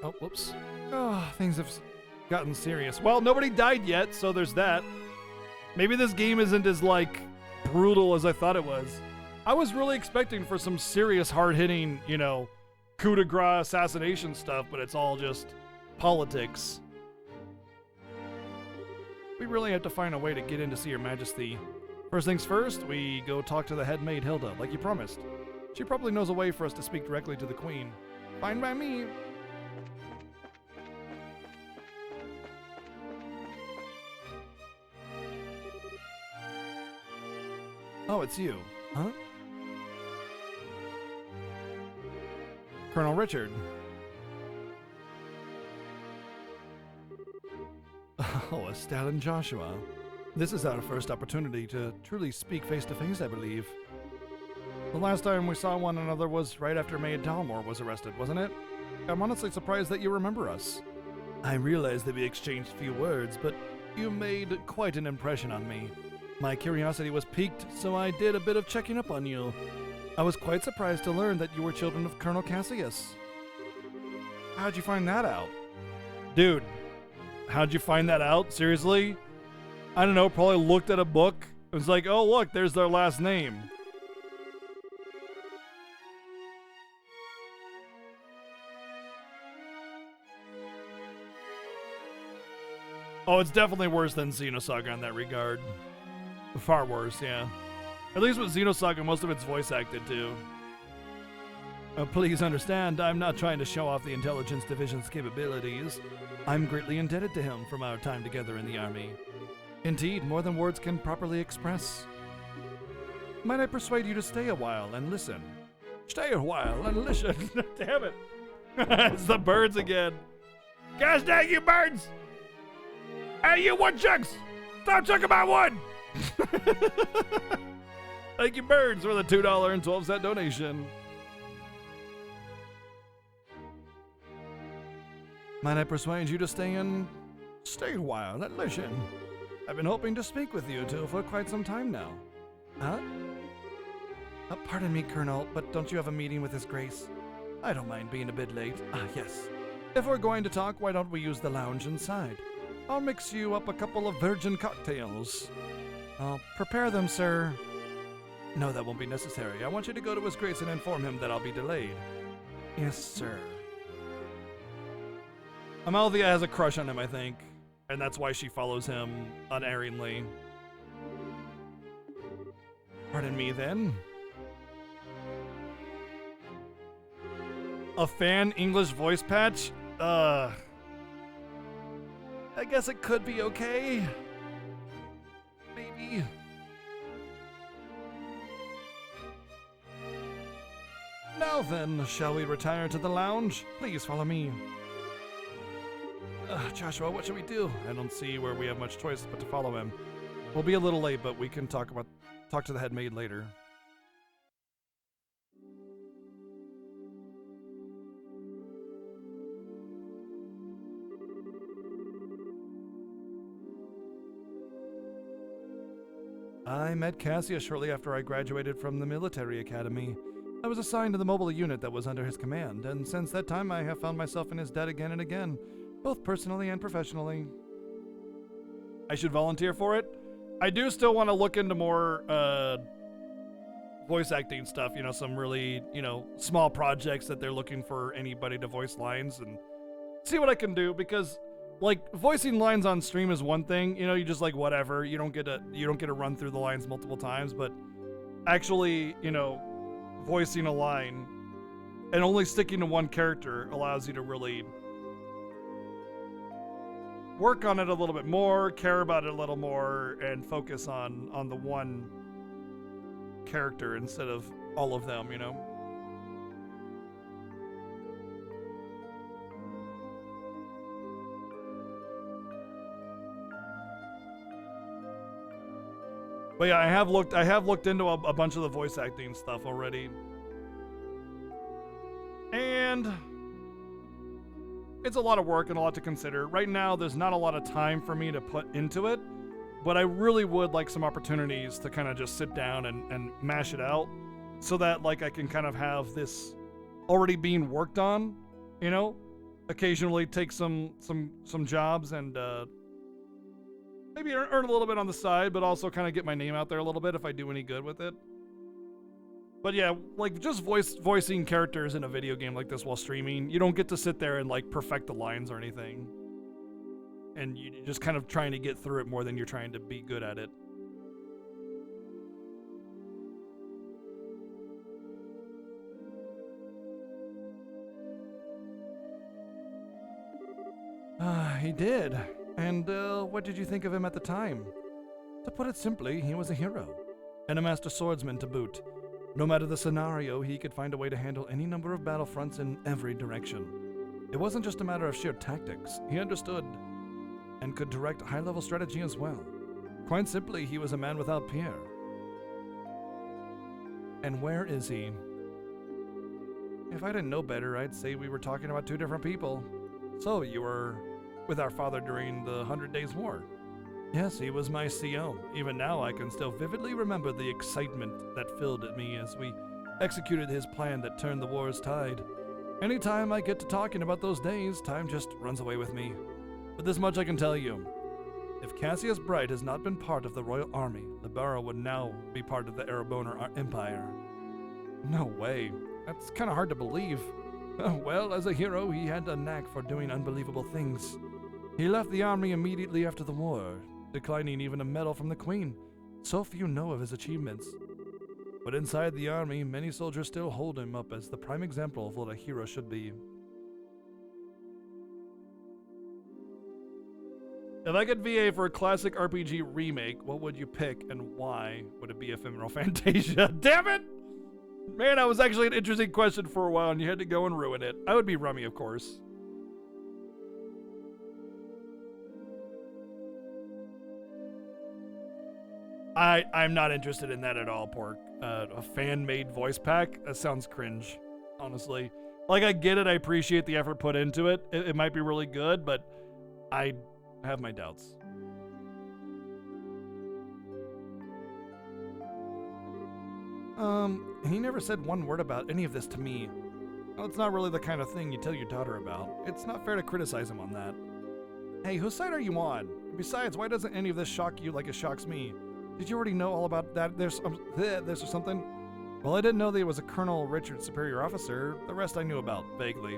Speaker 4: Oh, whoops. Oh, things have gotten serious. Well, nobody died yet, so there's that. Maybe this game isn't as, like, brutal as I thought it was. I was really expecting for some serious, hard-hitting, you know, coup de grace assassination stuff, but it's all just politics. We really have to find a way to get in to see Your Majesty. First things first, we go talk to the head maid, Hilda, like you promised. She probably knows a way for us to speak directly to the Queen. Fine by me. Oh, it's you. Huh? Colonel Richard. Oh, Estelle and Joshua. This is our first opportunity to truly speak face to face, I believe. The last time we saw one another was right after Maid Dalmore was arrested, wasn't it? I'm honestly surprised that you remember us. I realize that we exchanged few words, but you made quite an impression on me. My curiosity was piqued, so I did a bit of checking up on you. I was quite surprised to learn that you were children of Colonel Cassius. How'd you find that out? Dude, how'd you find that out? Seriously? I don't know, probably looked at a book. It was like, oh look, there's their last name. Oh, it's definitely worse than Xenosaga in that regard. Far worse, yeah. At least with Xenosaga, most of it's voice acted too. Please understand, I'm not trying to show off the Intelligence Division's capabilities. I'm greatly indebted to him from our time together in the Army. Indeed, more than words can properly express. Might I persuade you to stay a while and listen? Stay a while and listen. Damn it. It's the birds again. Gosh dang you birds! Hey, you woodchucks! Stop chucking my wood! Thank you, birds, for the $2.12 donation. Might I persuade you to stay a while and listen? I've been hoping to speak with you two for quite some time now. Huh? Pardon me, Colonel, but don't you have a meeting with His Grace? I don't mind being a bit late. Yes. If we're going to talk, why don't we use the lounge inside? I'll mix you up a couple of virgin cocktails. I'll prepare them, sir. No, that won't be necessary. I want you to go to His Grace and inform him that I'll be delayed. Yes, sir. Amalthea has a crush on him, I think, and that's why she follows him unerringly. Pardon me, then. A fan English voice patch? I guess it could be okay. Maybe. Now then, shall we retire to the lounge? Please follow me. Joshua, what should we do? I don't see where we have much choice but to follow him. We'll be a little late, but we can talk to the head maid later. I met Cassius shortly after I graduated from the military academy. I was assigned to the mobile unit that was under his command, and since that time I have found myself in his debt again and again, both personally and professionally. I should volunteer for it? I do still want to look into more voice acting stuff, you know, some really, you know, small projects that they're looking for anybody to voice lines and see what I can do, because
Speaker 1: like voicing lines on stream is one thing, you know, you just like whatever, you don't get to run through the lines multiple times, but actually, you know, voicing a line and only sticking to one character allows you to really work on it a little bit more, care about it a little more, and focus on the one character instead of all of them, you know. But yeah, I have looked into a bunch of the voice acting stuff already. And it's a lot of work and a lot to consider. Right now, there's not a lot of time for me to put into it, but I really would like some opportunities to kind of just sit down and mash it out so that like I can kind of have this already being worked on, you know, occasionally take some jobs and maybe earn a little bit on the side, but also kind of get my name out there a little bit if I do any good with it. But yeah, like just voicing characters in a video game like this while streaming, you don't get to sit there and like perfect the lines or anything. And you're just kind of trying to get through it more than you're trying to be good at it. He did. And what did you think of him at the time? To put it simply, he was a hero. And a master swordsman to boot. No matter the scenario, he could find a way to handle any number of battlefronts in every direction. It wasn't just a matter of sheer tactics. He understood and could direct high-level strategy as well. Quite simply, he was a man without peer. And where is he? If I didn't know better, I'd say we were talking about two different people. So, you were with our father during the 100 Days War? Yes, he was my CO. Even now, I can still vividly remember the excitement that filled me as we executed his plan that turned the war's tide. Anytime I get to talking about those days, time just runs away with me. But this much I can tell you. If Cassius Bright has not been part of the Royal Army, Libera would now be part of the Erebona Empire. No way. That's kind of hard to believe. Well, as a hero, he had a knack for doing unbelievable things. He left the army immediately after the war, declining even a medal from the Queen. So few know of his achievements. But inside the army, many soldiers still hold him up as the prime example of what a hero should be. If I could VA for a classic RPG remake, what would you pick and why? Would it be Ephemeral Fantasia? Damn it! Man, that was actually an interesting question for a while and you had to go and ruin it. I would be Rummy, of course. I'm not interested in that at all, Pork. A fan-made voice pack? That sounds cringe, honestly. Like, I get it, I appreciate the effort put into it. It might be really good, but I have my doubts. He never said one word about any of this to me. Well, it's not really the kind of thing you tell your daughter about. It's not fair to criticize him on that. Hey, whose side are you on? Besides, why doesn't any of this shock you like it shocks me? Did you already know all about that? There's or something? Well, I didn't know that he was a Colonel Richard Superior Officer. The rest I knew about, vaguely.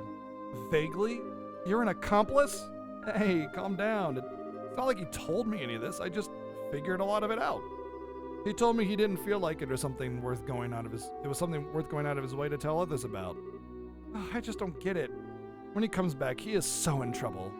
Speaker 1: Vaguely? You're an accomplice? Hey, calm down. It's not like he told me any of this. I just figured a lot of it out. He told me he didn't feel like it was something worth going out of his way to tell others about. I just don't get it. When he comes back, he is so in trouble.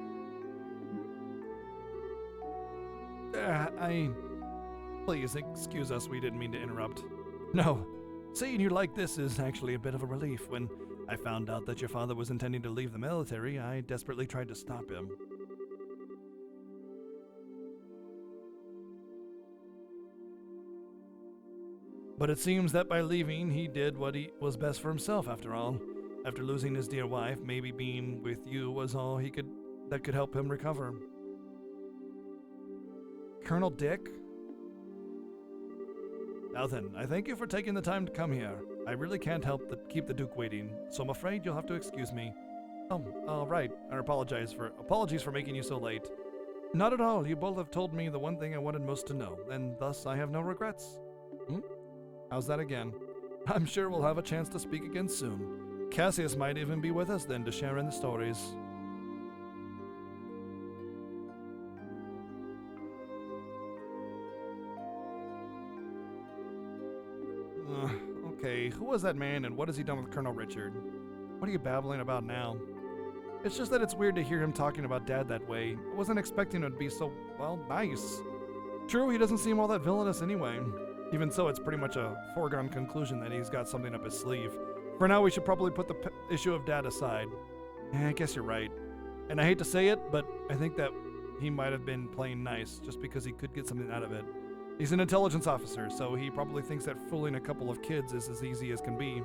Speaker 1: Please excuse us, we didn't mean to interrupt. No, seeing you like this is actually a bit of a relief. When I found out that your father was intending to leave the military, I desperately tried to stop him. But it seems that by leaving, he did what was best for himself after all. After losing his dear wife, maybe being with you was all that could help him recover. Colonel Dick? Now then, I thank you for taking the time to come here. I really can't help but keep the Duke waiting, so I'm afraid you'll have to excuse me. Oh, right. Apologies for making you so late. Not at all. You both have told me the one thing I wanted most to know, and thus I have no regrets. How's that again? I'm sure we'll have a chance to speak again soon. Cassius might even be with us then to share in the stories. Anyway, who was that man and what has he done with Colonel Richard? What are you babbling about now? It's just that it's weird to hear him talking about Dad that way. I wasn't expecting him to be so, well, nice. True, he doesn't seem all that villainous anyway. Even so, it's pretty much a foregone conclusion that he's got something up his sleeve. For now, we should probably put the issue of Dad aside. I guess you're right. And I hate to say it, but I think that he might have been playing nice just because he could get something out of it. He's an intelligence officer, so he probably thinks that fooling a couple of kids is as easy as can be.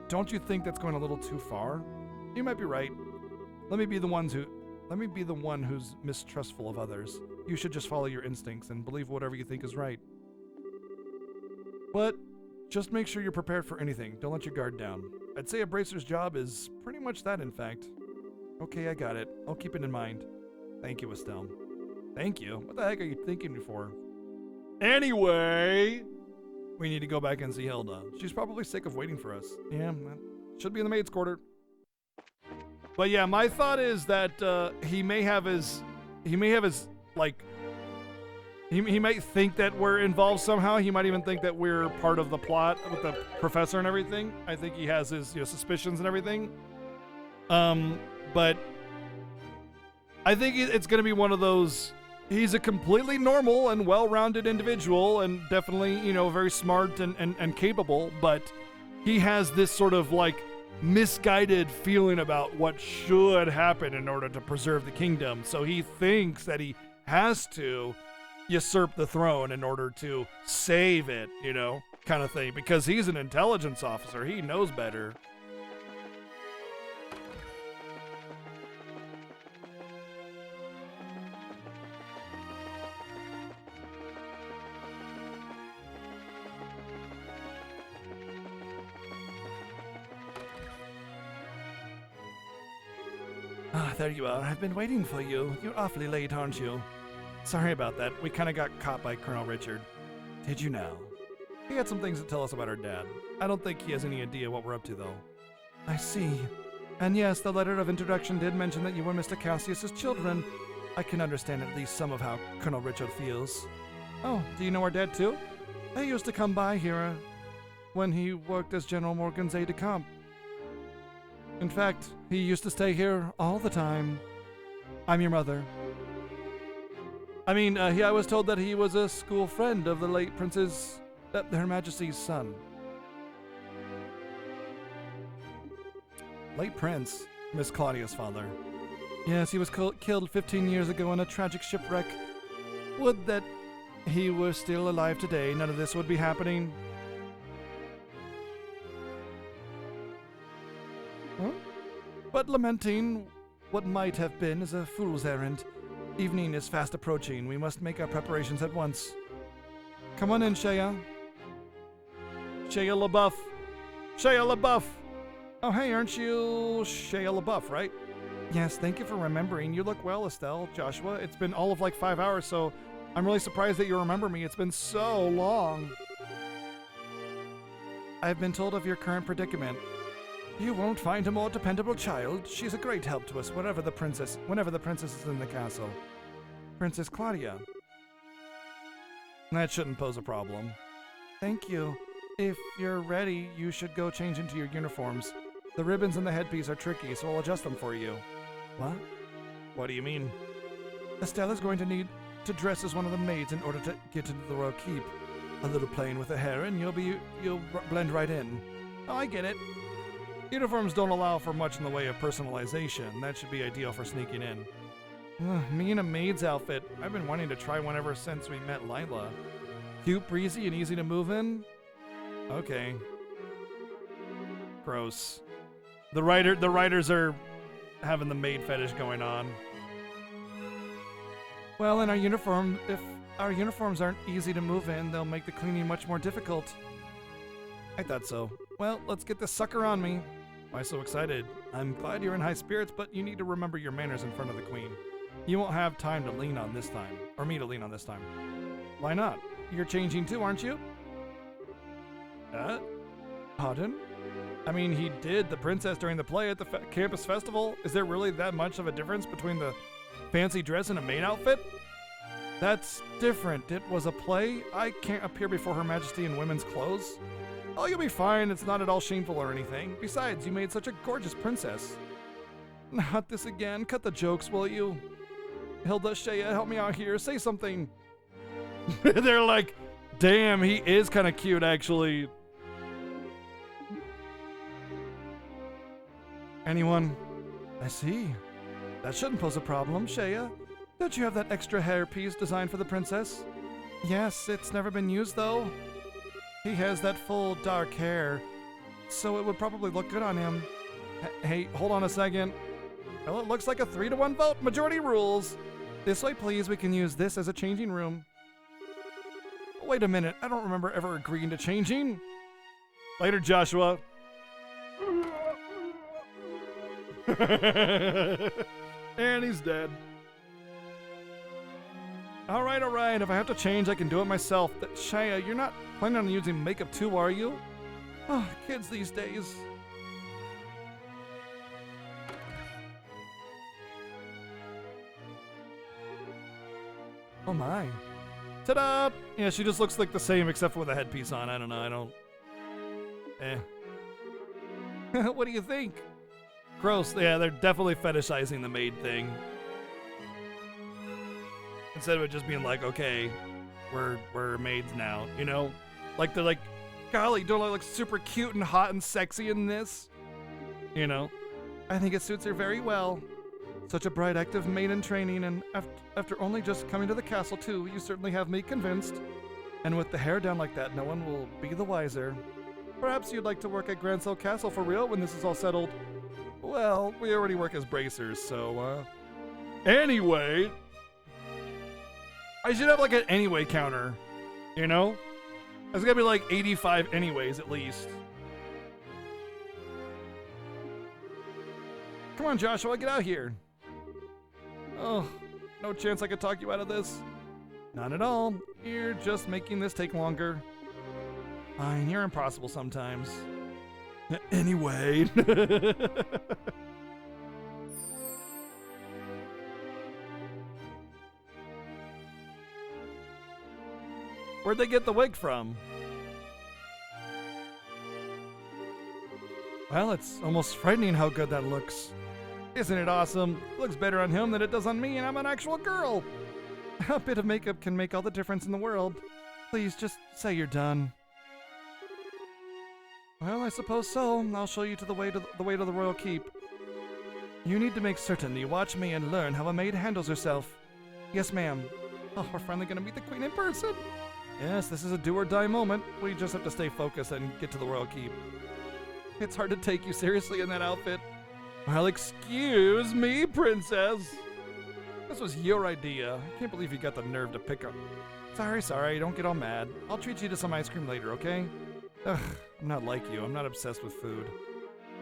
Speaker 1: Don't you think that's going a little too far? You might be right. Let me be the one who's mistrustful of others. You should just follow your instincts and believe whatever you think is right. But just make sure you're prepared for anything. Don't let your guard down. I'd say a bracer's job is pretty much that, in fact. Okay, I got it. I'll keep it in mind. Thank you, Estelle. Thank you? What the heck are you thanking me for? Anyway, we need to go back and see Hilda. She's probably sick of waiting for us. Yeah, should be in the maid's quarter. But yeah, my thought is that he may have his like, he might think that we're involved somehow. He might even think that we're part of the plot with the professor and everything. I think he has his suspicions and everything. But I think it's going to be one of those. He's a completely normal and well-rounded individual, and definitely very smart and capable. But he has this sort of like misguided feeling about what should happen in order to preserve the kingdom. So he thinks that he has to usurp the throne in order to save it, kind of thing, because he's an intelligence officer. He knows better. Ah, there you are. I've been waiting for you. You're awfully late, aren't you? Sorry about that. We kind of got caught by Colonel Richard. Did you now? He had some things to tell us about our dad. I don't think he has any idea what we're up to, though. I see. And yes, the letter of introduction did mention that you were Mr. Cassius's children. I can understand at least some of how Colonel Richard feels. Oh, do you know our dad, too? He used to come by here when he worked as General Morgan's aide-de-camp. In fact, he used to stay here all the time. I'm your mother. I was told that he was a school friend of the late Her Majesty's son. Late Prince, Miss Claudia's father. Yes, he was killed 15 years ago in a tragic shipwreck. Would that he were still alive today, none of this would be happening. Huh? But lamenting what might have been is a fool's errand. Evening is fast approaching. We must make our preparations at once. Come on in, Shea. Shea LaBeouf. Shea LaBeouf. Oh, hey, aren't you Shea LaBeouf, right? Yes, thank you for remembering. You look well, Estelle, Joshua. It's been all of like 5 hours, so I'm really surprised that you remember me. It's been so long. I've been told of your current predicament. You won't find a more dependable child. She's a great help to us whenever the princess is in the castle. Princess Claudia. That shouldn't pose a problem. Thank you. If you're ready, you should go change into your uniforms. The ribbons and the headpiece are tricky, so I'll adjust them for you. What? What do you mean? Estella's going to need to dress as one of the maids in order to get into the royal keep. A little playing with the hair and you'll blend right in. Oh, I get it. Uniforms don't allow for much in the way of personalization. That should be ideal for sneaking in. Me in a maid's outfit. I've been wanting to try one ever since we met Lila. Cute, breezy, and easy to move in? Okay. Gross. The writers are having the maid fetish going on. Well, if our uniforms aren't easy to move in, they'll make the cleaning much more difficult. I thought so. Well, let's get this sucker on me. Why so excited? I'm glad you're in high spirits, but you need to remember your manners in front of the queen. You won't have time to lean on this time. Or me to lean on this time. Why not? You're changing too, aren't you? Pardon? I mean, he did the princess during the play at the campus festival. Is there really that much of a difference between the fancy dress and a maid outfit? That's different. It was a play. I can't appear before Her Majesty in women's clothes. Oh, you'll be fine. It's not at all shameful or anything. Besides, you made such a gorgeous princess. Not this again. Cut the jokes, will you? Hilda, Shea, help me out here. Say something. They're like, damn, he is kind of cute, actually. Anyone? I see. That shouldn't pose a problem, Shea. Don't you have that extra hairpiece designed for the princess? Yes, it's never been used, though. He has that full dark hair, so it would probably look good on him. Hey, hold on a second. Well, it looks like a 3-to-1 vote. Majority rules. This way, please. We can use this as a changing room. Wait a minute. I don't remember ever agreeing to changing. Later, Joshua. And he's dead. All right. If I have to change, I can do it myself. Shea, you're not planning on using makeup too, are you? Oh, kids these days. Oh my. Ta-da! Yeah, she just looks like the same except for with a headpiece on. I don't know. What do you think? Gross. Yeah, they're definitely fetishizing the maid thing. Instead of it just being like, okay, we're maids now, you know? Like they're like, golly, don't I look super cute and hot and sexy in this? You know? I think it suits her very well. Such a bright, active maid in training, and after only just coming to the castle too, you certainly have me convinced. And with the hair down like that, no one will be the wiser. Perhaps you'd like to work at Grancel Castle for real when this is all settled. Well, we already work as bracers, so, Anyway! I should have like an anyway counter, you know? It's gotta be like 85 anyways, at least. Come on, Joshua, get out here. Oh, no chance I could talk you out of this. Not at all. You're just making this take longer. Fine, you're impossible sometimes. Anyway. Where'd they get the wig from? Well, it's almost frightening how good that looks. Isn't it awesome? It looks better on him than it does on me, and I'm an actual girl. A bit of makeup can make all the difference in the world. Please, just say you're done. Well, I suppose so. I'll show you to the way to the royal keep. You need to make certain you watch me and learn how a maid handles herself. Yes, ma'am. Oh, we're finally gonna meet the queen in person. Yes, this is a do-or-die moment. We just have to stay focused and get to the royal keep. It's hard to take you seriously in that outfit. Well, excuse me, princess. This was your idea. I can't believe you got the nerve to pick up. Sorry, don't get all mad. I'll treat you to some ice cream later, okay? Ugh, I'm not like you. I'm not obsessed with food.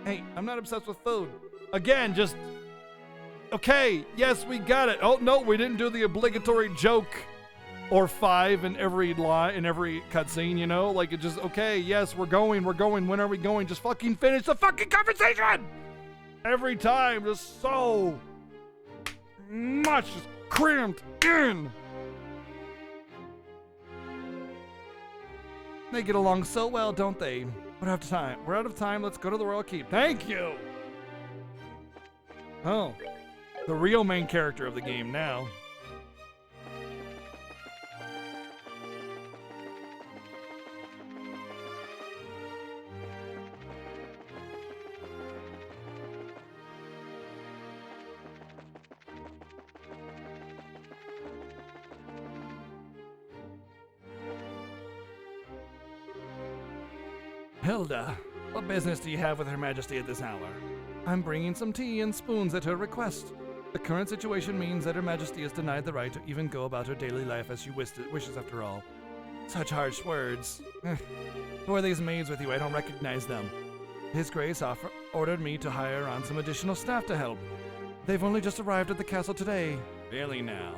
Speaker 1: Hey, I'm not obsessed with food. Again, just... Okay, yes, we got it. Oh, no, we didn't do the obligatory joke. Or 5 in every line, in every cutscene, you know? Like, it just, okay, yes, we're going. When are we going? Just fucking finish the fucking conversation! Every time, just so much, just cramped in. They get along so well, don't they? We're out of time. Let's go to the royal keep. Thank you! Oh, the real main character of the game now. Hilda, what business do you have with Her Majesty at this hour? I'm bringing some tea and spoons at her request. The current situation means that Her Majesty is denied the right to even go about her daily life as she wishes after all. Such harsh words. Who are these maids with you? I don't recognize them. His Grace ordered me to hire on some additional staff to help. They've only just arrived at the castle today. Really now?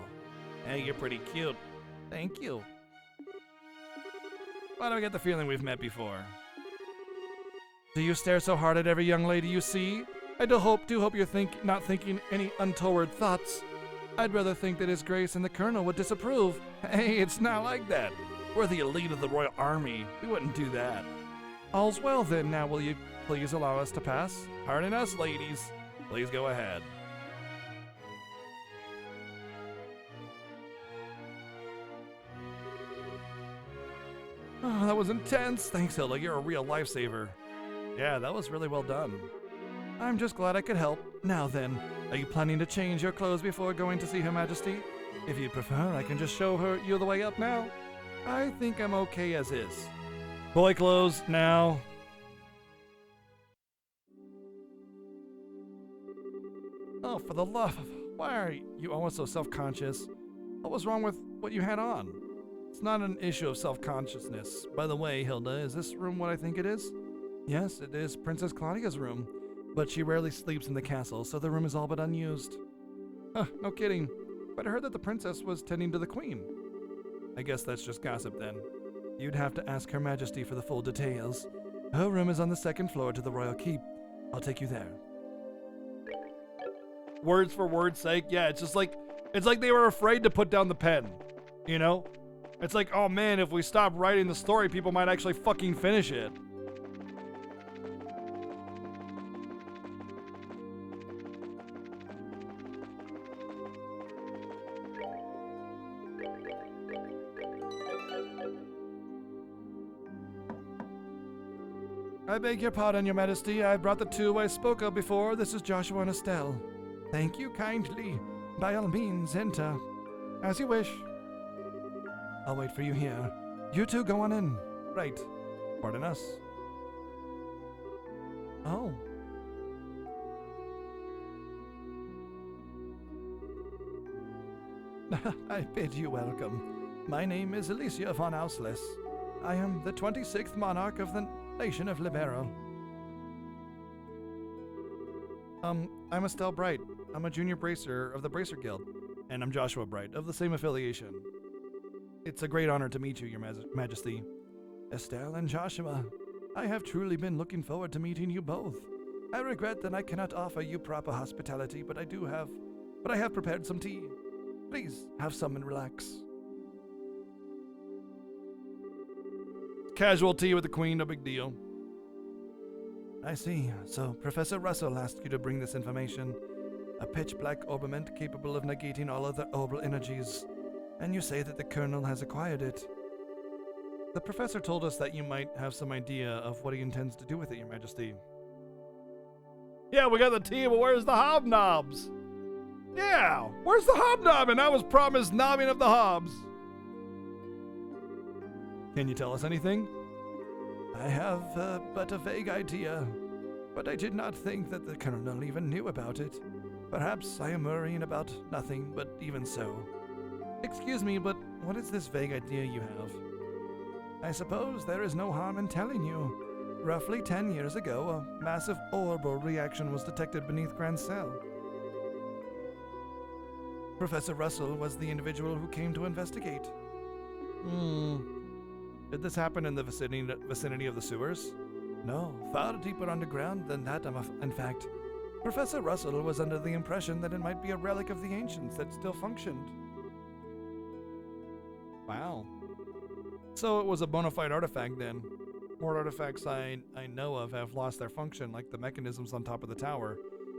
Speaker 1: Hey, you're pretty cute. Thank you. Why do I get the feeling we've met before? Do you stare so hard at every young lady you see? I do hope you're not thinking any untoward thoughts. I'd rather think that His Grace and the Colonel would disapprove. Hey, it's not like that. We're the elite of the royal army. We wouldn't do that.
Speaker 4: All's well then. Now will you please allow us to pass? Pardon us, ladies. Please go ahead. Oh, that was intense. Thanks, Hilda. You're a real lifesaver. Yeah, that was really well done. I'm just glad I could help. Now then, are you planning to change your clothes before going to see Her Majesty? If you prefer, I can just show you the way up now. I think I'm okay as is. Boy clothes, now. Oh, for the love of... Why are you always so self-conscious? What was wrong with what you had on? It's not an issue of self-consciousness. By the way, Hilda, is this room what I think it is? Yes, it is Princess Claudia's room. But she rarely sleeps in the castle, so the room is all but unused. Huh, no kidding. But I heard that the princess was tending to the queen. I guess that's just gossip then. You'd have to ask Her Majesty for the full details. Her room is on the second floor to the royal keep. I'll take you there.
Speaker 1: Words for word's sake, yeah, it's like they were afraid to put down the pen, you know? It's like, oh man, if we stop writing the story, people might actually fucking finish it.
Speaker 4: I beg your pardon, Your Majesty. I brought the two I spoke of before. This is Joshua and Estelle. Thank you kindly. By all means, enter. As you wish. I'll wait for you here. You two go on in. Right. Pardon us. Oh. I bid you welcome. My name is Alicia von Auslis. I am the 26th monarch of the nation of Libero. I'm Estelle Bright. I'm a junior bracer of the Bracer Guild. And I'm Joshua Bright, of the same affiliation. It's a great honor to meet you, Your Majesty. Estelle and Joshua, I have truly been looking forward to meeting you both. I regret that I cannot offer you proper hospitality, but I have prepared some tea. Please, have some and relax.
Speaker 1: Casual tea with the queen, no big deal.
Speaker 4: I see. So, Professor Russell asked you to bring this information. A pitch-black orbiment capable of negating all other orbital energies. And you say that the Colonel has acquired it. The professor told us that you might have some idea of what he intends to do with it, Your Majesty.
Speaker 1: Yeah, we got the tea, but where's the hobnobs? Yeah, where's the hobnobbing? I was promised knobbing of the hobs.
Speaker 4: Can you tell us anything? I have but a vague idea, but I did not think that the Colonel even knew about it. Perhaps I am worrying about nothing, but even so. Excuse me, but what is this vague idea you have? I suppose there is no harm in telling you. Roughly 10 years ago, a massive orbital reaction was detected beneath Grand Cell. Professor Russell was the individual who came to investigate. Did this happen in the vicinity of the sewers? No, far deeper underground than that, in fact. Professor Russell was under the impression that it might be a relic of the ancients that still functioned.
Speaker 1: Wow. So it was a bona fide artifact then. More artifacts I know of have lost their function, like the mechanisms on top of the tower.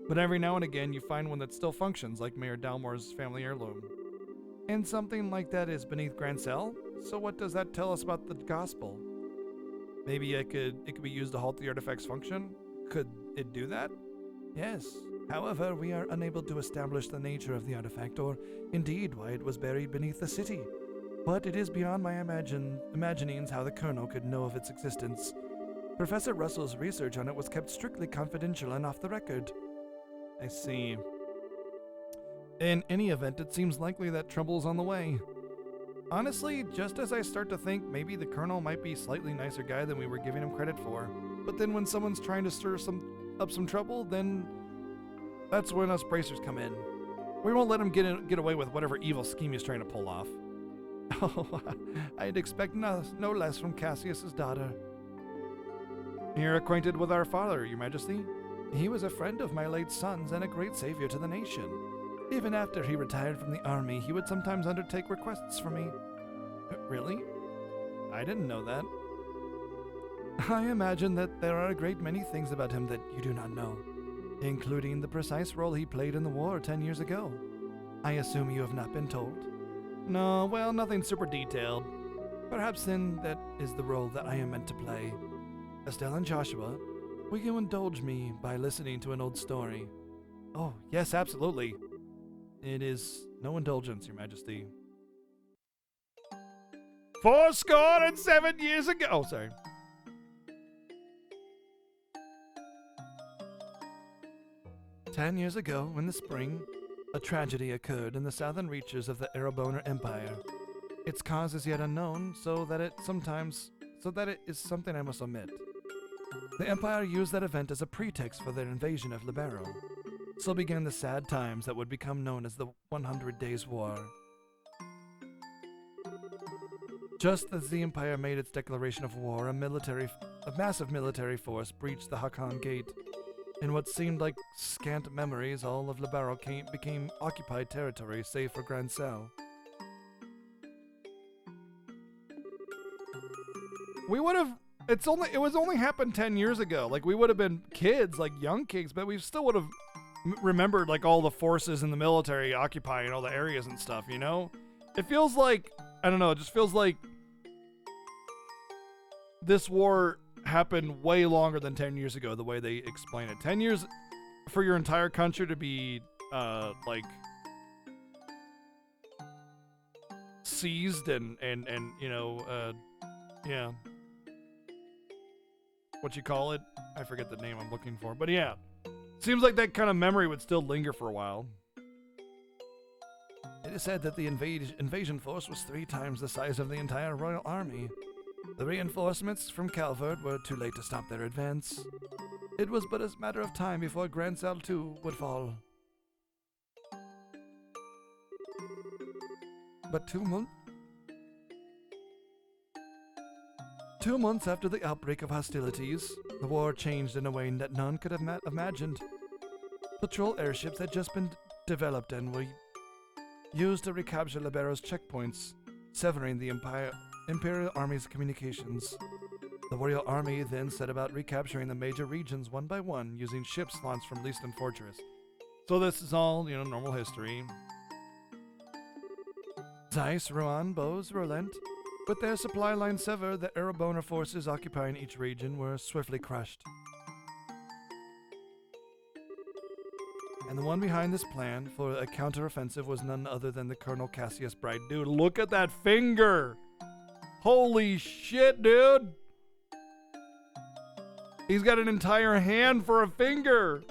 Speaker 1: But every now and again you find one that still functions, like Mayor Dalmore's family heirloom. And something like that is beneath Grand Cell? So what does that tell us about the gospel? Maybe it could be used to halt the artifact's function? Could it do that?
Speaker 4: Yes. However, we are unable to establish the nature of the artifact, or indeed why it was buried beneath the city. But it is beyond my imaginings how the Colonel could know of its existence. Professor Russell's research on it was kept strictly confidential and off the record.
Speaker 1: I see. In any event, it seems likely that trouble's on the way. Honestly, just as I start to think maybe the Colonel might be a slightly nicer guy than we were giving him credit for. But then when someone's trying to stir up some trouble, then that's when us bracers come in. We won't let him get away with whatever evil scheme he's trying to pull off.
Speaker 4: Oh, I'd expect no less from Cassius's daughter.
Speaker 1: You're acquainted with our father, Your Majesty?
Speaker 4: He was a friend of my late son's and a great savior to the nation. Even after he retired from the army, he would sometimes undertake requests for me.
Speaker 1: Really? I didn't know that.
Speaker 7: I imagine that there are a great many things about him that you do not know, including the precise role he played in the war 10 years ago. I assume you have not been told.
Speaker 1: No, well, nothing super detailed.
Speaker 7: Perhaps then that is the role that I am meant to play. Estelle and Joshua, will you indulge me by listening to an old story?
Speaker 1: Oh, yes, absolutely. It is no indulgence, Your Majesty. 7 years ago. Oh, sorry.
Speaker 7: "10 years ago, in the spring, a tragedy occurred in the southern reaches of the Erebona Empire. Its cause is yet unknown, so that it is something I must omit. The Empire used that event as a pretext for their invasion of Libero. So began the sad times that would become known as the 100 Days' War. Just as the Empire made its declaration of war, a massive military force breached the Hakan Gate. In what seemed like scant memories, all of Libero became occupied territory, save for Grancel.
Speaker 1: We would have. It was only happened 10 years ago. Like, we would have been kids, like young kids, but we still would have remembered like all the forces in the military occupying all the areas and stuff. You know, it feels like, I don't know. It just feels like this war happened way longer than 10 years ago, the way they explain it. 10 years for your entire country to be like seized and you know, yeah, what you call it, I forget the name I'm looking for, but yeah, seems like that kind of memory would still linger for a while.
Speaker 7: It is said that the invasion force was 3 times the size of the entire royal army. The reinforcements from Calvert were too late to stop their advance. It was but a matter of time before Grancel too would fall. But 2 months after the outbreak of hostilities, the war changed in a way that none could have imagined. Patrol airships had just been developed and were used to recapture Libero's checkpoints, severing the Imperial Army's communications. The Royal Army then set about recapturing the major regions one by one using ships launched from Leiston Fortress.
Speaker 1: So this is all, you know, normal history.
Speaker 7: Zeiss, Rouen, Bose, Rolent, with their supply line severed, the Erebona forces occupying each region were swiftly crushed. And the one behind this plan for a counteroffensive was none other than the Colonel Cassius Bright.
Speaker 1: Dude, look at that finger! Holy shit, dude! He's got an entire hand for a finger!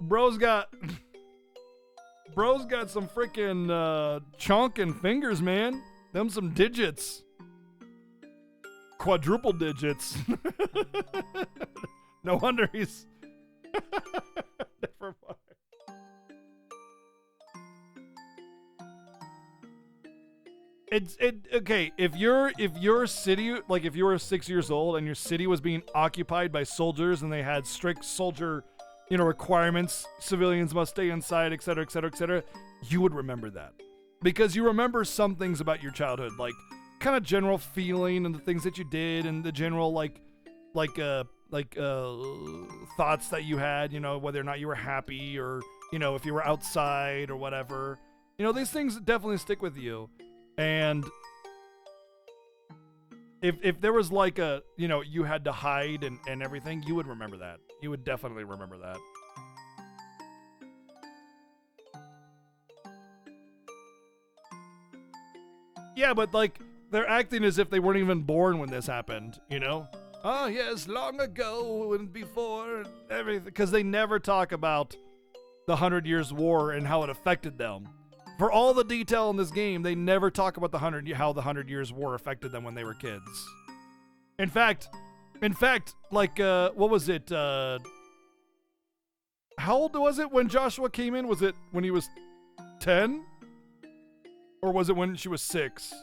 Speaker 1: Bro's got some freaking chonkin' fingers, man. Them some digits. Quadruple digits. No wonder he's... Never mind. Okay, if your city, like if you were 6 years old and your city was being occupied by soldiers and they had strict soldier, you know, requirements, civilians must stay inside, etc., etc., etc., you would remember that. Because you remember some things about your childhood, like kind of general feeling and the things that you did and the general thoughts that you had, you know, whether or not you were happy or, you know, if you were outside or whatever. You know, these things definitely stick with you. And if there was like a, you know, you had to hide and everything, you would remember that. You would definitely remember that. Yeah, but like, they're acting as if they weren't even born when this happened, you know? Oh, yes, long ago and before and everything. Because they never talk about the 100 Years' War and how it affected them. For all the detail in this game, they never talk about how the 100 Years' War affected them when they were kids. In fact, like, what was it? How old was it when Joshua came in? Was it when he was 10? Or was it when she was 6?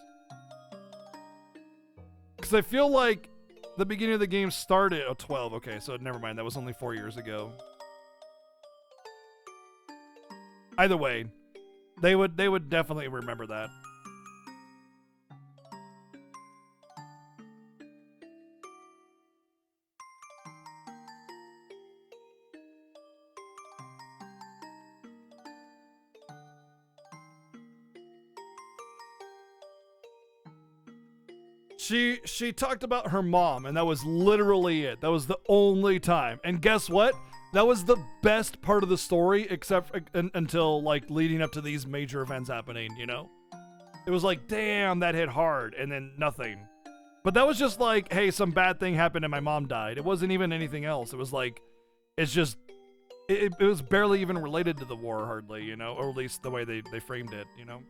Speaker 1: Because I feel like the beginning of the game started at 12. Okay, so never mind. That was only 4 years ago. Either way, they would definitely remember that. She talked about her mom, and that was literally it. That was the only time. And guess what? That was the best part of the story, except until like leading up to these major events happening. You know, it was like, damn, that hit hard, and then nothing. But that was just like, hey, some bad thing happened and my mom died. It wasn't even anything else. It was like, it's just, it was barely even related to the war, hardly, you know, or at least the way they framed it, you know.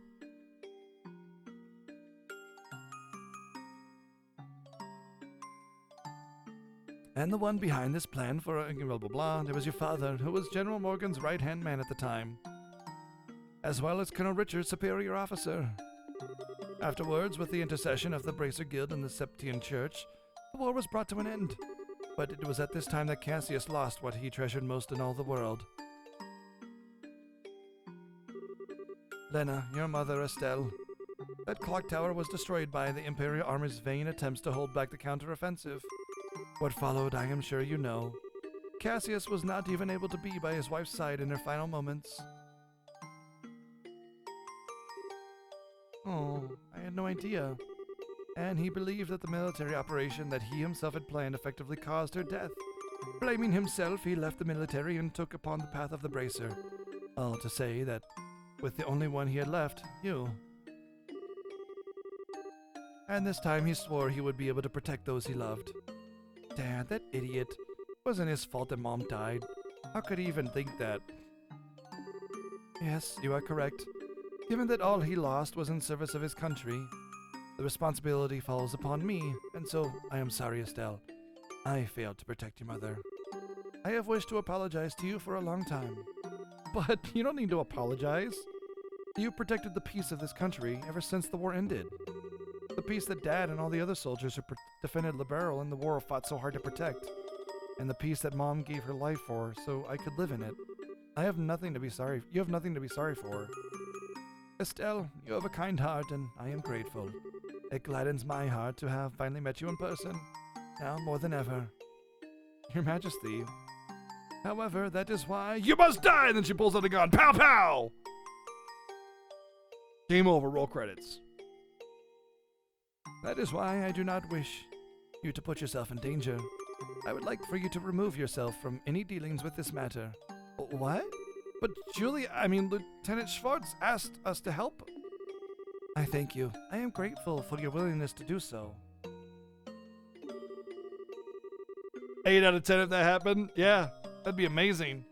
Speaker 7: And the one behind this plan for blah blah blah, it was your father, who was General Morgan's right-hand man at the time, as well as Colonel Richard's superior officer. Afterwards, with the intercession of the Bracer Guild and the Septian Church, the war was brought to an end. But it was at this time that Cassius lost what he treasured most in all the world. Lena, your mother, Estelle. That clock tower was destroyed by the Imperial Army's vain attempts to hold back the counteroffensive. What followed, I am sure you know. Cassius was not even able to be by his wife's side in her final moments. Oh, I had no idea. And he believed that the military operation that he himself had planned effectively caused her death. Blaming himself, he left the military and took upon the path of the Bracer. All to say that, with the only one he had left, you. And this time he swore he would be able to protect those he loved. Dad, that idiot. Wasn't his fault that Mom died. How could he even think that? Yes, you are correct. Given that all he lost was in service of his country, the responsibility falls upon me, and so I am sorry, Estelle. I failed to protect your mother. I have wished to apologize to you for a long time.
Speaker 1: But you don't need to apologize. You protected the peace of this country ever since the war ended. The peace that Dad and all the other soldiers who defended Liberal in the war fought so hard to protect. And the peace that Mom gave her life for, so I could live in it. I have nothing to be sorry. You have nothing to be sorry for. Estelle, you have a kind heart, and I am grateful. It gladdens my heart to have finally met you in person, now more than ever. Your Majesty. However, that is why you must die! And then she pulls out a gun. Pow pow! Game over. Roll credits. That is why I do not wish you to put yourself in danger. I would like for you to remove yourself from any dealings with this matter. What? But Lieutenant Schwartz asked us to help. I thank you. I am grateful for your willingness to do so. 8 out of 10 if that happened? Yeah, that'd be amazing.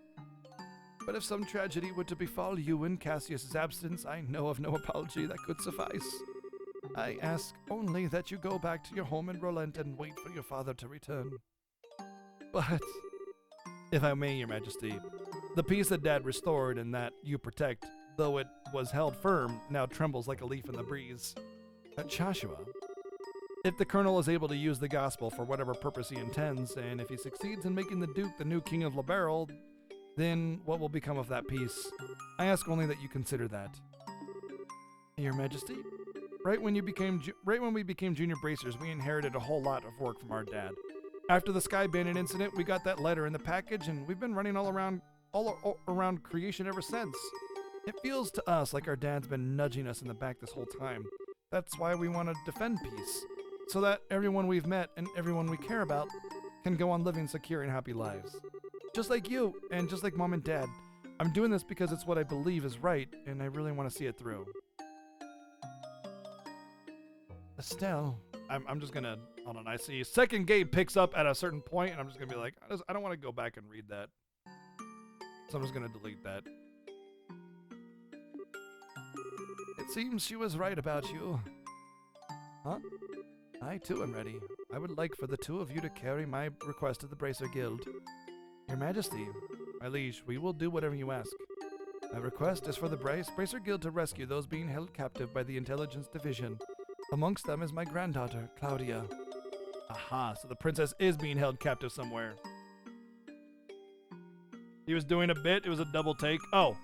Speaker 1: But if some tragedy were to befall you in Cassius's absence, I know of no apology that could suffice. I ask only that you go back to your home in Rolent and wait for your father to return. But, if I may, Your Majesty, the peace that Dad restored and that you protect, though it was held firm, now trembles like a leaf in the breeze. Joshua, if the Colonel is able to use the gospel for whatever purpose he intends, and if he succeeds in making the Duke the new King of Liberal, then what will become of that peace? I ask only that you consider that. Your Majesty, right when we became junior bracers, we inherited a whole lot of work from our dad. After the Sky Bandit incident, we got that letter in the package, and we've been running all around creation ever since. It feels to us like our dad's been nudging us in the back this whole time. That's why we want to defend peace, so that everyone we've met and everyone we care about can go on living secure and happy lives. Just like you, and just like Mom and Dad. I'm doing this because it's what I believe is right, and I really want to see it through. Estelle, I'm just gonna, hold on, I see second game picks up at a certain point, and I'm just gonna be like, I don't want to go back and read that. So I'm just gonna delete that. It seems she was right about you. Huh? I too am ready. I would like for the two of you to carry my request to the Bracer Guild. Your Majesty, my liege, we will do whatever you ask. My request is for the Bracer Guild to rescue those being held captive by the Intelligence Division. Amongst them is my granddaughter, Claudia. Aha, so the princess is being held captive somewhere. He was doing a bit, it was a double take. Oh,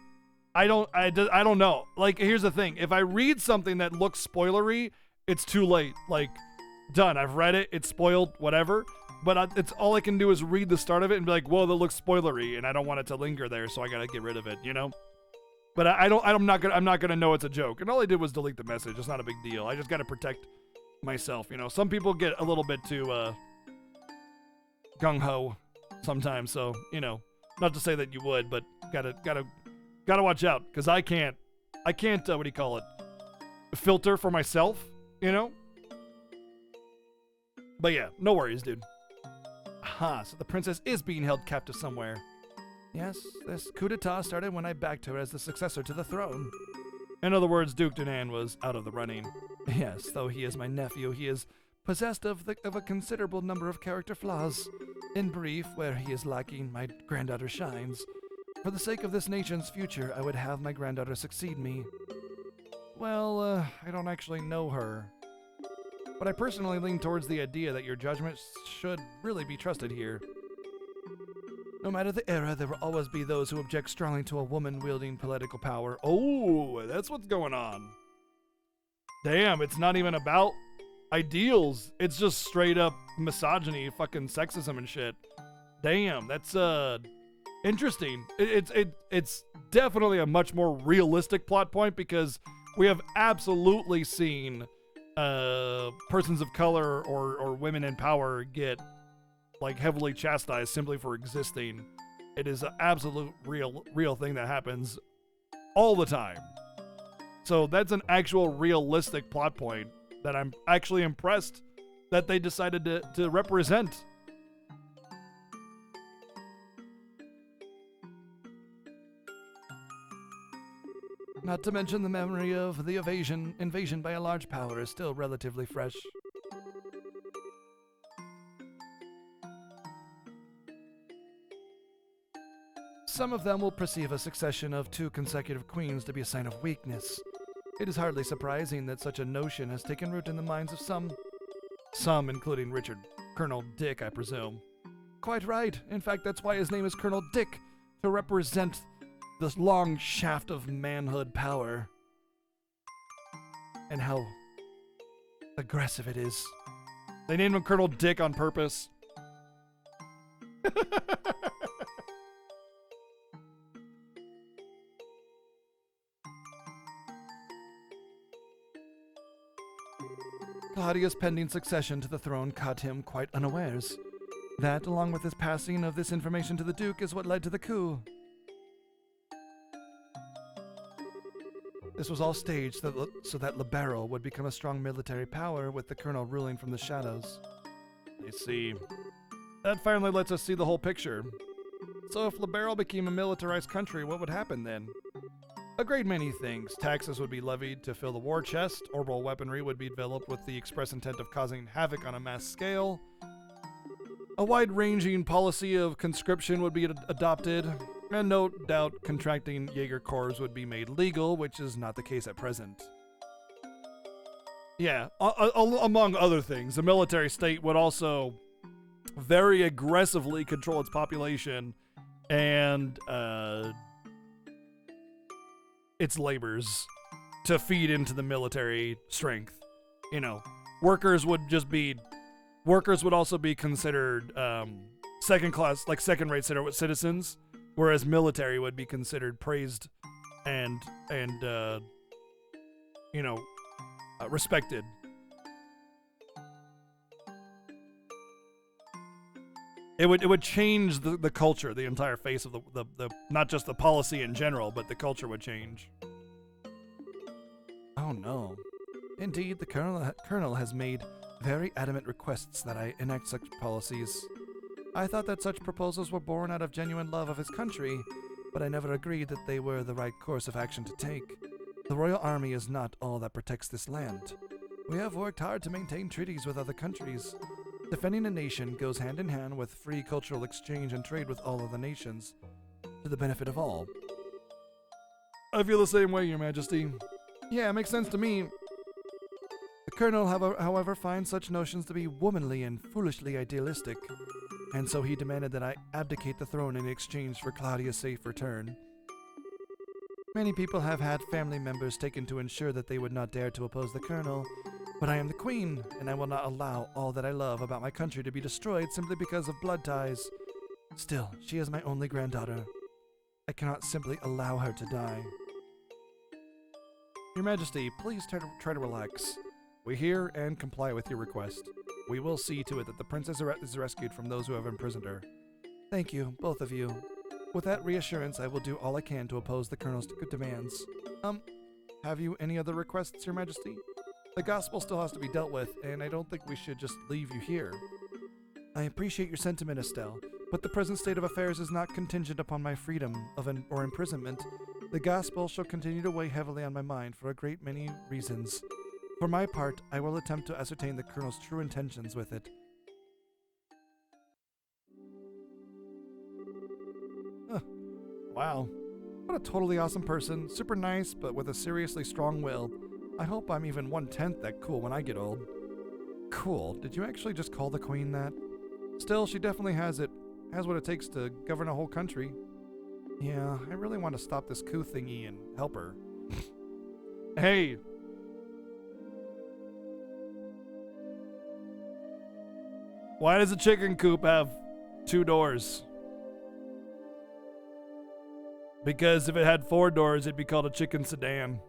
Speaker 1: I don't know. Like, here's the thing. If I read something that looks spoilery, it's too late. Like, done. I've read it, it's spoiled, whatever. But it's all I can do is read the start of it and be like, whoa, that looks spoilery, and I don't want it to linger there, so I gotta get rid of it, you know? But I'm not gonna know it's a joke. And all I did was delete the message. It's not a big deal. I just gotta protect myself. You know, some people get a little bit too gung ho sometimes. So you know, not to say that you would, but gotta watch out because I can't what do you call it? Filter for myself. You know. But yeah, no worries, dude. Aha, so the princess is being held captive somewhere. Yes, this coup d'etat started when I backed her as the successor to the throne. In other words, Duke Danan was out of the running. Yes, though he is my nephew, he is possessed of a considerable number of character flaws. In brief, where he is lacking, my granddaughter shines. For the sake of this nation's future, I would have my granddaughter succeed me. Well, I don't actually know her. But I personally lean towards the idea that your judgment should really be trusted here. No matter the era, there will always be those who object strongly to a woman wielding political power. Oh, that's what's going on. Damn, it's not even about ideals. It's just straight up misogyny, fucking sexism and shit. Damn, that's interesting. It's definitely a much more realistic plot point because we have absolutely seen persons of color or women in power get like heavily chastised simply for existing. It is an absolute real thing that happens all the time. So that's an actual realistic plot point that I'm actually impressed that they decided to represent. Not to mention the memory of the invasion by a large power is still relatively fresh. Some of them will perceive a succession of 2 consecutive queens to be a sign of weakness. It is hardly surprising that such a notion has taken root in the minds of some including Richard, Colonel Dick, I presume. Quite right. In fact, that's why his name is Colonel Dick, to represent this long shaft of manhood power. And how aggressive it is. They named him Colonel Dick on purpose. Claudia's pending succession to the throne caught him quite unawares. That, along with his passing of this information to the Duke, is what led to the coup. This was all staged so that Libero would become a strong military power with the colonel ruling from the shadows. I see. That finally lets us see the whole picture. So if Libero became a militarized country, what would happen then? A great many things. Taxes would be levied to fill the war chest, orbital weaponry would be developed with the express intent of causing havoc on a mass scale, a wide-ranging policy of conscription would be adopted, and no doubt contracting Jaeger Corps would be made legal, which is not the case at present. Yeah, among other things, the military state would also very aggressively control its population and its labors to feed into the military strength. You know, workers would also be considered second class, like second-rate citizens, whereas military would be considered praised and respected. It would change the culture, the entire face of the not just the policy in general, but the culture would change. Oh no. Indeed, the colonel has made very adamant requests that I enact such policies. I thought that such proposals were born out of genuine love of his country, but I never agreed that they were the right course of action to take. The royal army is not all that protects this land. We have worked hard to maintain treaties with other countries. Defending a nation goes hand in hand with free cultural exchange and trade with all of the nations, to the benefit of all. I feel the same way, Your Majesty. Yeah, it makes sense to me. The colonel, however, finds such notions to be womanly and foolishly idealistic, and so he demanded that I abdicate the throne in exchange for Claudia's safe return. Many people have had family members taken to ensure that they would not dare to oppose the colonel, but I am the queen, and I will not allow all that I love about my country to be destroyed simply because of blood ties. Still, she is my only granddaughter. I cannot simply allow her to die. Your Majesty, please try to relax.
Speaker 4: We hear and comply with your request. We will see to it that the princess is rescued from those who have imprisoned her. Thank you, both of you. With that reassurance, I will do all I can to oppose the Colonel's demands. Have you any other requests, Your Majesty? The gospel still has to be dealt with, and I don't think we should just leave you here. I appreciate your sentiment, Estelle, but the present state of affairs is not contingent upon my freedom or imprisonment. The gospel shall continue to weigh heavily on my mind for a great many reasons. For my part, I will attempt to ascertain the Colonel's true intentions with it. Wow. What a totally awesome person. Super nice, but with a seriously strong will. I hope I'm even 1/10 that cool when I get old. Cool. Did you actually just call the queen that? Still, she definitely has what it takes to govern a whole country. Yeah, I really want to stop this coup thingy and help her. Hey! Why does a chicken coop have 2 doors? Because if it had 4 doors, it'd be called a chicken sedan.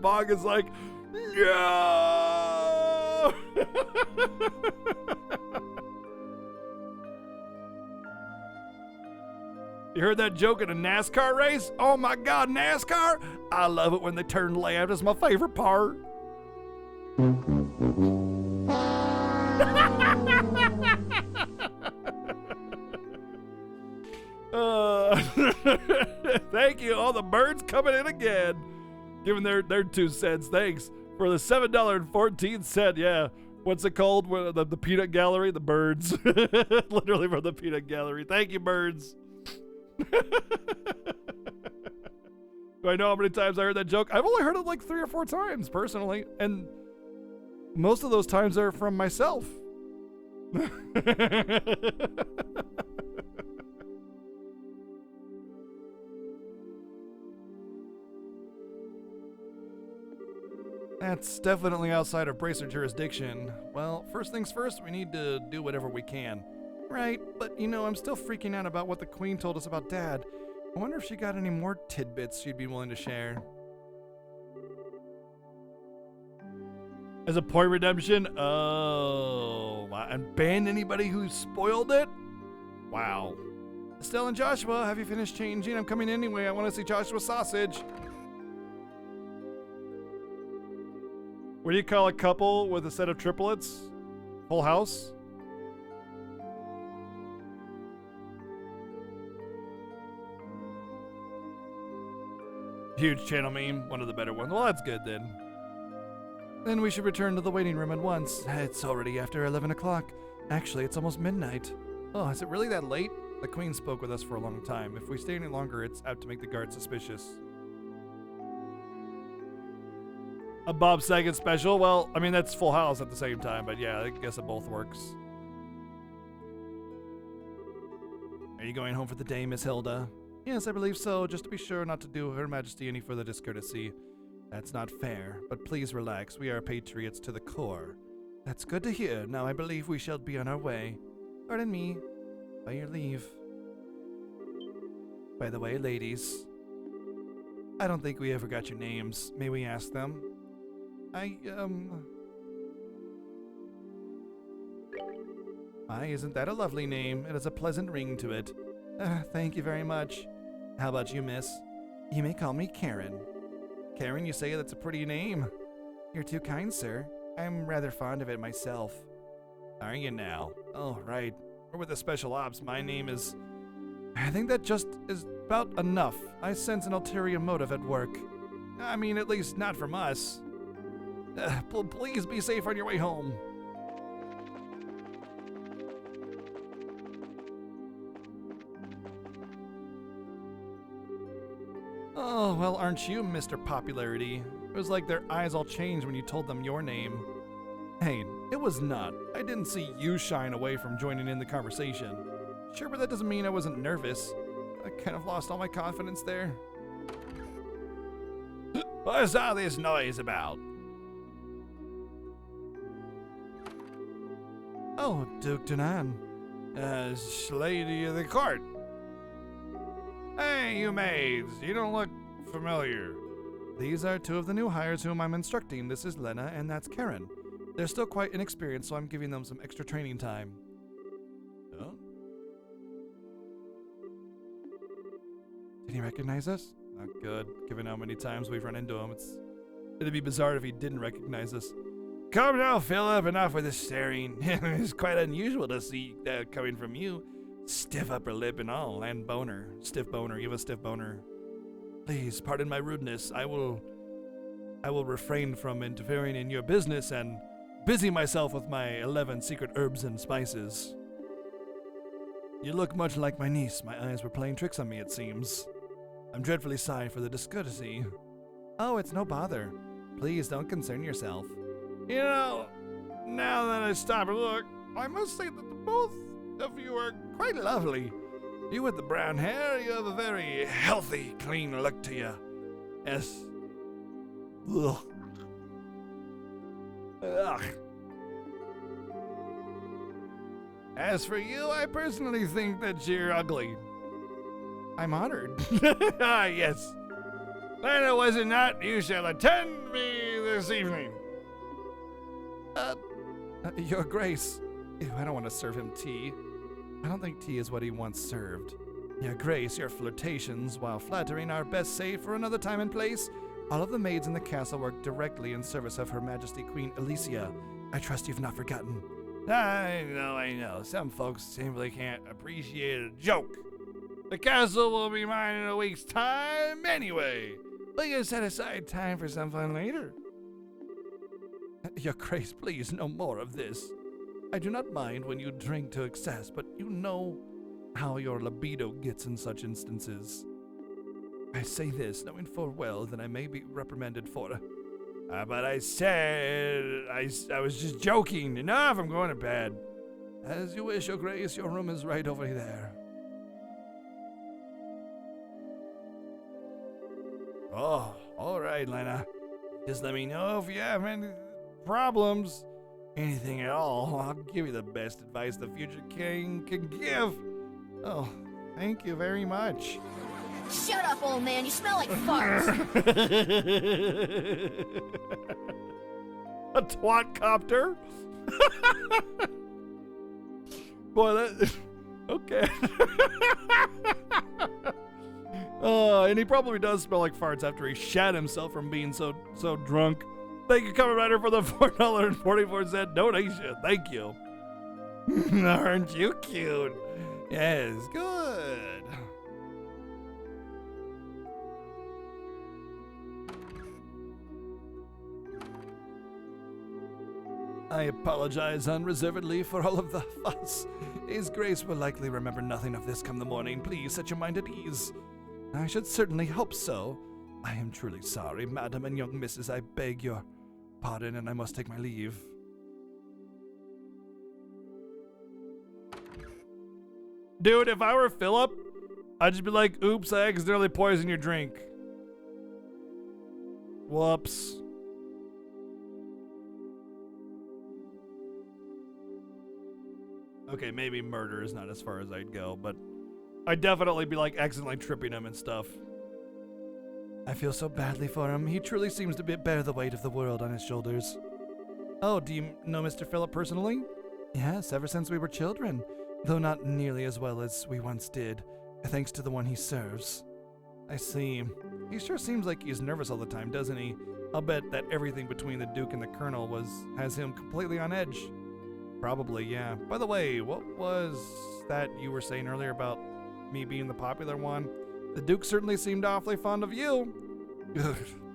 Speaker 4: Bog is like, no! You heard that joke in a NASCAR race? Oh my God, NASCAR? I love it when they turn left. It's my favorite part. Thank you. All the birds coming in again. Giving their 2 cents. Thanks for the $7.14. Yeah. What's it called? The peanut gallery? The birds. Literally from the peanut gallery. Thank you, birds. Do I know how many times I heard that joke? I've only heard it like 3 or 4 times personally. And most of those times are from myself. That's definitely outside of Bracer jurisdiction. Well, first things first, we need to do whatever we can. Right, but you know, I'm still freaking out about what the Queen told us about Dad. I wonder if she got any more tidbits she'd be willing to share. As a point redemption? Oh, wow. And ban anybody who spoiled it? Wow. Estelle and Joshua, have you finished changing? I'm coming anyway. I want to see Joshua's sausage. What do you call a couple with a set of triplets? Full house? Huge channel meme, one of the better ones. Well, that's good then. Then we should return to the waiting room at once. It's already after 11 o'clock. Actually, it's almost midnight. Oh, is it really that late? The Queen spoke with us for a long time. If we stay any longer, it's apt to make the guards suspicious. A Bob Saget special? Well, I mean, that's Full House at the same time, but yeah, I guess it both works. Are you going home for the day, Miss Hilda? Yes, I believe so, just to be sure not to do Her Majesty any further discourtesy. That's not fair, but please relax. We are patriots to the core. That's good to hear. Now I believe we shall be on our way. Pardon me. By your leave. By the way, ladies, I don't think we ever got your names. May we ask them? Why, isn't that a lovely name? It has a pleasant ring to it. Thank you very much. How about you, miss? You may call me Karen. Karen, you say that's a pretty name. You're too kind, sir. I'm rather fond of it myself. Are you now? Oh, right. We're with the Special Ops. My name is... I think that just is about enough. I sense an ulterior motive at work. I mean, at least not from us. Please be safe on your way home. Oh, well, aren't you, Mr. Popularity? It was like their eyes all changed when you told them your name. Hey, it was not. I didn't see you shying away from joining in the conversation. Sure, but that doesn't mean I wasn't nervous.
Speaker 1: I kind of lost all my confidence there.
Speaker 7: What's all this noise about?
Speaker 1: Oh, Duke Danan.
Speaker 7: Lady of the court. Hey, you maids, you don't look familiar.
Speaker 1: These are two of the new hires whom I'm instructing. This is Lena, and that's Karen. They're still quite inexperienced, so I'm giving them some extra training time. Oh? Did he recognize us? Not good, given how many times we've run into him. It'd be bizarre if he didn't recognize us.
Speaker 7: Come now, Philip, enough with the staring. It's quite unusual to see that coming from you. Stiff upper lip and all, and boner. Stiff boner, you have a stiff boner.
Speaker 1: Please, pardon my rudeness. I will refrain from interfering in your business and busy myself with my 11 secret herbs and spices. You look much like my niece. My eyes were playing tricks on me, it seems. I'm dreadfully sorry for the discourtesy. Oh, it's no bother. Please don't concern yourself.
Speaker 7: You know, now that I stop and look, I must say that the both of you are quite lovely. You with the brown hair, you have a very healthy, clean look to you. Yes. Ugh. Ugh. As for you, I personally think that you're ugly.
Speaker 1: I'm honored.
Speaker 7: Ah, yes. Lena, was it not? You shall attend me this evening.
Speaker 1: Your Grace. Ew, I don't want to serve him tea. I don't think tea is what he wants served. Your Grace, your flirtations, while flattering, are best saved for another time and place. All of the maids in the castle work directly in service of Her Majesty Queen Alicia. I trust you've not forgotten.
Speaker 7: I know. Some folks simply can't appreciate a joke. The castle will be mine in a week's time anyway. We can set aside time for some fun later.
Speaker 1: Your Grace, please, no more of this. I do not mind when you drink to excess, but you know how your libido gets in such instances. I say this knowing full well that I may be reprimanded for it.
Speaker 7: But I said, I was just joking. Enough, I'm going to bed.
Speaker 1: As you wish, Your Grace, your room is right over there.
Speaker 7: Oh, all right, Lena. Just let me know if you have any problems. Anything at all. I'll give you the best advice the future king can give.
Speaker 1: Oh, thank you very much.
Speaker 2: Shut up, old man. You smell like farts.
Speaker 7: A twat copter?
Speaker 1: Boy, that... Okay. And he probably does smell like farts after he shat himself from being so drunk.
Speaker 7: Thank you, Kamen Rider, for the $4.44 donation. Thank you. Aren't you cute? Yes, good.
Speaker 1: I apologize unreservedly for all of the fuss. His Grace will likely remember nothing of this come the morning. Please set your mind at ease. I should certainly hope so. I am truly sorry, madam and young missus. I beg your pardon, and I must take my leave.
Speaker 7: Dude, if I were Philip, I'd just be like, oops, I accidentally poisoned your drink. Whoops. Okay, maybe murder is not as far as I'd go, but I'd definitely be like accidentally tripping him and stuff.
Speaker 1: I feel so badly for him. He truly seems to bear the weight of the world on his shoulders. Oh, do you know Mr. Philip personally? Yes, ever since we were children, though not nearly as well as we once did, thanks to the one he serves. I see. He sure seems like he's nervous all the time, doesn't he? I'll bet that everything between the Duke and the Colonel has him completely on edge. Probably, yeah. By the way, what was that you were saying earlier about me being the popular one? The Duke certainly seemed awfully fond of you.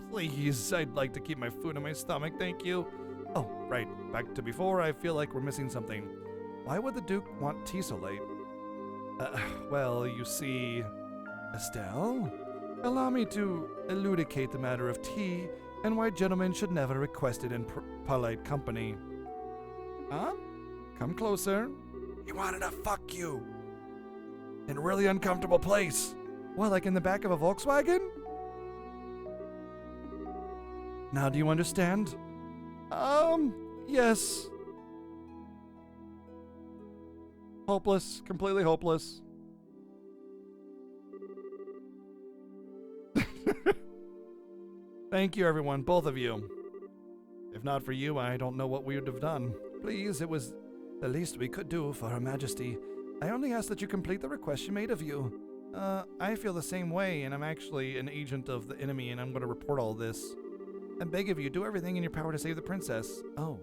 Speaker 1: Please, I'd like to keep my food in my stomach, thank you. Oh, right, back to before, I feel like we're missing something. Why would the Duke want tea so late? Well, you see... Estelle? Allow me to elucidate the matter of tea, and why gentlemen should never request it in polite company. Huh? Come closer. He wanted to fuck you.
Speaker 7: in a really uncomfortable place.
Speaker 4: What, like in the back of a Volkswagen? Now do you understand? Yes. Hopeless, completely hopeless. Thank you, everyone, both of you. If not for you, I don't know what we would have done. Please, it was the least we could do for Her Majesty. I only ask that you complete the request she made of you. I feel the same way, and I'm actually an agent of the enemy, and I'm going to report all this. I beg of you, do everything in your power to save the princess. Oh,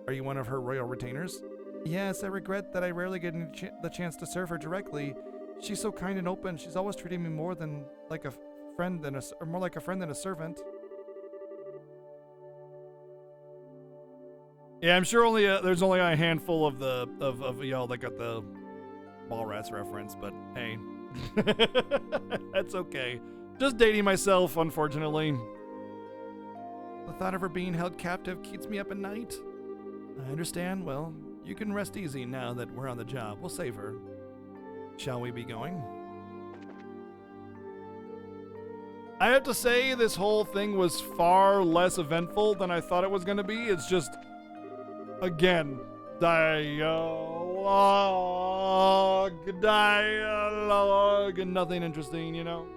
Speaker 4: are you one of her royal retainers? Yes, I regret that I rarely get the chance to serve her directly. She's so kind and open. She's always treating me more than like a friend than more like a friend than a servant.
Speaker 1: Yeah, I'm sure there's only a handful of y'all that got the Mallrats reference, but hey, that's okay. Just dating myself, unfortunately.
Speaker 4: The thought of her being held captive keeps me up at night. I understand. Well, you can rest easy now that we're on the job. We'll save her. Shall we be going?
Speaker 1: I have to say, this whole thing was far less eventful than I thought it was going to be. It's just, again, dialogue, and nothing interesting, you know?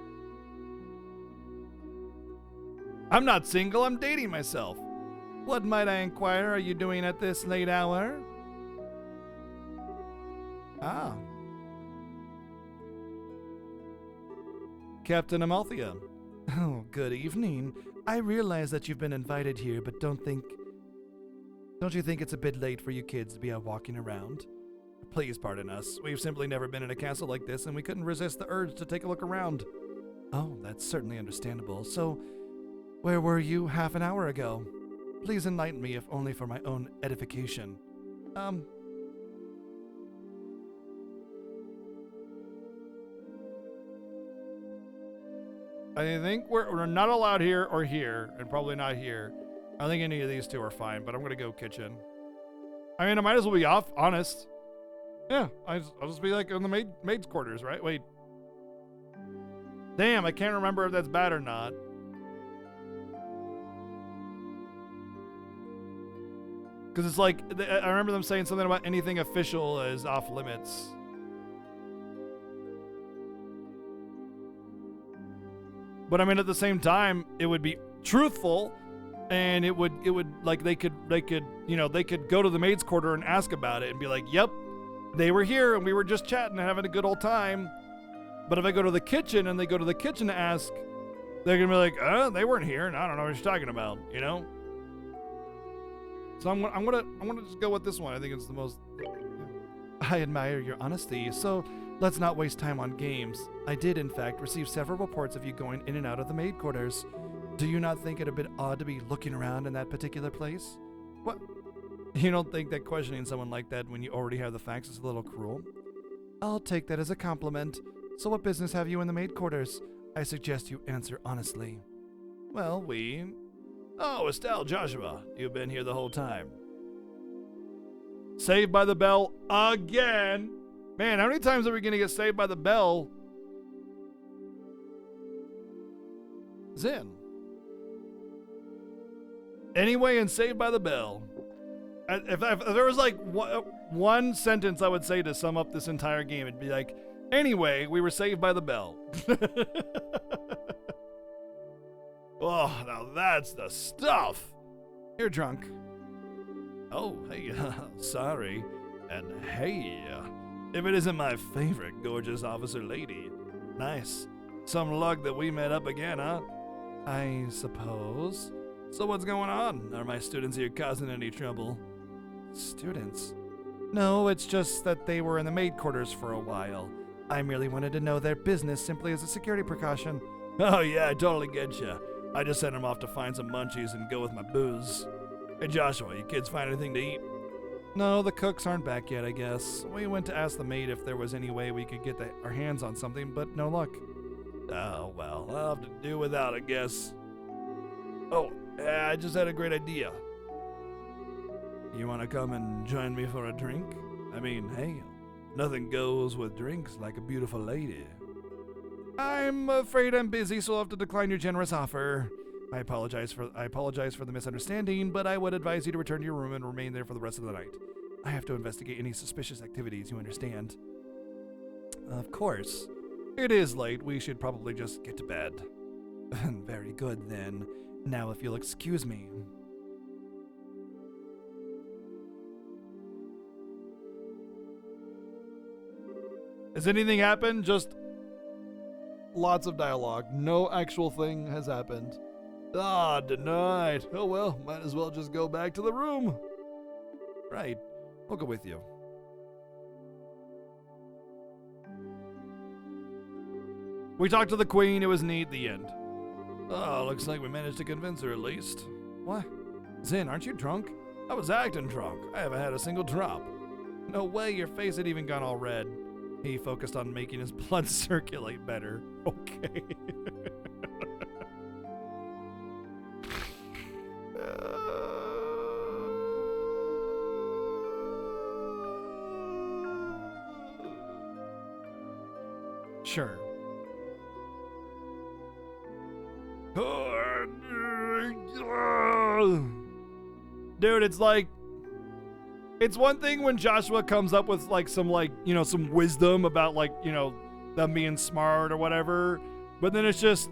Speaker 1: I'm not single, I'm dating myself.
Speaker 4: What, might I inquire, are you doing at this late hour? Ah. Captain Amalthea. Oh, good evening. I realize that you've been invited here, but don't you think it's a bit late for you kids to be out walking around? Please pardon us. We've simply never been in a castle like this, and we couldn't resist the urge to take a look around. Oh, that's certainly understandable. So, where were you half an hour ago? Please enlighten me, if only for my own edification.
Speaker 1: I think we're not allowed here or here, and probably not here. I think any of these two are fine, but I'm gonna go kitchen. I mean, I might as well be honest. Yeah, I'll just be like in the maid's quarters, right? Wait. Damn, I can't remember if that's bad or not. Because it's like, I remember them saying something about anything official is off limits. But I mean, at the same time, it would be truthful, and it would like they could go to the maid's quarter and ask about it and be like, yep, they were here and we were just chatting and having a good old time. But if I go to the kitchen and they go to the kitchen to ask, they're gonna be like, they weren't here and I don't know what you're talking about, you know? So I'm gonna just go with this one. I think it's the most.
Speaker 4: I admire your honesty, so let's not waste time on games. I did, in fact, receive several reports of you going in and out of the maid quarters. Do you not think it a bit odd to be looking around in that particular place? What? You don't think that questioning someone like that when you already have the facts is a little cruel? I'll take that as a compliment. So what business have you in the maid quarters? I suggest you answer honestly.
Speaker 7: Well, Oh, Estelle, Joshua, you've been here the whole time.
Speaker 1: Saved by the Bell again. Man, how many times are we going to get Saved by the Bell?
Speaker 4: Zin.
Speaker 1: Anyway, and Saved by the Bell. If there was like one sentence I would say to sum up this entire game, it'd be like, anyway, we were saved by the bell. Oh, now that's the stuff.
Speaker 4: You're drunk.
Speaker 7: Oh, hey, sorry. And hey, if it isn't my favorite gorgeous officer lady. Nice. Some luck that we met up again, huh?
Speaker 4: I suppose.
Speaker 7: So what's going on? Are my students here causing any trouble?
Speaker 4: Students? No, it's just that they were in the maid quarters for a while. I merely wanted to know their business simply as a security precaution.
Speaker 7: Oh yeah, I totally get you. I just sent them off to find some munchies and go with my booze. Hey Joshua, you kids find anything to eat?
Speaker 4: No, the cooks aren't back yet, I guess. We went to ask the maid if there was any way we could get our hands on something, but no luck.
Speaker 7: Oh, well, I'll have to do without, I guess. Oh, I just had a great idea. You want to come and join me for a drink? I mean, hey, Nothing goes with drinks like a beautiful lady.
Speaker 4: I'm afraid I'm busy, so I'll have to decline your generous offer. I apologize for the misunderstanding, but I would advise you to return to your room and remain there for the rest of the night. I have to investigate any suspicious activities, you understand? Of course. It is late. We should probably just get to bed. Very good, then. Now, if you'll excuse me.
Speaker 1: Has anything happened? Just lots of dialogue. No actual thing has happened. Ah, denied. Oh well, might as well just go back to the room.
Speaker 4: Right. I'll go with you.
Speaker 1: We talked to the queen. It was neat. The end.
Speaker 7: Oh, looks like we managed to convince her at least.
Speaker 4: What? Zin, aren't you drunk?
Speaker 7: I was acting drunk. I haven't had a single drop.
Speaker 4: No way, your face had even gone all red. He focused on making his blood circulate better. Okay. Sure.
Speaker 1: Dude, it's like, it's one thing when Joshua comes up with like some some wisdom about them being smart or whatever, but then it's just,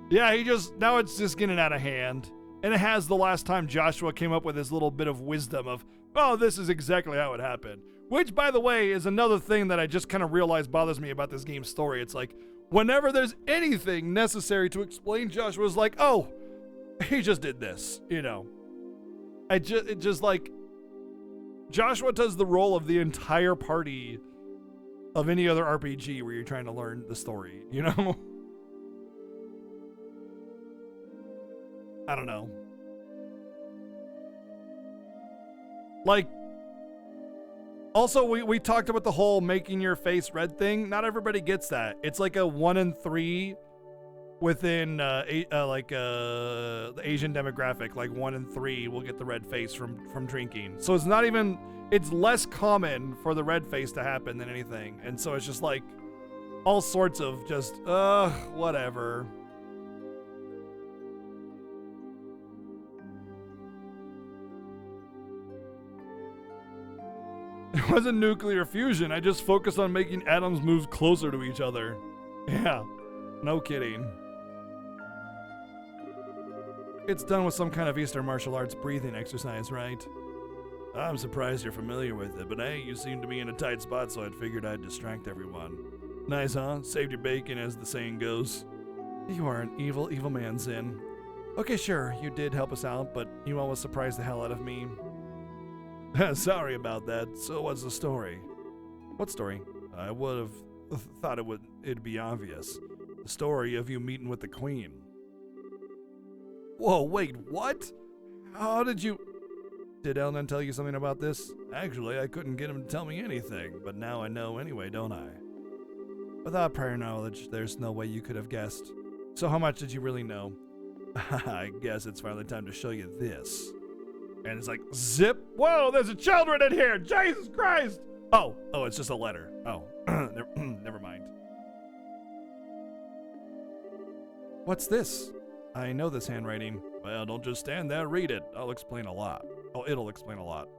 Speaker 1: yeah, now it's just getting out of hand. And it has the last time Joshua came up with this little bit of wisdom of, oh, this is exactly how it happened. Which, by the way, is another thing that I just kind of realized bothers me about this game's story. It's like, whenever there's anything necessary to explain, Joshua's like, oh, he just did this, It just like, Joshua does the role of the entire party of any other RPG where you're trying to learn the story, I don't know. Like, also, we talked about the whole making your face red thing. Not everybody gets that. It's like a 1 in 3 within the Asian demographic. Like 1 in 3 will get the red face from drinking. So it's not even, it's less common for the red face to happen than anything. And so it's just like all sorts of just, whatever. It wasn't nuclear fusion. I just focused on making atoms move closer to each other. Yeah, no kidding. It's done with some kind of Eastern martial arts breathing exercise, right?
Speaker 7: I'm surprised you're familiar with it, but hey, you seem to be in a tight spot, so I figured I'd distract everyone. Nice, huh? Saved your bacon, as the saying goes.
Speaker 4: You are an evil, evil man, Zin. Okay, sure, you did help us out, but you almost surprised the hell out of me.
Speaker 7: Sorry about that. So what's the story?
Speaker 4: What story?
Speaker 7: I would have thought it'd be obvious. The story of you meeting with the queen.
Speaker 4: Whoa, wait, what? How did you...
Speaker 7: Did Elnan tell you something about this? Actually, I couldn't get him to tell me anything, but now I know anyway, don't I?
Speaker 4: Without prior knowledge, there's no way you could have guessed. So how much did you really know?
Speaker 7: I guess it's finally time to show you this.
Speaker 1: And it's like, zip. Whoa, there's a children in here. Jesus Christ. Oh, it's just a letter. Oh, never mind.
Speaker 4: What's this? I know this handwriting.
Speaker 7: Well, don't just stand there, read it. I'll explain a lot.
Speaker 1: Oh, it'll explain a lot.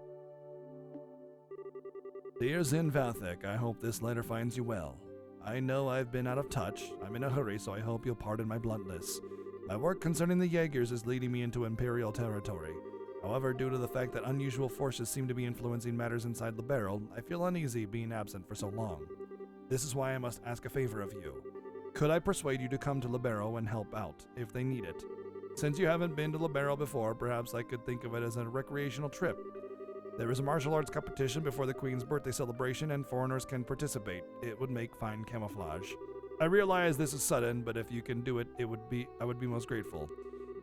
Speaker 7: Dear Zin Vathek, I hope this letter finds you well. I know I've been out of touch. I'm in a hurry, so I hope you'll pardon my bluntness. My work concerning the Jaegers is leading me into Imperial territory. However, due to the fact that unusual forces seem to be influencing matters inside Liberl, I feel uneasy being absent for so long. This is why I must ask a favor of you. Could I persuade you to come to Liberl and help out, if they need it? Since you haven't been to Liberl before, perhaps I could think of it as a recreational trip. There is a martial arts competition before the Queen's birthday celebration, and foreigners can participate. It would make fine camouflage. I realize this is sudden, but if you can do it, I would be most grateful.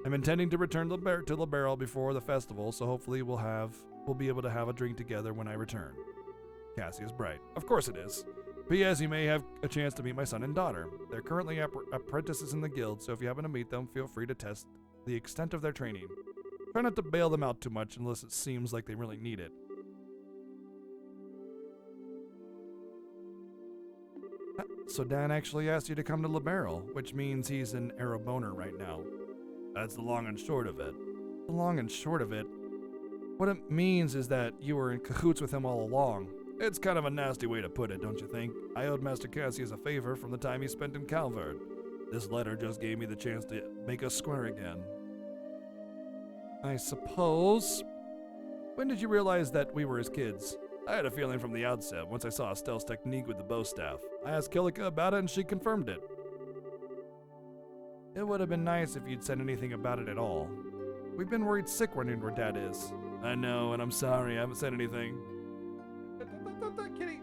Speaker 7: I'm intending to return to Liberl before the festival, so hopefully we'll be able to have a drink together when I return. Cassius Bright. Of course it is. P.S. You may have a chance to meet my son and daughter. They're currently apprentices in the guild, so if you happen to meet them, feel free to test the extent of their training. Try not to bail them out too much unless it seems like they really need it.
Speaker 4: So Dan actually asked you to come to Libero, which means he's an Aeroboner right now.
Speaker 7: That's the long and short of it.
Speaker 4: The long and short of it, what it means is that you were in cahoots with him all along.
Speaker 7: It's kind of a nasty way to put it, don't you think? I owed Master Cassius a favor from the time he spent in Calvard. This letter just gave me the chance to make us square again.
Speaker 4: I suppose. When did you realize that we were his kids?
Speaker 7: I had a feeling from the outset once I saw Estelle's technique with the bow staff. I asked Kilika about it and she confirmed it.
Speaker 4: It would have been nice if you'd said anything about it at all. We've been worried sick wondering where Dad is.
Speaker 7: I know, and I'm sorry I haven't said anything.
Speaker 1: Kitty.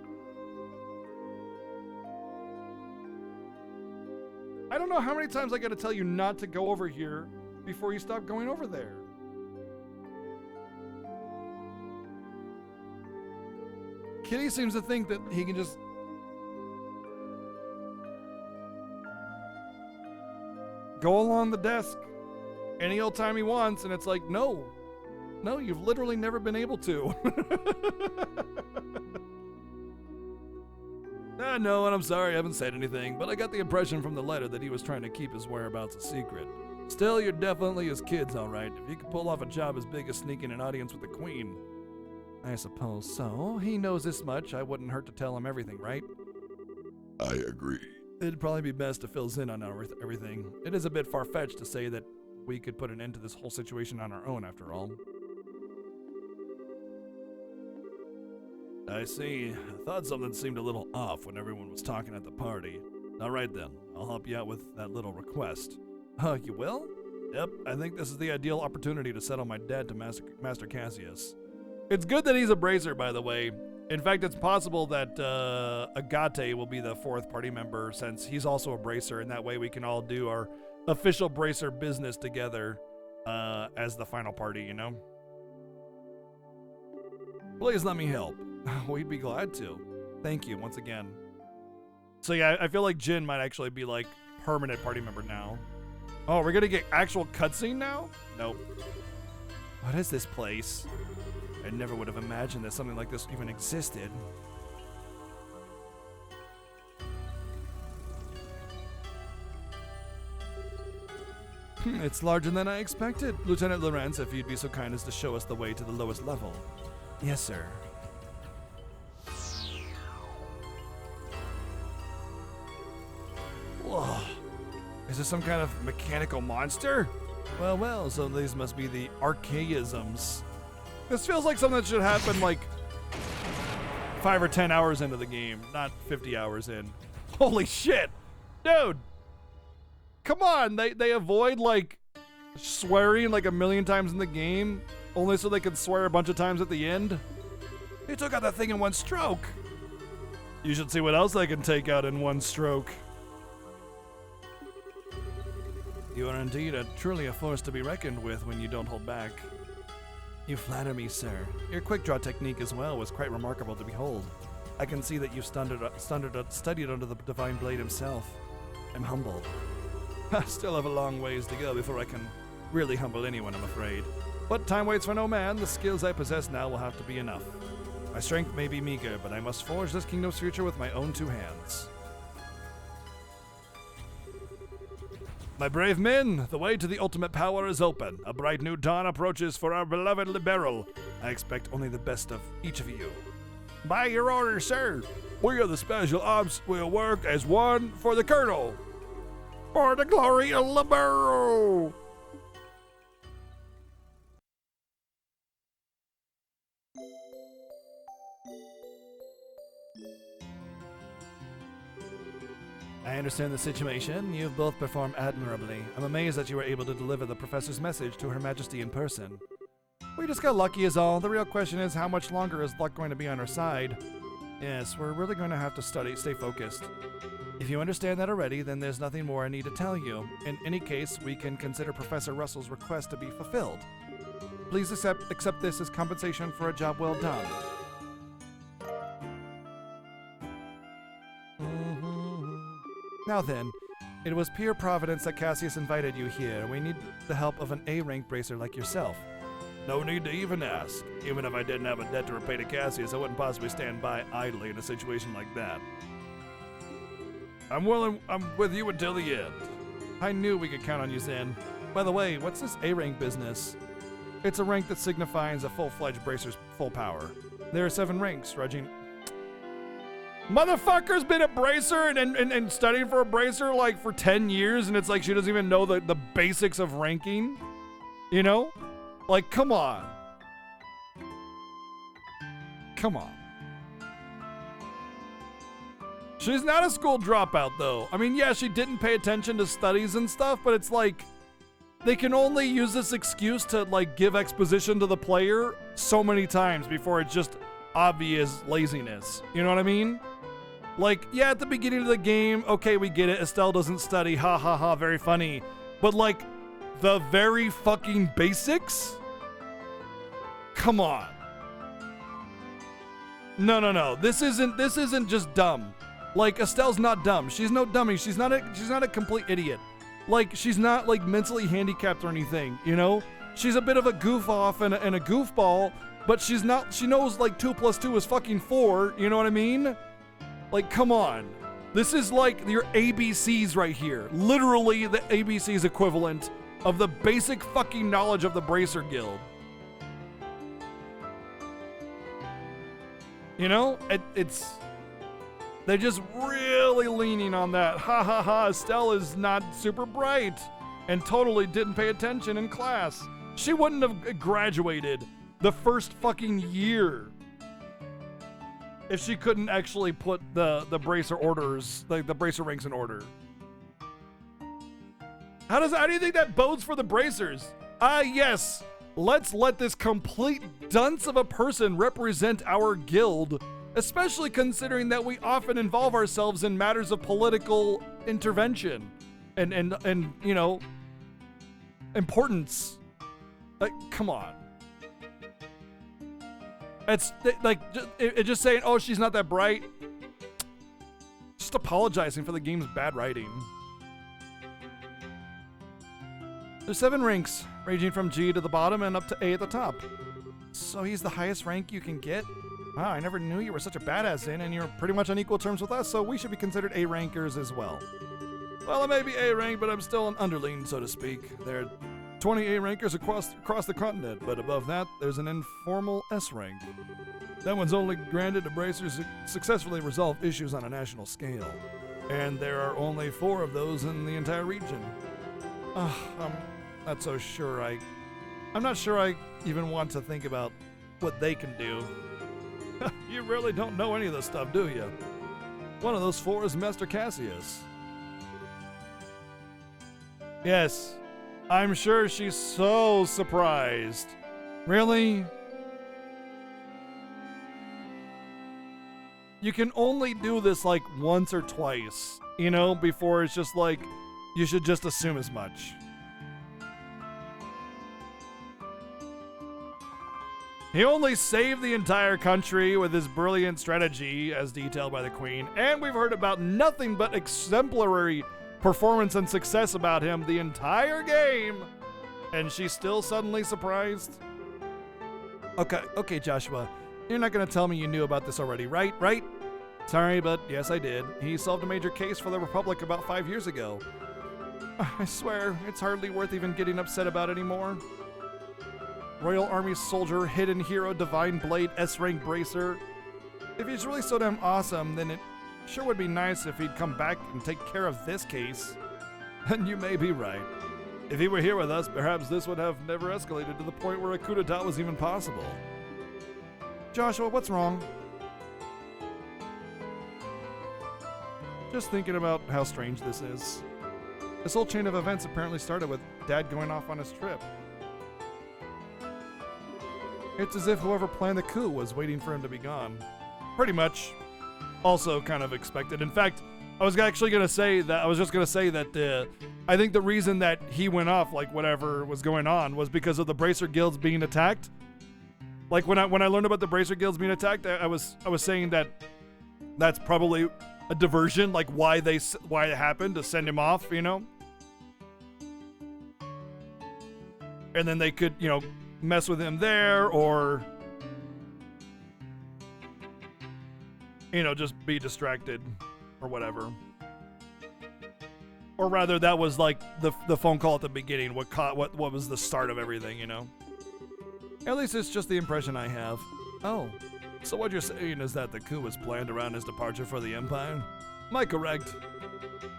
Speaker 1: I don't know how many times I gotta tell you not to go over here before you stop going over there. Kitty seems to think that he can just go along the desk any old time he wants, and it's like, no, you've literally never been able to.
Speaker 7: No, and I'm sorry I haven't said anything, but I got the impression from the letter that he was trying to keep his whereabouts a secret. Still, you're definitely his kids, all right, if you could pull off a job as big as sneaking an audience with the Queen.
Speaker 4: I suppose so. He knows this much. I wouldn't hurt to tell him everything, right?
Speaker 8: I agree.
Speaker 7: It'd probably be best to fill us in on everything. It is a bit far-fetched to say that we could put an end to this whole situation on our own, after all. I see. I thought something seemed a little off when everyone was talking at the party. All right then, I'll help you out with that little request.
Speaker 4: You will?
Speaker 7: Yep, I think this is the ideal opportunity to settle my debt to Master Cassius.
Speaker 1: It's good that he's a bracer, by the way. In fact, it's possible that Agate will be the fourth party member since he's also a bracer, and that way we can all do our official bracer business together as the final party, you know?
Speaker 7: Please let me help.
Speaker 4: We'd be glad to. Thank you once again.
Speaker 1: So yeah, I feel like Jin might actually be like permanent party member now. Oh, we're gonna get actual cutscene now? Nope.
Speaker 4: What is this place? I never would have imagined that something like this even existed.
Speaker 7: It's larger than I expected. Lieutenant Lorenz, if you'd be so kind as to show us the way to the lowest level.
Speaker 4: Yes, sir.
Speaker 7: Whoa. Is this some kind of mechanical monster?
Speaker 4: Well, so these must be the archaisms.
Speaker 1: This feels like something that should happen like 5 or 10 hours into the game, not 50 hours in. Holy shit! Dude! Come on, they avoid like swearing like a million times in the game, only so they can swear a bunch of times at the end.
Speaker 7: He took out that thing in one stroke.
Speaker 1: You should see what else they can take out in one stroke.
Speaker 7: You are indeed truly a force to be reckoned with when you don't hold back.
Speaker 4: You flatter me, sir. Your quick draw technique as well was quite remarkable to behold. I can see that you've studied under the Divine Blade himself. I'm humbled.
Speaker 7: I still have a long ways to go before I can really humble anyone, I'm afraid.
Speaker 1: But time waits for no man. The skills I possess now will have to be enough.
Speaker 7: My strength may be meager, but I must forge this kingdom's future with my own two hands. My brave men, the way to the ultimate power is open. A bright new dawn approaches for our beloved Liberal. I expect only the best of each of you.
Speaker 1: By your order, sir. We are the Special Ops. We'll work as one for the Colonel. For the glory of Liberal.
Speaker 4: I understand the situation. You've both performed admirably. I'm amazed that you were able to deliver the professor's message to Her Majesty in person.
Speaker 1: We just got lucky is all. The real question is, how much longer is luck going to be on our side?
Speaker 4: Yes, we're really going to have to stay focused. If you understand that already, then there's nothing more I need to tell you. In any case, we can consider Professor Russell's request to be fulfilled. Please accept this as compensation for a job well done. Now then, it was pure providence that Cassius invited you here. We need the help of an A-rank bracer like yourself.
Speaker 7: No need to even ask. Even if I didn't have a debt to repay to Cassius, I wouldn't possibly stand by idly in a situation like that.
Speaker 1: I'm with you until the end. I knew we could count on you, Zen. By the way, what's this A-rank business? It's a rank that signifies a full-fledged bracer's full power. There are 7 ranks, ranging... Motherfucker's been a bracer and studying for a bracer like for 10 years, and it's like she doesn't even know the basics of ranking. You know? Like, come on. Come on. She's not a school dropout, though. I mean, yeah, she didn't pay attention to studies and stuff, but it's like they can only use this excuse to like give exposition to the player so many times before it's just obvious laziness. You know what I mean? Like, yeah, at the beginning of the game, okay, we get it. Estelle doesn't study. Ha ha ha, very funny. But like the very fucking basics? Come on. No. This isn't just dumb. Like, Estelle's not dumb. She's no dummy. She's not a complete idiot. Like, she's not like mentally handicapped or anything, you know? She's a bit of a goof off and a goofball, but she knows like 2 + 2 is fucking 4, you know what I mean? Like, come on. This is like your ABCs right here. Literally the ABCs equivalent of the basic fucking knowledge of the Bracer Guild. You know, they're just really leaning on that. Ha ha ha, Estelle is not super bright and totally didn't pay attention in class. She wouldn't have graduated the first fucking year if she couldn't actually put the bracer orders, like the bracer ranks in order. How do you think that bodes for the bracers? Yes. Let's let this complete dunce of a person represent our guild, especially considering that we often involve ourselves in matters of political intervention and you know, importance. Like, come on. It's like just saying, oh, she's not that bright. Just apologizing for the game's bad writing. There's 7 ranks, ranging from G to the bottom and up to A at the top. So he's the highest rank you can get? Wow, I never knew you were such a badass, Zin, and you're pretty much on equal terms with us, so we should be considered A-rankers as well. Well, I may be A-rank, but I'm still an underling, so to speak. There are 20 A-rankers across the continent, but above that, there's an informal S-rank. That one's only granted to bracers who successfully resolve issues on a national scale. And there are only 4 of those in the entire region. I'm not so sure I'm not sure I even want to think about what they can do. You really don't know any of this stuff, do you? One of those 4 is Master Cassius. Yes, I'm sure she's so surprised. Really? You can only do this like once or twice, you know, before it's just like, you should just assume as much. He only saved the entire country with his brilliant strategy, as detailed by the Queen, and we've heard about nothing but exemplary performance and success about him the entire game, and she's still suddenly surprised? Okay, Joshua, you're not gonna tell me you knew about this already, right? Sorry, but yes, I did. He solved a major case for the Republic about 5 years ago. I swear, it's hardly worth even getting upset about anymore. Royal Army Soldier, Hidden Hero, Divine Blade, S-Rank Bracer. If he's really so damn awesome, then it sure would be nice if he'd come back and take care of this case. And you may be right. If he were here with us, perhaps this would have never escalated to the point where a coup d'etat was even possible. Joshua, what's wrong? Just thinking about how strange this is. This whole chain of events apparently started with Dad going off on his trip. It's as if whoever planned the coup was waiting for him to be gone. Pretty much. Also kind of expected. In fact, I was just gonna say that I think the reason that he went off, like whatever was going on, was because of the Bracer Guilds being attacked. Like when I learned about the Bracer Guilds being attacked, I was saying that that's probably a diversion, like why it happened to send him off, you know. And then they could, you know, mess with him there, or you know, just be distracted or whatever. Or rather, that was like the phone call at the beginning. What was the start of everything, you know? At least it's just the impression I have. Oh, so what you're saying is that the coup was planned around his departure for the Empire? Am I correct?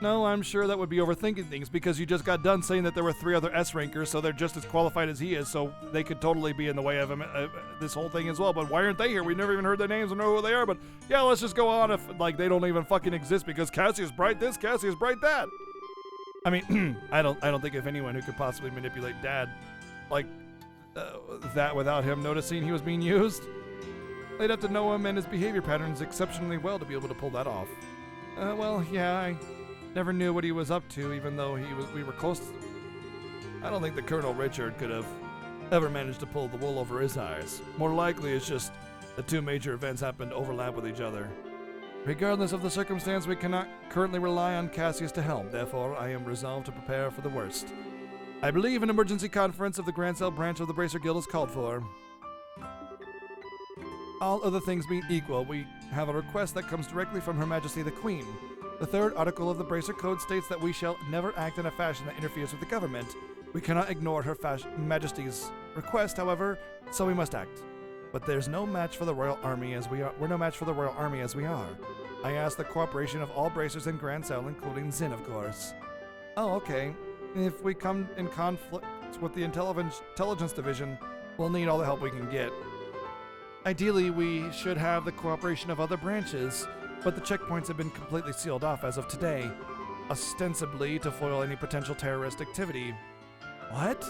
Speaker 1: No, I'm sure that would be overthinking things because you just got done saying that there were 3 other S-rankers, so they're just as qualified as he is, so they could totally be in the way of him, this whole thing as well. But why aren't they here? We never even heard their names or know who they are. But yeah, let's just go on if like they don't even fucking exist because Cassius Bright this, Cassius Bright that. I mean, I don't think of anyone who could possibly manipulate Dad like that without him noticing he was being used. They'd have to know him and his behavior patterns exceptionally well to be able to pull that off. Well, yeah, I never knew what he was up to, even though we were close. I don't think the Colonel Richard could have ever managed to pull the wool over his eyes. More likely, it's just the 2 major events happened to overlap with each other. Regardless of the circumstance, we cannot currently rely on Cassius to help. Therefore, I am resolved to prepare for the worst. I believe an emergency conference of the Grand Cell branch of the Bracer Guild is called for. All other things being equal, we have a request that comes directly from Her Majesty the Queen. The 3rd article of the Bracer Code states that we shall never act in a fashion that interferes with the government. We cannot ignore Her Majesty's request, however, so we must act. But there's no match for the Royal Army as we are. We're no match for the Royal Army as we are. I ask the cooperation of all Bracers in Grand Cell, including Zin, of course. Oh, okay. If we come in conflict with the intelligence division, we'll need all the help we can get. Ideally, we should have the cooperation of other branches, but the checkpoints have been completely sealed off as of today, ostensibly to foil any potential terrorist activity. What?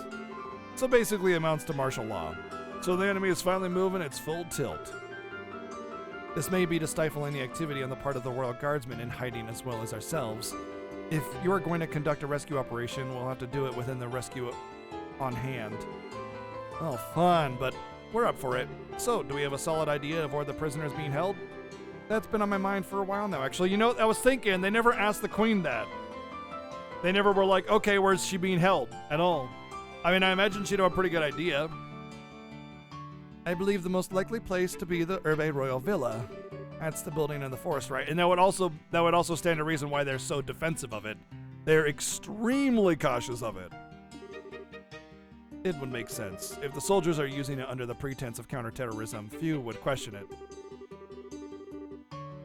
Speaker 1: So basically amounts to martial law. So the enemy is finally moving its full tilt. This may be to stifle any activity on the part of the Royal Guardsmen in hiding as well as ourselves. If you are going to conduct a rescue operation, we'll have to do it within the rescue on hand. Oh, fun, but we're up for it. So, do we have a solid idea of where the prisoner is being held? That's been on my mind for a while now, actually. You know, I was thinking, they never asked the Queen that. They never were like, okay, where's she being held at all? I mean, I imagine she'd have a pretty good idea. I believe the most likely place to be the Urbe Royal Villa. That's the building in the forest, right? And that would also stand to reason why they're so defensive of it. They're extremely cautious of it. It would make sense. If the soldiers are using it under the pretense of counterterrorism, few would question it.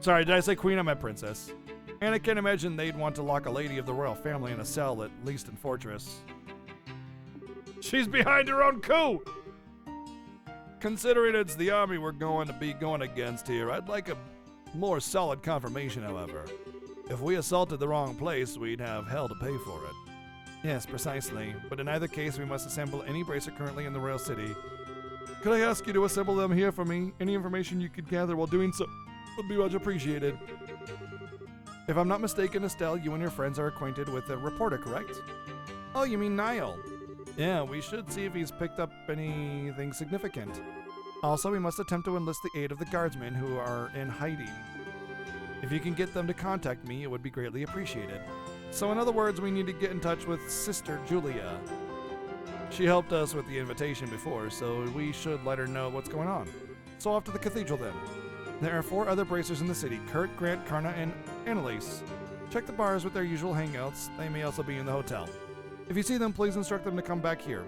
Speaker 1: Sorry, did I say queen? I meant princess. And I can't imagine they'd want to lock a lady of the royal family in a cell, at least in Fortress. She's behind her own coup! Considering it's the army we're going to be going against here, I'd like a more solid confirmation, however. If we assaulted the wrong place, we'd have hell to pay for it. Yes, precisely. But in either case, we must assemble any bracer currently in the royal city. Could I ask you to assemble them here for me? Any information you could gather while doing so would be much appreciated. If I'm not mistaken, Estelle, you and your friends are acquainted with the reporter, correct? Oh, you mean Niall? Yeah, we should see if he's picked up anything significant. Also, we must attempt to enlist the aid of the guardsmen who are in hiding. If you can get them to contact me, it would be greatly appreciated. So in other words, we need to get in touch with Sister Julia. She helped us with the invitation before, so we should let her know what's going on. So off to the cathedral then. There are 4 other bracers in the city, Kurt, Grant, Karna, and Annalise. Check the bars with their usual hangouts. They may also be in the hotel. If you see them, please instruct them to come back here.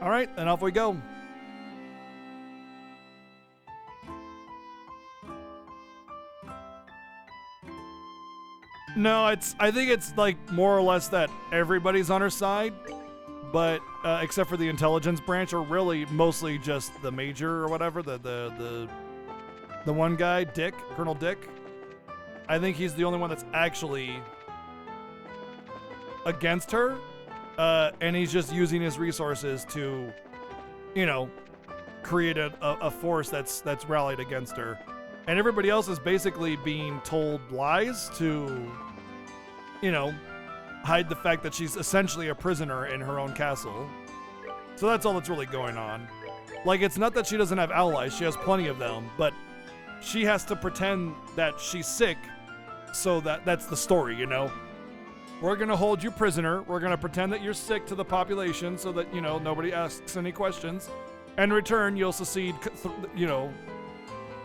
Speaker 1: Alright, then off we go. No, I think it's like more or less that everybody's on her side, but except for the intelligence branch, or really mostly just the major or whatever, the one guy, Dick, Colonel Dick. I think he's the only one that's actually against her, and he's just using his resources to, you know, create a force that's rallied against her. And everybody else is basically being told lies to, you know, hide the fact that she's essentially a prisoner in her own castle. So that's all that's really going on. Like, it's not that she doesn't have allies, she has plenty of them, but she has to pretend that she's sick, so that's the story, you know? We're gonna hold you prisoner, we're gonna pretend that you're sick to the population so that, you know, nobody asks any questions. In return, you'll secede, you know,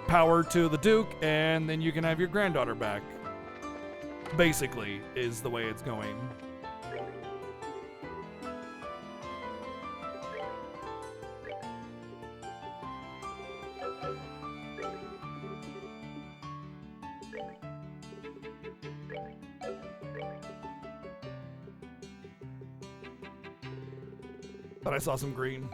Speaker 1: power to the Duke, and then you can have your granddaughter back. Basically, is the way it's going. Thought I saw some green.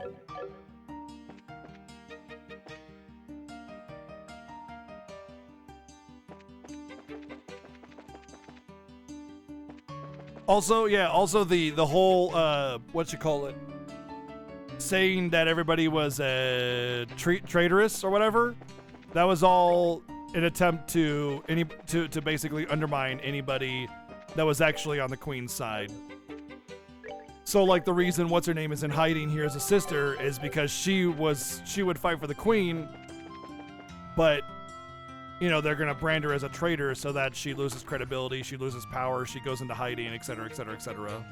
Speaker 1: Also, yeah, also the whole what you call it, saying that everybody was traitorous or whatever, that was all an attempt to basically undermine anybody that was actually on the Queen's side. So like the reason what's her name is in hiding here as a sister is because she would fight for the Queen, but you know, they're gonna brand her as a traitor so that she loses credibility, she loses power, she goes into hiding, etc., etc., etc.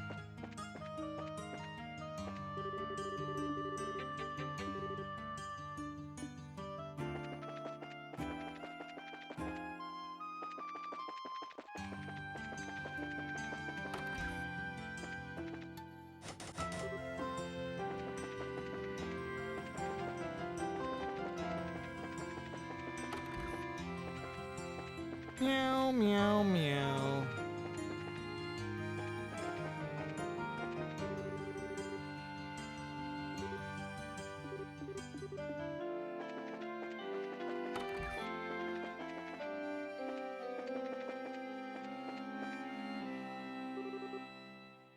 Speaker 1: Meow, meow, meow.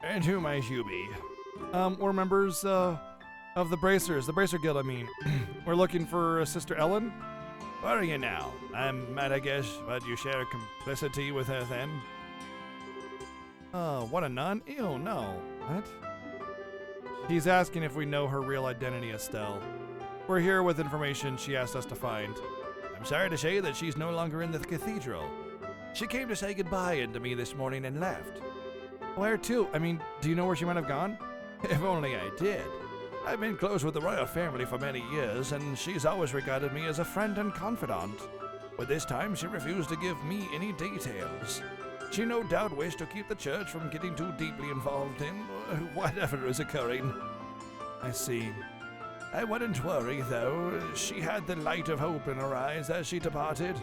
Speaker 1: And who might you be? We're members of the Bracers, the Bracer Guild, I mean. We're looking for Sister Ellen. Where are you now? I'm mad, I guess, but you share complicity with her then? Oh, what a nun? Ew, no. What? He's asking if we know her real identity, Estelle. We're here with information she asked us to find. I'm sorry to say that she's no longer in the cathedral. She came to say goodbye to me this morning and left. Where to? I mean, do you know where she might have gone? If only I did. I've been close with the royal family for many years, and she's always regarded me as a friend and confidant. But this time she refused to give me any details. She no doubt wished to keep the church from getting too deeply involved in whatever is occurring. I see. I wouldn't worry, though. She had the light of hope in her eyes as she departed.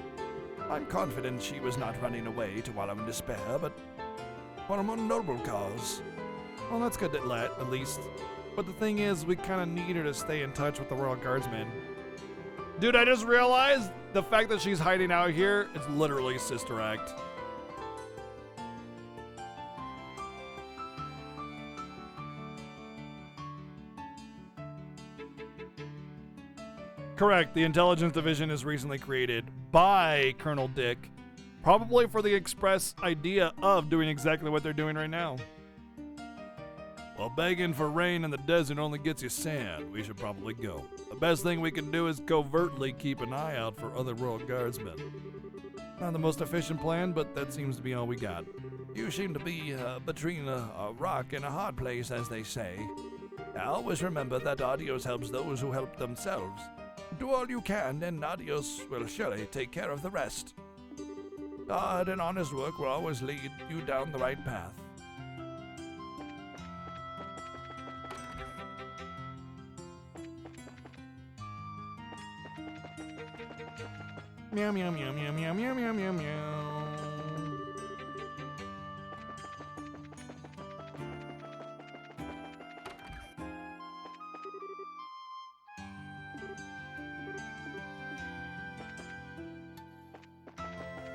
Speaker 1: I'm confident she was not running away to wallow in despair, but for a more noble cause. Well, that's good at least. But the thing is, we kind of need her to stay in touch with the Royal Guardsmen. Dude, I just realized the fact that she's hiding out here is literally Sister Act. Correct, the Intelligence Division is recently created by Colonel Dick, probably for the express idea of doing exactly what they're doing right now. Well, begging for rain in the desert only gets you sand. We should probably go. The best thing we can do is covertly keep an eye out for other Royal Guardsmen. Not the most efficient plan, but that seems to be all we got. You seem to be between a rock and a hard place, as they say. Now, always remember that Adios helps those who help themselves. Do all you can, and Adios will surely take care of the rest. God and honest work will always lead you down the right path. Meow, meow, meow, meow, meow, meow, meow, meow, meow.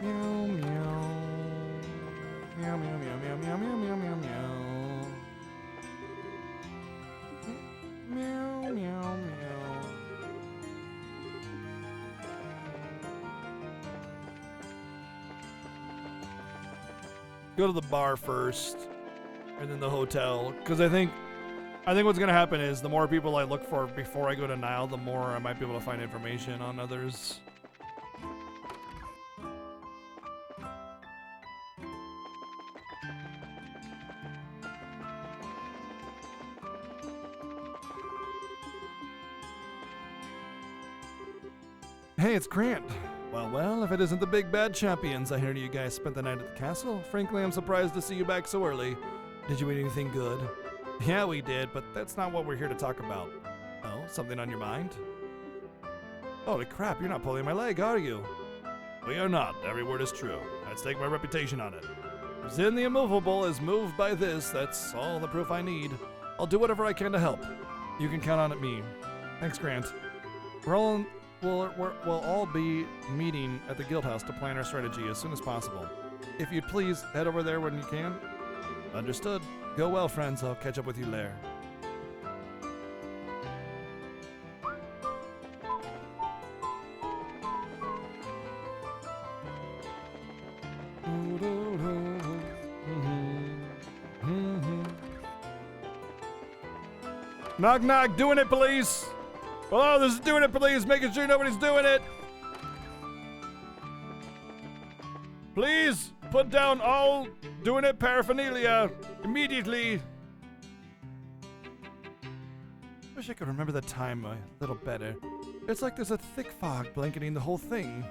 Speaker 1: Meow, meow. Meow, meow, meow, meow, meow, meow, meow, meow, meow. Meow, meow, meow. Go to the bar first, and then the hotel. Because I think what's gonna happen is the more people I look for before I go to Nile, the more I might be able to find information on others.
Speaker 4: Hey, it's Grant. Well, if it isn't the big bad champions, I heard you guys spent the night at the castle. Frankly, I'm surprised to see you back so early. Did you eat anything good? Yeah, we did, but that's not what we're here to talk about. Oh, something on your mind? Holy crap, you're not pulling my leg, are you? We are not. Every word is true. I'd stake my reputation on it. Zin the Immovable is moved by this. That's all the proof I need. I'll do whatever I can to help. You can count on it, me. Thanks, Grant. We'll all be meeting at the guild house to plan our strategy as soon as possible. If you'd please head over there when you can. Understood. Go well, friends. I'll catch up with you later.
Speaker 1: Knock, knock, doing it, police. Hello, this is Doing It, Police, making sure nobody's doing it. Please put down all Doing It paraphernalia immediately.
Speaker 4: Wish I could remember that time a little better. It's like there's a thick fog blanketing the whole thing.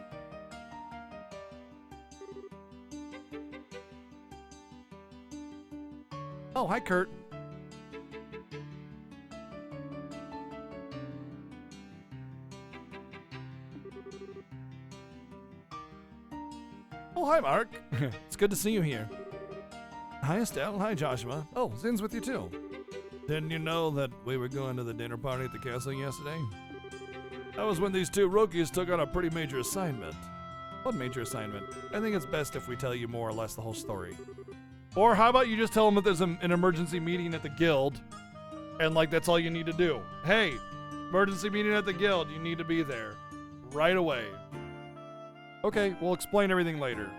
Speaker 4: Oh, hi, Kurt. Oh, hi, Mark. It's good to see you here. Hi, Estelle. Hi, Joshua. Oh, Zin's with you, too. Didn't you know that we were going to the dinner party at the castle yesterday? That was when these two rookies took on a pretty major assignment. What major assignment? I think it's best if we tell you more or less the whole story.
Speaker 1: Or how about you just tell them that there's an emergency meeting at the guild, and like that's all you need to do. Hey, emergency meeting at the guild, you need to be there right away. Okay, we'll explain everything later,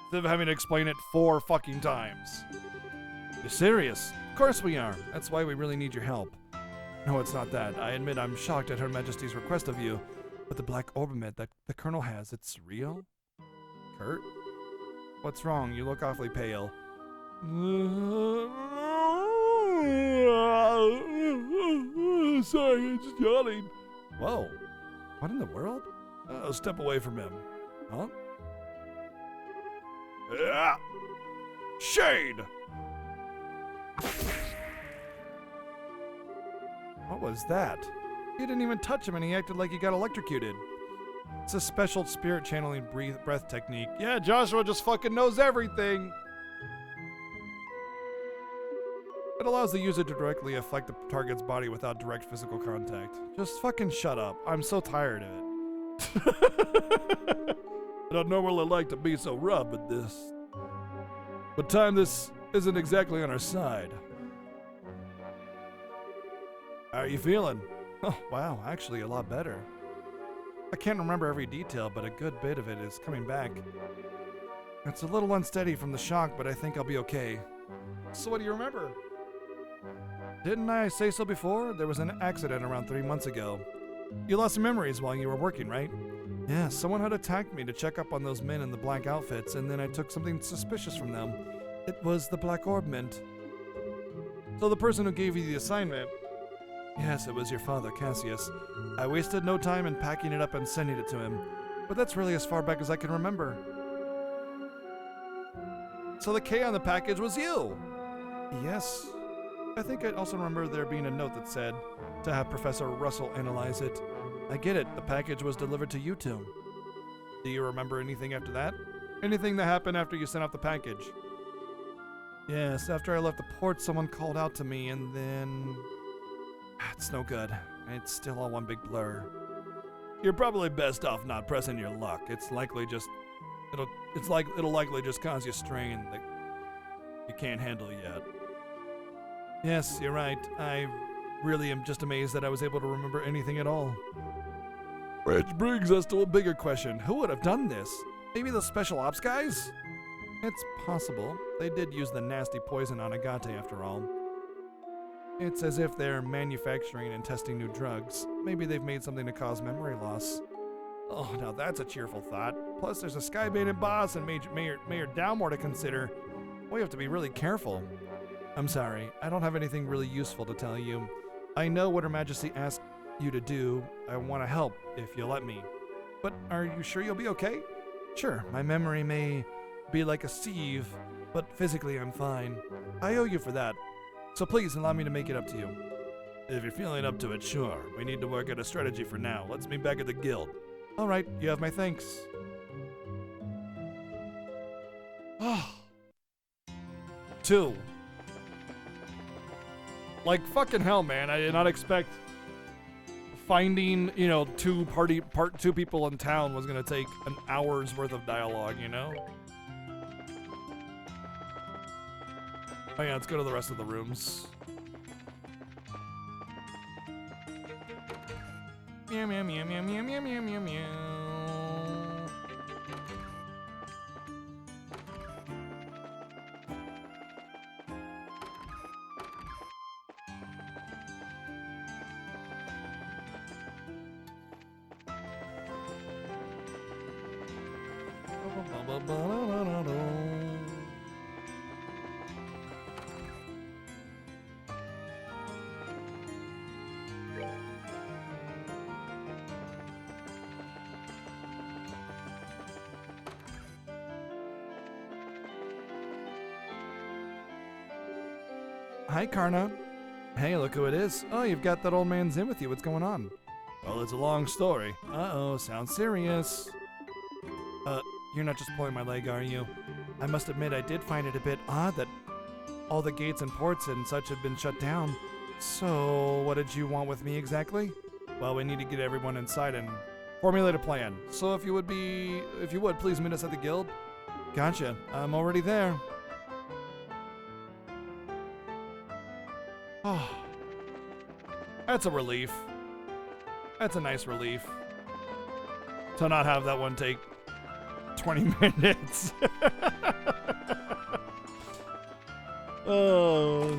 Speaker 1: instead of having to explain it 4 fucking times.
Speaker 4: You're serious? Of course we are. That's why we really need your help. No, it's not that. I admit I'm shocked at Her Majesty's request of you, but the black orbiment that the Colonel has, it's real? Kurt? What's wrong? You look awfully pale.
Speaker 1: Sorry, I'm just yawning.
Speaker 4: Whoa. What in the world?
Speaker 1: Step away from him.
Speaker 4: Huh?
Speaker 1: Yeah. Shade!
Speaker 4: What was that? You didn't even touch him and he acted like he got electrocuted. It's a special spirit channeling breath technique.
Speaker 1: Yeah, Joshua just fucking knows everything.
Speaker 4: It allows the user to directly affect the target's body without direct physical contact. Just fucking shut up. I'm so tired of it.
Speaker 1: I don't normally like to be so rough with this, but this isn't exactly on our side.
Speaker 4: How are you feeling? Oh, wow, actually a lot better. I can't remember every detail, but a good bit of it is coming back. It's a little unsteady from the shock, but I think I'll be okay.
Speaker 1: So what do you remember?
Speaker 4: Didn't I say so before? There was an accident around 3 months ago. You lost some memories while you were working, right? Yeah, someone had attacked me to check up on those men in the black outfits, and then I took something suspicious from them. It was the Black Orbment.
Speaker 1: So the person who gave you the assignment...
Speaker 4: Yes, it was your father, Cassius. I wasted no time in packing it up and sending it to him, but that's really as far back as I can remember.
Speaker 1: So the K on the package was you?
Speaker 4: Yes. I think I also remember there being a note that said to have Professor Russell analyze it. I get it, the package was delivered to you two.
Speaker 1: Do you remember anything after that? Anything that happened after you sent out the package?
Speaker 4: Yes, after I left the port, someone called out to me, and then... It's no good. It's still all one big blur.
Speaker 1: You're probably best off not pressing your luck. It'll likely just cause you strain that you can't handle yet.
Speaker 4: Yes, you're right. I really am just amazed that I was able to remember anything at all.
Speaker 1: Which brings us to a bigger question. Who would have done this? Maybe the special ops guys?
Speaker 4: It's possible. They did use the nasty poison on Agate after all. It's as if they're manufacturing and testing new drugs. Maybe they've made something to cause memory loss.
Speaker 1: Oh, now that's a cheerful thought. Plus there's a Skybandit boss and Mayor Dalmore to consider. We have to be really careful.
Speaker 4: I'm sorry, I don't have anything really useful to tell you. I know what Her Majesty asked you to do. I want to help, if you'll let me. but are you sure you'll be okay? Sure, my memory may be like a sieve, but physically I'm fine. I owe you for that, so please allow me to make it up to you.
Speaker 7: If you're feeling up to it, sure. We need to work out a strategy for now. Let's meet back at the guild.
Speaker 4: All right, you have my thanks. Oh. 2. Like fucking hell, man. I did not expect finding, you know, two people in town was gonna take an hour's worth of dialogue, you know? Oh yeah, let's go to the rest of the rooms. Meow meow meow meow meow meow meow meow meow. Hi, Karna. Hey, look who it is. Oh, you've got that old man's in with you. What's going on?
Speaker 7: Well, it's a long story.
Speaker 4: Uh-oh, sounds serious. You're not just pulling my leg, are you? I must admit, I did find it a bit odd that all the gates and ports and such have been shut down. So, what did you want with me exactly? Well, we need to get everyone inside and formulate a plan. So if you would, please meet us at the guild. Gotcha. I'm already there. Oh, that's a relief. That's a nice relief. To not have that one take 20 minutes. Oh.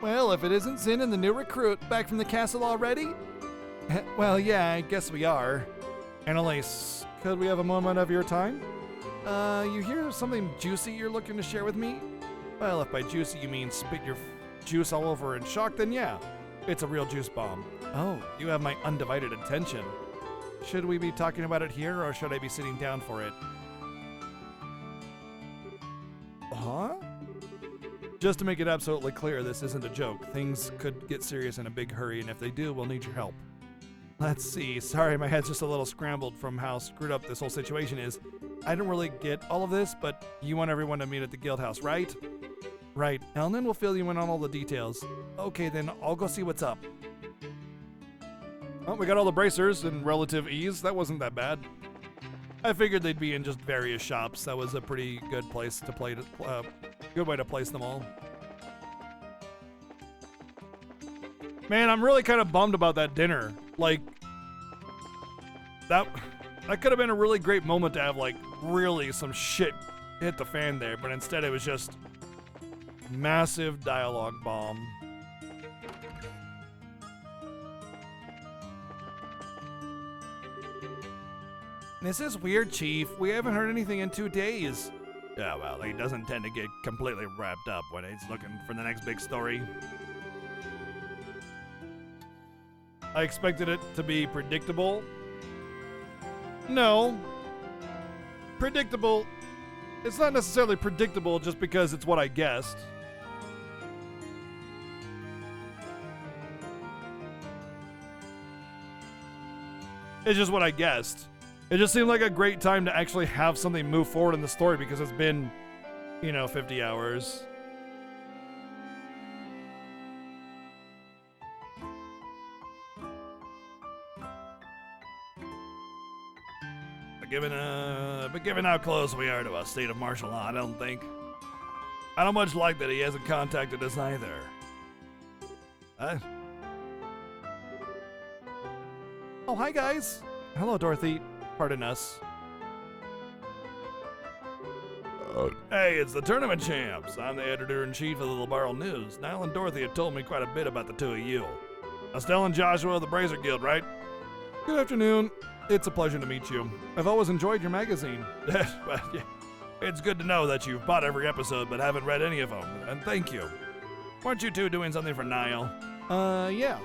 Speaker 4: Well, if it isn't Zin and the new recruit back from the castle already? Well, yeah, I guess we are. Annalise, could we have a moment of your time? You hear something juicy you're looking to share with me? Well, if by juicy you mean spit your juice all over in shock, then yeah, it's a real juice bomb. Oh, you have my undivided attention. Should we be talking about it here, or should I be sitting down for it? Huh? Just to make it absolutely clear, this isn't a joke. Things could get serious in a big hurry, and if they do, we'll need your help. Let's see. Sorry, my head's just a little scrambled from how screwed up this whole situation is. I don't really get all of this, but you want everyone to meet at the guild house, right? Right. Elnan will fill you in on all the details. Okay, then I'll go see what's up. Oh, we got all the bracers in relative ease. That wasn't that bad. I figured they'd be in just various shops. That was a pretty good place to play. Good way to place them all. Man, I'm really kind of bummed about that dinner. Like, that could have been a really great moment to have, like, really some shit hit the fan there, but instead it was just massive dialogue bomb. This is weird, Chief. We haven't heard anything in 2 days. Yeah, well, he doesn't tend to get completely wrapped up when he's looking for the next big story. I expected it to be predictable. No. Predictable. It's not necessarily predictable just because it's what I guessed. It's just what I guessed. It just seemed like a great time to actually have something move forward in the story because it's been, 50 hours. But given how close we are to a state of martial law, I don't much like that he hasn't contacted us either. Oh, hi guys. Hello, Dorothy. Pardon us.
Speaker 7: Hey, it's the tournament champs. I'm the editor-in-chief of the Labarl News. Niall and Dorothy have told me quite a bit about the two of you. Estelle and Joshua of the Brazier Guild, right?
Speaker 4: Good afternoon. It's a pleasure to meet you. I've always enjoyed your magazine.
Speaker 7: Well, yeah. It's good to know that you've bought every episode but haven't read any of them, and thank you. Weren't you two doing something for Niall?
Speaker 1: Yeah.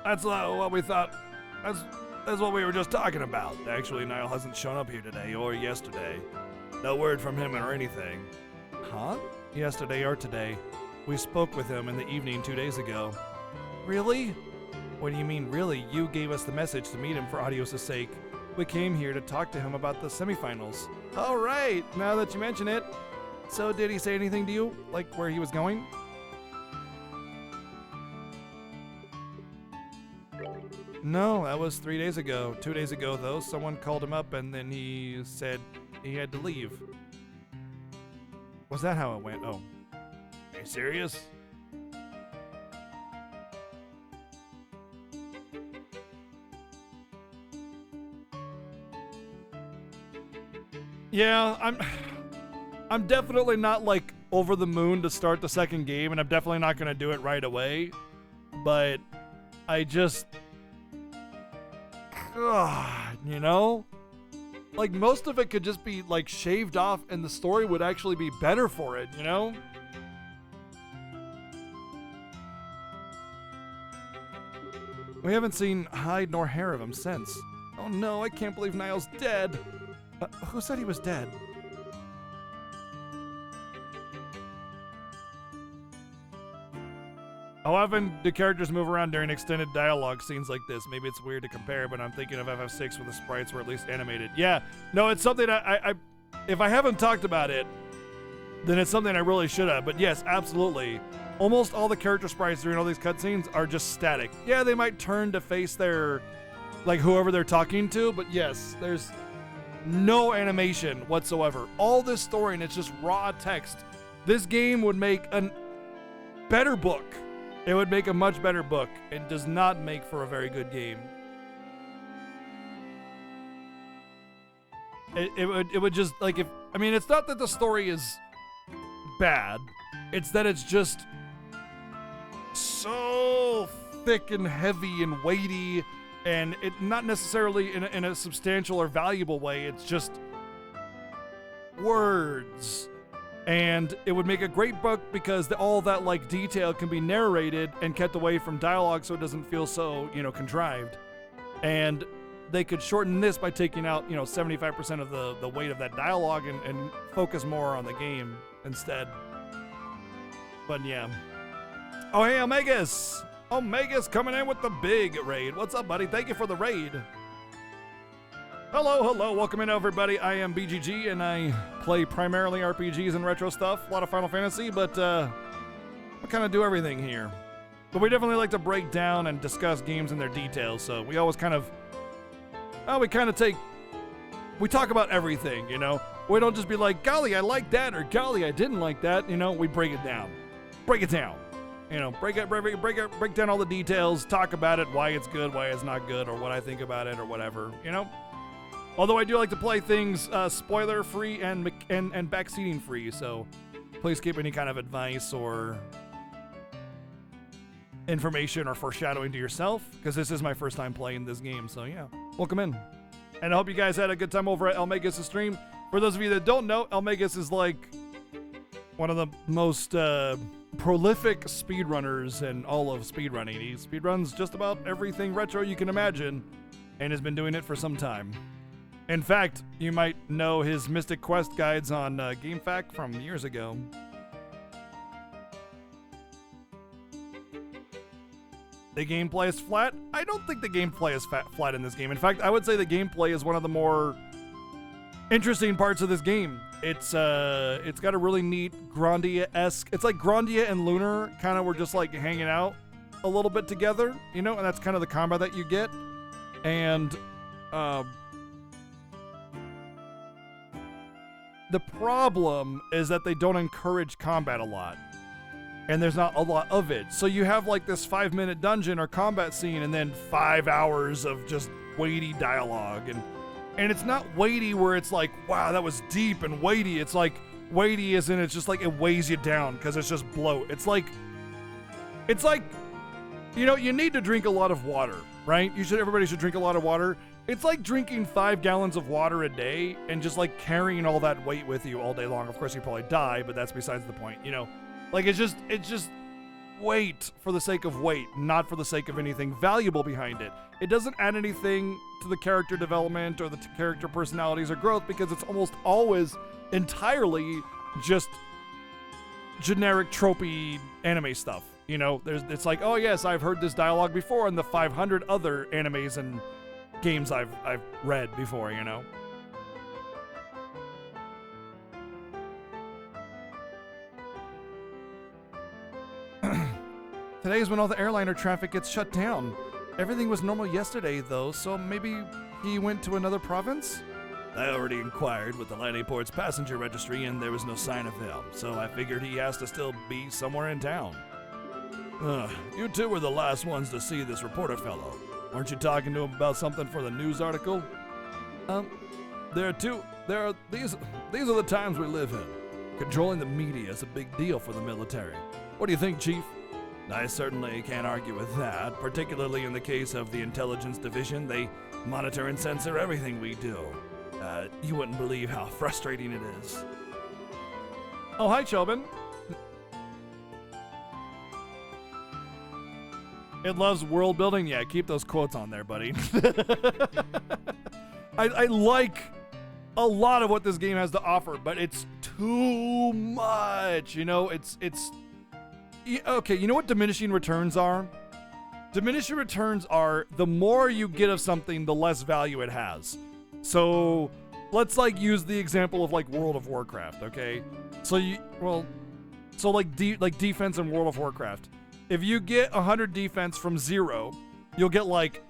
Speaker 7: That's what we thought. That's what we were just talking about. Actually, Niall hasn't shown up here today or yesterday. No word from him or anything.
Speaker 1: Huh?
Speaker 7: Yesterday or today. We spoke with him in the evening 2 days ago.
Speaker 1: Really?
Speaker 7: What do you mean, really? You gave us the message to meet him for Adios' sake. We came here to talk to him about the semifinals.
Speaker 1: All right, now that you mention it.
Speaker 7: So did he say anything to you? Like where he was going? No, that was 3 days ago. 2 days ago, though, someone called him up and then he said he had to leave. Was that how it went? Oh. Are you serious?
Speaker 1: Yeah, I'm definitely not like over the moon to start the second game, and I'm definitely not gonna do it right away. But I just, you know, like most of it could just be like shaved off, and the story would actually be better for it, you know? We haven't seen hide nor hair of him since. Oh no, I can't believe Niall's dead. Who said he was dead? How often do characters move around during extended dialogue scenes like this? Maybe it's weird to compare, but I'm thinking of FF6 where the sprites were at least animated. Yeah, no, it's something I if I haven't talked about it, then it's something I really should have. But yes, absolutely. Almost all the character sprites during all these cutscenes are just static. Yeah, they might turn to face their, like, whoever they're talking to, but yes, there's no animation whatsoever. All this story, and it's just raw text. This game would make a better book. It would make a much better book. It does not make for a very good game. It would just, like, I mean, it's not that the story is bad. It's that it's just so thick and heavy and weighty, and it not necessarily in a substantial or valuable way. It's just words. And it would make a great book because all that like detail can be narrated and kept away from dialogue, so it doesn't feel so, you know, contrived. And they could shorten this by taking out, you know, 75% of the weight of that dialogue and focus more on the game instead. But yeah. Oh, hey, Omegas! Omega's coming in with the big raid. What's up, buddy? Thank you for the raid. Hello, welcome in, everybody. I am BGG, and I play primarily RPGs and retro stuff. A lot of Final Fantasy, but we kind of do everything here. But we definitely like to break down and discuss games in their details, so we always kind of, we talk about everything, you know? We don't just be like, golly, I like that, or golly, I didn't like that, you know? We break it down. Break it down. You know, break down all the details, talk about it, why it's good, why it's not good, or what I think about it, or whatever, you know? Although I do like to play things spoiler-free and backseating-free, so please keep any kind of advice or information or foreshadowing to yourself, because this is my first time playing this game, so yeah, welcome in. And I hope you guys had a good time over at Elmegas' stream. For those of you that don't know, Elmegas is like one of the most prolific speedrunners in all of speedrunning. He speedruns just about everything retro you can imagine, and has been doing it for some time. In fact, you might know his Mystic Quest guides on GameFAQ from years ago. The gameplay is flat? I don't think the gameplay is flat in this game. In fact, I would say the gameplay is one of the more interesting parts of this game. It's got a really neat Grandia-esque. It's like Grandia and Lunar kind of were just like hanging out a little bit together, you know, and that's kind of the combat that you get. And the problem is that they don't encourage combat a lot, and there's not a lot of it. So you have like this 5-minute dungeon or combat scene, and then 5 hours of just weighty dialogue, and it's not weighty where it's like, wow, that was deep and weighty. It's like weighty as in it's just like it weighs you down because it's just bloat. It's like, you know, you need to drink a lot of water, right? Everybody should drink a lot of water. it's like drinking 5 gallons of water a day and just like carrying all that weight with you all day long. Of course, you probably die, but that's besides the point, you know? Like, it's just weight for the sake of weight, not for the sake of anything valuable behind it. It doesn't add anything to the character development or the character personalities or growth because it's almost always entirely just generic tropey anime stuff. You know, it's like, oh yes, I've heard this dialogue before in the 500 other animes and games I've read before, you know. Today is when all the airliner traffic gets shut down. Everything was normal yesterday, though, so maybe he went to another province?
Speaker 7: I already inquired with the Lannyport's passenger registry, and there was no sign of him, so I figured he has to still be somewhere in town. You two were the last ones to see this reporter fellow. Weren't you talking to him about something for the news article? These are the times we live in. Controlling the media is a big deal for the military. What do you think, Chief? I certainly can't argue with that, particularly in the case of the Intelligence Division. They monitor and censor everything we do. You wouldn't believe how frustrating it is.
Speaker 1: Oh, hi, Chobin. It loves world building. Yeah, keep those quotes on there, buddy. I like a lot of what this game has to offer, but it's too much. You know, it's okay. You know what diminishing returns are? Diminishing returns are the more you get of something, the less value it has. So let's like use the example of like World of Warcraft. Okay, so defense in World of Warcraft. If you get 100 defense from 0, you'll get like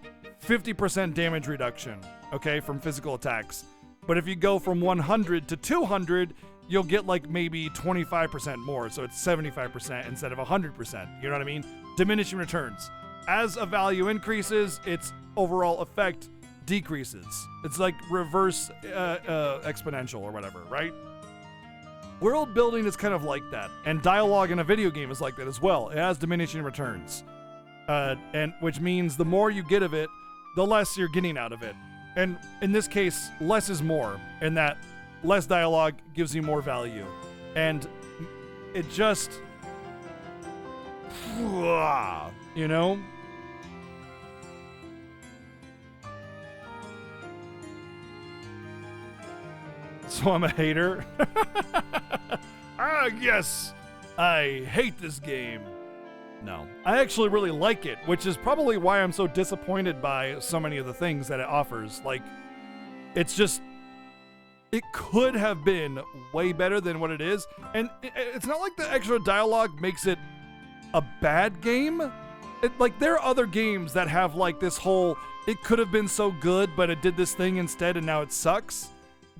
Speaker 1: 50% damage reduction, okay, from physical attacks. But if you go from 100 to 200, you'll get like maybe 25% more, so it's 75% instead of 100%. You know what I mean? Diminishing returns. As a value increases, its overall effect decreases. It's like reverse exponential or whatever, right? World building is kind of like that, and dialogue in a video game is like that as well. It has diminishing returns, and which means the more you get of it, the less you're getting out of it. And in this case, less is more, in that less dialogue gives you more value, and it just, you know. So I'm a hater. Yes, I hate this game. No, I actually really like it, which is probably why I'm so disappointed by so many of the things that it offers. Like, it's just, it could have been way better than what it is. And it's not like the extra dialogue makes it a bad game. Like, there are other games that have like this whole, it could have been so good, but it did this thing instead and now it sucks.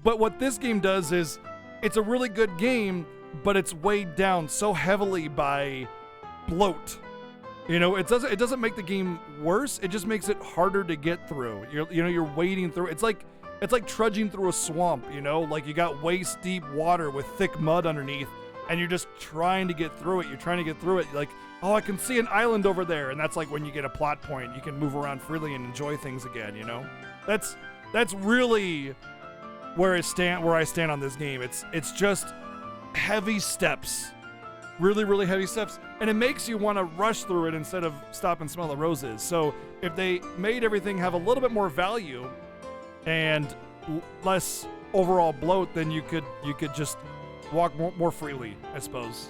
Speaker 1: But what this game does is, it's a really good game, but it's weighed down so heavily by bloat. You know, it doesn't make the game worse. It just makes it harder to get through. You're wading through. It's like trudging through a swamp. You know, like you got waist deep water with thick mud underneath, and you're just trying to get through it. You're trying to get through it. Like, oh, I can see an island over there, and that's like when you get a plot point. You can move around freely and enjoy things again. You know, that's really where I stand on this game. It's just heavy steps, really, really heavy steps, and it makes you want to rush through it instead of stop and smell the roses. So if they made everything have a little bit more value and less overall bloat, then you could just walk more freely, I suppose.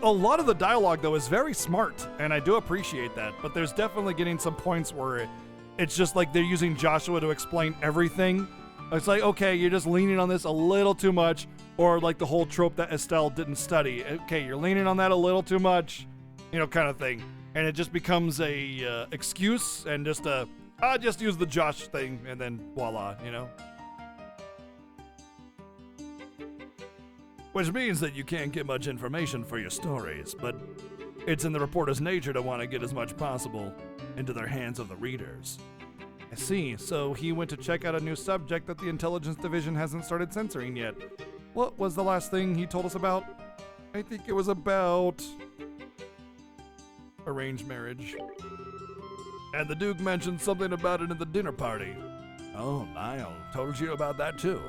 Speaker 1: A lot of the dialogue, though, is very smart, and I do appreciate that, but there's definitely getting some points where it's just like they're using Joshua to explain everything. It's like, okay, you're just leaning on this a little too much, or like the whole trope that Estelle didn't study. Okay, you're leaning on that a little too much, you know, kind of thing. And it just becomes a excuse and just just use the Josh thing and then voila, you know?
Speaker 7: Which means that you can't get much information for your stories, but it's in the reporter's nature to want to get as much possible into their hands of the readers.
Speaker 1: I see. So he went to check out a new subject that the Intelligence Division hasn't started censoring yet. What was the last thing he told us about? I think it was about arranged marriage.
Speaker 7: And the Duke mentioned something about it in the dinner party. Oh, Niall told you about that too.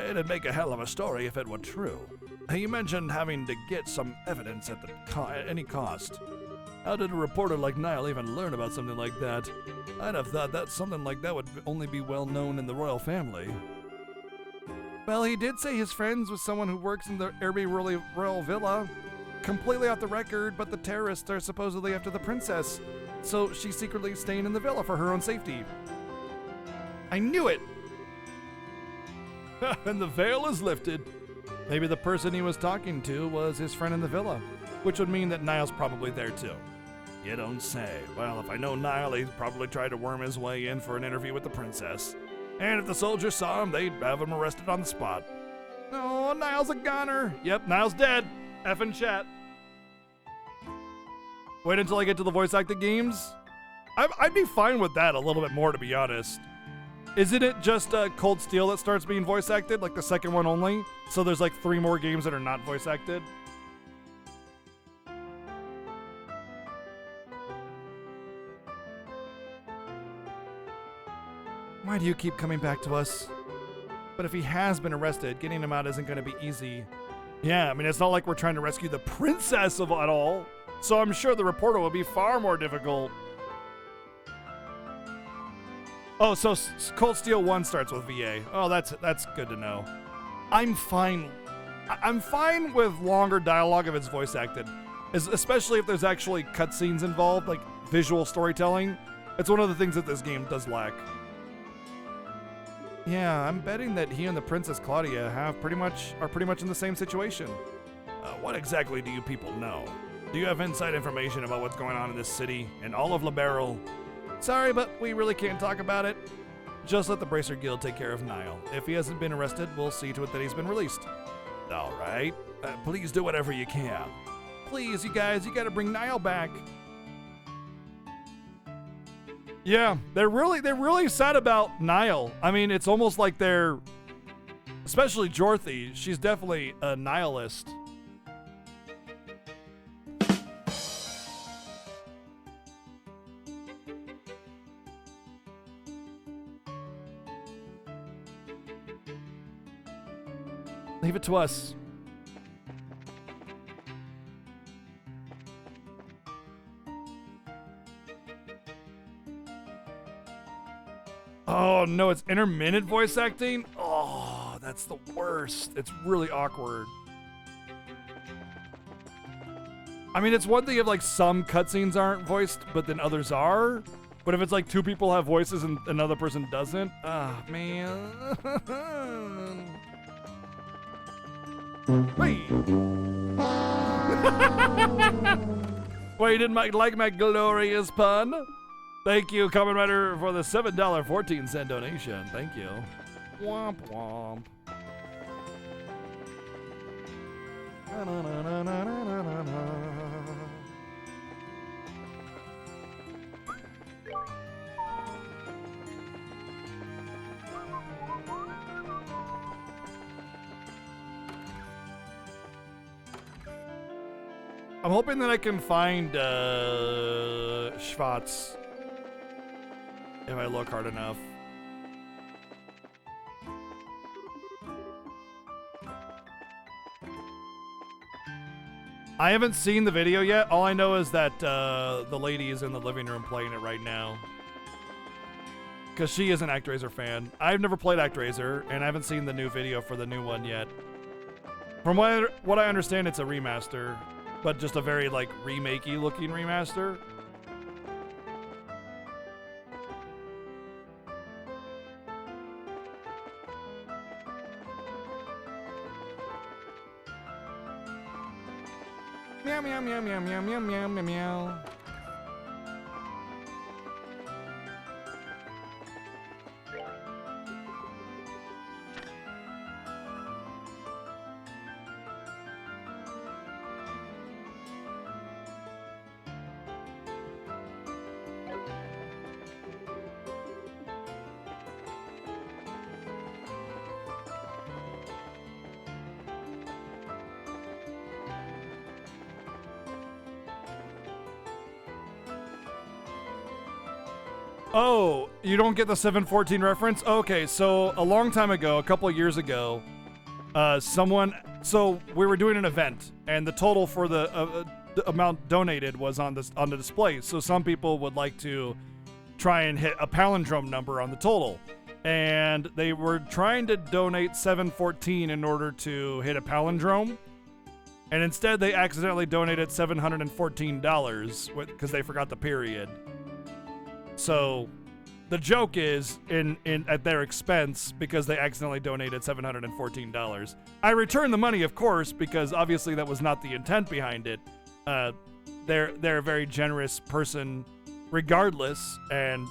Speaker 7: It'd make a hell of a story if it were true. He mentioned having to get some evidence at any cost. How did a reporter like Niall even learn about something like that? I'd have thought that something like that would only be well known in the royal family.
Speaker 1: Well, he did say his friends with someone who works in the Airby Royal Villa. Completely off the record, but the terrorists are supposedly after the princess, so she's secretly staying in the villa for her own safety. I knew it!
Speaker 7: And the veil is lifted.
Speaker 1: Maybe the person he was talking to was his friend in the villa, which would mean that Niall's probably there too.
Speaker 7: You don't say. Well, if I know Niall, he'd probably try to worm his way in for an interview with the princess. And if the soldiers saw him, they'd have him arrested on the spot.
Speaker 1: Oh, Niall's a goner. Yep, Niall's dead. Effing chat. Wait until I get to the voice acting games. I'd be fine with that a little bit more, to be honest. Isn't it just Cold Steel that starts being voice acted, like the second one only? So there's like 3 more games that are not voice acted? Why do you keep coming back to us? But if he has been arrested, getting him out isn't going to be easy. Yeah, I mean, it's not like we're trying to rescue the princess of it all. So I'm sure the reporter will be far more difficult. Oh, so Cold Steel 1 starts with VA. Oh, that's good to know. I'm fine with longer dialogue if it's voice acted, especially if there's actually cutscenes involved, like visual storytelling. It's one of the things that this game does lack. Yeah, I'm betting that he and the Princess Claudia are pretty much in the same situation.
Speaker 7: What exactly do you people know? Do you have inside information about what's going on in this city and all of Liberl?
Speaker 1: Sorry, but we really can't talk about it. Just let the Bracer Guild take care of Niall. If he hasn't been arrested, we'll see to it that he's been released.
Speaker 7: All right. Please do whatever you can.
Speaker 1: Please, you guys, you gotta bring Niall back. Yeah, they're really sad about Niall. I mean, it's almost like they're, especially Dorothy, she's definitely a nihilist. Leave it to us. Oh no, it's intermittent voice acting? Oh, that's the worst. It's really awkward. I mean, it's one thing if like some cutscenes aren't voiced, but then others are. But if it's like 2 people have voices and another person doesn't, ah, man. Wait. Wait, you didn't like my glorious pun? Thank you, Kamen Rider, for the $7.14 donation. Thank you. Womp womp. I'm hoping that I can find Schwartz if I look hard enough. I haven't seen the video yet. All I know is that the lady is in the living room playing it right now. Because she is an ActRaiser fan. I've never played ActRaiser, and I haven't seen the new video for the new one yet. From what I understand, it's a remaster, but just a very, like, remake-y looking remaster. Meow, meow, meow, meow, meow, meow, meow, meow, meow. Oh, you don't get the 714 reference? Okay, so a long time ago, a couple of years ago, so we were doing an event, and the total for the amount donated was on the display. So some people would like to try and hit a palindrome number on the total, and they were trying to donate 714 in order to hit a palindrome, and instead they accidentally donated $714 because they forgot the period. So the joke is in at their expense because they accidentally donated $714. I returned the money, of course, because obviously that was not the intent behind it. They're a very generous person regardless, and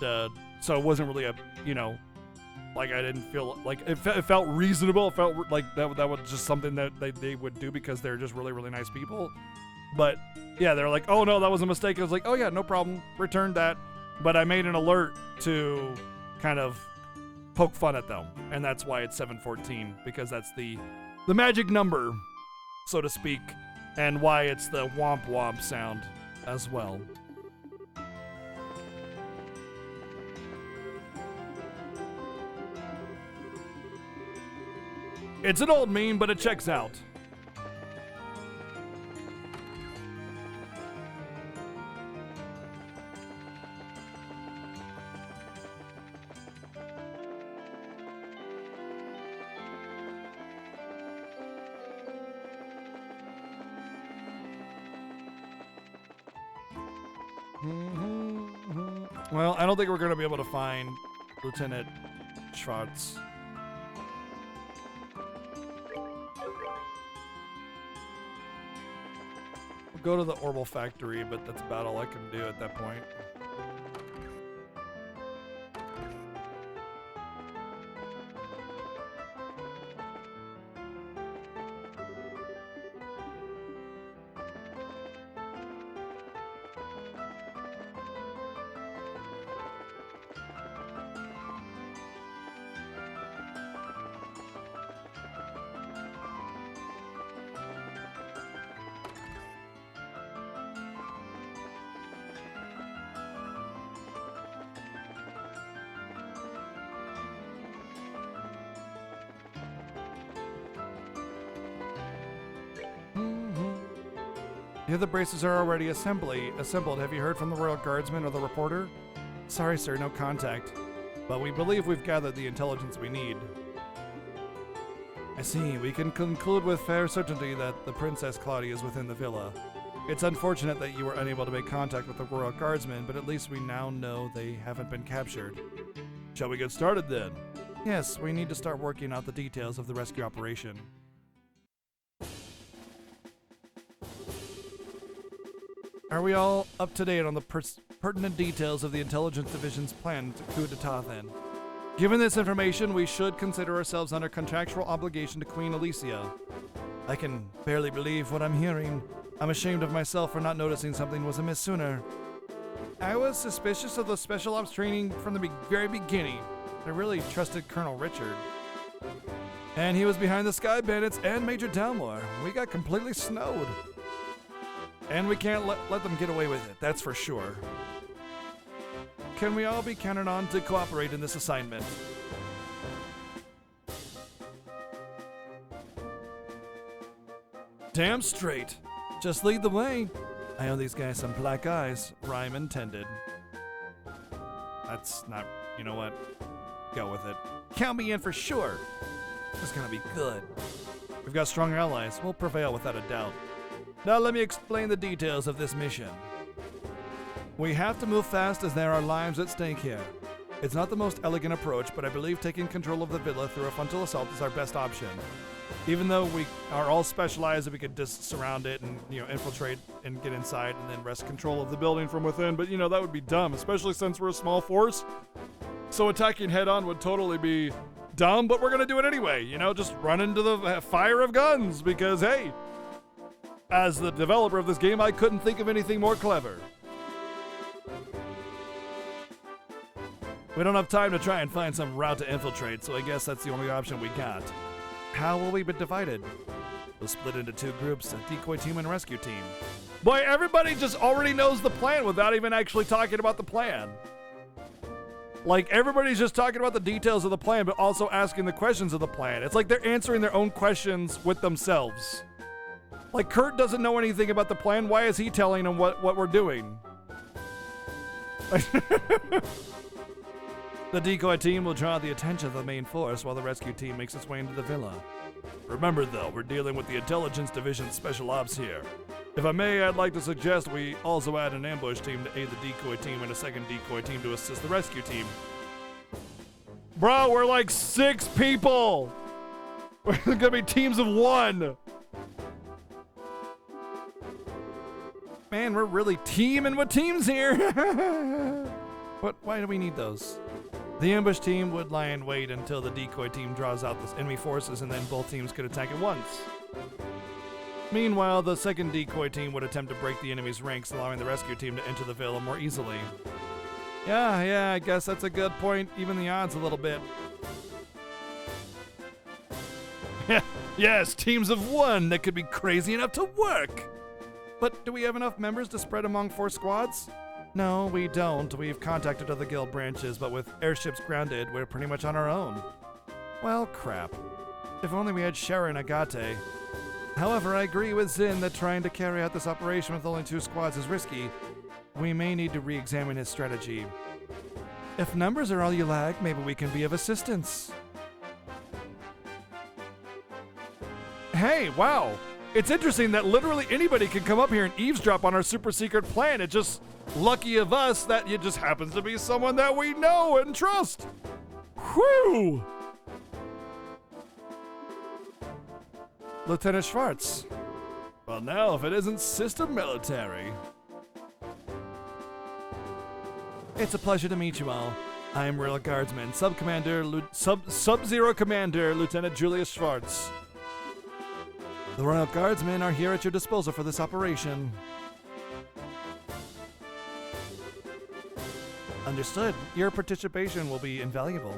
Speaker 1: so it wasn't really a, like I didn't feel like it felt reasonable. It felt like that was just something that they would do because they're just really, really nice people. But yeah, they're like, oh no, that was a mistake. I was like, oh yeah, no problem, returned that. But I made an alert to kind of poke fun at them, and that's why it's 714, because that's the magic number, so to speak, and why it's the womp womp sound as well. It's an old meme, but it checks out. Well, I don't think we're going to be able to find Lieutenant Schwartz. We'll go to the Orbital Factory, but that's about all I can do at that point. The other braces are already assembled. Have you heard from the Royal Guardsman or the reporter? Sorry, sir, no contact. But we believe we've gathered the intelligence we need. I see. We can conclude with fair certainty that the Princess Claudia is within the villa. It's unfortunate that you were unable to make contact with the Royal Guardsmen, but at least we now know they haven't been captured. Shall we get started then? Yes, we need to start working out the details of the rescue operation. Are we all up to date on the pertinent details of the Intelligence Division's planned coup d'etat then? Given this information, we should consider ourselves under contractual obligation to Queen Alicia. I can barely believe what I'm hearing. I'm ashamed of myself for not noticing something was amiss sooner. I was suspicious of the special ops training from the very beginning. I really trusted Colonel Richard. And he was behind the Sky Bandits and Major Dalmor. We got completely snowed. And we can't let them get away with it, that's for sure. Can we all be counted on to cooperate in this assignment? Damn straight. Just lead the way. I owe these guys some black eyes, rhyme intended. That's not, you know what? Go with it. Count me in for sure. This is gonna be good. We've got strong allies. We'll prevail without a doubt. Now let me explain the details of this mission. We have to move fast as there are lives at stake here. It's not the most elegant approach, but I believe taking control of the villa through a frontal assault is our best option. Even though we are all specialized, we could just surround it and, infiltrate and get inside and then wrest control of the building from within, but that would be dumb, especially since we're a small force. So attacking head on would totally be dumb, but we're gonna do it anyway, just run into the fire of guns because, hey, as the developer of this game, I couldn't think of anything more clever. We don't have time to try and find some route to infiltrate, so I guess that's the only option we got. How will we be divided? We'll split into two groups, a decoy team and a rescue team. Boy, everybody just already knows the plan without even actually talking about the plan. Like, everybody's just talking about the details of the plan, but also asking the questions of the plan. It's like they're answering their own questions with themselves. Like, Kurt doesn't know anything about the plan. Why is he telling him what we're doing? The decoy team will draw the attention of the main force while the rescue team makes its way into the villa. Remember, though, we're dealing with the Intelligence Division Special Ops here. If I may, I'd like to suggest we also add an ambush team to aid the decoy team and a second decoy team to assist the rescue team. Bro, we're like 6 people! We're gonna be teams of 1! Man, we're really teaming with teams here! But why do we need those? The ambush team would lie in wait until the decoy team draws out the enemy forces, and then both teams could attack at once. Meanwhile, the second decoy team would attempt to break the enemy's ranks, allowing the rescue team to enter the villa more easily. Yeah, I guess that's a good point. Even the odds a little bit. Yes, teams of 1 that could be crazy enough to work! But do we have enough members to spread among 4 squads? No, we don't. We've contacted other guild branches, but with airships grounded, we're pretty much on our own. Well, crap. If only we had Sharon Agate. However, I agree with Zin that trying to carry out this operation with only 2 squads is risky. We may need to re-examine his strategy. If numbers are all you lack, maybe we can be of assistance. Hey, wow! It's interesting that literally anybody can come up here and eavesdrop on our super secret plan. It's just lucky of us that it just happens to be someone that we know and trust. Whew! Lieutenant Schwartz. Well, now, if it isn't Sister Military. It's a pleasure to meet you all. I am Royal Guardsman, Sub-Zero Commander, Lieutenant Julius Schwartz. The Royal Guardsmen are here at your disposal for this operation. Understood. Your participation will be invaluable.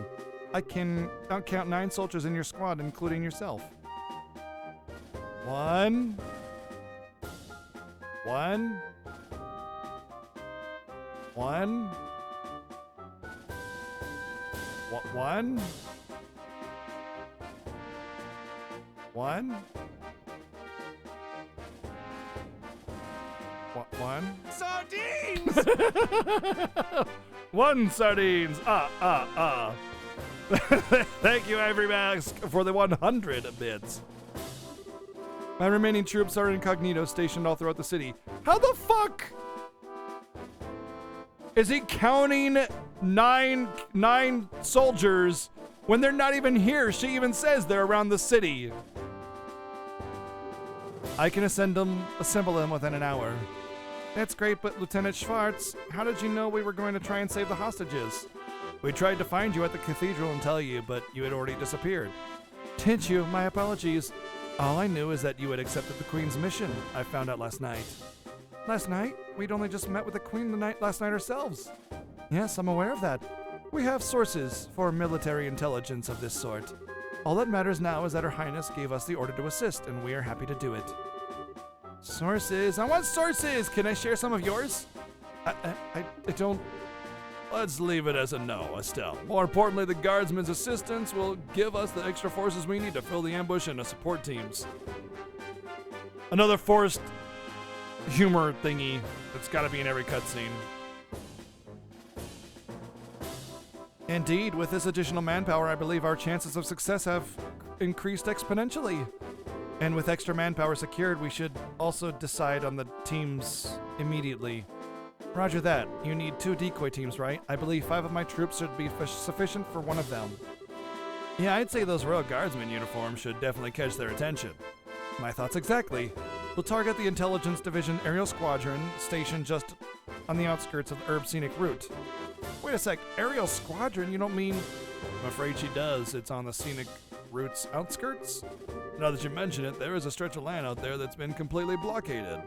Speaker 1: I can count 9 soldiers in your squad, including yourself. 1. 1. 1. 1. 1. 1.
Speaker 3: Sardines!
Speaker 1: 1 sardines. Thank you, Ivory Mask, for the 100 bits. My remaining troops are incognito, stationed all throughout the city. How the fuck is he counting nine soldiers when they're not even here? She even says they're around the city. I can assemble them within an hour. That's great, but Lieutenant Schwartz, how did you know we were going to try and save the hostages? We tried to find you at the cathedral and tell you, but you had already disappeared. Didn't you? My apologies. All I knew is that you had accepted the Queen's mission. I found out last night. Last night? We'd only just met with the Queen last night ourselves. Yes, I'm aware of that. We have sources for military intelligence of this sort. All that matters now is that Her Highness gave us the order to assist, and we are happy to do it. Sources? I want sources! Can I share some of yours? I don't... Let's leave it as a no, Estelle. More importantly, the Guardsmen's assistance will give us the extra forces we need to fill the ambush and to support teams. Another forced humor thingy that's gotta be in every cutscene. Indeed, with this additional manpower, I believe our chances of success have increased exponentially. And with extra manpower secured, we should also decide on the teams immediately. Roger that. You need 2 decoy teams, right? I believe 5 of my troops should be sufficient for 1 of them. Yeah, I'd say those Royal Guardsman uniforms should definitely catch their attention. My thoughts exactly. We'll target the Intelligence Division Aerial Squadron, stationed just on the outskirts of the Herb Scenic Route. Wait a sec, Aerial Squadron? You don't mean... I'm afraid she does. It's on the Scenic Route's outskirts? Now that you mention it, there is a stretch of land out there that's been completely blockaded.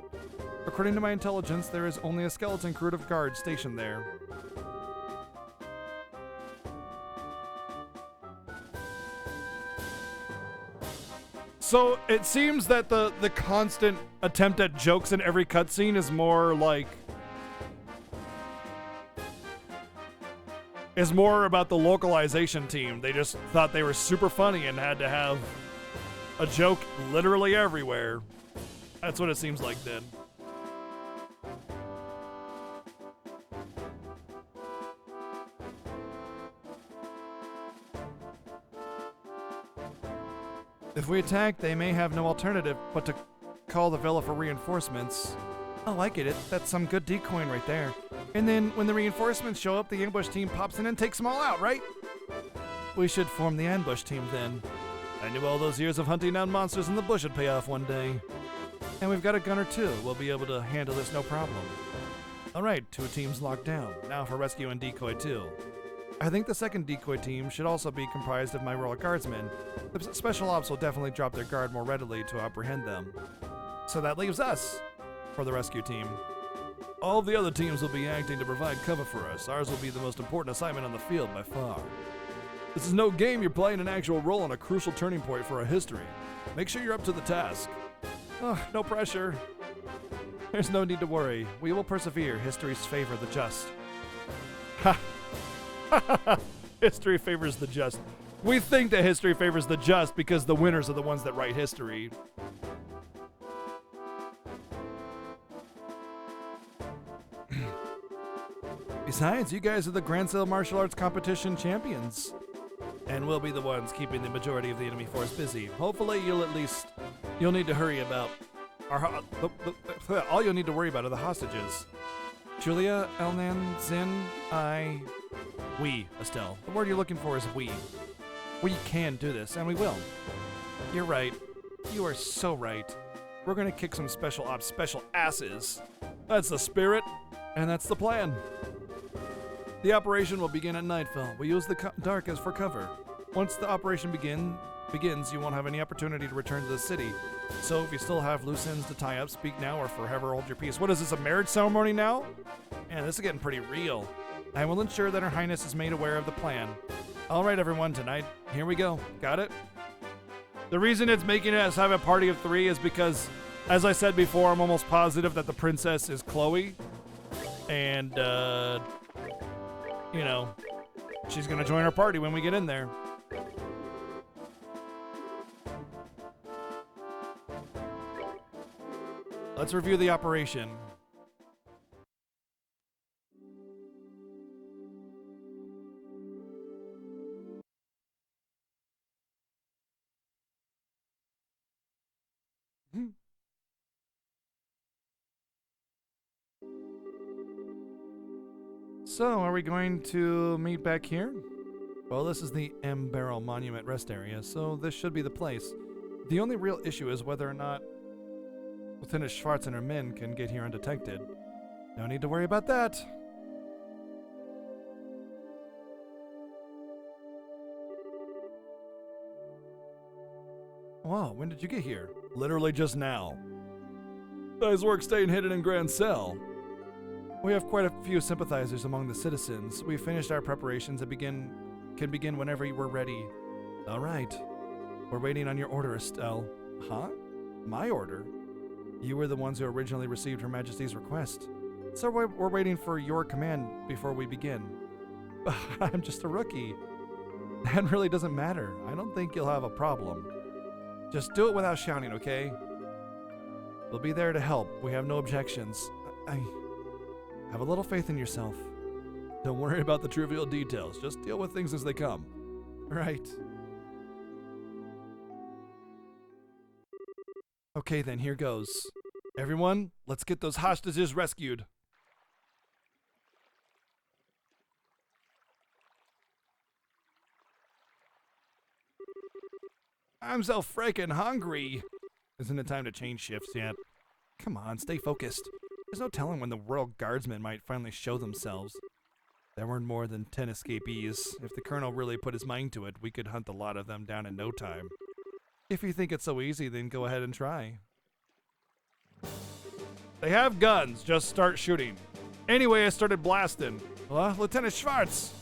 Speaker 1: According to my intelligence, there is only a skeleton crew of guards stationed there. So it seems that the constant attempt at jokes in every cutscene is more like... is more about the localization team. They just thought they were super funny and had to have a joke literally everywhere. That's what it seems like then. If we attack, they may have no alternative but to call the villa for reinforcements. Oh, I get it. That's some good decoying right there. And then when the reinforcements show up, the ambush team pops in and takes them all out, right? We should form the ambush team then. I knew all those years of hunting down monsters in the bush would pay off one day. And we've got a gunner too. We'll be able to handle this no problem. Alright, 2 teams locked down. Now for rescue and decoy too. I think the second decoy team should also be comprised of my Royal Guardsmen. The special ops will definitely drop their guard more readily to apprehend them. So that leaves us for the rescue team. All of the other teams will be acting to provide cover for us. Ours will be the most important assignment on the field by far. This is no game, you're playing an actual role on a crucial turning point for our history. Make sure you're up to the task. Oh, no pressure. There's no need to worry. We will persevere. History's favor the just. Ha! History favors the just. We think that history favors the just because the winners are the ones that write history. Besides, you guys are the Grand Sale Martial Arts Competition champions. And we'll be the ones keeping the majority of the enemy force busy. Hopefully you'll need to hurry about all you'll need to worry about are the hostages. Julia, Elnan, Zin, we, Estelle. The word you're looking for is we. We can do this, and we will. You're right. You are so right. We're gonna kick some special ops special asses. That's the spirit, and that's the plan. The operation will begin at nightfall. We use the dark as for cover. Once the operation begins, you won't have any opportunity to return to the city. So if you still have loose ends to tie up, speak now or forever hold your peace. What is this, a marriage ceremony now? Man, this is getting pretty real. I will ensure that Her Highness is made aware of the plan. All right, everyone, tonight, here we go. Got it? The reason it's making us have a party of 3 is because, as I said before, I'm almost positive that the princess is Chloe. And, you know, she's gonna join our party when we get in there. Let's review the operation. So, are we going to meet back here? Well, this is the M. Barrel Monument Rest Area, so this should be the place. The only real issue is whether or not Lieutenant Schwartz and her men can get here undetected. No need to worry about that. Wow, when did you get here? Literally just now. Nice work staying hidden in Grand Cell. We have quite a few sympathizers among the citizens. We've finished our preparations and can begin whenever we're ready. All right. We're waiting on your order, Estelle. Huh? My order? You were the ones who originally received Her Majesty's request. So we're waiting for your command before we begin. I'm just a rookie. That really doesn't matter. I don't think you'll have a problem. Just do it without shouting, okay? We'll be there to help. We have no objections. I have a little faith in yourself. Don't worry about the trivial details. Just deal with things as they come. Right. Okay then, here goes. Everyone, let's get those hostages rescued. I'm so freaking hungry. Isn't it time to change shifts yet? Come on, stay focused. There's no telling when the Royal Guardsmen might finally show themselves. There weren't more than 10 escapees. If the Colonel really put his mind to it, we could hunt a lot of them down in no time. If you think it's so easy, then go ahead and try. They have guns, just start shooting. Anyway, I started blasting. Lieutenant Schwartz!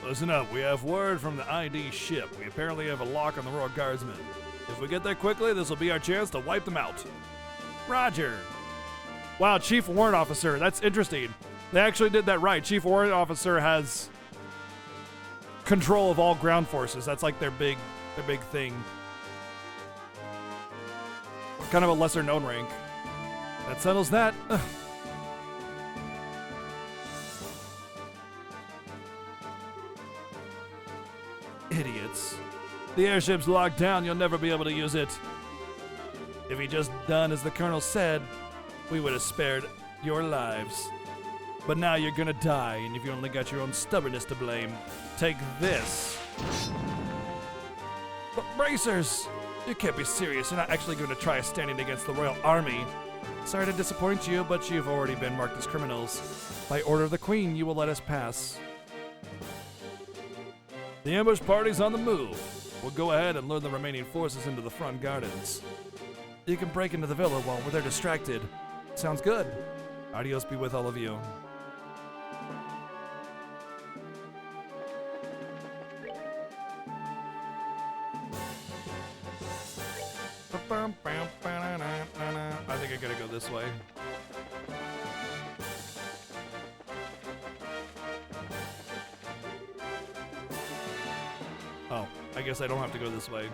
Speaker 1: Listen up, we have word from the ID ship. We apparently have a lock on the Royal Guardsmen. If we get there quickly, this will be our chance to wipe them out. Roger. Wow, Chief Warrant Officer. That's interesting. They actually did that right. Chief Warrant Officer has control of all ground forces. That's like their big thing. Kind of a lesser known rank. That settles that. Ugh. Idiots. The airship's locked down. You'll never be able to use it. If he just done as the Colonel said, we would have spared your lives. But now you're gonna die, and you've only got your own stubbornness to blame. Take this. But bracers! You can't be serious. You're not actually going to try standing against the Royal Army. Sorry to disappoint you, but you've already been marked as criminals. By order of the Queen, you will let us pass. The ambush party's on the move. We'll go ahead and lure the remaining forces into the front gardens. You can break into the villa while they're distracted. Sounds good. Adios be with all of you. I think I gotta go this way. Oh, I guess I don't have to go this way.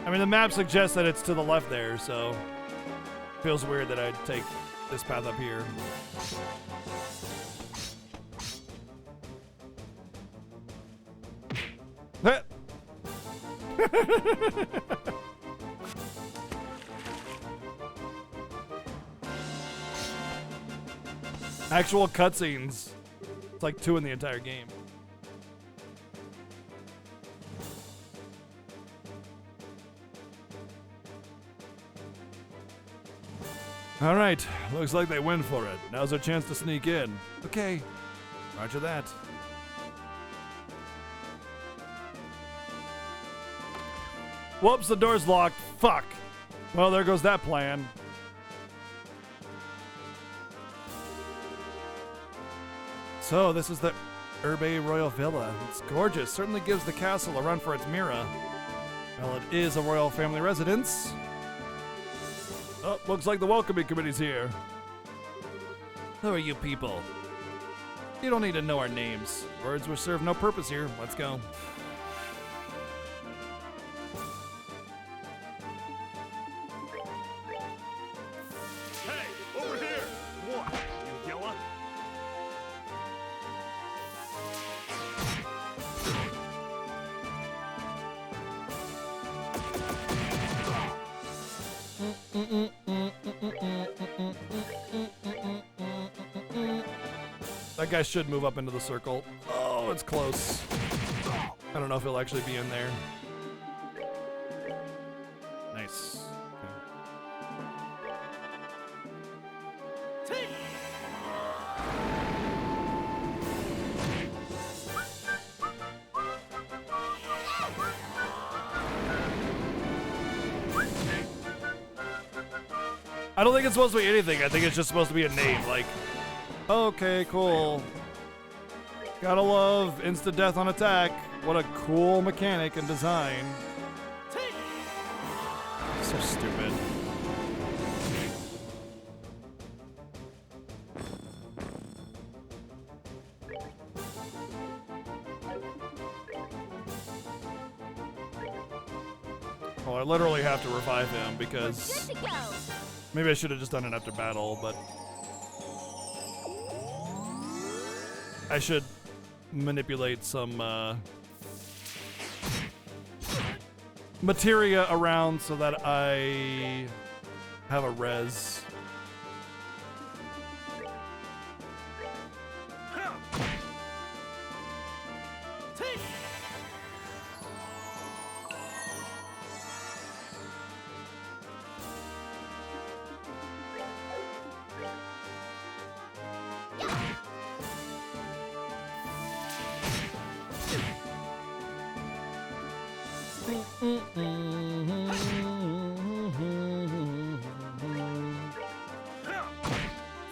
Speaker 1: I mean, the map suggests that it's to the left there, so feels weird that I'd take this path up here. Actual cutscenes. It's like 2 in the entire game. All right, looks like they went for it. Now's our chance to sneak in. Okay, roger that. Whoops, the door's locked. Fuck. Well, there goes that plan. So, this is the Urbe Royal Villa. It's gorgeous. Certainly gives the castle a run for its Mira. Well, it is a royal family residence. Oh, looks like the welcoming committee's here. Who are you people? You don't need to know our names. Words will serve no purpose here. Let's go.
Speaker 3: Hey, over here! What? You yella?
Speaker 1: That guy should move up into the circle. Oh, it's close. I don't know if he'll actually be in there. Nice. Okay. I don't think it's supposed to be anything. I think it's just supposed to be a name. Like, okay, cool. Gotta love instant death on attack. What a cool mechanic and design. So stupid. Oh, I literally have to revive him because
Speaker 2: Good to go.
Speaker 1: maybe I should have just done it after battle, but I should manipulate some materia around so that I have a res.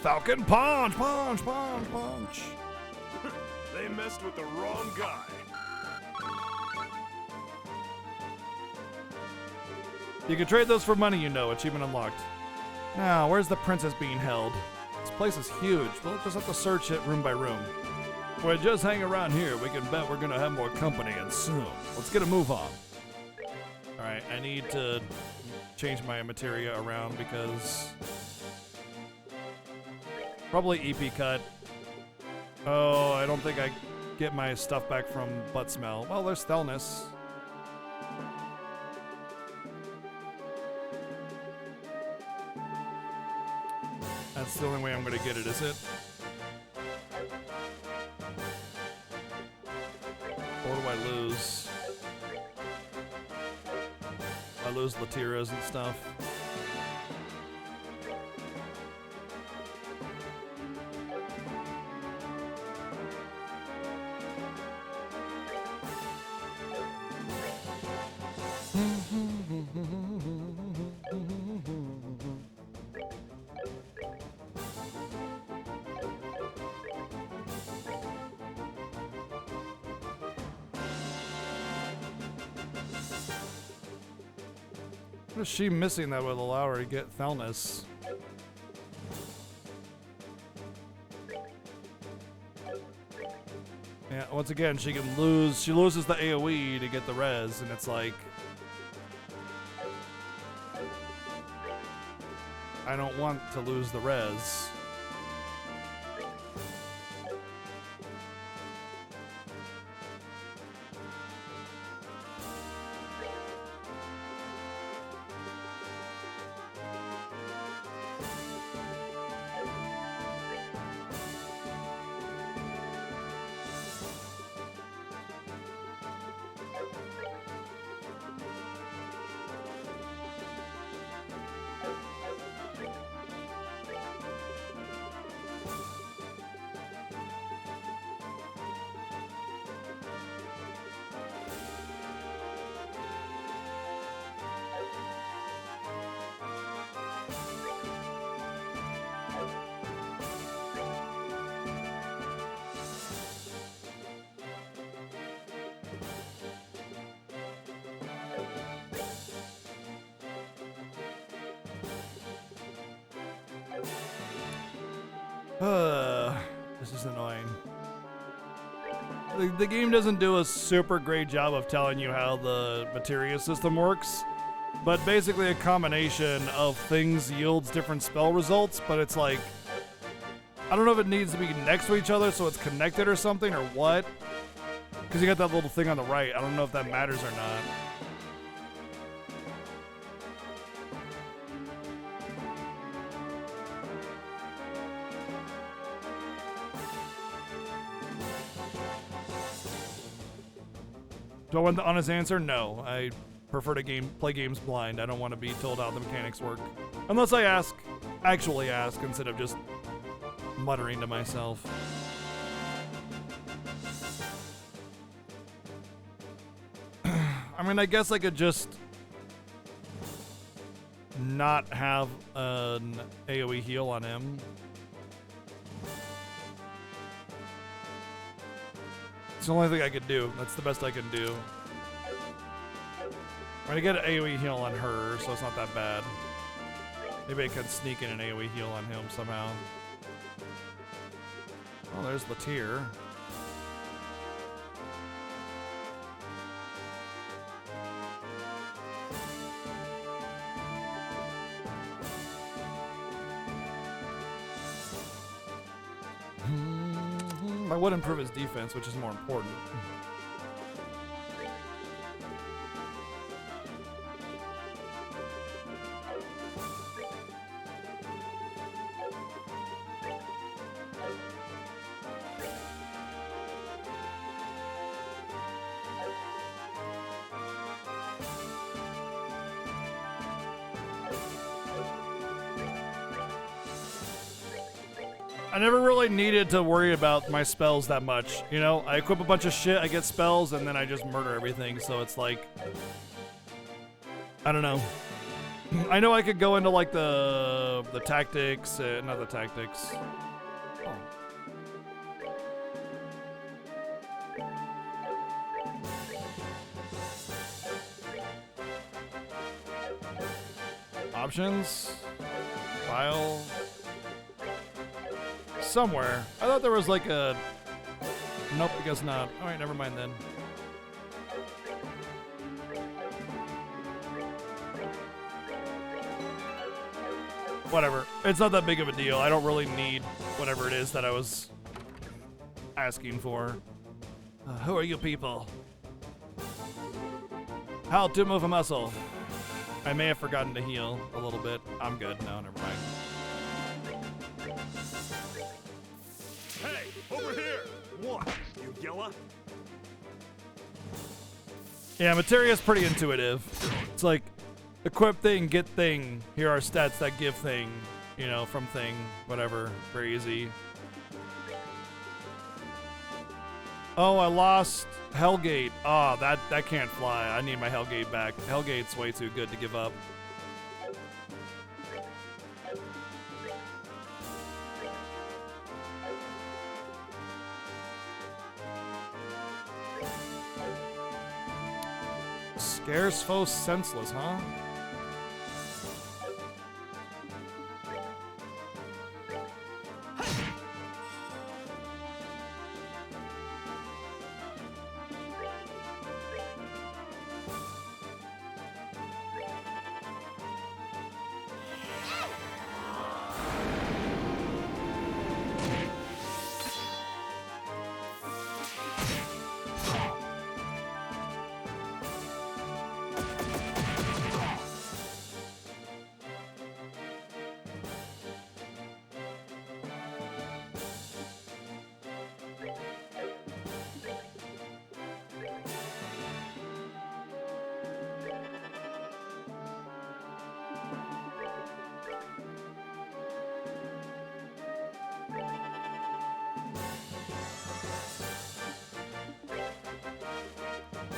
Speaker 1: Falcon punch, punch, punch, punch.
Speaker 3: They messed with the wrong guy.
Speaker 1: You can trade those for money, you know. Achievement unlocked. Now, where's the princess being held? This place is huge. We'll just have to search it room by room.
Speaker 7: If we just hang around here, we can bet we're gonna have more company and soon. Let's get a move on.
Speaker 1: Alright, I need to change my materia around because... Probably EP cut. Oh, I don't think I get my stuff back from butt smell. Well, there's Thelness. That's the only way I'm gonna get it, is it? What do I lose? I lose Latiras and stuff. What is she missing that would allow her to get Thelness? Yeah, once again, she loses the AoE to get the res, and it's like... I don't want to lose the res. This is annoying. The game doesn't do a super great job of telling you how the materia system works, but basically a combination of things yields different spell results, but it's like, I don't know if it needs to be next to each other so it's connected or something or what, because you got that little thing on the right. I don't know if that matters or not. Do I want the honest answer? No. I prefer to play games blind. I don't want to be told how the mechanics work. Unless I actually ask, instead of just muttering to myself. I mean, I guess I could just not have an AoE heal on him. It's the only thing I could do. That's the best I can do. I'm gonna get an AoE heal on her, so it's not that bad. Maybe I could sneak in an AoE heal on him somehow. Oh, there's Latir. I would improve his defense, which is more important. I never really needed to worry about my spells that much, you know? I equip a bunch of shit, I get spells, and then I just murder everything, so it's like... I don't know. I know I could go into, like, the tactics, not the tactics. Oh. Options. File. Somewhere. I thought there was like a... Nope, I guess not. Alright, never mind then. Whatever. It's not that big of a deal. I don't really need whatever it is that I was asking for.
Speaker 7: Who are you people?
Speaker 1: How to move a muscle. I may have forgotten to heal a little bit. I'm good. No, never mind.
Speaker 3: Hey, over here! What? You yella?
Speaker 1: Yeah, Materia's pretty intuitive. It's like, equip thing, get thing. Here are stats that give thing. You know, from thing, whatever. Very easy. Oh, I lost Hellgate. Oh, that can't fly. I need my Hellgate back. Hellgate's way too good to give up. Scarce foe senseless, huh?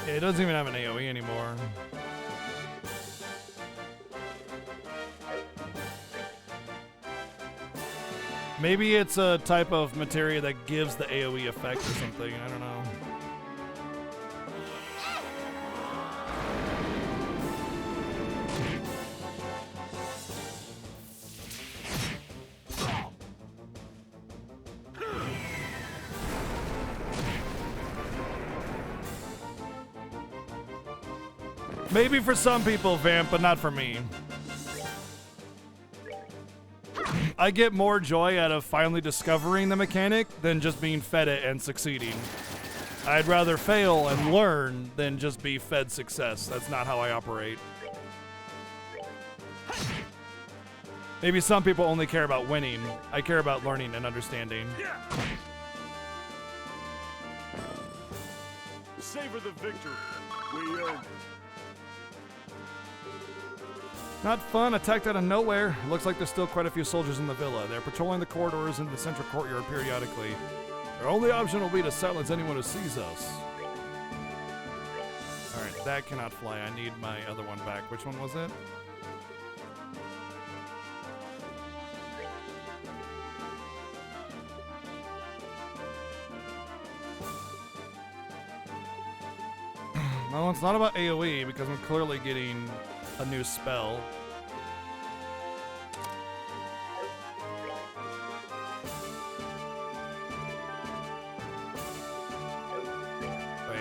Speaker 1: Yeah, it doesn't even have an AoE anymore. Maybe it's a type of materia that gives the AoE effect or something. I don't know. Maybe for some people, Vamp, but not for me. I get more joy out of finally discovering the mechanic than just being fed it and succeeding. I'd rather fail and learn than just be fed success. That's not how I operate. Maybe some people only care about winning. I care about learning and understanding.
Speaker 3: Yeah! Savor the victory. We earned it.
Speaker 1: Not fun, attacked out of nowhere. Looks like there's still quite a few soldiers in the villa. They're patrolling the corridors in the central courtyard periodically. Their only option will be to silence anyone who sees us. Alright, that cannot fly. I need my other one back. Which one was it? Well, it's not about AoE because I'm clearly getting a new spell. Wait.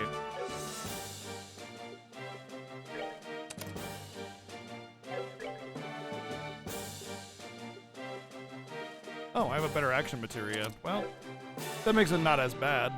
Speaker 1: Oh, I have a better action materia. Well, that makes it not as bad.